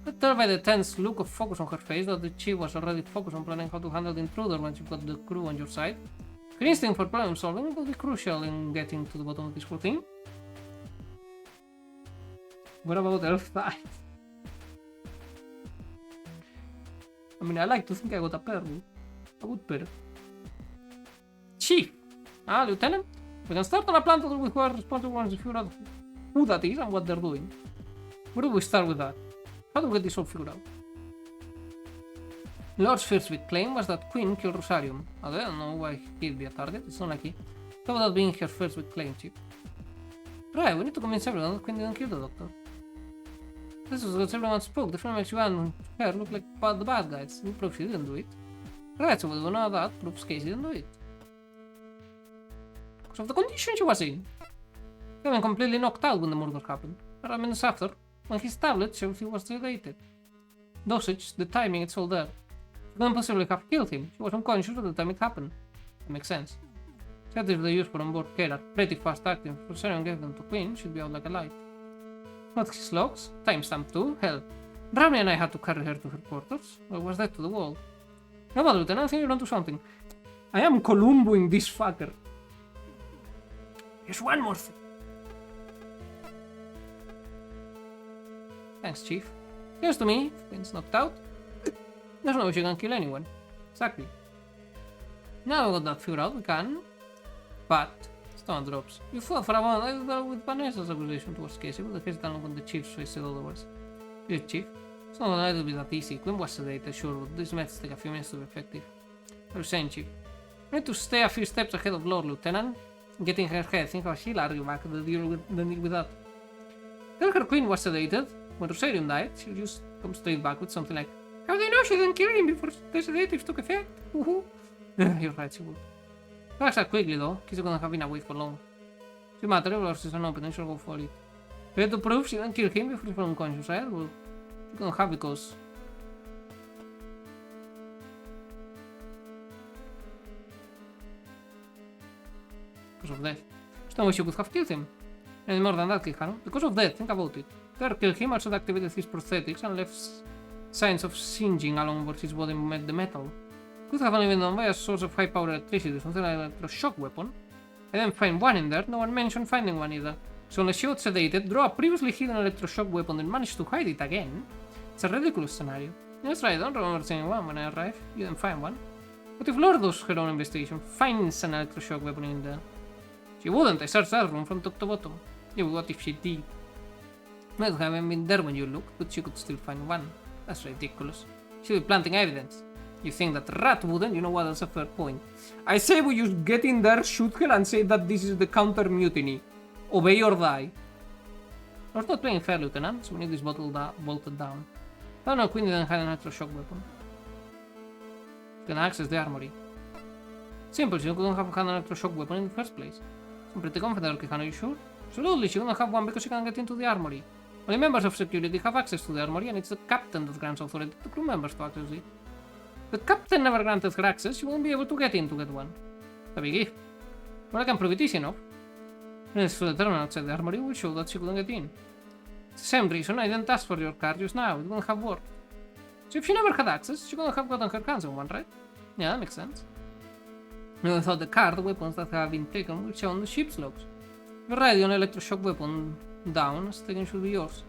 Could tell by the tense look of focus on her face that the chief was already focused on planning how to handle the intruder once you've got the crew on your side. Her instinct for problem solving will be crucial in getting to the bottom of this whole thing. What about Elf Tide? I mean, I like to think I got a pair. A good pair. Chief! Lieutenant? We can start on a plan to deal with who are responsible once we figure out who that is and what they're doing. Where do we start with that? How do we get this all figured out? Lord's first big claim was that Quinn killed Rosarium. I don't know why he'd be a target, it's not like he. How about that being her first big claim, Chief? Right, we need to convince everyone that Quinn didn't kill the doctor. This was what everyone spoke. The film makes you and her look like the bad guys. You prove she didn't do it. Right, so we don't know that proves Casey didn't do it. Because of the condition she was in. He was completely knocked out when the murder happened. 5 minutes after, when his tablet showed he was sedated. Dosage, the timing, it's all there. She couldn't possibly have killed him. She was unconscious at the time it happened. That makes sense. Except if the use for onboard care are pretty fast acting. If Rosarium gave them to Quinn, she'd be out like a light. Not his logs, timestamp too, hell. Rami and I had to carry her to her quarters, or was that to the wall? No, but Lieutenant, I think you're onto something. I am Columboing this fucker. Here's one more thing. Thanks, Chief. Here's to me, if Quinn's knocked out. There's no way she can kill anyone. Exactly. Now we got that figured out, we can. But... Stone drops. You thought for a moment I would dealt with Vanessa's accusation towards Casey, but the case done when the Chief's face said otherwise. Dear Chief, it's not going to be that easy. Quinn was sedated, sure, but these methods take a few minutes to be effective. You're saying, Chief. We need to stay a few steps ahead of Lord Lieutenant. Getting her head, think how she'll argue back the deal with that. Tell her Quinn was sedated. When Rosarium died, she'll just come straight back with something like, how do they know she didn't kill him before the sedatives took effect? Woohoo! You're right, she would. Relax that quickly though, Casey couldn't have been away for long. If matter, if is an opening, she'll go for it. We have to prove she didn't kill him before he was unconscious, right? Well, she couldn't have because... because of death. So no way you could have killed him. And more than that, Quijano, because of death, think about it. Ter killed him, also activated his prosthetics and left signs of singeing along where his body met the metal. Could have only been done by a source of high-powered electricity, something like an electroshock weapon. I didn't find one in there, no one mentioned finding one either. So unless you got sedated, draw a previously hidden electroshock weapon and manage to hide it again, it's a ridiculous scenario. That's right, I don't remember seeing one when I arrived. You didn't find one. What if Lord does her own investigation, finds an electroshock weapon in there? She wouldn't, I searched that room from top to bottom. Yeah, but what if she did? Might haven't been there when you looked, but she could still find one. That's ridiculous. She'll be planting evidence. You think that rat wouldn't? You know what, that's a fair point. I say we just get in there, shoot her, and say that this is the counter-mutiny. Obey or die. We're not playing fair, Lieutenant, so we need this bottle bolted down. Oh no, Queen didn't have an electroshock weapon. She can access the armory. Simple, she couldn't have had an electroshock weapon in the first place. I'm pretty confident, Quijano, are you sure? Absolutely, she couldn't have one because she can't get into the armory. Only members of security have access to the armory, and it's the captain that grants authority to crew members to access it. The captain never granted her access, she won't be able to get in to get one. A biggie. Well, I can prove it easy enough. Minutes through the terminal outside the armory will show that she couldn't get in. It's the same reason I didn't ask for your card just now, it wouldn't have worked. So if she never had access, she couldn't have gotten her hands on one, right? Yeah, that makes sense. And without the card, the weapons that have been taken will show on the ship's logs. You're right, the only electroshock weapon down taken should be yours.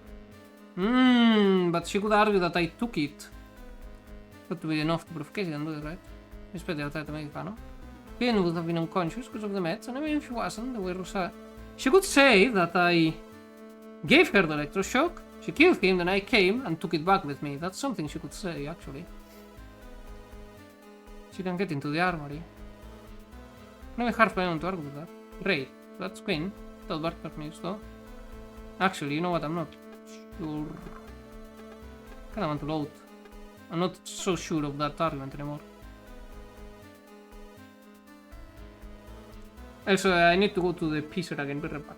But she could argue that I took it. That would be enough to prove case, you can do it, right? Especially outside the Mexicano. Finn would have been unconscious because of the meds, and even if she wasn't, the way Rosa... She could say that I gave her the electroshock, she killed him, then I came and took it back with me. That's something she could say, actually. She can get into the armory. Maybe hard for anyone to argue with that. Great, that's Queen. Without dark means though. Actually, you know what, I'm not sure. Kinda want to load. I'm not so sure of that argument anymore. Also, I need to go to the pizzer again, be right back.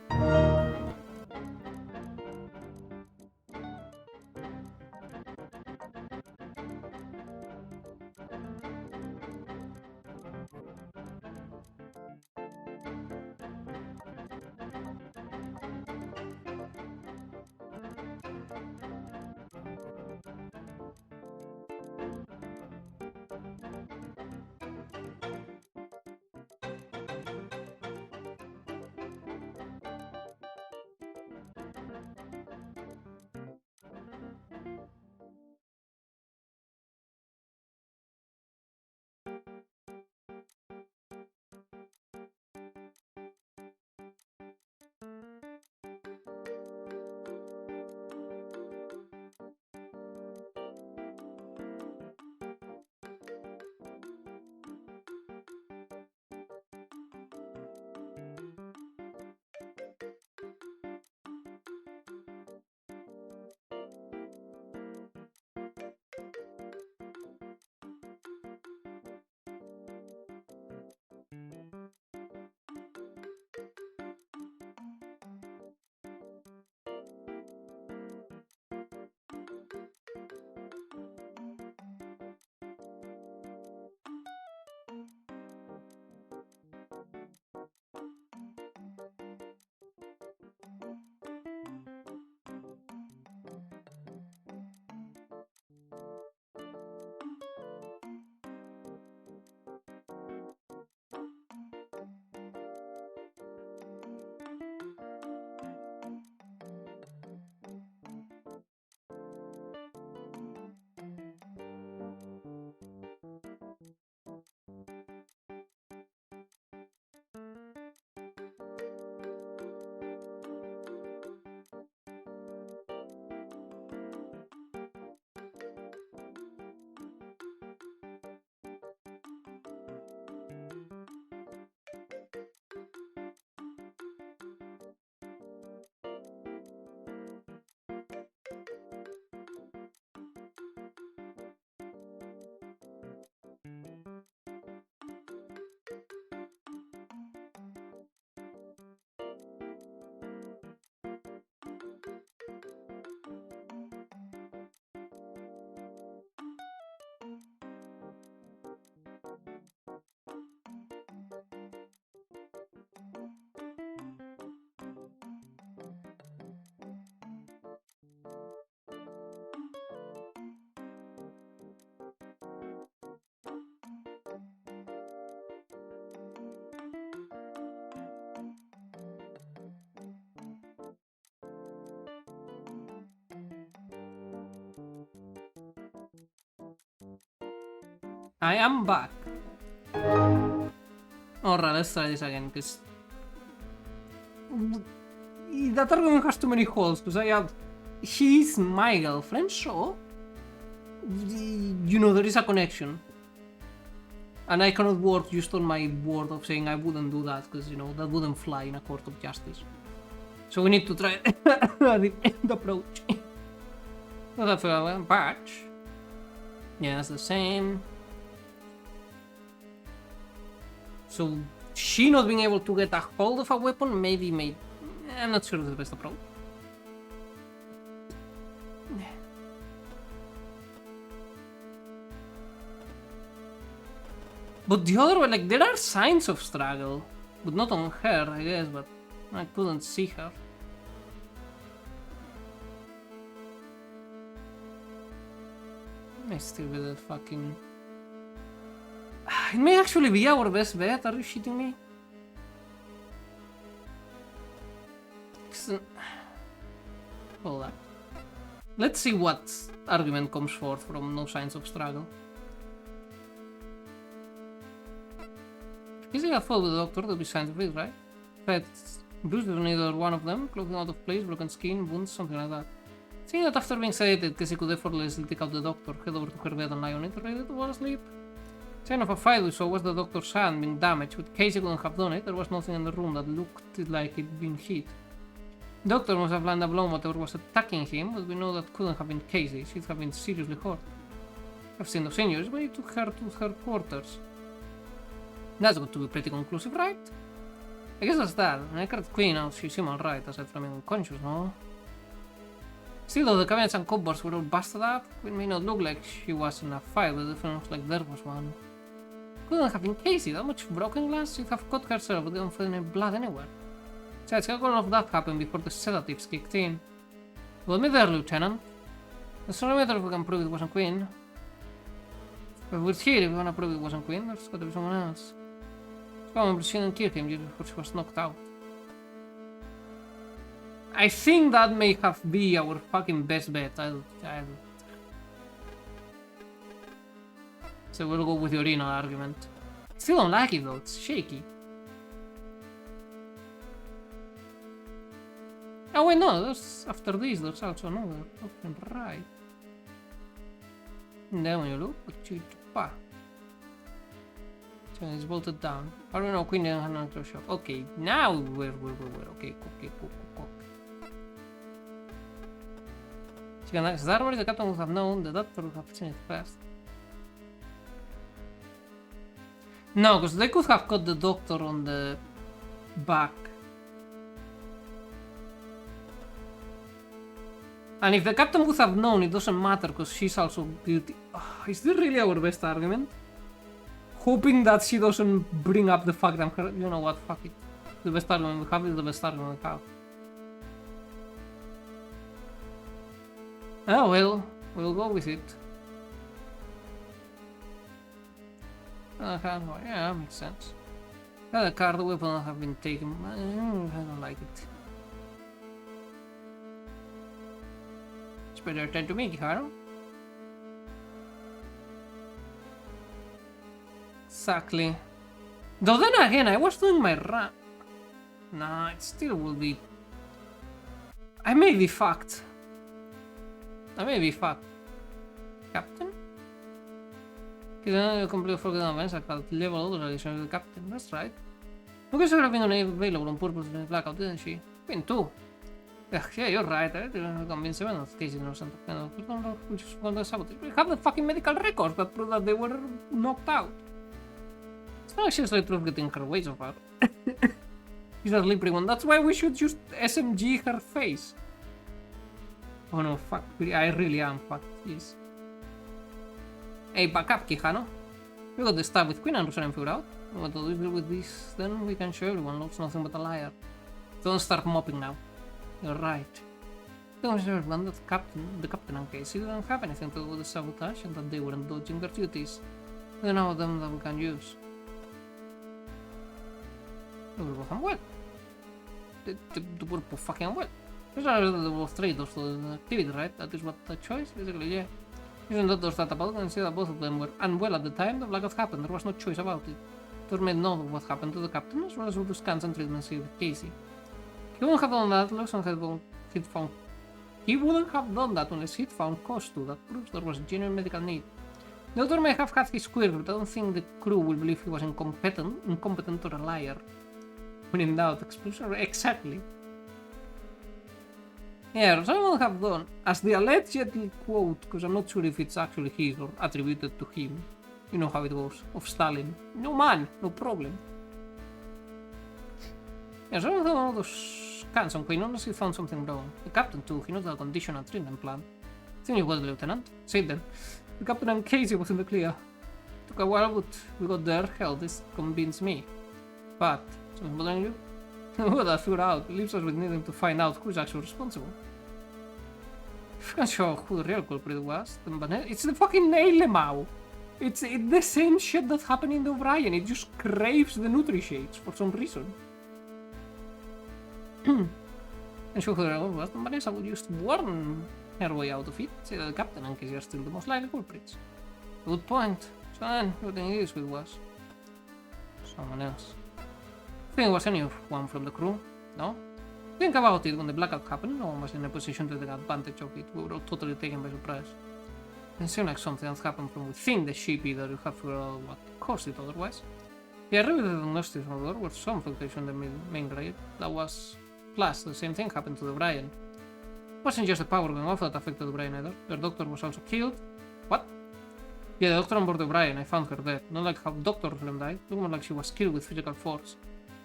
I am back. Alright, let's try this again, because that argument has too many holes, because I have... She's my girlfriend, so... You know, there is a connection. And I cannot work just on my word of saying I wouldn't do that, because, you know, that wouldn't fly in a court of justice. So we need to try a different approach. So that's a patch. Yeah, it's the same. So she not being able to get a hold of a weapon, maybe I'm not sure it's the best approach. But the other way, like, there are signs of struggle. But not on her, I guess, but I couldn't see her. May still be the fucking... It may actually be our best bet, are you shitting me? Hold up. Let's see what argument comes forth from no signs of struggle. Is he a fault with the doctor? There'll be signs of it, right? Pets, bruises on either one of them, clothing out of place, broken skin, wounds, something like that. Seeing that after being sedated, Casey could effortlessly take out the doctor, head over to her bed and lie on it, ready to fall asleep. Sign of a fight we saw was the doctor's hand being damaged, but Casey couldn't have done it. There was nothing in the room that looked like it'd been hit. The doctor must have landed a blow whatever was attacking him, but we know that couldn't have been Casey. She'd have been seriously hurt. I've seen those injuries, but he took her to her quarters. That's got to be pretty conclusive, right? I guess that's that. I cut Queen out, she seemed alright, aside from being unconscious, no? Still though, the cabinets and cupboards were all busted up. It may not look like she was in a fight, but it definitely looks like there was one. Couldn't have been Casey, that much broken glass? She'd have cut herself, but didn't find any blood anywhere. Besides, how could all of that happen before the sedatives kicked in? Well, me there, Lieutenant. There's no matter if we can prove it wasn't Queen. But we're here if we wanna prove it wasn't Queen, there's gotta be someone else. Someone didn't kill him just before she was knocked out. I think that may have been our fucking best bet. So we'll go with the original argument. Still don't like it though, it's shaky. Oh wait, no, there's, after this there's also another option, right? And then when you look, so it's bolted down. I don't know, Queen didn't have another shot. Okay, now we're okay, cool. That the captain would have known, the doctor would have seen it first. No, because they could have got the doctor on the back. And if the captain would have known, it doesn't matter because she's also guilty. Oh, is this really our best argument? Hoping that she doesn't bring up the fact that you know what, fuck it. The best argument we have is the best argument we have. Oh well, we'll go with it. Yeah, that makes sense. The car, the weapon have been taken. I don't like it. It's better than to me, Haro. Exactly. Though then again, I was doing my run. Nah, it still will be... I may be fucked. Captain? You completely forgot events at level other addition to the captain, that's right. Because should have been available on purpose in the blackout, didn't she? Been too. Yeah, you're right, I didn't convince anyone of cases or something. Which is one of the sabotage. We have the fucking medical records that prove that they were knocked out. It's not like she's like of getting her way so far. She's a slippery one. That's why we should just SMG her face. Oh no, fuck. I really am fucked. Jeez. Hey, back up, Quijano. We got the stuff with Queen and Rosario figured out. What do we do with this? Then we can show everyone Lord's nothing but a liar. Don't start mopping now. You're right. Don't show everyone that the captain and Casey didn't have anything to do with the sabotage and that they weren't dodging their duties. They know them that we can use. They were both unwell. They were both fucking unwell. These are the both traitors to the activity, right? That is what the choice, basically, yeah. Isn't that those that about and see that both of them were unwell at the time the blackout happened. There was no choice about it. It was made known of what happened to the captain as well as all the scans and treatments with Casey. He wouldn't have done that unless he wouldn't have done that unless he'd found cause to. That proves there was a genuine medical need. The doctor may have had his queries, but I don't think the crew will believe he was incompetent or a liar. When in doubt, expulsion. Exactly. Yeah, someone have done, as the alleged quote, because I'm not sure if it's actually his or attributed to him. You know how it goes, of Stalin. No man, no problem. Yeah, someone had one of those scans on Queen, honestly found something wrong. The captain too, he knows the condition and treatment plan. I think you was the lieutenant. Say then. The captain and Casey was in the clear. Took a while, but we got there. Hell, this convinced me. But, something bothering you? Well, I figured out. It leaves us with needing to find out who's actually responsible. If you can show who the real culprit was, then it's the fucking Nailemau. It's the same shit that happened in the O'Brien. It just craves the Nutri-Shades for some reason. And show who the real was, then Vanessa would just warn her way out of it. Say that the captain and Casey are still the most likely culprits. Good point. So then, what the news with was someone else. I think it was anyone from the crew, no? Think about it, when the blackout happened, no one was in a position to take advantage of it. We were all totally taken by surprise. It seemed like something else happened from within the ship, either you have figured out what caused it otherwise. Yeah, I read the diagnostics on there were some fluctuation in the main grade. That was, plus the same thing happened to the O'Brien. It wasn't just the power going off that affected the O'Brien either. Their doctor was also killed. What? Yeah, the doctor on board the O'Brien, I found her dead. Not like how Dr. Flem died, looked more like she was killed with physical force.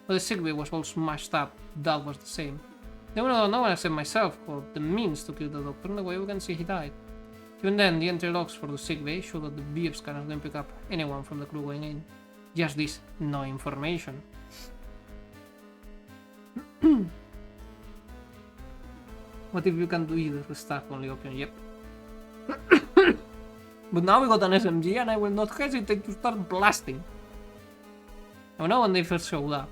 But the sick bay was all smashed up. That was the same. Then no one except myself had the means to kill the doctor, and the way we can see he died. Even then, the entry logs for the sick bay show that the beer scanners didn't pick up anyone from the crew going in. Just this no information. What if you can do either? The staff only option, yep. But now we got an SMG and I will not hesitate to start blasting. I know when they first showed up.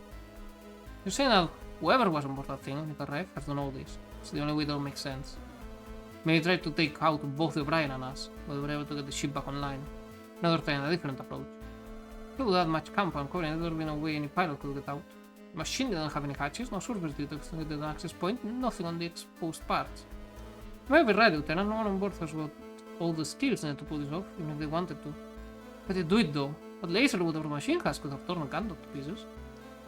You're saying that whoever was on board that thing when it arrived has done all this. It's the only way that makes sense. Maybe they tried to take out both O'Brien and us, but they were able to get the ship back online. Another trying a different approach. If that much camp and covering, there would be no way any pilot could get out. The machine didn't have any hatches, no surface detectors to get an access point, nothing on the exposed parts. You might be right, Lieutenant, no one on board has got all the skills needed to pull this off, even if they wanted to. But they do it though. What laser whatever the machine has could have torn a gun to pieces.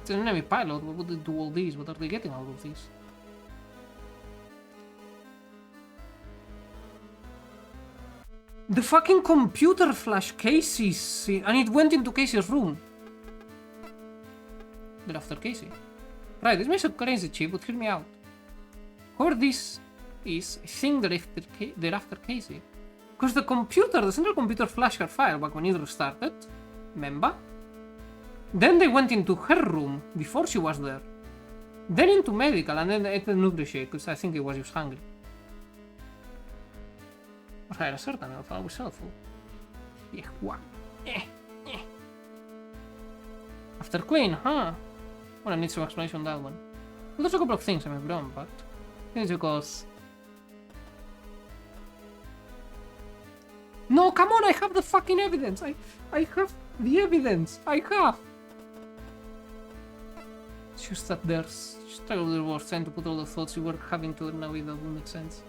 It's an enemy pilot, why would they do all these? What are they getting out of this? The fucking computer flashed Casey's, and it went into Casey's room. They're after Casey. Right, this may sound crazy, Chief, but hear me out. Whoever this is, I think they're after Casey. Because the central computer flashed her file back when it restarted. Remember? Then they went into her room before she was there. Then into medical, and then they ate the Nutri-Shake, because I think it was just hungry. Right, certainly, I thought it was helpful. Yeah, what? After Queen, huh? Well, I need some explanation on that one. Well, there's a couple of things I may have done, but it's because... No, come on, I have the fucking evidence! I have the evidence! I have! It's just that there's... struggle with the words trying to put all the thoughts you were having to it in a way that would make sense.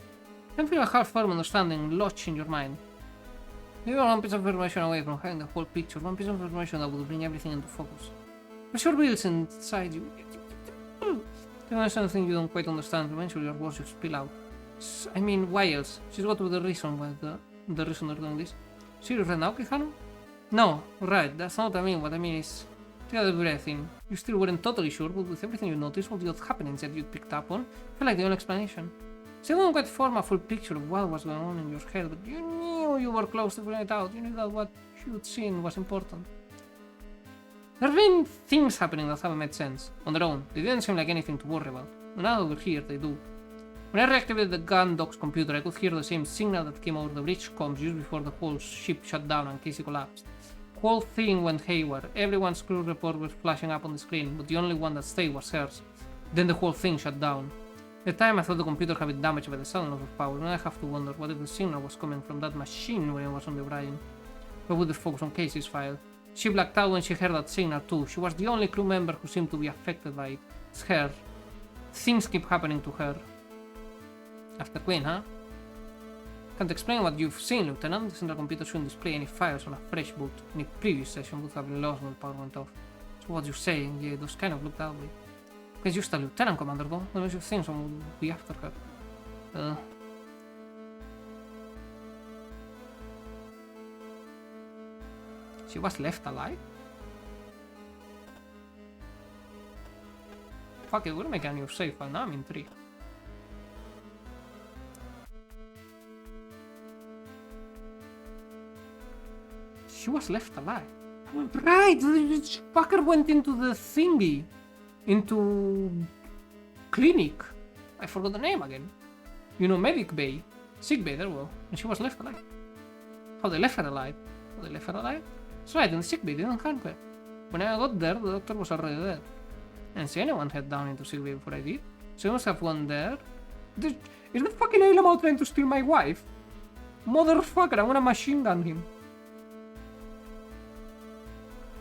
I can feel a half-formed understanding lodged in your mind. Maybe one piece of information away from having the whole picture, one piece of information that would bring everything into focus. Pressure builds inside you. There is something you don't quite understand, eventually your words just spill out. I mean, why else? She's got to the reason why the reason they're doing this. Serious right now, Quijano? No, right, that's not what I mean. What I mean is, take a breath in. You still weren't totally sure, but with everything you noticed, all the odd happenings that you picked up on, I feel like the only explanation. Still don't quite form a full picture of what was going on in your head, but you knew you were close to figuring it out. You knew that what you'd seen was important. There have been things happening that haven't made sense. On their own, they didn't seem like anything to worry about. Now over here, they do. When I reactivated the gun dock's computer, I could hear the same signal that came over the bridge comms just before the whole ship shut down and Casey collapsed. The whole thing went haywire. Everyone's crew report was flashing up on the screen, but the only one that stayed was hers. Then the whole thing shut down. the time I thought the computer had been damaged by the sudden loss of power, and I have to wonder what if the signal was coming from that machine when it was on the O'Brien. But would the focus on Casey's file? She blacked out when she heard that signal too. She was the only crew member who seemed to be affected by it. It's her. Things keep happening to her. After Quinn, huh? Can't explain what you've seen, Lieutenant. The central computer shouldn't display any files on a fresh boot. Any previous session would have been lost when the power went off. So what you're saying, yeah, those kind of looked that way. Because you're still Lieutenant Commander though. Unless you think someone would be after her. She was left alive? Fuck it, we'll make a new save file. Now I'm intrigued. She was left alive. Right! This fucker went into the thingy. Into... clinic. I forgot the name again. You know, medic bay. Sick bay, there we go. And she was left alive. How they left her alive? How they left her alive? That's right, in the sick bay, they didn't harm her. When I got there, the doctor was already dead. I didn't see anyone head down into sick bay before I did. So I must have gone there. Is that fucking Alamo trying to steal my wife? Motherfucker, I'm gonna machine gun him.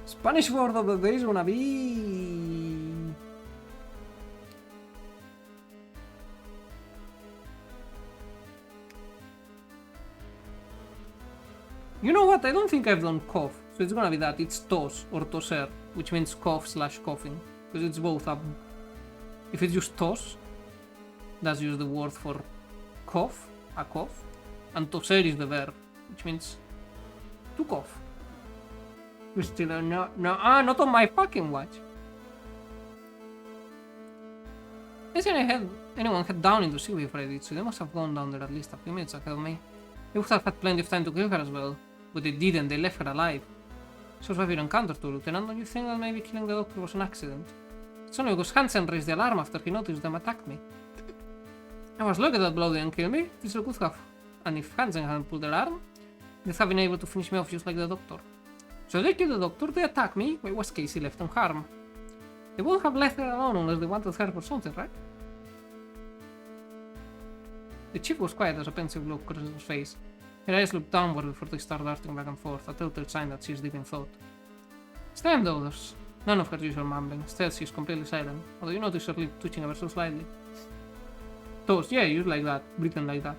Spanish word of the day is gonna be... You know what? I don't think I've done cough. So it's gonna be that. It's tos or toser, which means cough slash coughing. Because it's both up. If it's just tos, that's just the word for cough, a cough. And toser is the verb, which means to cough. We're still not on my fucking watch. I said I had anyone head down into sea before I did, so they must have gone down there at least a few minutes ahead of me. They would have had plenty of time to kill her as well, but they didn't, they left her alive. So what have you encountered too, Lieutenant? Don't you think that maybe killing the doctor was an accident? It's only because Hansen raised the alarm after he noticed them attack me. I was lucky that blow didn't kill me, this could have. And if Hansen hadn't pulled the alarm, they'd have been able to finish me off just like the doctor. So they killed the doctor, they attacked me, why was Casey left unharmed? They wouldn't have left her alone unless they wanted her for something, right? The chief was quiet as a pensive look crossed his face. Her eyes looked downward before they started darting back and forth, a telltale sign that she's deep in thought. It's time though, there's none of her usual mumbling. Instead, she's completely silent, although you notice her lip twitching ever so slightly. Toast, yeah, use like that, breathing like that.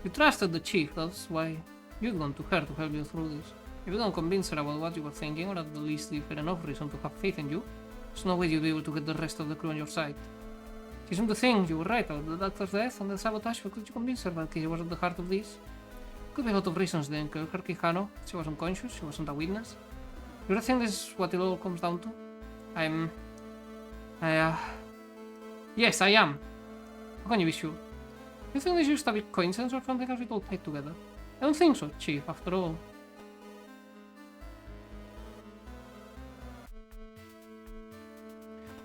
You trusted the chief, that's why you'd gone to her to help you through this. If you don't convince her about what you were thinking, or at the least give her enough reason to have faith in you, there's no way you'll be able to get the rest of the crew on your side. She seemed to think you were right about the doctor's death and the sabotage, but could you convince her that Casey was at the heart of this? Could be a lot of reasons they didn't kill her, Quijano. She was unconscious, she wasn't a witness. You really think this is what it all comes down to? Yes, I am. How can you be sure? You think this is just a big coincidence or something else it all tied together? I don't think so, Chief, after all.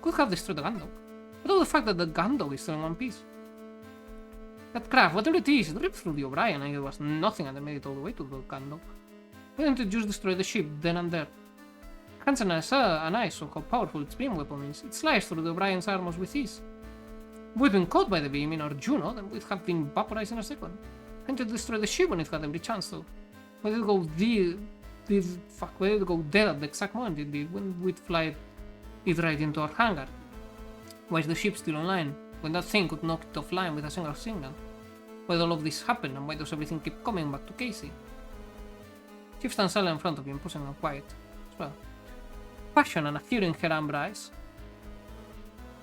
Could have destroyed the gun dog. What about the fact that the gun dog is still in one piece? That craft, whatever it is, it ripped through the O'Brien and it was nothing and they made it all the way to the gun dog. Why didn't it just destroy the ship then and there? Hansen and I saw how powerful its beam weapon is. It sliced through the O'Brien's armors with ease. If we'd been caught by the beam in our Juno, then we'd have been vaporized in a second. Hadn't it destroyed the ship when it had every chance though? Why did it go why did it go dead at the exact moment it did when we'd fly it right into our hangar? Why is the ship still online, when that thing could knock it offline with a single signal? Why did all of this happen, and why does everything keep coming back to Casey? Chief stands silent in front of you, imposing and quiet as well. Passion and a fury in her amber eyes.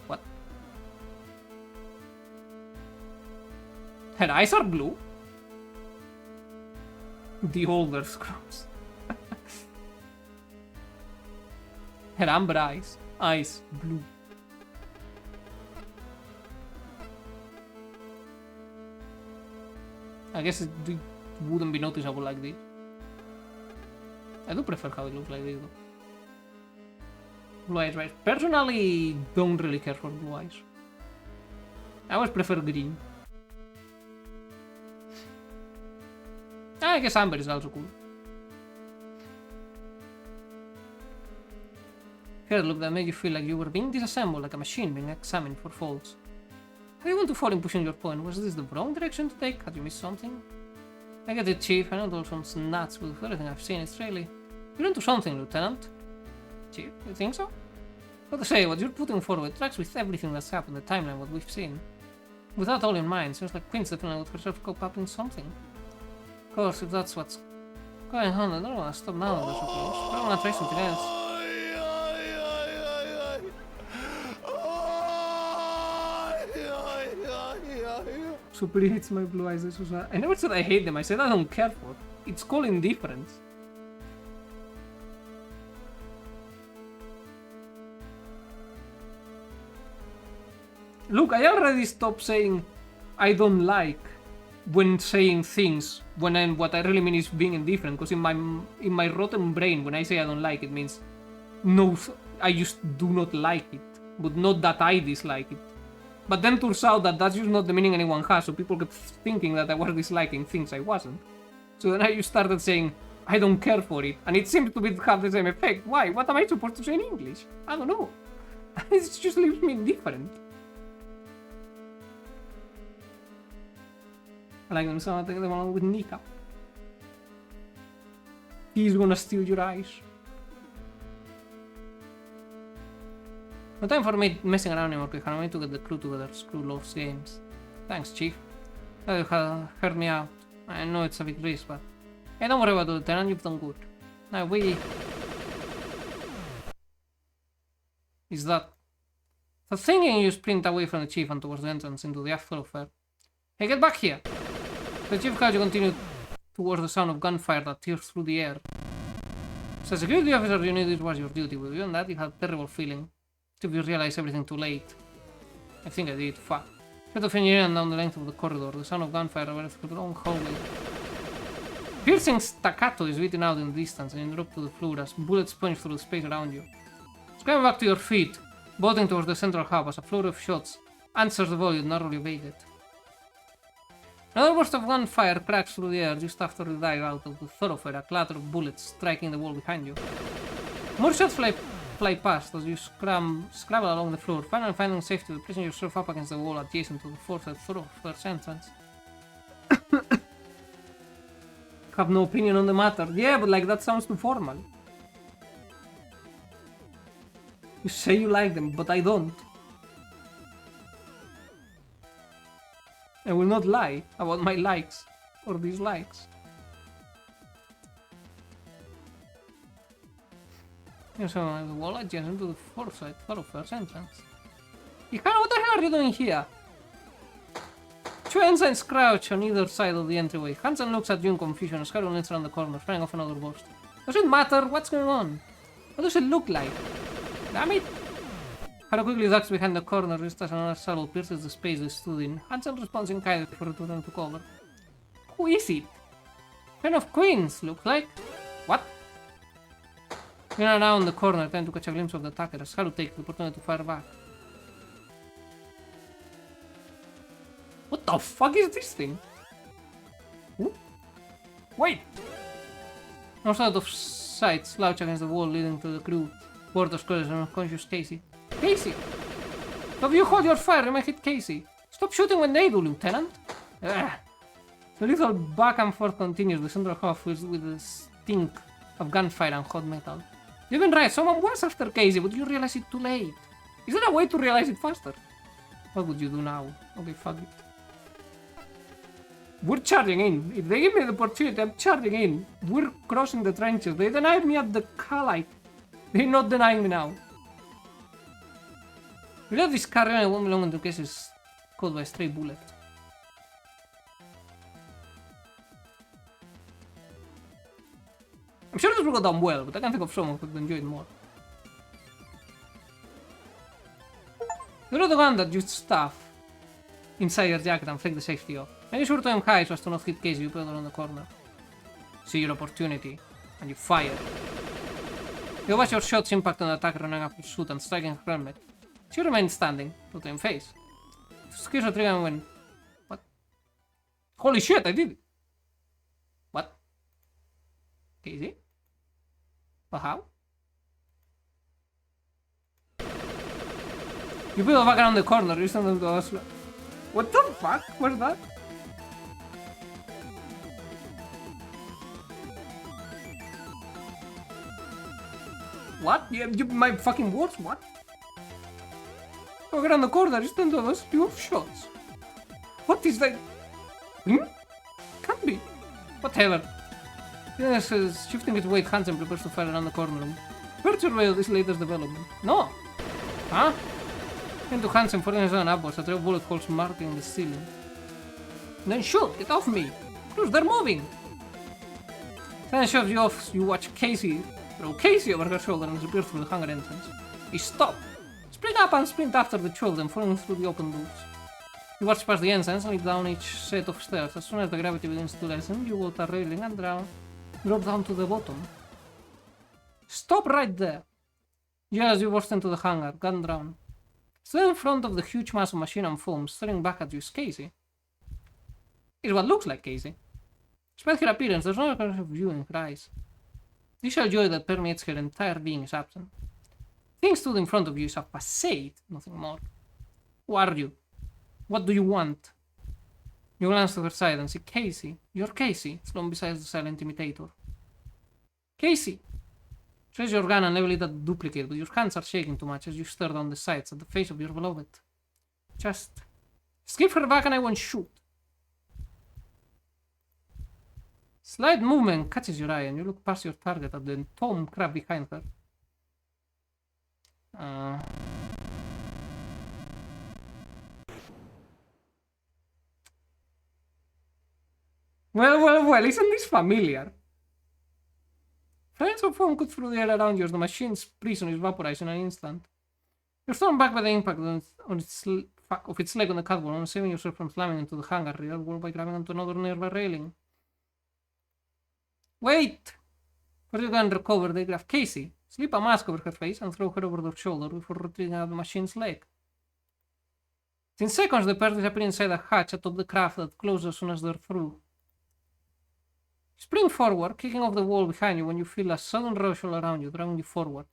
What? Her eyes are blue? The older Scrubs. Her amber eyes blue. I guess it wouldn't be noticeable like this. I do prefer how it looks like this though. Blue eyes, right? Personally, don't really care for blue eyes. I always prefer green. I guess amber is also cool. Hair look that made you feel like you were being disassembled, like a machine being examined for faults. How you want to fall in pushing your point? Was this the wrong direction to take? Had you missed something? I get it, Chief. I know those sounds nuts, but with everything I've seen, it's really... You're into something, Lieutenant. Chief, you think so? What to say, what you're putting forward tracks with everything that's happened, the timeline, what we've seen. With that all in mind, seems like Quinn's definitely let herself cope up in something. Of course, if that's what's going on, I don't want to stop now, I suppose. I want to try something else. Super hates my blue eyes. I never said I hate them, I said I don't care for. It's called indifference. Look, I already stopped saying I don't like when saying things when what I really mean is being indifferent, because in my rotten brain, when I say I don't like, it means no, I just do not like it, but not that I dislike it. But then turns out that that's just not the meaning anyone has, so people kept thinking that I was disliking things I wasn't. So then I just started saying I don't care for it, and it seems to have the same effect. Why? What am I supposed to say in English? I don't know. It just leaves me indifferent. I like them, so I take them along with Nika. He's gonna steal your eyes. No time for me messing around anymore, Quijano. I need to get the crew together. Screw loves games. Thanks, Chief. You have heard me out. I know it's a big risk, but... Hey, don't worry about it, Lieutenant. You've done good. Now we... Is that... The thinking you sprint away from the Chief and towards the entrance into the thoroughfare. Hey, get back here! The Chief had you continue towards the sound of gunfire that tears through the air. As a security officer, you knew this was your duty, but beyond that, you had a terrible feeling. If you realize everything too late. I think I did. Fuck. Head of engineering down the length of the corridor. The sound of gunfire reverberates through the long hallway. Piercing staccato is beaten out in the distance, and you drop to the floor as bullets punch through the space around you. Scramble back to your feet, bolting towards the central hub as a flurry of shots answers the volley you narrowly evaded. Another burst of gunfire cracks through the air just after you dive out of the thoroughfare, a clatter of bullets striking the wall behind you. More shots fly past as you scrabble along the floor, finally finding safety by placing yourself up against the wall adjacent to the fourth thoroughfare's entrance. Have no opinion on the matter. Yeah, but like that sounds too formal. You say you like them, but I don't. I will not lie about my likes or dislikes. So the wall adjacent to the foresight thoroughfare's entrance. What the hell are you doing here? Two ensigns crouch on either side of the entryway. Hansen looks at you in confusion as Haru leans around the corner, firing off another burst. Does it matter? What's going on? What does it look like? Damn it! Haru quickly ducks behind the corner just as another shuttle pierces the space they stood in. Hansen responds in kind before returning to cover. Who is it? Kind of Queens, looks like. What? You are now in the corner, trying to catch a glimpse of the attacker as Haru takes the opportunity to fire back. What the fuck is this thing? Ooh. Wait! Almost out of sight, slouch against the wall leading to the crew. Quarters closes and unconscious Casey. Casey! If you hold your fire, you might hit Casey. Stop shooting when they do, Lieutenant! Ugh. The little back and forth continues, the central hall fills with the stink of gunfire and hot metal. You've been right, someone was after Casey, but you realize it too late. Is there a way to realize it faster? What would you do now? Okay, fuck it. We're charging in. If they give me the opportunity, I'm charging in. We're crossing the trenches. They denied me at the Calite. They're not denying me now. We let this carry on, it won't be long until Casey is caught by a stray bullet. I'm sure this will go down well, but I can't think of someone who could enjoy it more. You're the one that used stuff inside your jacket and flick the safety off. Make sure to aim high so as to not hit Casey you put it on the corner. See your opportunity, and you fire. You watch your shots impact on the attacker running up his suit and striking her helmet. She remains standing, put in face. Squeeze the trigger and went. What? Holy shit, I did it! What? Casey? But how? You put the fuck around the corner, you stand on the Oslo. What the fuck? What's that? What? My fucking words? What? Walk around the corner, you stand on those 2 shots. What is that? Can't be. Whatever. Yes, shifting its weight, Hansen prepares to fire around the corner. Where's your way of this latest development? No! Huh? Into Hansen falling his own upwards, a trail of bullet holes marking the ceiling. Then shoot! Get off me! Look, they're moving! Then shoves you off, you watch Casey throw Casey over her shoulder and disappear through the hangar entrance. He stopped! Spring up and sprint after the 2 of them, falling through the open doors. You watch past the entrance and leap down each set of stairs. As soon as the gravity begins to lessen, you walk a railing and drop down to the bottom. Stop right there! As you burst into the hangar, gun down. Still in front of the huge mass of machine and foam, staring back at you is Casey. It's what looks like Casey. Despite her appearance, there's no kind of view in her eyes. The initial joy that permeates her entire being is absent. Thing stood in front of you is a facade, nothing more. Who are you? What do you want? You glance to her side and see Casey. You're Casey, slung beside the silent imitator. Casey! Raise your gun and level it at the duplicate, but your hands are shaking too much as you stare down the sights at the face of your beloved. Just give her back and I won't shoot. Slight movement catches your eye and you look past your target at the tall crab behind her. Well, isn't this familiar? Flames of foam cut through the air around you as the machine's prison is vaporized in an instant. You're thrown back by the impact of its leg on the catwalk and saving yourself from slamming into the hangar rear wall by grabbing onto another nearby railing. Wait! Before you can recover, they grab Casey, slip a mask over her face, and throw her over their shoulder before retreating out the machine's leg. In seconds, the pair disappear inside a hatch atop the craft that closes as soon as they're through. Spring forward, kicking off the wall behind you when you feel a sudden rush all around you, driving you forward.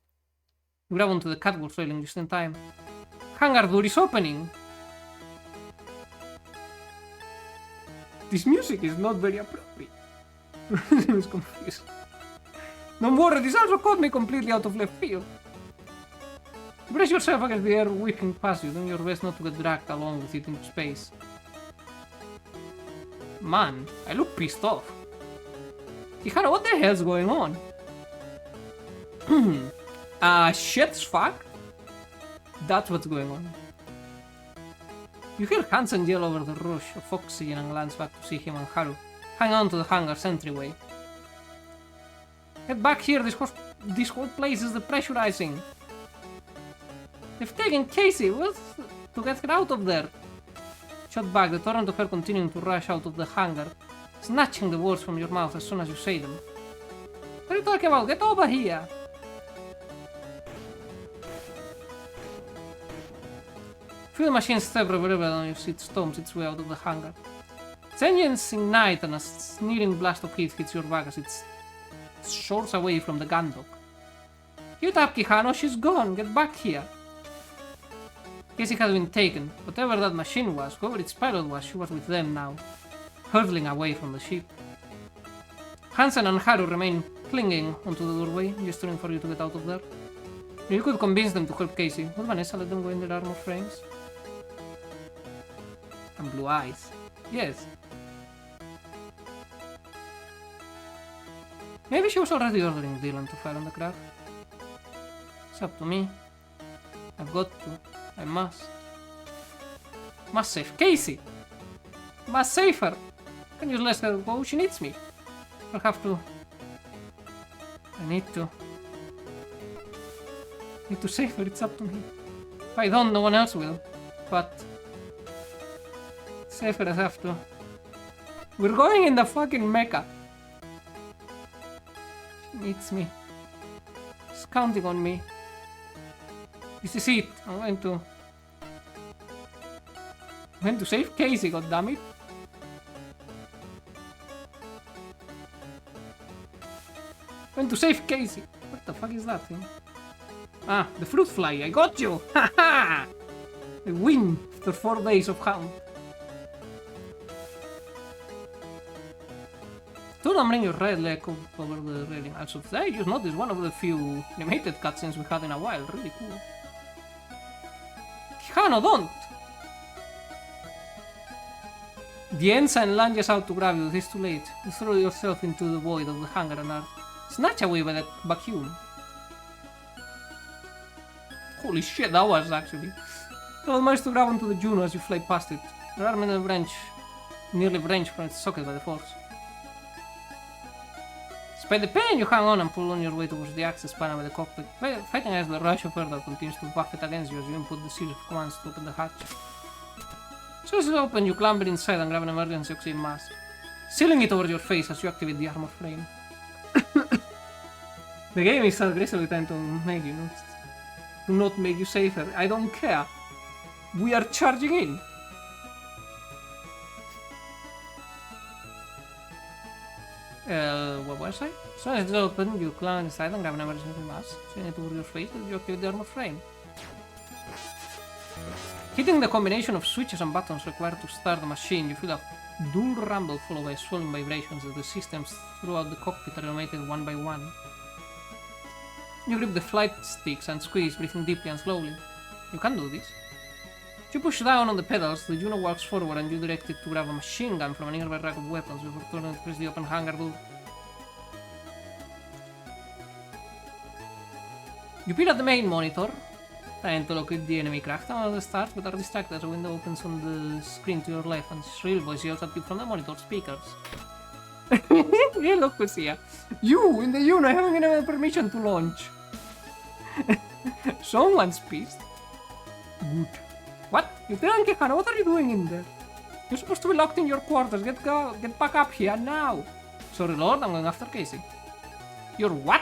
You grab onto the catwalk railing just in time. Hangar door is opening! This music is not very appropriate. I was confused. Don't worry, this also caught me completely out of left field. Brace yourself against the air whipping past you, doing your best not to get dragged along with it into space. Man, I look pissed off. Kihara, what the hell's going on? Shit's fuck? That's what's going on. You hear Hansen yell over the rush of oxygen and glance back to see him and Haru hang on to the hangar's entryway. Get back here, this whole place is depressurizing. They've taken Casey, to get her out of there. Shot back, the torrent of her continuing to rush out of the hangar, snatching the words from your mouth as soon as you say them. What are you talking about? Get over here! Feel the machine step reverberate on your seat stomps its way out of the hangar. Its engines ignite and a sneering blast of heat hits your back as it soars away from the gun dock. Give it up, Kihano, she's gone, get back here! Casey had been taken. Whatever that machine was, whoever its pilot was, she was with them now, hurtling away from the ship. Hansen and Haru remain clinging onto the doorway, gesturing for you to get out of there. You could convince them to help Casey. Would Vanessa let them go in their armor frames? And blue eyes. Yes. Maybe she was already ordering Dylan to fire on the craft. It's up to me. I've got to. I must. Must save Casey! Must save her! Can you let her go? She needs me. I'll have to. I need to save her, it's up to me. If I don't, no one else will. But save her, I have to. We're going in the fucking mecha. She needs me. She's counting on me. This is it. I'm going to save Casey, goddammit. I'm going to save Casey. What the fuck is that thing? Ah, the fruit fly. I got you. Haha. I win after 4 days of hunt. Do not bring your right leg over the railing. Also, I just noticed one of the few animated cutscenes we had in a while. Really cool. Hano, don't! The ensign lunges out to grab you. It is too late. You throw yourself into the void of the hangar and are snatched away by that vacuum. Holy shit, that was actually. You managed to grab onto the Juno as you fly past it. Your arm in a branch, nearly wrenched from its socket by the force. Despite the pain, you hang on and pull on your way towards the access panel by the cockpit, fighting as the rush of air that continues to buffet against you as you input the series of commands to open the hatch. As soon as it's open, you clamber inside and grab an emergency oxygen mask, sealing it over your face as you activate the armor frame. The game is aggressively trying to make you not make you safer. I don't care. We are charging in. What was I? As soon as it's open, you climb inside and grab an emergency mask, sealing it over your face as you activate the armor frame. Hitting the combination of switches and buttons required to start the machine, you feel a dull rumble followed by swelling vibrations as the systems throughout the cockpit are automated one by one. You grip the flight sticks and squeeze, breathing deeply and slowly. You can do this. You push down on the pedals, the Juno walks forward and you direct it to grab a machine gun from a nearby rack of weapons before turning to press the open hangar door. You peer at the main monitor, trying to locate the enemy craft at the start, but are distracted as a window opens on the screen to your left and shrill voice yells at you from the monitor speakers. Hello, Kusia. You, in the Juno, haven't given permission to launch. Someone's pissed. Good. What? You drunk, Hana? What are you doing in there? You're supposed to be locked in your quarters. Get back up here now. Sorry, Lord, I'm going after Casey. You're what?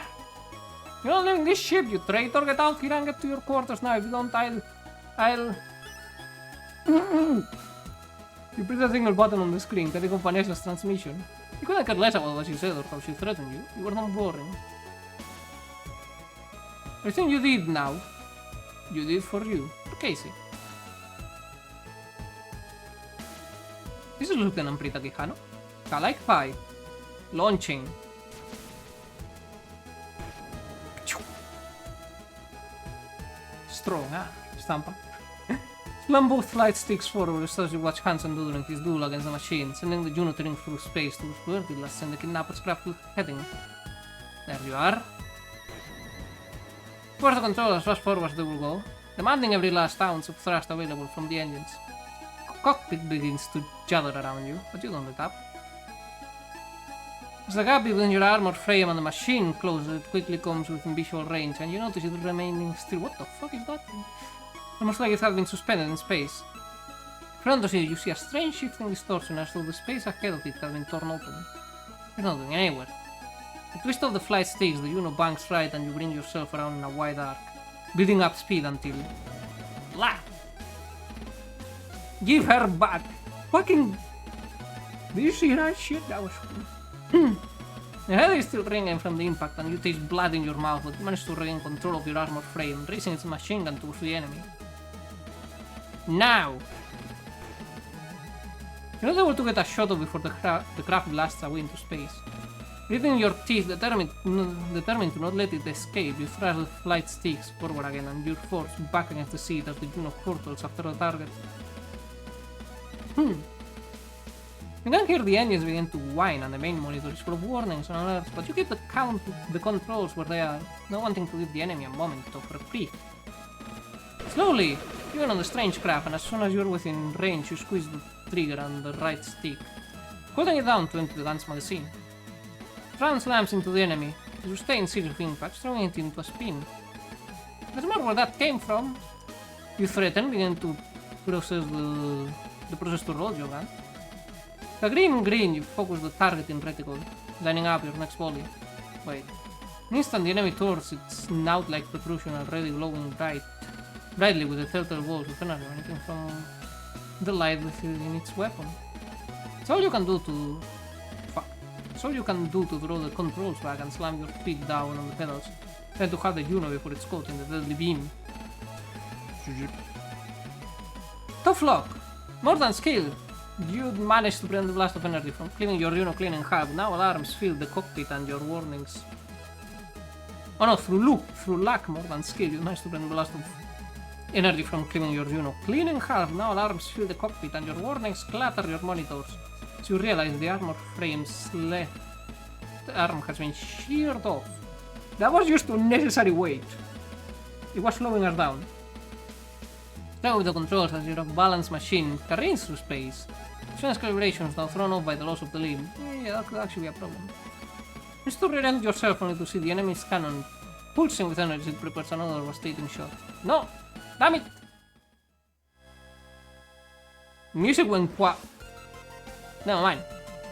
You're not leaving this ship, you traitor. Get out here and get to your quarters now. If you don't, I'll... You press a single button on the screen, cutting off Vanessa's transmission. You couldn't care less about what she said or how she threatened you. You were not boring. Everything you did now, you did for you. For Casey. This is Lieutenant Prita Quijano. Kalike 5. Launching. Strong, huh? Stampa. Slam both flight sticks forward as you watch Hansen doodling his duel against the machine, sending the Juno tearing through space towards where the last send the kidnapper's craft was heading. There you are. Towards the control as fast forward as they will go, demanding every last ounce of thrust available from the engines. Cockpit begins to judder around you, but you don't let up. As the gap between your armor frame and the machine closes, it quickly comes within visual range, and you notice it remaining still. What the fuck is that? Almost like it had been suspended in space. In front of you see a strange shifting distortion as though the space ahead of it had been torn open. You're not going anywhere. A twist of the flight sticks, the Juno banks right and you bring yourself around in a wide arc, building up speed until... Blah! Give her back! Fucking... Did you see that shit? That was cool. Your head is still ringing from the impact and you taste blood in your mouth, but you manage to regain control of your armor frame, raising its machine gun towards the enemy. Now! You're not able to get a shot of before the craft blasts away into space. Gritting your teeth, determined to not let it escape, you thrust the flight sticks forward again and you're forced back against the seat as the Juno hurtles after the target. You can hear the engines begin to whine and the main monitor is full of warnings and alerts, but you keep the controls where they are, not wanting to give the enemy a moment of reprieve. Slowly, you're on the strange craft, and as soon as you're within range, you squeeze the trigger on the right stick, holding it down to empty the gun's magazine. The round slams into the enemy, as you stay in series of impacts, throwing it into a spin. There's more where that came from. You threaten, begin to process the process to load your gun. The green, you focus the target in reticle, lining up your next volley. Wait. In an instant, the enemy torches its snout-like protrusion already glowing brightly with the telltale balls of energy emanating from the light within its weapon. It's all you can do to... Fuck. It's all you can do to throw the controls back and slam your feet down on the pedals, trying to have the Juno before it's caught in the deadly beam. Tough luck. More than skill. You managed to prevent the blast of energy from cleaving your Juno clean in half. Now alarms fill the cockpit and your warnings. Oh no, through luck more than skill, you managed to prevent the blast of energy from cleaving your Juno clean in half. Now alarms fill the cockpit and your warnings clatter your monitors. As you realize the armor frame's left arm has been sheared off. That was just unnecessary weight. It was slowing us down. Now with the controls as your off-balance machine careens through space. As calibrations now thrown off by the loss of the limb. Yeah, that could actually be a problem. Just to reorient yourself only to see the enemy's cannon pulsing with energy, it prepares another devastating shot. No! Damn it! Music went qua. Never mind.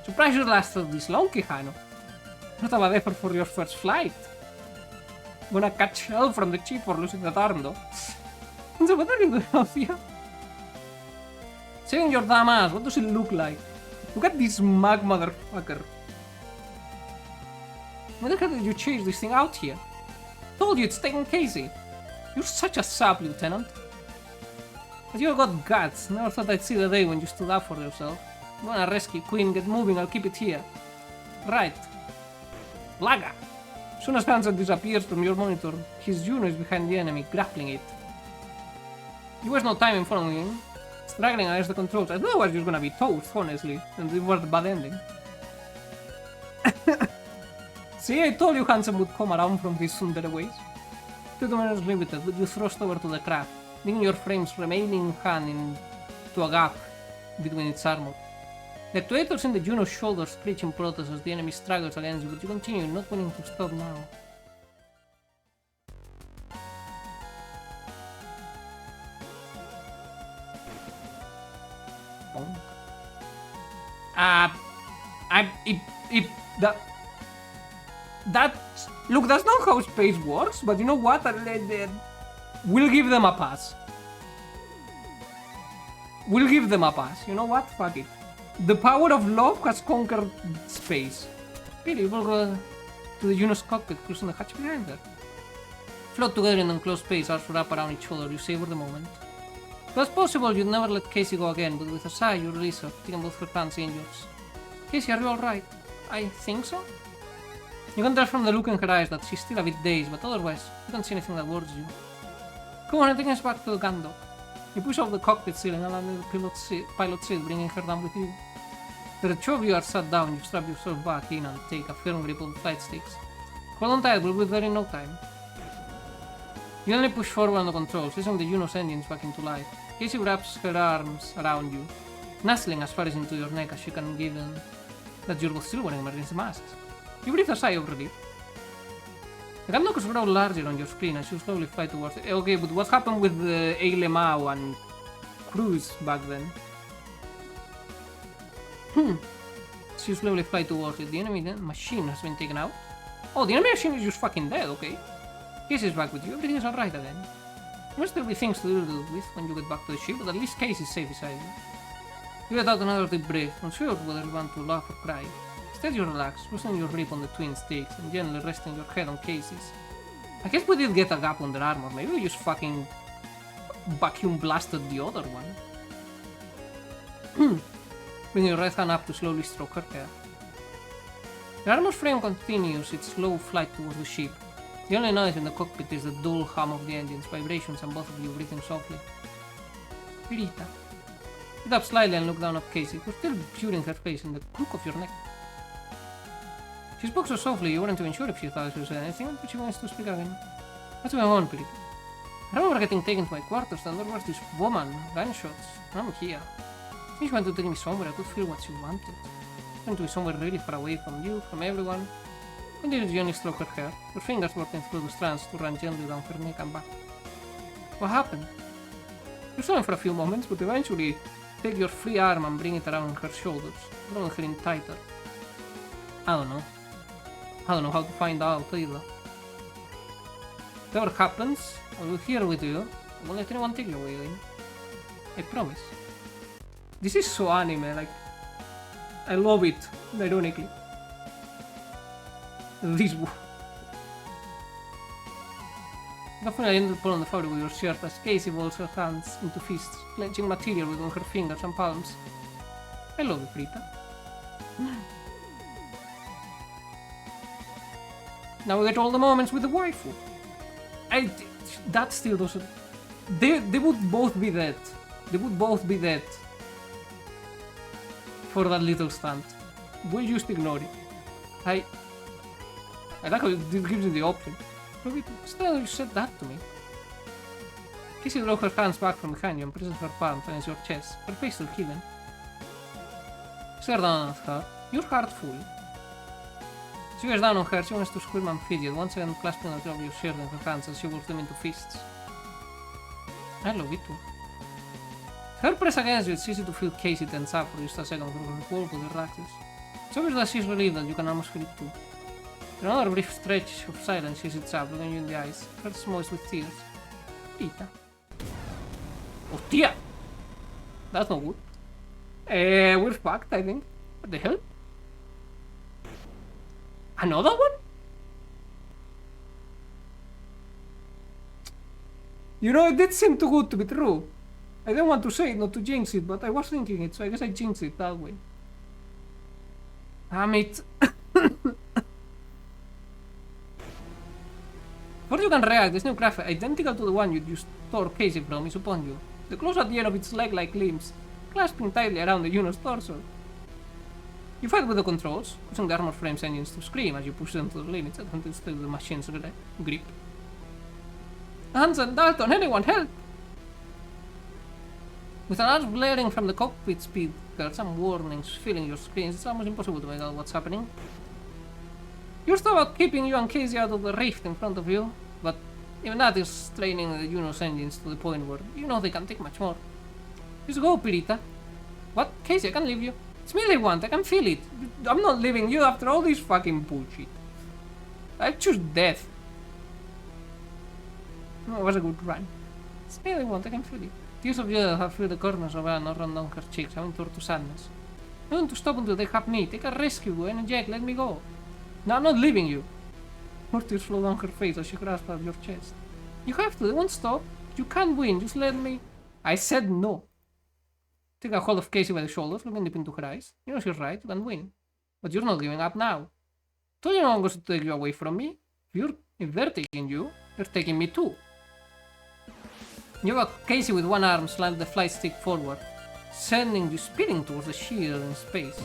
Surprised you lasted this long, Quijano. Not a bad effort for your first flight. Gonna catch hell from the chief for losing that arm though. So what are you doing out here? Saving your damn ass, what does it look like? Look at this mug motherfucker. Why the hell did you change this thing out here? Told you it's taking Casey. You're such a sap, Lieutenant. But you got guts. Never thought I'd see the day when you stood up for yourself. I'm gonna rescue Queen, get moving, I'll keep it here. Right. Laga. As soon as Hansen disappears from your monitor, his Juno is behind the enemy, grappling it. You waste no time in following him, struggling against the controls. I thought I was just gonna be toast, honestly, and it was the bad ending. See, I told you Hansen would come around from his tsundere ways. 2 minutes limited, but you thrust over to the craft, digging your frame's remaining hand into a gap between its armor. The actuators in the Juno's shoulders screech in protest as the enemy struggles against you, but you continue, not willing to stop now. Look, that's not how space works, but you know what? We'll give them a pass. We'll give them a pass. You know what? Fuck it. The power of love has conquered space. Really, we'll go to the Juno's cockpit, closing the hatch behind her. Float together in enclosed space, arms wrap around each other, you savor the moment. It was possible you'd never let Casey go again, but with a sigh you release her, taking both her hands in yours. Casey, are you alright? I think so? You can tell from the look in her eyes that she's still a bit dazed, but otherwise, you don't see anything that worries you. Come on, taking us back to the gun dock. You push off the cockpit ceiling and land the pilot seat, bringing her down with you. The two of you are sat down, you strap yourself back in and take a firm grip on the flight sticks. Hold on tight, we'll be there in no time. You only push forward on the controls, using the Juno's engines back into life. Casey wraps her arms around you, nuzzling as far as into your neck as she can, given that you're both still wearing emergency masks. You breathe a sigh of relief. The gun dock grow larger on your screen as you slowly fly towards it. Okay, but what happened with Eile Mao and Cruz back then? As you slowly fly towards it, the enemy machine has been taken out. Oh, the enemy machine is just fucking dead, okay. Casey is back with you, everything is alright again. There must still be things to deal with when you get back to the ship, but at least Casey is safe beside you. You let out another deep breath, unsure whether you want to laugh or cry. Instead you relax, loosening your grip on the twin sticks and gently resting your head on Casey's. I guess we did get a gap on their armor, maybe we just fucking vacuum blasted the other one. Bring your right hand up to slowly stroke her hair. The armor frame continues its slow flight towards the ship. The only noise in the cockpit is the dull hum of the engines, vibrations, and both of you breathing softly. Rita. Sit up slightly and look down at Casey, who's still burying her face in the crook of your neck. She spoke so softly you weren't even sure if she thought she was saying anything, but she wants to speak again. What's going on, Pirito? I remember getting taken to my quarters and there was this woman, gunshots, and I'm here. I think she wanted to take me somewhere, I could feel what she wanted. She wanted to be somewhere really far away from you, from everyone. Continued to gently stroke her hair, her fingers working through the strands to run gently down her neck and back. What happened? You saw him for a few moments, but eventually take your free arm and bring it around her shoulders, drawing her in tighter. I don't know how to find out either. Whatever happens, I will be here with you. I won't let anyone take you away again. I promise. This is so anime, like, I love it, ironically. This Definitely ended pulling the photo with your shirt as Casey rolls her hands into fists, clenching material within her fingers and palms. I love you, Prita. Now we get all the moments with the waifu. That still doesn't... They would both be dead. They would both be dead. For that little stunt. We'll just ignore it. I like how it gives you the option. Still, you said that to me. Casey draws her hands back from behind you and presses her palm against your chest, her face still hidden. Stare down at her, your heart full. She gets down on her, she wants to scream and fidget, once again clasping the top of your shirt in her hands as she rolls them into fists. I love it too. Her press against you, it's easy to feel Casey tense up for just a second through her whole body relaxes. It's obvious that she's relieved that you can almost feel it too. In another brief stretch of silence, she sits up, looking you in the eyes, her moist with tears. Tita. Hostia! That's not good. We're fucked, I think. What the hell? Another one? You know, it did seem too good to be true. I didn't want to say it, not to jinx it, but I was thinking it, so I guess I jinxed it that way. Damn it. Before you can react, this new craft, identical to the one you just tore Casey from, is upon you. The claws at the end of its leg-like limbs, clasping tightly around the Juno's torso. You fight with the controls, using the armor frame's engines to scream as you push them to the limits until still the machine's grip. Hansen, Dalton, anyone help! With an arch blaring from the cockpit speakers and warnings filling your screens, it's almost impossible to make out what's happening. You're still about keeping you and Casey out of the rift in front of you, but even that is straining the Juno's engines to the point where you know they can't take much more. Just go, Pirita. What? Casey, I can't leave you. It's me they want, I can feel it. I'm not leaving you after all this fucking bullshit. I choose death. No, it was a good run. It's me they want, I can feel it. Tears of joy have filled the corners of her and run down her cheeks, having turned to sadness. I want to stop until they have me. Take a rescue, and Jack, let me go. No, I'm not leaving you. More tears flow down her face as she grasps at your chest. You have to, they won't stop. You can't win, just let me. I said no. Take a hold of Casey by the shoulders, looking deep into her eyes. You know she's right, you can win. But you're not giving up now. Told you no one goes to take you away from me. If they're taking you, they're taking me too. You have Casey with one arm slammed the flight stick forward, sending you speeding towards the shield in space.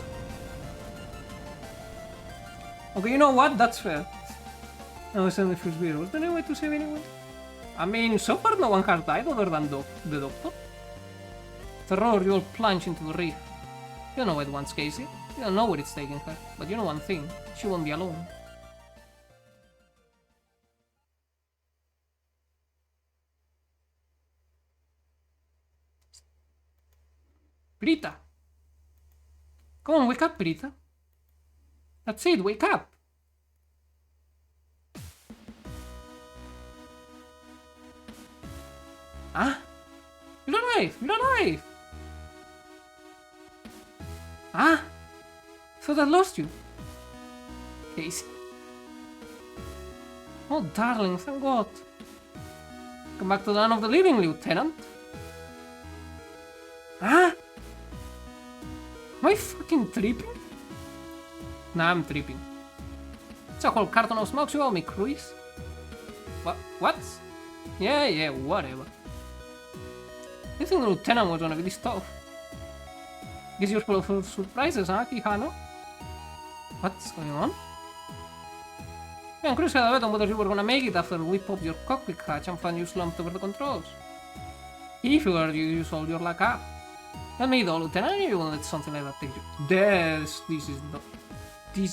Okay, you know what? That's fair. I send the first beer. Was there any way to save anyone? I mean, so far no one has died other than the doctor. The roar, you all plunge into the reef. You know what wants Casey. You don't know where it's taking her. But you know one thing. She won't be alone. Prita! Come on, wake up, Prita. That's it, wake up! Huh? You're alive! You're alive! Huh? Thought I lost you. Casey. Oh, darling, thank God. Come back to the land of the living, Lieutenant. Huh? Am I fucking tripping? Nah, I'm tripping. It's a whole carton of smokes you owe me, Cruise. What? Yeah, whatever. You think the Lieutenant was gonna be this tough? Guess you're full of surprises, huh, Quijano? What's going on? Me and Cruz had a bet on whether you were gonna make it after we popped your cockpit hatch and found you slumped over the controls. He figured you used all your luck up. Not me though, Lieutenant, I knew you wouldn't let something like that take you. This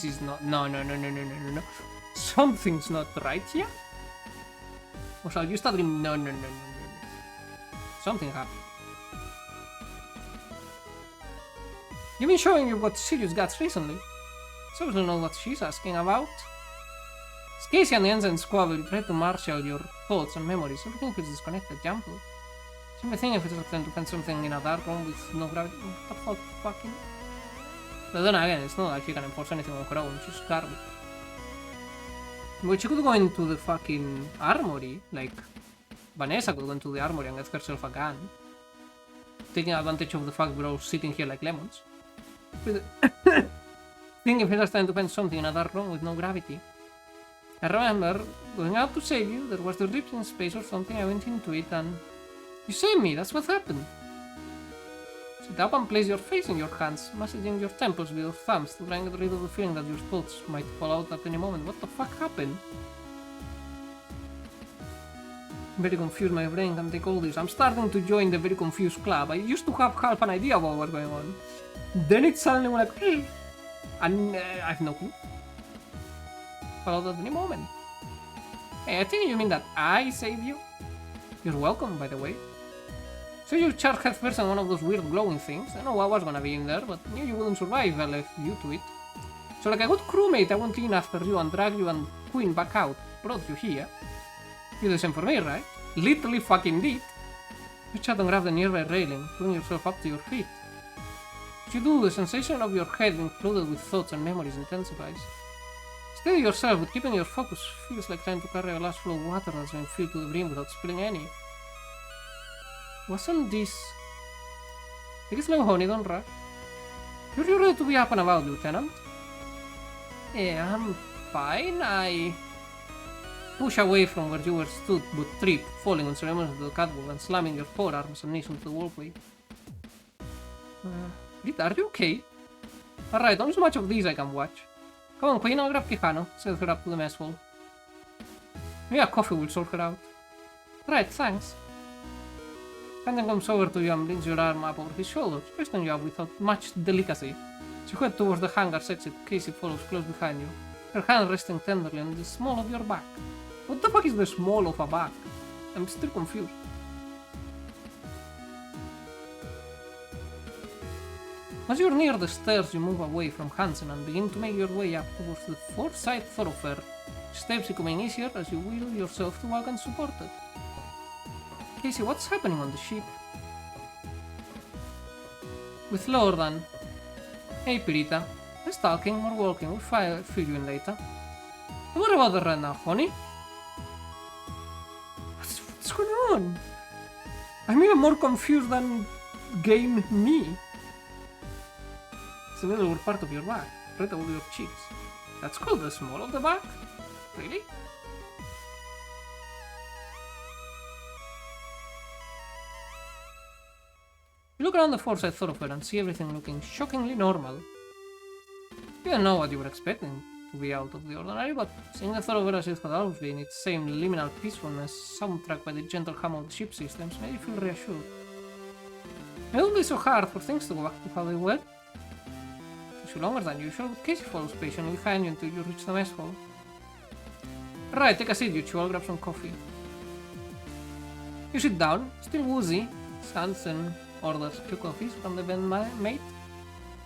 is not... No. Something's not right here? Or shall you start dreaming? No. Something happened. You've been showing you what serious guts recently. So we don't know what she's asking about. Casey and the ensign squabble, you try to marshal your thoughts and memories. Everything feels disconnected, jumbled. So I think if it's time to find something in a dark room with no gravity, what the fucking... But then again, it's not like she can enforce anything on her own, she's garbage. But she could go into the fucking armory, like... Vanessa could go into the armory and get herself a gun. Taking advantage of the fact we're all sitting here like lemons. Thinking first time to find something in a dark room with no gravity. I remember going out to save you, there was the rift in space or something, I went into it and... You saved me, that's what happened. Sit up and place your face in your hands, massaging your temples with your thumbs to try and get rid of the feeling that your thoughts might fall out at any moment. What the fuck happened? I'm very confused, my brain can take all this. I'm starting to join the very confused club. I used to have half an idea about what's going on. Then it suddenly went like, hey! And I've no clue. Fall out at any moment. Hey, I think you mean that I saved you? You're welcome, by the way. So you charged head first on one of those weird glowing things. I know I was gonna be in there, but knew you wouldn't survive if I left you to it. So like a good crewmate, I went in after you and dragged you and Queen back out. Brought you here. You do the same for me, right? Literally fucking did. You chat and grab the nearby railing, pulling yourself up to your feet. As you do, the sensation of your head being flooded with thoughts and memories intensifies. Steady yourself, but keeping your focus feels like trying to carry a large flow of water that's been filled to the brim without spilling any. Wasn't this... Take it slow, honey, don't rush. You're ready to be up and about, Lieutenant? Yeah, I'm fine. I push away from where you were stood, but tripped, falling on ceremony to the catwalk and slamming your forearms and knees onto the walkway. Rita, are you okay? Alright, only so much of these I can watch. Come on, Queen, I'll grab Quijano, send her up to the mess hall. Maybe a coffee will sort her out. Right, thanks. Brandon comes over to you and brings your arm up over his shoulders, questioning you up without much delicacy. As you head towards the hangar's exit, Casey follows close behind you, her hand resting tenderly on the small of your back. What the fuck is the small of a back? I'm still confused. As you're near the stairs, you move away from Hansen and begin to make your way up towards the four-side thoroughfare, steps becoming easier as you wheel yourself to walk unsupported. Casey, what's happening on the ship? With Lordan. Hey, Pirita. Let's talking or walking, we'll fill you in later. Don't worry about that right now, honey. What's going on? I'm even more confused than game me. It's the middle part of your back, right over your cheeks. That's called the small of the back? Really? You look around the four-side thoroughfare and see everything looking shockingly normal. You don't know what you were expecting to be out of the ordinary, but seeing the thoroughfare as it had always been, its same liminal peacefulness soundtracked by the gentle hum of the ship systems, made you feel reassured. It wouldn't be so hard for things to go back to how they were. It took you longer than usual, but Casey follows patiently behind you until you reach the mess hall. Right, take a seat, you two. I'll grab some coffee. You sit down, still woozy, stands and orders two coffees from the bandmate.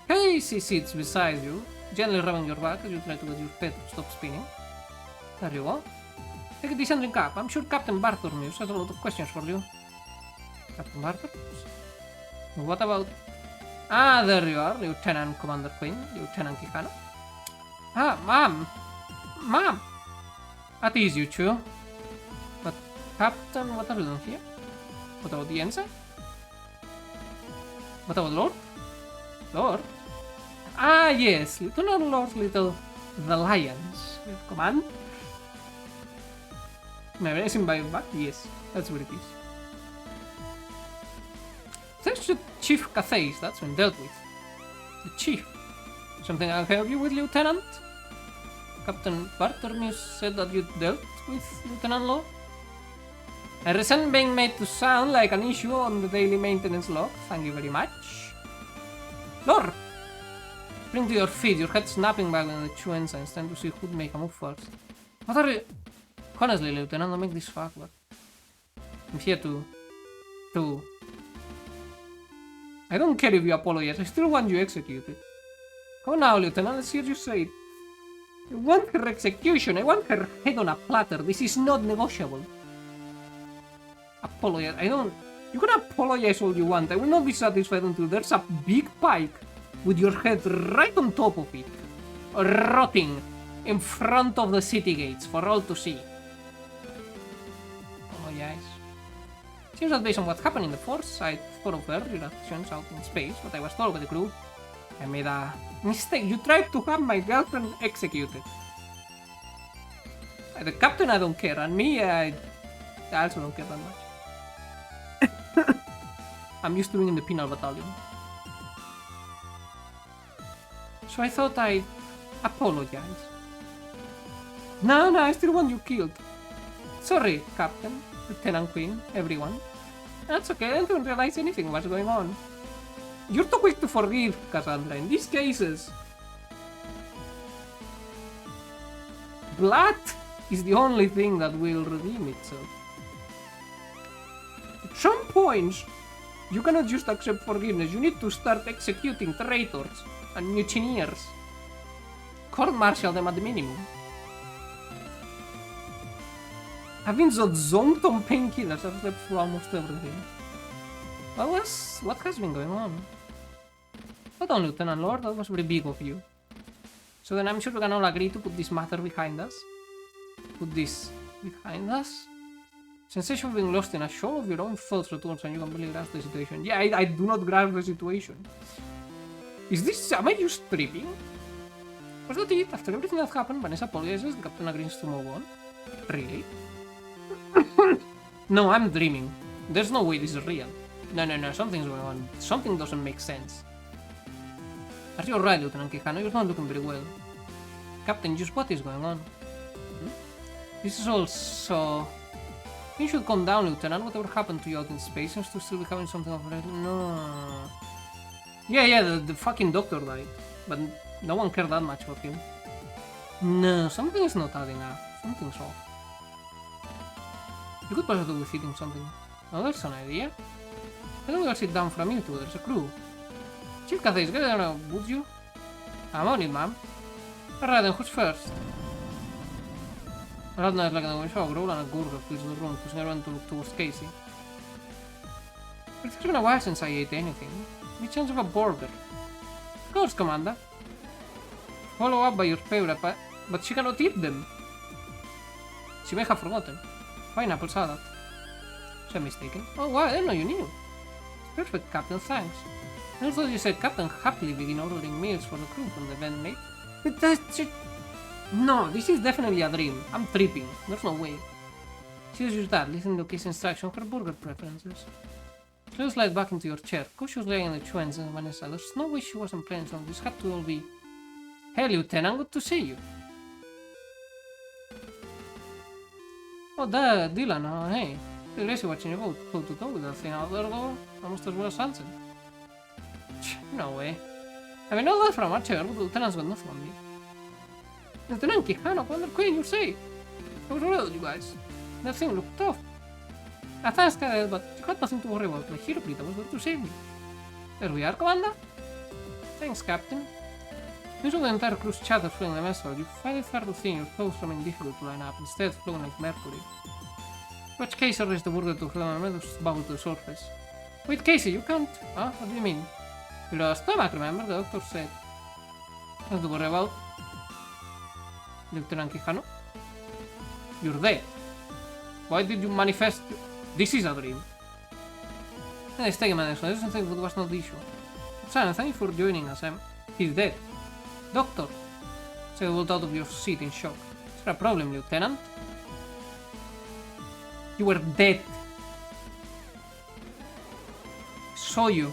Casey sits beside you, gently rubbing your back as you try to get your pet to stop spinning. There you go. Take a decent drink up. I'm sure Captain Bartholomew has a lot of questions for you. Captain Bartholomew? What about... Ah, there you are, Lieutenant Commander Quinn, Lieutenant Quijano. Ah, Ma'am! At ease, you two. But, Captain, what are you doing here? What about the ensign? What about Lord? Lord? Ah, yes, Lieutenant Lord Little, the Lions. Command? Am I racing by back? Yes, that's what it is. Thanks to Chief Cathais, that's been dealt with. The Chief. Something I'll help you with, Lieutenant? Captain Bartholomew said that you dealt with Lieutenant Lord? I resent being made to sound like an issue on the daily maintenance log. Thank you very much. Lord! Spring to your feet, your head snapping back on the two ensigns, trying to see who'd make a move first. What are you... Honestly, Lieutenant, don't make this fuck, but... I'm here to... I don't care if you apologize, I still want you executed. Come on now, Lieutenant, let's hear you say it. I want her execution, I want her head on a platter, this is not negotiable. Apologize, I don't... You can apologize all you want, I will not be satisfied until there's a big pike with your head right on top of it. Rotting In front of the city gates for all to see. Apologize. Seems that based on what happened in the force, I thought of earlier actions out in space, but I was told by the crew I made a mistake. You tried to have my girlfriend executed. The captain, I don't care, and me, I also don't care that much. I'm used to being in the penal battalion. So I thought I'd apologize. No, I still want you killed. Sorry, Captain, Lieutenant Queen, everyone. That's okay, I don't realize anything was going on. You're too quick to forgive, Cassandra, in these cases. Blood is the only thing that will redeem itself. At some points, you cannot just accept forgiveness, you need to start executing traitors and mutineers. Court-martial them at the minimum. I've been so zonked on painkillers, I've slept through almost everything. What has been going on? Hold on, Lieutenant Lord, that was very big of you. So then I'm sure we can all agree to put this matter behind us. Put this behind us. Sensation of being lost in a show of your own thoughts returns and you can barely grasp the situation. Yeah, I do not grasp the situation. Is this... am I just tripping? Was that it? After everything that happened, Vanessa apologizes, the captain agrees to move on. Really? No, I'm dreaming. There's no way this is real. No, something's going on. Something doesn't make sense. Are you alright, Lieutenant Quijano? You're not looking very well. Captain, just what is going on? This is all so... You should calm down, Lieutenant. Whatever happened to you out in space seems to still be having something of a... No... Yeah, the fucking doctor died. But no one cared that much about him. No, something is not adding up. Something's off. You could possibly be eating something. Oh, that's an idea. I think we'll sit down for a minute together as a crew. Chief Cathays, get down, would you? I'm on it, ma'am. Alright then, who's first? A rat night like a show, growl and a gurgle fills the room, pushing everyone to look towards Casey. It's been a while since I ate anything. Any chance of a burger? Of course, Commander. Follow up by your favorite, but she cannot eat them. She may have forgotten. Pineapple salad. Was I mistaken? Oh wow, I didn't know you knew. Perfect, Captain, thanks. I also you said Captain happily begin ordering meals for the crew from the event, mate. But that's just... No, this is definitely a dream. I'm tripping. There's no way. She was just that, listening to Casey's instruction for burger preferences. Slowly slide back into your chair. Cautious laying in the twins and Vanessa. There's no way she wasn't playing something. This had to all be... Hey, Lieutenant, good to see you. Oh, there, Dylan, oh, hey. Feel lazy watching you go to toe with that thing out there, though. Almost as well as Hansen. No way. I mean, all that from our chair, but the Lieutenant's got nothing on me. Lieutenant Quijano, Commander Queen, you're safe. I was worried, you guys. That thing looked tough. Thanks, Cadet, but you had nothing to worry about. My hero Prita was there to save me. There we are, Commander. Thanks, Captain. Usually the entire crew's chatter filling the mess hall, you find it hard to think your thoughts remain difficult to line up, instead flowing like mercury. In which case, I raised the burger to fill and just bubble to the surface. Wait, Casey, you can't... Huh? What do you mean? You lost stomach, remember? The doctor said. Nothing to worry about. Lieutenant Quijano? You're dead. Why did you manifest... This is a dream. Nice, take a minute, I don't think that was not the issue. Simon, thank you for joining us. He's dead. Doctor! So you rolled out of your seat in shock. Is there a problem, Lieutenant? You were dead. Saw you.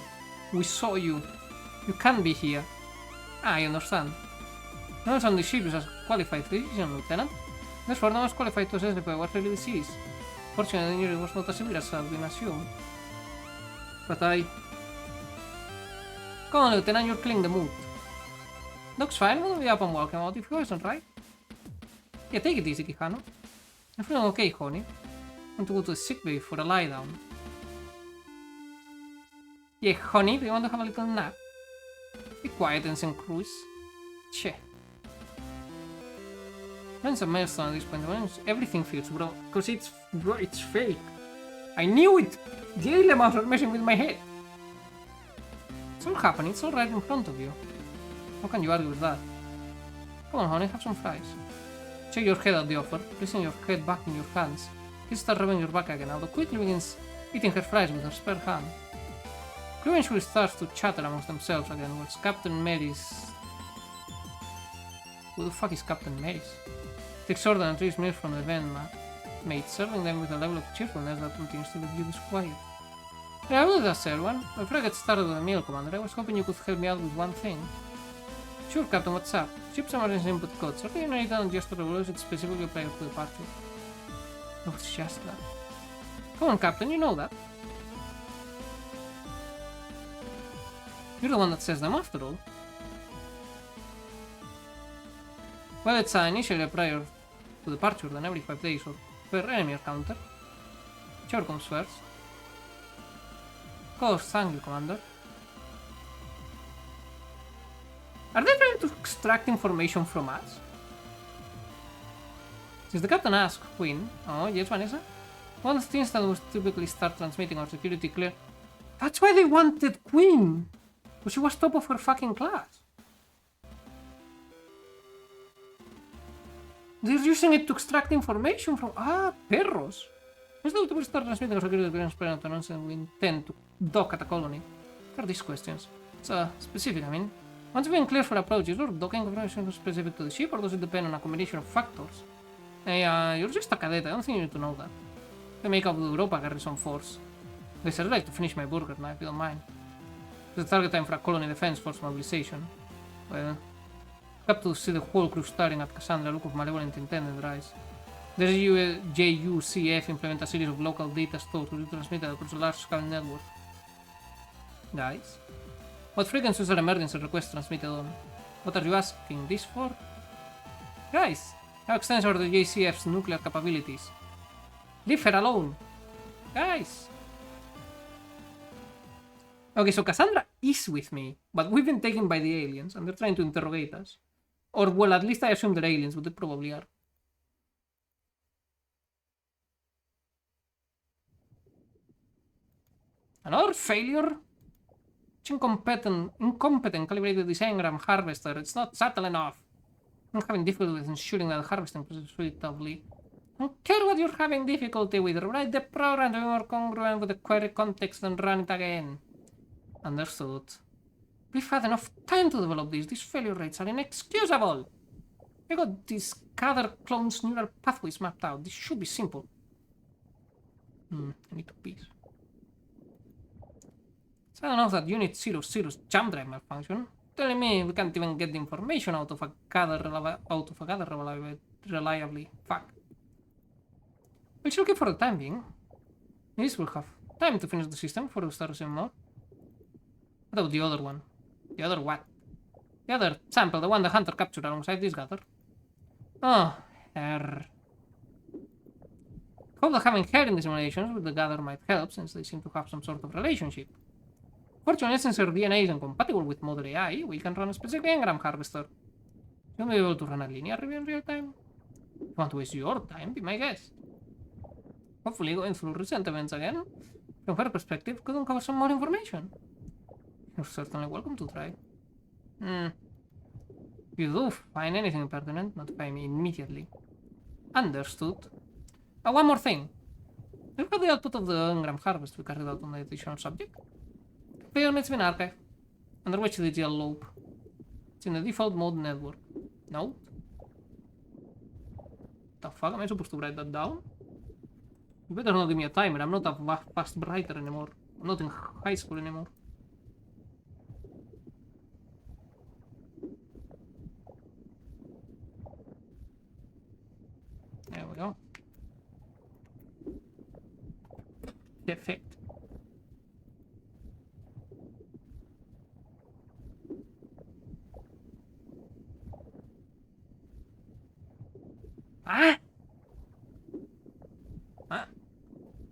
We saw you. You can't be here. I understand. No one on the ship is a qualified physician, Lieutenant. Therefore, no one is qualified to assess what really this is. Fortunately, the injury was not as severe as had been assumed. But Come on, Lieutenant, you're killing the mood. Doc's fine, we'll be up and walking out if he wasn't, right? Yeah, take it easy, Quijano. I'm feeling okay, honey. I want to go to the sick bay for a lie down. Yeah, honey, do you want to have a little nap? Be quiet and send cruise. Che. When's a milestone at this point? Everything feels bro. Because it's fake. I knew it! The elements are messing with my head. It's all happening, it's all right in front of you. How can you argue with that? Come on, honey, have some fries. Shake your head at the offer, placing your head back in your hands. He starts rubbing your back again, although quickly begins eating her fries with her spare hand. Crew eventually starts to chatter amongst themselves again, whilst Captain Mary's... Who the fuck is Captain Mary's? Takes order and retrieves meals from the van mate, serving them with a level of cheerfulness that continues to leave you disquiet. Yeah, I will do that, sir, one. Before I get started with the meal, Commander, I was hoping you could help me out with one thing. Sure, Captain, what's up? Ship's emergency input code. Certainly you know it and just revolves it specifically prior to departure. Oh, it's just that. Come on, Captain, you know that. You're the one that says them after all. Well, it's initially prior to departure, then every 5 days or per enemy encounter. Whichever comes first. Of course, thank you, Commander. Are they trying to extract information from us? Since the captain asked Queen, oh yes, Vanessa? Once the instant was typically start transmitting our security clear. That's why they wanted Queen! Because she was top of her fucking class. They're using it to extract information from... Ah, perros! Once the will start transmitting our security clearance parent nonsense, we intend to dock at a colony. What are these questions? It's specific, I mean. Once we've been clear for approaches, or docking information specific to the ship, or does it depend on a combination of factors? Hey, you're just a cadet, I don't think you need to know that. The makeup of the Europa Garrison Force. Guys, I'd like to finish my burger now, if you don't mind. It's the target time for a colony defense force mobilization. Well, up to see the whole crew staring at Cassandra, look of malevolent intent in their eyes. The JUCF implement a series of local data stores to be transmitted across a large-scale network. Guys, what frequencies are emergency requests transmitted on? What are you asking this for? Guys, how extensive are the JCF's nuclear capabilities? Leave her alone! Guys! Okay, so Cassandra is with me, but we've been taken by the aliens, and they're trying to interrogate us. Or, well, at least I assume they're aliens, but they probably are. Another failure? Incompetent calibrated this engram harvester. It's not subtle enough. I'm having difficulty with ensuring that the harvesting process is suitably. I don't care what you're having difficulty with. Rewrite the program to be more congruent with the query context and run it again. Understood. We've had enough time to develop this. These failure rates are inexcusable. I got these gather clones neural pathways mapped out. This should be simple. I need to pee. So I don't know if that Unit 00's jump drive malfunction. Telling me we can't even get the information out of a gather reliably. Fuck. We'll still keep for the time being. This will have time to finish the system before we start receiving more. What about the other one? The other what? The other sample, the one the hunter captured alongside this gather. Oh, her. Hope that having her in the simulations with the gather might help, since they seem to have some sort of relationship. Fortunately, since her DNA is incompatible with modern AI, we can run a specific engram harvester. You'll be able to run a linear review in real time. If you want to waste your time, be my guest. Hopefully, going through recent events again, from her perspective, could uncover some more information. You're certainly welcome to try. If you do find anything pertinent, notify me immediately. Understood. One more thing. Look at the output of the engram harvest we carried out on the additional subject. The unit's been archived, under which the GL loop. It's in the default mode network. Note. The fuck, am I supposed to write that down? You better not give me a timer, I'm not a fast writer anymore. I'm not in high school anymore. There we go. Perfect.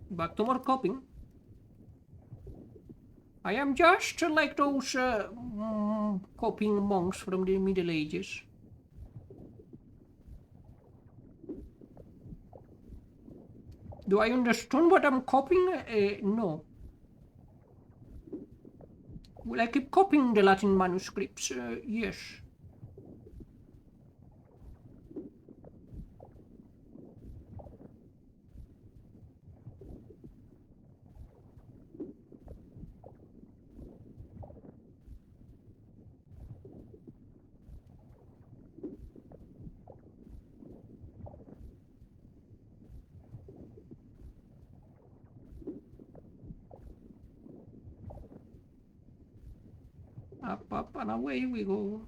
Back to more copying. I am just like those copying monks from the Middle Ages. Do I understand what I'm copying? No. Will I keep copying the Latin manuscripts? Yes. And away we go.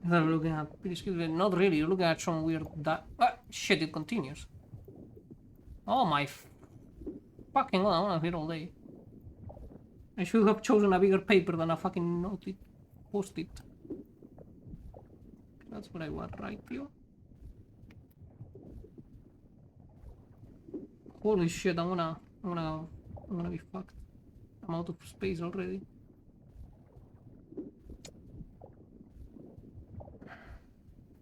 They're looking at, excuse me, not really, you're looking at some weird shit, it continues. Oh my fucking god, I wanna here all day. I should have chosen a bigger paper than a fucking post-it. That's what I want, right, Theo? Holy shit, I'm gonna be fucked. I'm out of space already.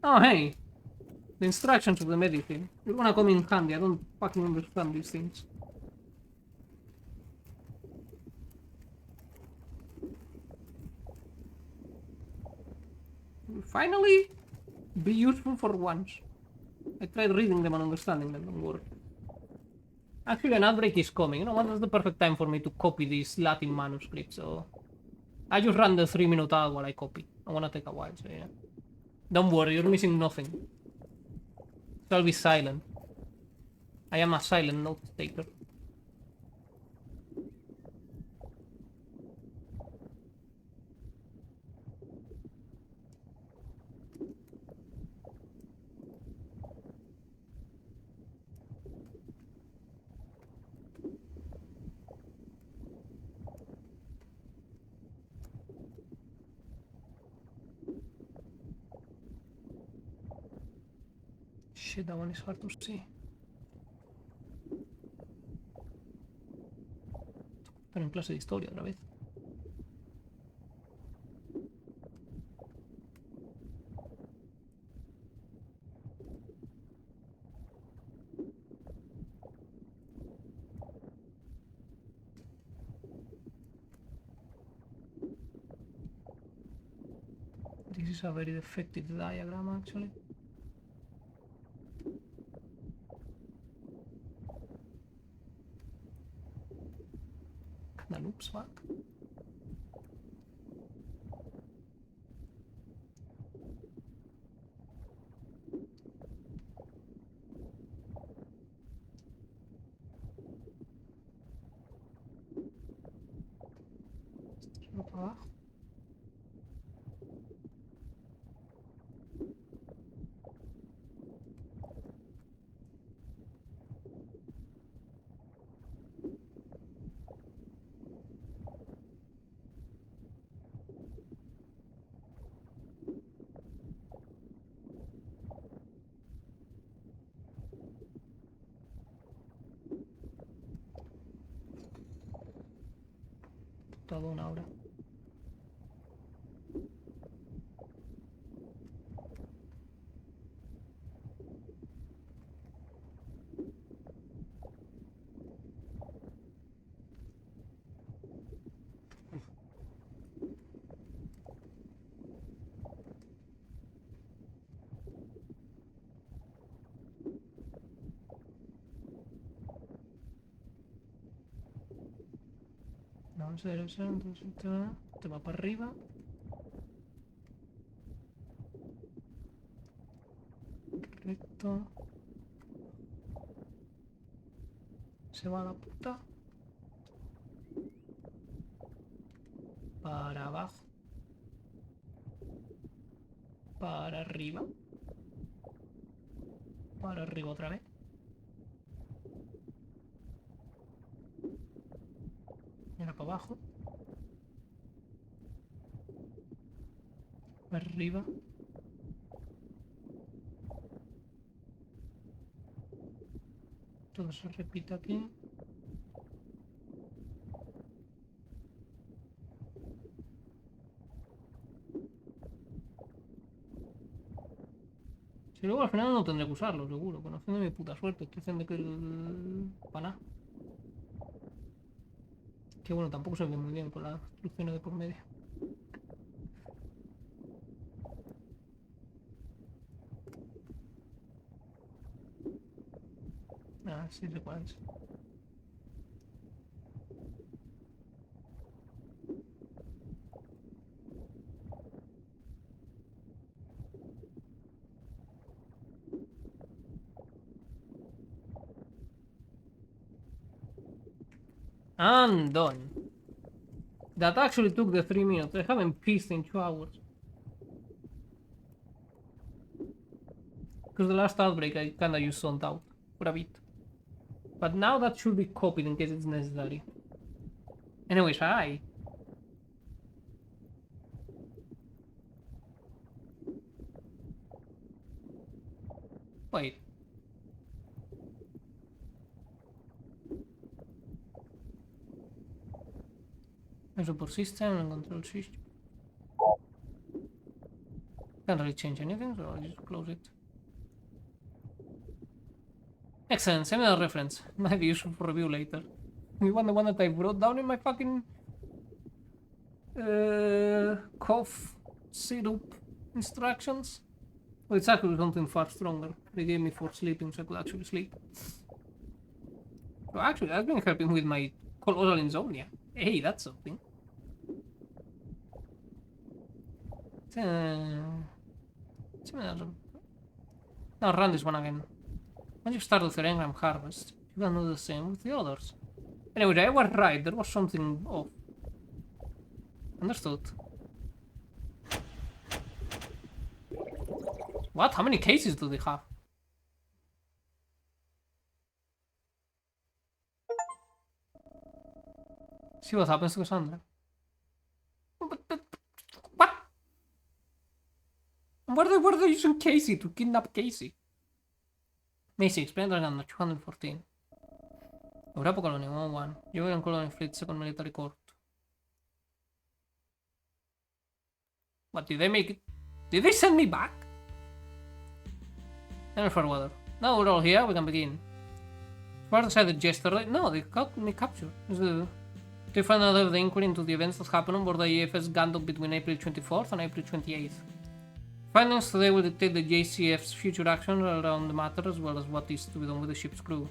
Oh hey! The instructions of the medicine. You're gonna come in handy, I don't fucking understand these things. Finally, be useful for once. I tried reading them and understanding them, don't worry. Actually, an outbreak is coming. You know what? That's the perfect time for me to copy this Latin manuscript, so... I just ran the 3-minute ad while I copy. I wanna take a while, so yeah. Don't worry, you're missing nothing. So I'll be silent. I am a silent note taker. Shit, that one is hard to see. Pero en clase de historia otra vez. This is a very defective diagram, actually. The loops back. Solo para abajo. Todo una hora. No, 0, 0, entonces te va para arriba. Recto. Se va a la puta. Para abajo. Para arriba. Para arriba otra vez. Y ahora para abajo. Para arriba. Todo se repite aquí. Si luego al final no tendré que usarlo, seguro. Conociendo mi puta suerte. Estoy haciendo que el... Paná. Que bueno, tampoco se ve muy bien con las instrucciones de por medio. Ah, sí sé cuál es. And done. That actually took the 3 minutes. I haven't pissed in 2 hours. Because the last outbreak I kinda used zoned out for a bit. But now that should be copied in case it's necessary. Anyways, hi. Wait. Support system and control system. Can't really change anything, so I'll just close it. Excellent, send me a reference. Might be useful for review later. You want the one that I wrote down in my fucking cough syrup instructions? Well, it's actually something far stronger. They gave me for sleeping, so I could actually sleep. So actually, I've been helping with my colossal insomnia. Hey, that's something. Now run this one again. Once you've started the engram harvest, you can do the same with the others. Anyway, I was right, there was something off. Understood. What? How many cases do they have? See what happens to Cassandra. But what? Why are they using Casey to kidnap Casey? Macy, explain Dragon 214. Europa Colony 101. European Colony Fleet, Second Military Court. What, did they make it? Did they send me back? And for water. Now we're all here, we can begin. Far decided yesterday. No, they got me captured. They find out of the inquiry into the events that happened on board the EFS Gandok between April 24th and April 28th. Findings today will dictate the JCF's future action around the matter as well as what is to be done with the ship's crew.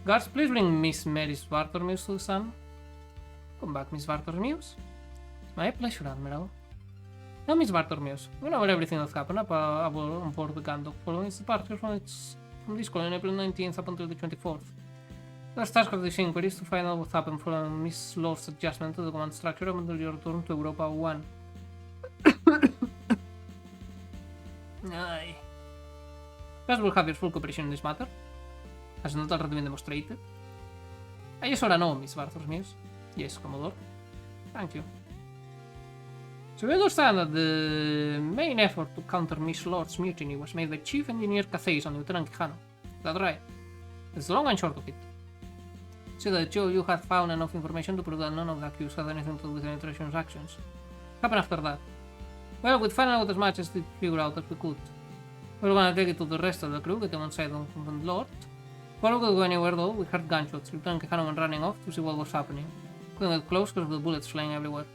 Guards, please bring Miss Mary Svartormuse to the sun. Come back, Miss Svartormuse. It's my pleasure, Admiral. Now, Miss Svartormuse, we know everything that's happened on board the Gandok following its departure from this colony on April 19th up until the 24th. The task of this inquiry is to find out what happened following Miss Lord's adjustment to the command structure up until your return to Europa 1. Aye. Guys will have your full cooperation in this matter, has not already been demonstrated. I just wanna know, Miss Svartormuse. Yes, Commodore. Thank you. So we understand that the main effort to counter Miss Lord's mutiny was made by Chief Engineer Cathays and Lieutenant Quijano. Is that right? That's the long and short of it. So that you had found enough information to prove that none of the accused had anything to do with any transactions. What happened after that? Well, we'd find out as much as we figure out as we could. We were gonna take it to the rest of the crew, get them on side on the Lord. Before we could go anywhere though, we heard gunshots. Lieutenant Quijano went running off to see what was happening. Couldn't get close because of the bullets flying everywhere.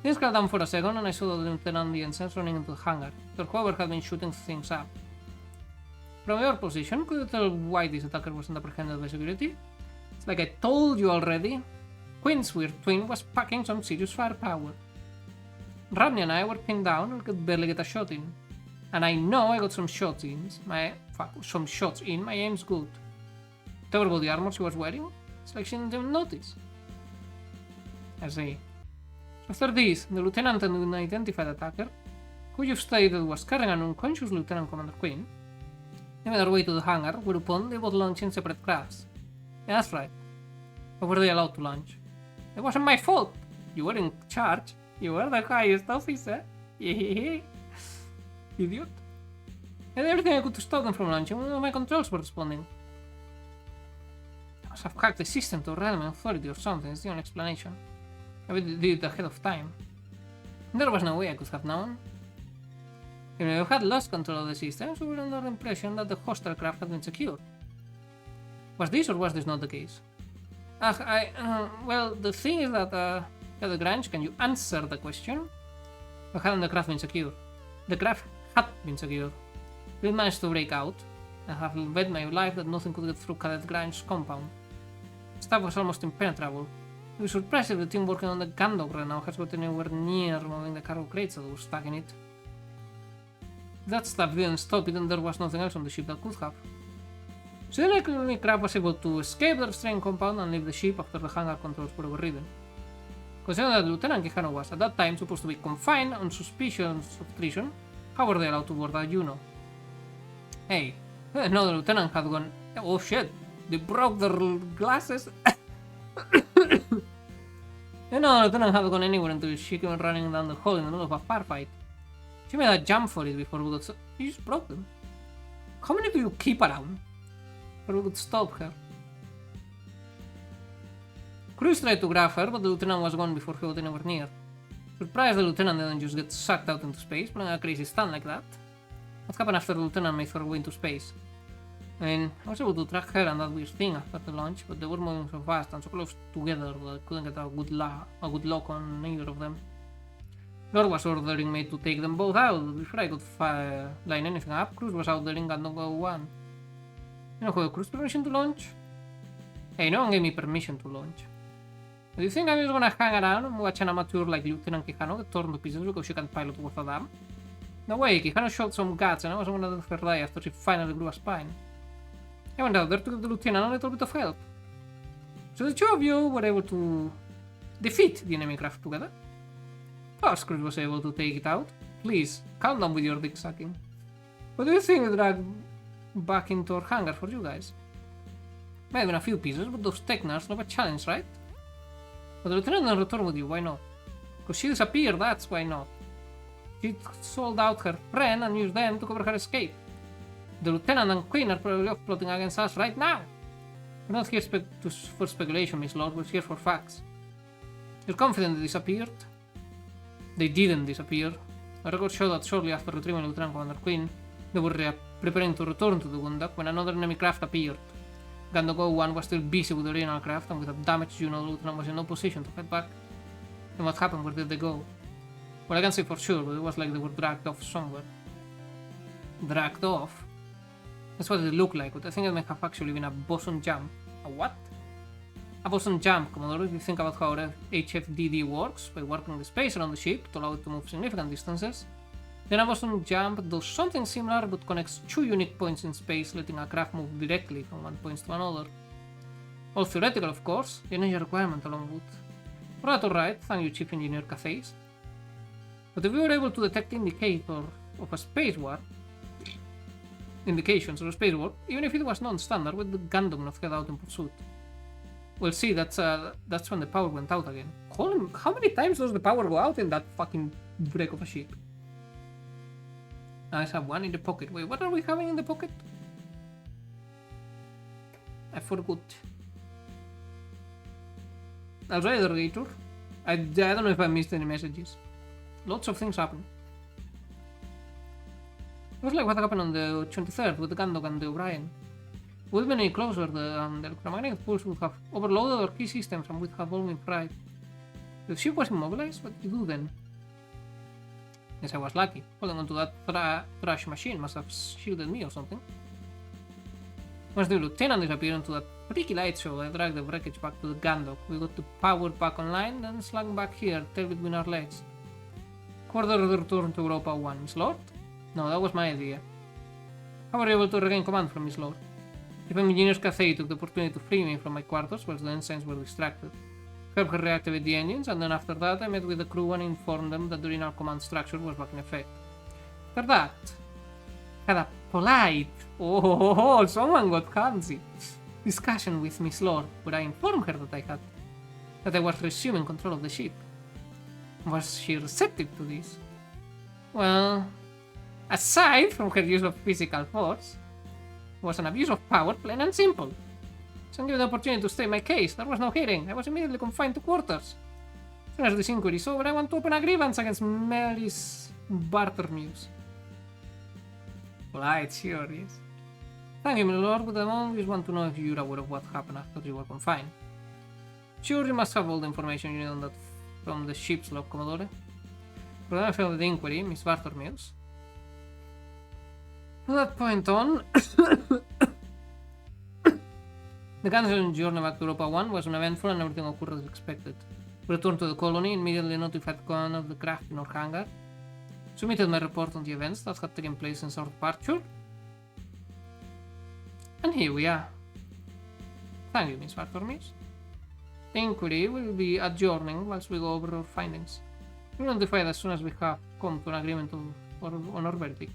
Things got down for a second and I saw the lieutenant and the ensigns running into the hangar. Whoever had been shooting things up. From your position, could you tell why this attacker wasn't apprehended by security? It's like I told you already. Quinn's weird twin was packing some serious firepower. Rodney and I were pinned down and could barely get a shot in. And I know I got some shots in. My aim's good. Whatever about the armor she was wearing, it's like she didn't even notice. I see. After this, the lieutenant and an unidentified attacker, who you've stated was carrying an unconscious Lieutenant Commander Quinn, they made their way to the hangar, whereupon they both launched in separate crafts. Yeah, that's right. But were they allowed to launch? It wasn't my fault. You were in charge. You were the highest officer. Idiot. I did everything I could to stop them from launching when my controls were responding. I must have hacked the system to Realm Authority or something, it's the only explanation. I did it ahead of time. There was no way I could have known. Even if we had lost control of the systems, we were under the impression that the hostile craft had been secured. Was this or was this not the case? Well, the thing is that, the Grange, can you answer the question? Or hadn't the craft been secured? The craft had been secured. We managed to break out. I have bet my life that nothing could get through Cadet Grange's compound. Stuff was almost impenetrable. It was surprised if the team working on the Gandok right now has got anywhere near removing the cargo crates that were stuck in it. If that stuff didn't stop it, then there was nothing else on the ship that could have. So the likely craft was able to escape the restraint compound and leave the ship after the hangar controls were overridden. Considering that Lieutenant Quijano was at that time supposed to be confined on suspicions of treason, how were they allowed to board a Juno? Hey, no, the lieutenant had gone. Oh shit, they broke their glasses. The lieutenant had gone anywhere until she came running down the hall in the middle of a firefight. She made a jump for it before we got. You just broke them. How many do you keep around? Or we could stop her. Cruz tried to grab her, but the lieutenant was gone before he got anywhere near. Surprised the lieutenant didn't just get sucked out into space, playing a crazy stunt like that. What happened after the lieutenant made her way into space? I mean, I was able to track her and that weird thing after the launch, but they were moving so fast and so close together that I couldn't get a good lock on either of them. Lord was ordering me to take them both out, but before I could line anything up, Cruz was out there in Gandongo 1. You know who gave Cruz permission to launch? Hey, no one gave me permission to launch. Do you think I'm just gonna hang around and watch an amateur like Lieutenant Quijano get torn to pieces because she can't pilot worth a damn? No way, Quijano showed some guts and I wasn't gonna let her die after she finally grew a spine. I went out there to give the lieutenant a little bit of help. So the two of you were able to defeat the enemy craft together. Of course, Cruz was able to take it out. Please, calm down with your dick sucking. What do you think we dragged back into our hangar for you guys? Might have been a few pieces, but those technars love a challenge, right? But the lieutenant didn't return with you, why not? Because she disappeared, that's why not. She sold out her friend and used them to cover her escape. The lieutenant and Queen are probably off plotting against us right now. We're not here for speculation, Miss Lord, we're here for facts. You're confident they disappeared? They didn't disappear. The records show that shortly after retrieving Lieutenant Commander Queen, they were preparing to return to the Gundak when another enemy craft appeared. Gandogo 1 was still busy with the original craft, and with a damaged Juno, the Lieutenant was in no position to fight back. And what happened? Where did they go? Well, I can't say for sure, but it was like they were dragged off somewhere. Dragged off? That's what it looked like, but I think it may have actually been a boson jump. A what? A boson jump, Commodore. If you think about how HFDD works, by working the space around the ship to allow it to move significant distances, then a boson jump does something similar but connects two unique points in space, letting a craft move directly from one point to another. All theoretical, of course, the energy requirement alone would. Alright, thank you, Chief Engineer Cathays. But if we were able to detect indications of a space warp, even if it was non-standard, would the Gundam not head out in pursuit? Well, see, that's when the power went out again. How many times does the power go out in that fucking wreck of a ship? I have one in the pocket. Wait, what are we having in the pocket? I forgot. Outsider Gator. I don't know if I missed any messages. Lots of things happen. It was like what happened on the 23rd with the Gandok and the O'Brien. Would have been any closer, the electromagnetic pulse would have overloaded our key systems and would have all been fried. The ship was immobilized? What did you do then? Yes, I was lucky. Holding onto that trash machine must have shielded me or something. Once the lieutenant disappeared into that freaky light show, I dragged the wreckage back to the Gandok. We got the power back online, then slung back here, tail between our legs. Quarter the return to Europa 1, Miss Lord? No, that was my idea. How were you able to regain command from Miss Lord? Chief Engineer Cathay took the opportunity to free me from my quarters whilst the ensigns were distracted. Helped her reactivate the engines, and then after that I met with the crew and informed them that the original command structure was back in effect. After that, had a polite, someone got fancy, discussion with Miss Lord, where I informed her that I was resuming control of the ship. Was she receptive to this? Well, aside from her use of physical force, it was an abuse of power, plain and simple. So given the opportunity to state my case, there was no hearing. I was immediately confined to quarters. As soon as this inquiry is over, I want to open a grievance against Melis Bartermuse. Polite, sure, yes. Thank you, my lord, but I always want to know if you're aware of what happened after you were confined. Sure, you must have all the information you need on that from the ship's log, Commodore. For the benefit of the inquiry, Miss Bartermuse. From that point on, the cancelled journey back to Europa 1 was uneventful and everything occurred as expected. We returned to the colony, immediately notified command of the craft in our hangar, submitted my report on the events that had taken place since our departure, And here we are. Thank you, Miss Vartormis. The inquiry will be adjourning whilst we go over our findings. We will notify as soon as we have come to an agreement on our verdict.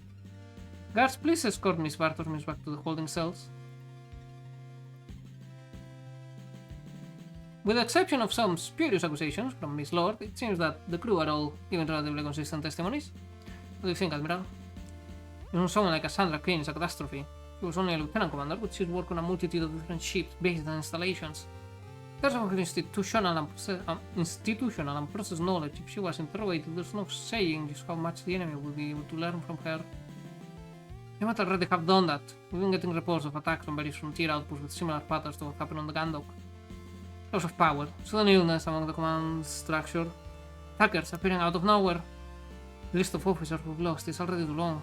Guards, please escort Miss Vartormis back to the holding cells. With the exception of some spurious accusations from Miss Lord, it seems that the crew are all giving relatively consistent testimonies. What do you think, Admiral? Someone like Cassandra Crane is a catastrophe. She was only a lieutenant commander, but she's worked on a multitude of different ships, bases, and installations. There's her institutional and process knowledge. If she was interrogated, there's no saying just how much the enemy will be able to learn from her. They might already have done that. We've been getting reports of attacks from various frontier outposts with similar patterns to what happened on the Gandok. Loss of power, sudden illness among the command structure, attackers appearing out of nowhere. The list of officers we've lost is already too long.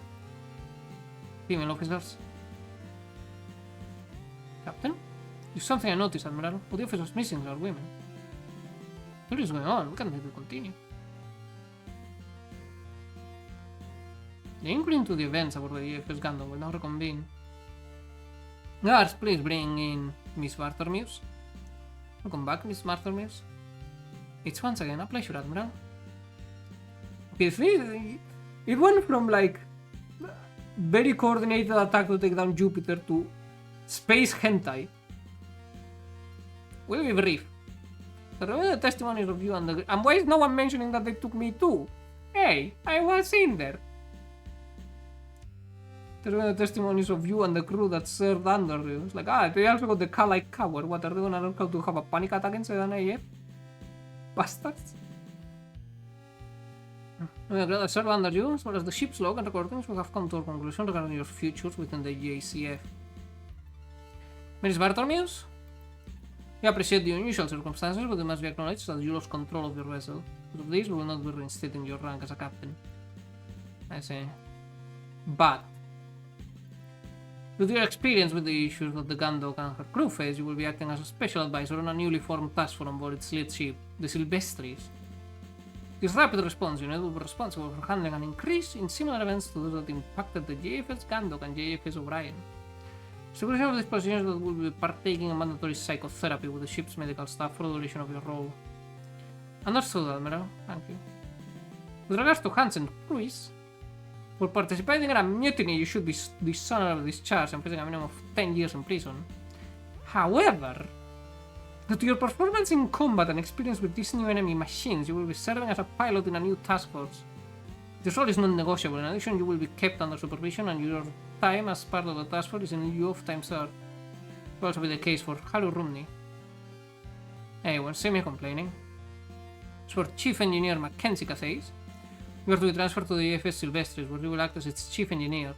Female officers. Captain? There's something I noticed, Admiral. All the officers missing are women. What is going on? We can't let it continue. The inquiry into the events aboard the EFS Gundam will now reconvene. Guards, please bring in Miss Vartormius. Welcome back, Miss Vartormius. It's once again a pleasure, Admiral. Okay, so it went from like very coordinated attack to take down Jupiter to space hentai. We'll be brief. There were the testimonies of you and the... And why is no one mentioning that they took me too? Hey, I was in there. There were the testimonies of you and the crew that served under you. It's like, they also got the Ka-like coward. What, are they gonna learn how to have a panic attack inside an AF? Bastards. I served under you, as well as the ship's log and recordings, we have come to a conclusion regarding your futures within the JCF. Miss Bartholomeus? We appreciate the unusual circumstances, but it must be acknowledged that you lost control of your vessel. Because of this, we will not be reinstating your rank as a captain. I see. But with your experience with the issues that the Gundok and her crew face, you will be acting as a special advisor on a newly formed task force on board its lead ship, the Silvestris. This rapid response unit will be responsible for handling an increase in similar events to those that impacted the JFS Gundok and JFS O'Brien. Supervision of these positions that will be partaking in mandatory psychotherapy with the ship's medical staff for the duration of your role. Understood, Admiral. Thank you. With regards to Hansen Cruise, for participating in a mutiny, you should be dishonorably discharged and facing a minimum of 10 years in prison. However, due to your performance in combat and experience with these new enemy machines, you will be serving as a pilot in a new task force. This role is non-negotiable. In addition, you will be kept under supervision and your time as part of the task force is in lieu of time served. It will also be the case for Halu Rumney. Anyone see me complaining? As for Chief Engineer Mackenzie Cathays, you are to be transferred to the AFS Silvestris, where you will act as its Chief Engineer.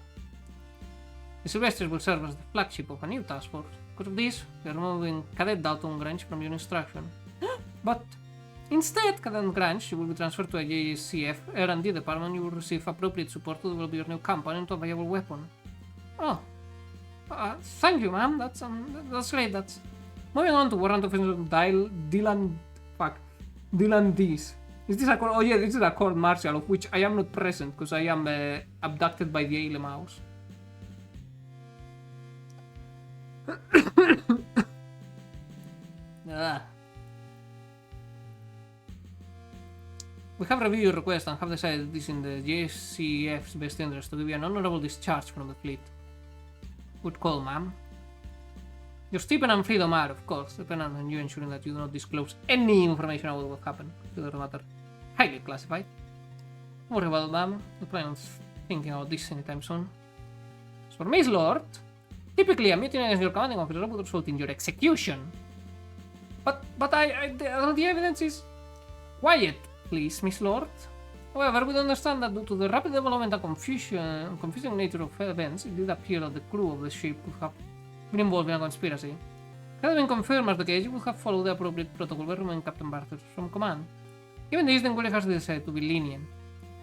The Silvestris will serve as the flagship of a new task force. Because of this, we are removing Cadet Dalton Grange from your instruction. But instead, Cadet Grange, you will be transferred to a JCF R&D department. You will receive appropriate support to develop your new company into a viable weapon. Oh, thank you, ma'am. That's great. That's moving on to Warrant Officer Dylan Dees. Is this a court? Oh yeah, this is a court martial of which I am not present because I am abducted by the alien mouse. We have reviewed your request and have decided this in the JCF's best interest to give you an honorable discharge from the fleet. Good call, ma'am. Your stipend and freedom are, of course, dependent on you ensuring that you do not disclose any information about what happened. Consider the matter highly classified. Very well, ma'am. I plan on thinking about this anytime soon. As for Miss Lord, typically a mutiny against your commanding officer would result in your execution. But the evidence is... Quiet, please, Miss Lord. However, we understand that due to the rapid development and confusing nature of events, it did appear that the crew of the ship could have been involved in a conspiracy. Had it been confirmed as the case, you would have followed the appropriate protocol by removing Captain Barthers from command. Given this, the inquiry has decided to be lenient.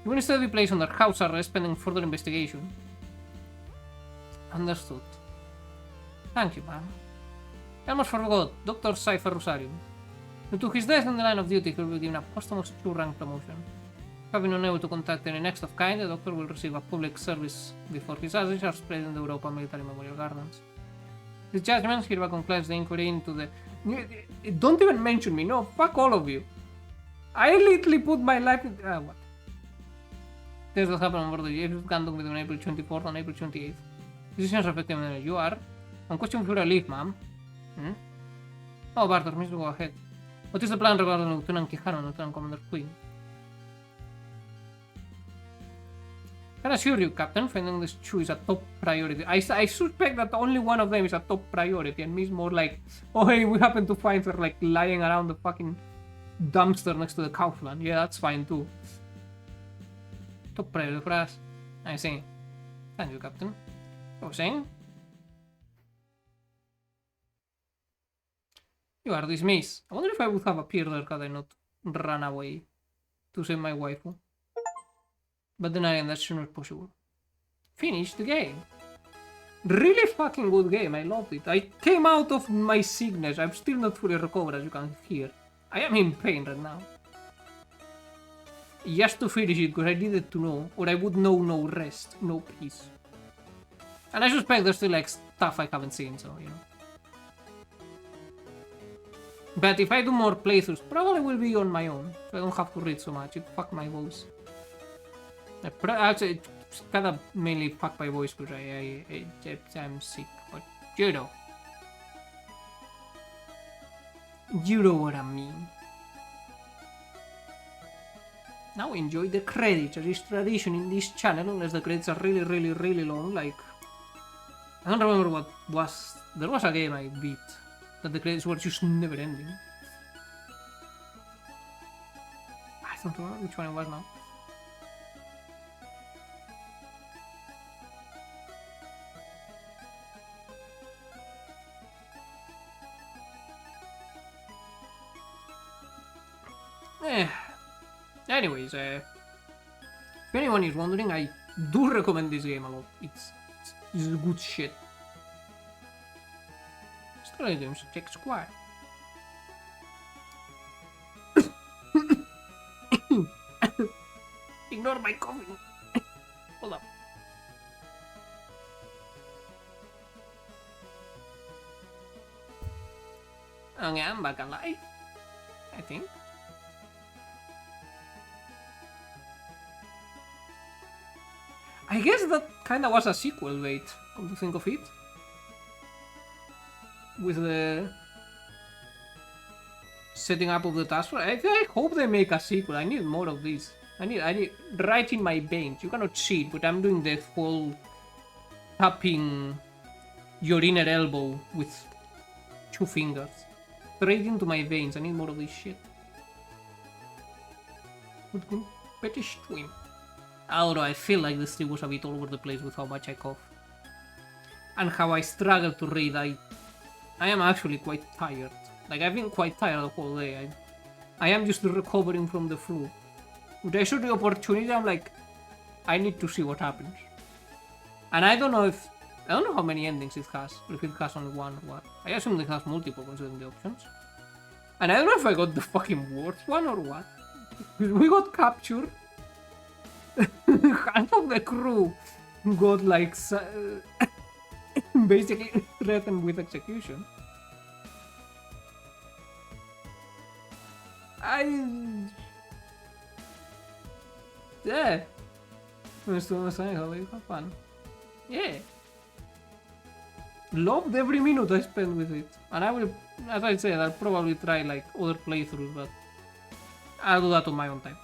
You will instead be placed under house arrest pending further investigation. Understood. Thank you, ma'am. I almost forgot, Dr. Cypher Rosarium. Due to his death in the line of duty, he will be given a posthumous 2-rank promotion. Having been unable to contact any next of kind, the Doctor will receive a public service before his ashes are spread in the Europa Military Memorial Gardens. The judgments hereby concludes the inquiry into the... Don't even mention me, no, fuck all of you. I literally put my life in... what? This will happen on board the James conduct on April 24th and April 28th. Decisions affecting you are... On question for a leave, ma'am. Oh, Bartor, please go ahead. What is the plan regarding Lieutenant Quijano and Lieutenant Commander Quinn? I can assure you, Captain, finding this shoe is a top priority. I suspect that only one of them is a top priority, and me's more like, oh hey, we happen to find her like lying around the fucking dumpster next to the Kaufland. Yeah, that's fine too. Top priority for us. I see. Thank you, Captain. I was saying? You are dismissed. I wonder if I would have appeared there had I not run away to save my waifu. But then again, that's not possible. Finish the game. Really fucking good game, I loved it. I came out of my sickness. I'm still not fully recovered, as you can hear. I am in pain right now. Just to finish it, because I needed to know, or I would know no rest, no peace. And I suspect there's still like stuff I haven't seen, so, you know. But if I do more playthroughs, probably will be on my own, so I don't have to read so much. It fucked my voice. Actually, it's kind of mainly fucked my voice because I'm sick, but you know. You know what I mean. Now enjoy the credits, as is tradition in this channel, unless the credits are really long, like... I don't remember what was... There was a game I beat, that the credits were just never ending. I don't remember which one it was now. Anyways, if anyone is wondering, I do recommend this game a lot. It's good shit. Story games, check squad. Ignore my coughing. Hold up. Okay, I'm back alive, I think. I guess that kinda was a sequel, wait, come to think of it. With the setting up of the task force. I hope they make a sequel. I need more of this. I need right in my veins. You cannot see it, but I'm doing the whole tapping your inner elbow with 2 fingers. Straight into my veins. I need more of this shit. Better stream. Although I feel like the stream was a bit all over the place with how much I cough. And how I struggle to read. I am actually quite tired. Like, I've been quite tired the whole day. I am just recovering from the flu. When I saw the opportunity, I'm like, I need to see what happens. And I don't know how many endings it has, or if it has only one or what. I assume it has multiple considering the options. And I don't know if I got the fucking worst one or what. We got captured. Half of the crew got like basically threatened with execution. Yeah. Have fun. Yeah. Loved every minute I spent with it. And I will, as I said, I'll probably try like other playthroughs, but I'll do that on my own time.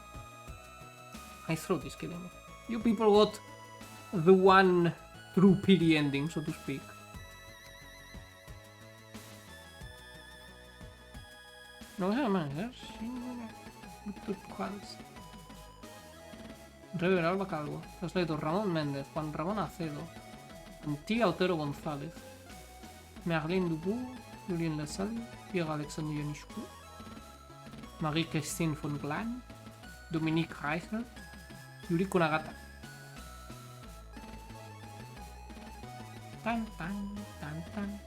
My throat is killing me. You people got the one true pity ending, so to speak. No sé, man. Rever Alba Calvo. Translator Ramón Méndez. Juan Ramón Acedo. Antía Otero González. Merlin Dubou. Julien Lasalle. Pierre Alexandre Yanishku. Marie-Christine von Glan. Dominique Reichel. Yuriko Nagata. Tan tan tan tan.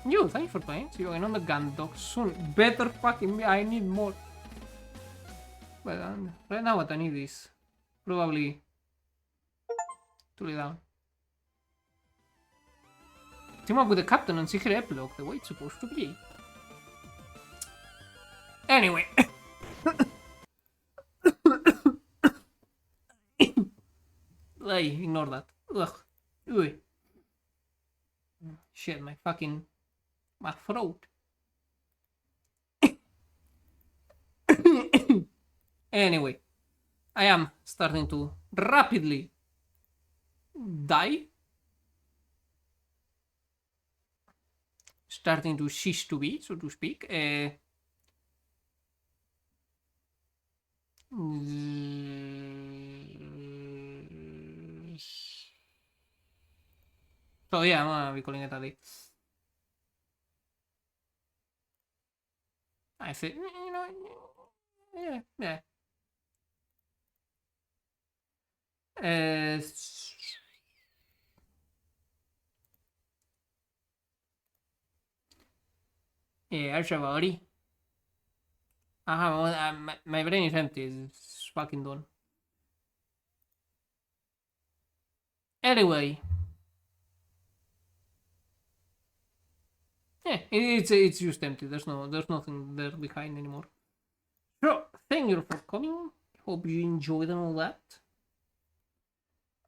Yo, thanks for playing. See you again on the gun dog soon. Better fucking me. I need more. But right now what I need is probably 2 down. Team up with the captain and secret epilogue, the way it's supposed to be. Anyway. Ignore that. Ugh. Ui. Shit, my throat. Anyway, I am starting to rapidly die. Starting to cease to be, so to speak. So yeah, I'm gonna be calling it a day. I think, you know, yeah. Yeah, everybody. My brain is empty. It's fucking done. Anyway. Yeah, it's just empty. There's nothing there behind anymore. So, thank you for coming. Hope you enjoyed and all that.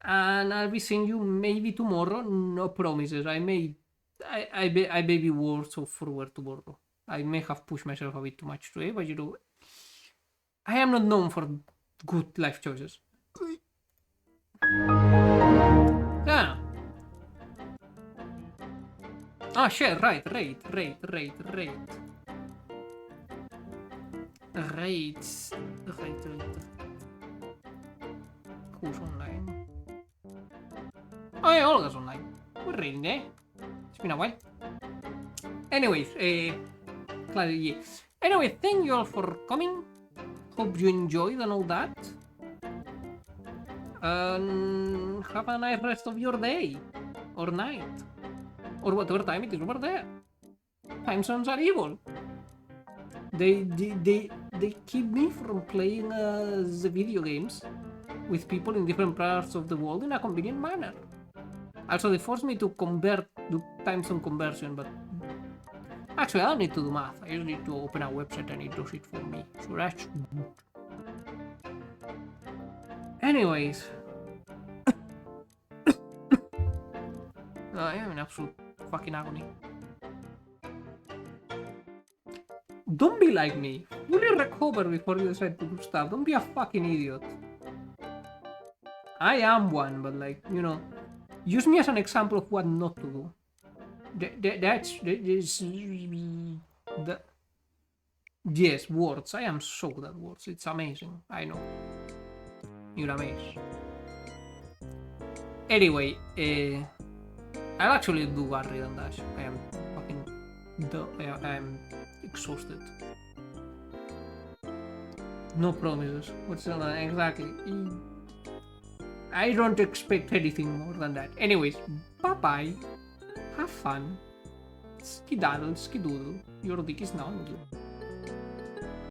And I'll be seeing you maybe tomorrow. No promises. I may be worse off for tomorrow. I may have pushed myself a bit too much today, but you know, I am not known for good life choices. Yeah. Oh shit, right. Raids. Who's online? Oh yeah, Olga's online. We're raiding, eh? It's been a while. Anyways, Anyway, thank you all for coming. Hope you enjoyed and all that. Have a nice rest of your day. Or night. Or whatever time it is over there. Time zones are evil. They keep me from playing the video games with people in different parts of the world in a convenient manner. Also, they force me to do time zone conversion, but actually I don't need to do math. I just need to open a website and it does it for me. So that's good. Anyways. I am in absolute fucking agony. Don't be like me. Fully recover before you decide to do stuff. Don't be a fucking idiot. I am one, but like, you know, use me as an example of what not to do. Yes, words. I am so good at words. It's amazing. I know. You're amazing. Anyway, I'll actually do Barry and Dash. I am fucking I am exhausted. No promises. What's that? Exactly. I don't expect anything more than that. Anyways, bye bye. Have fun. Skidaddle, skidoodle. Your dick is now on you.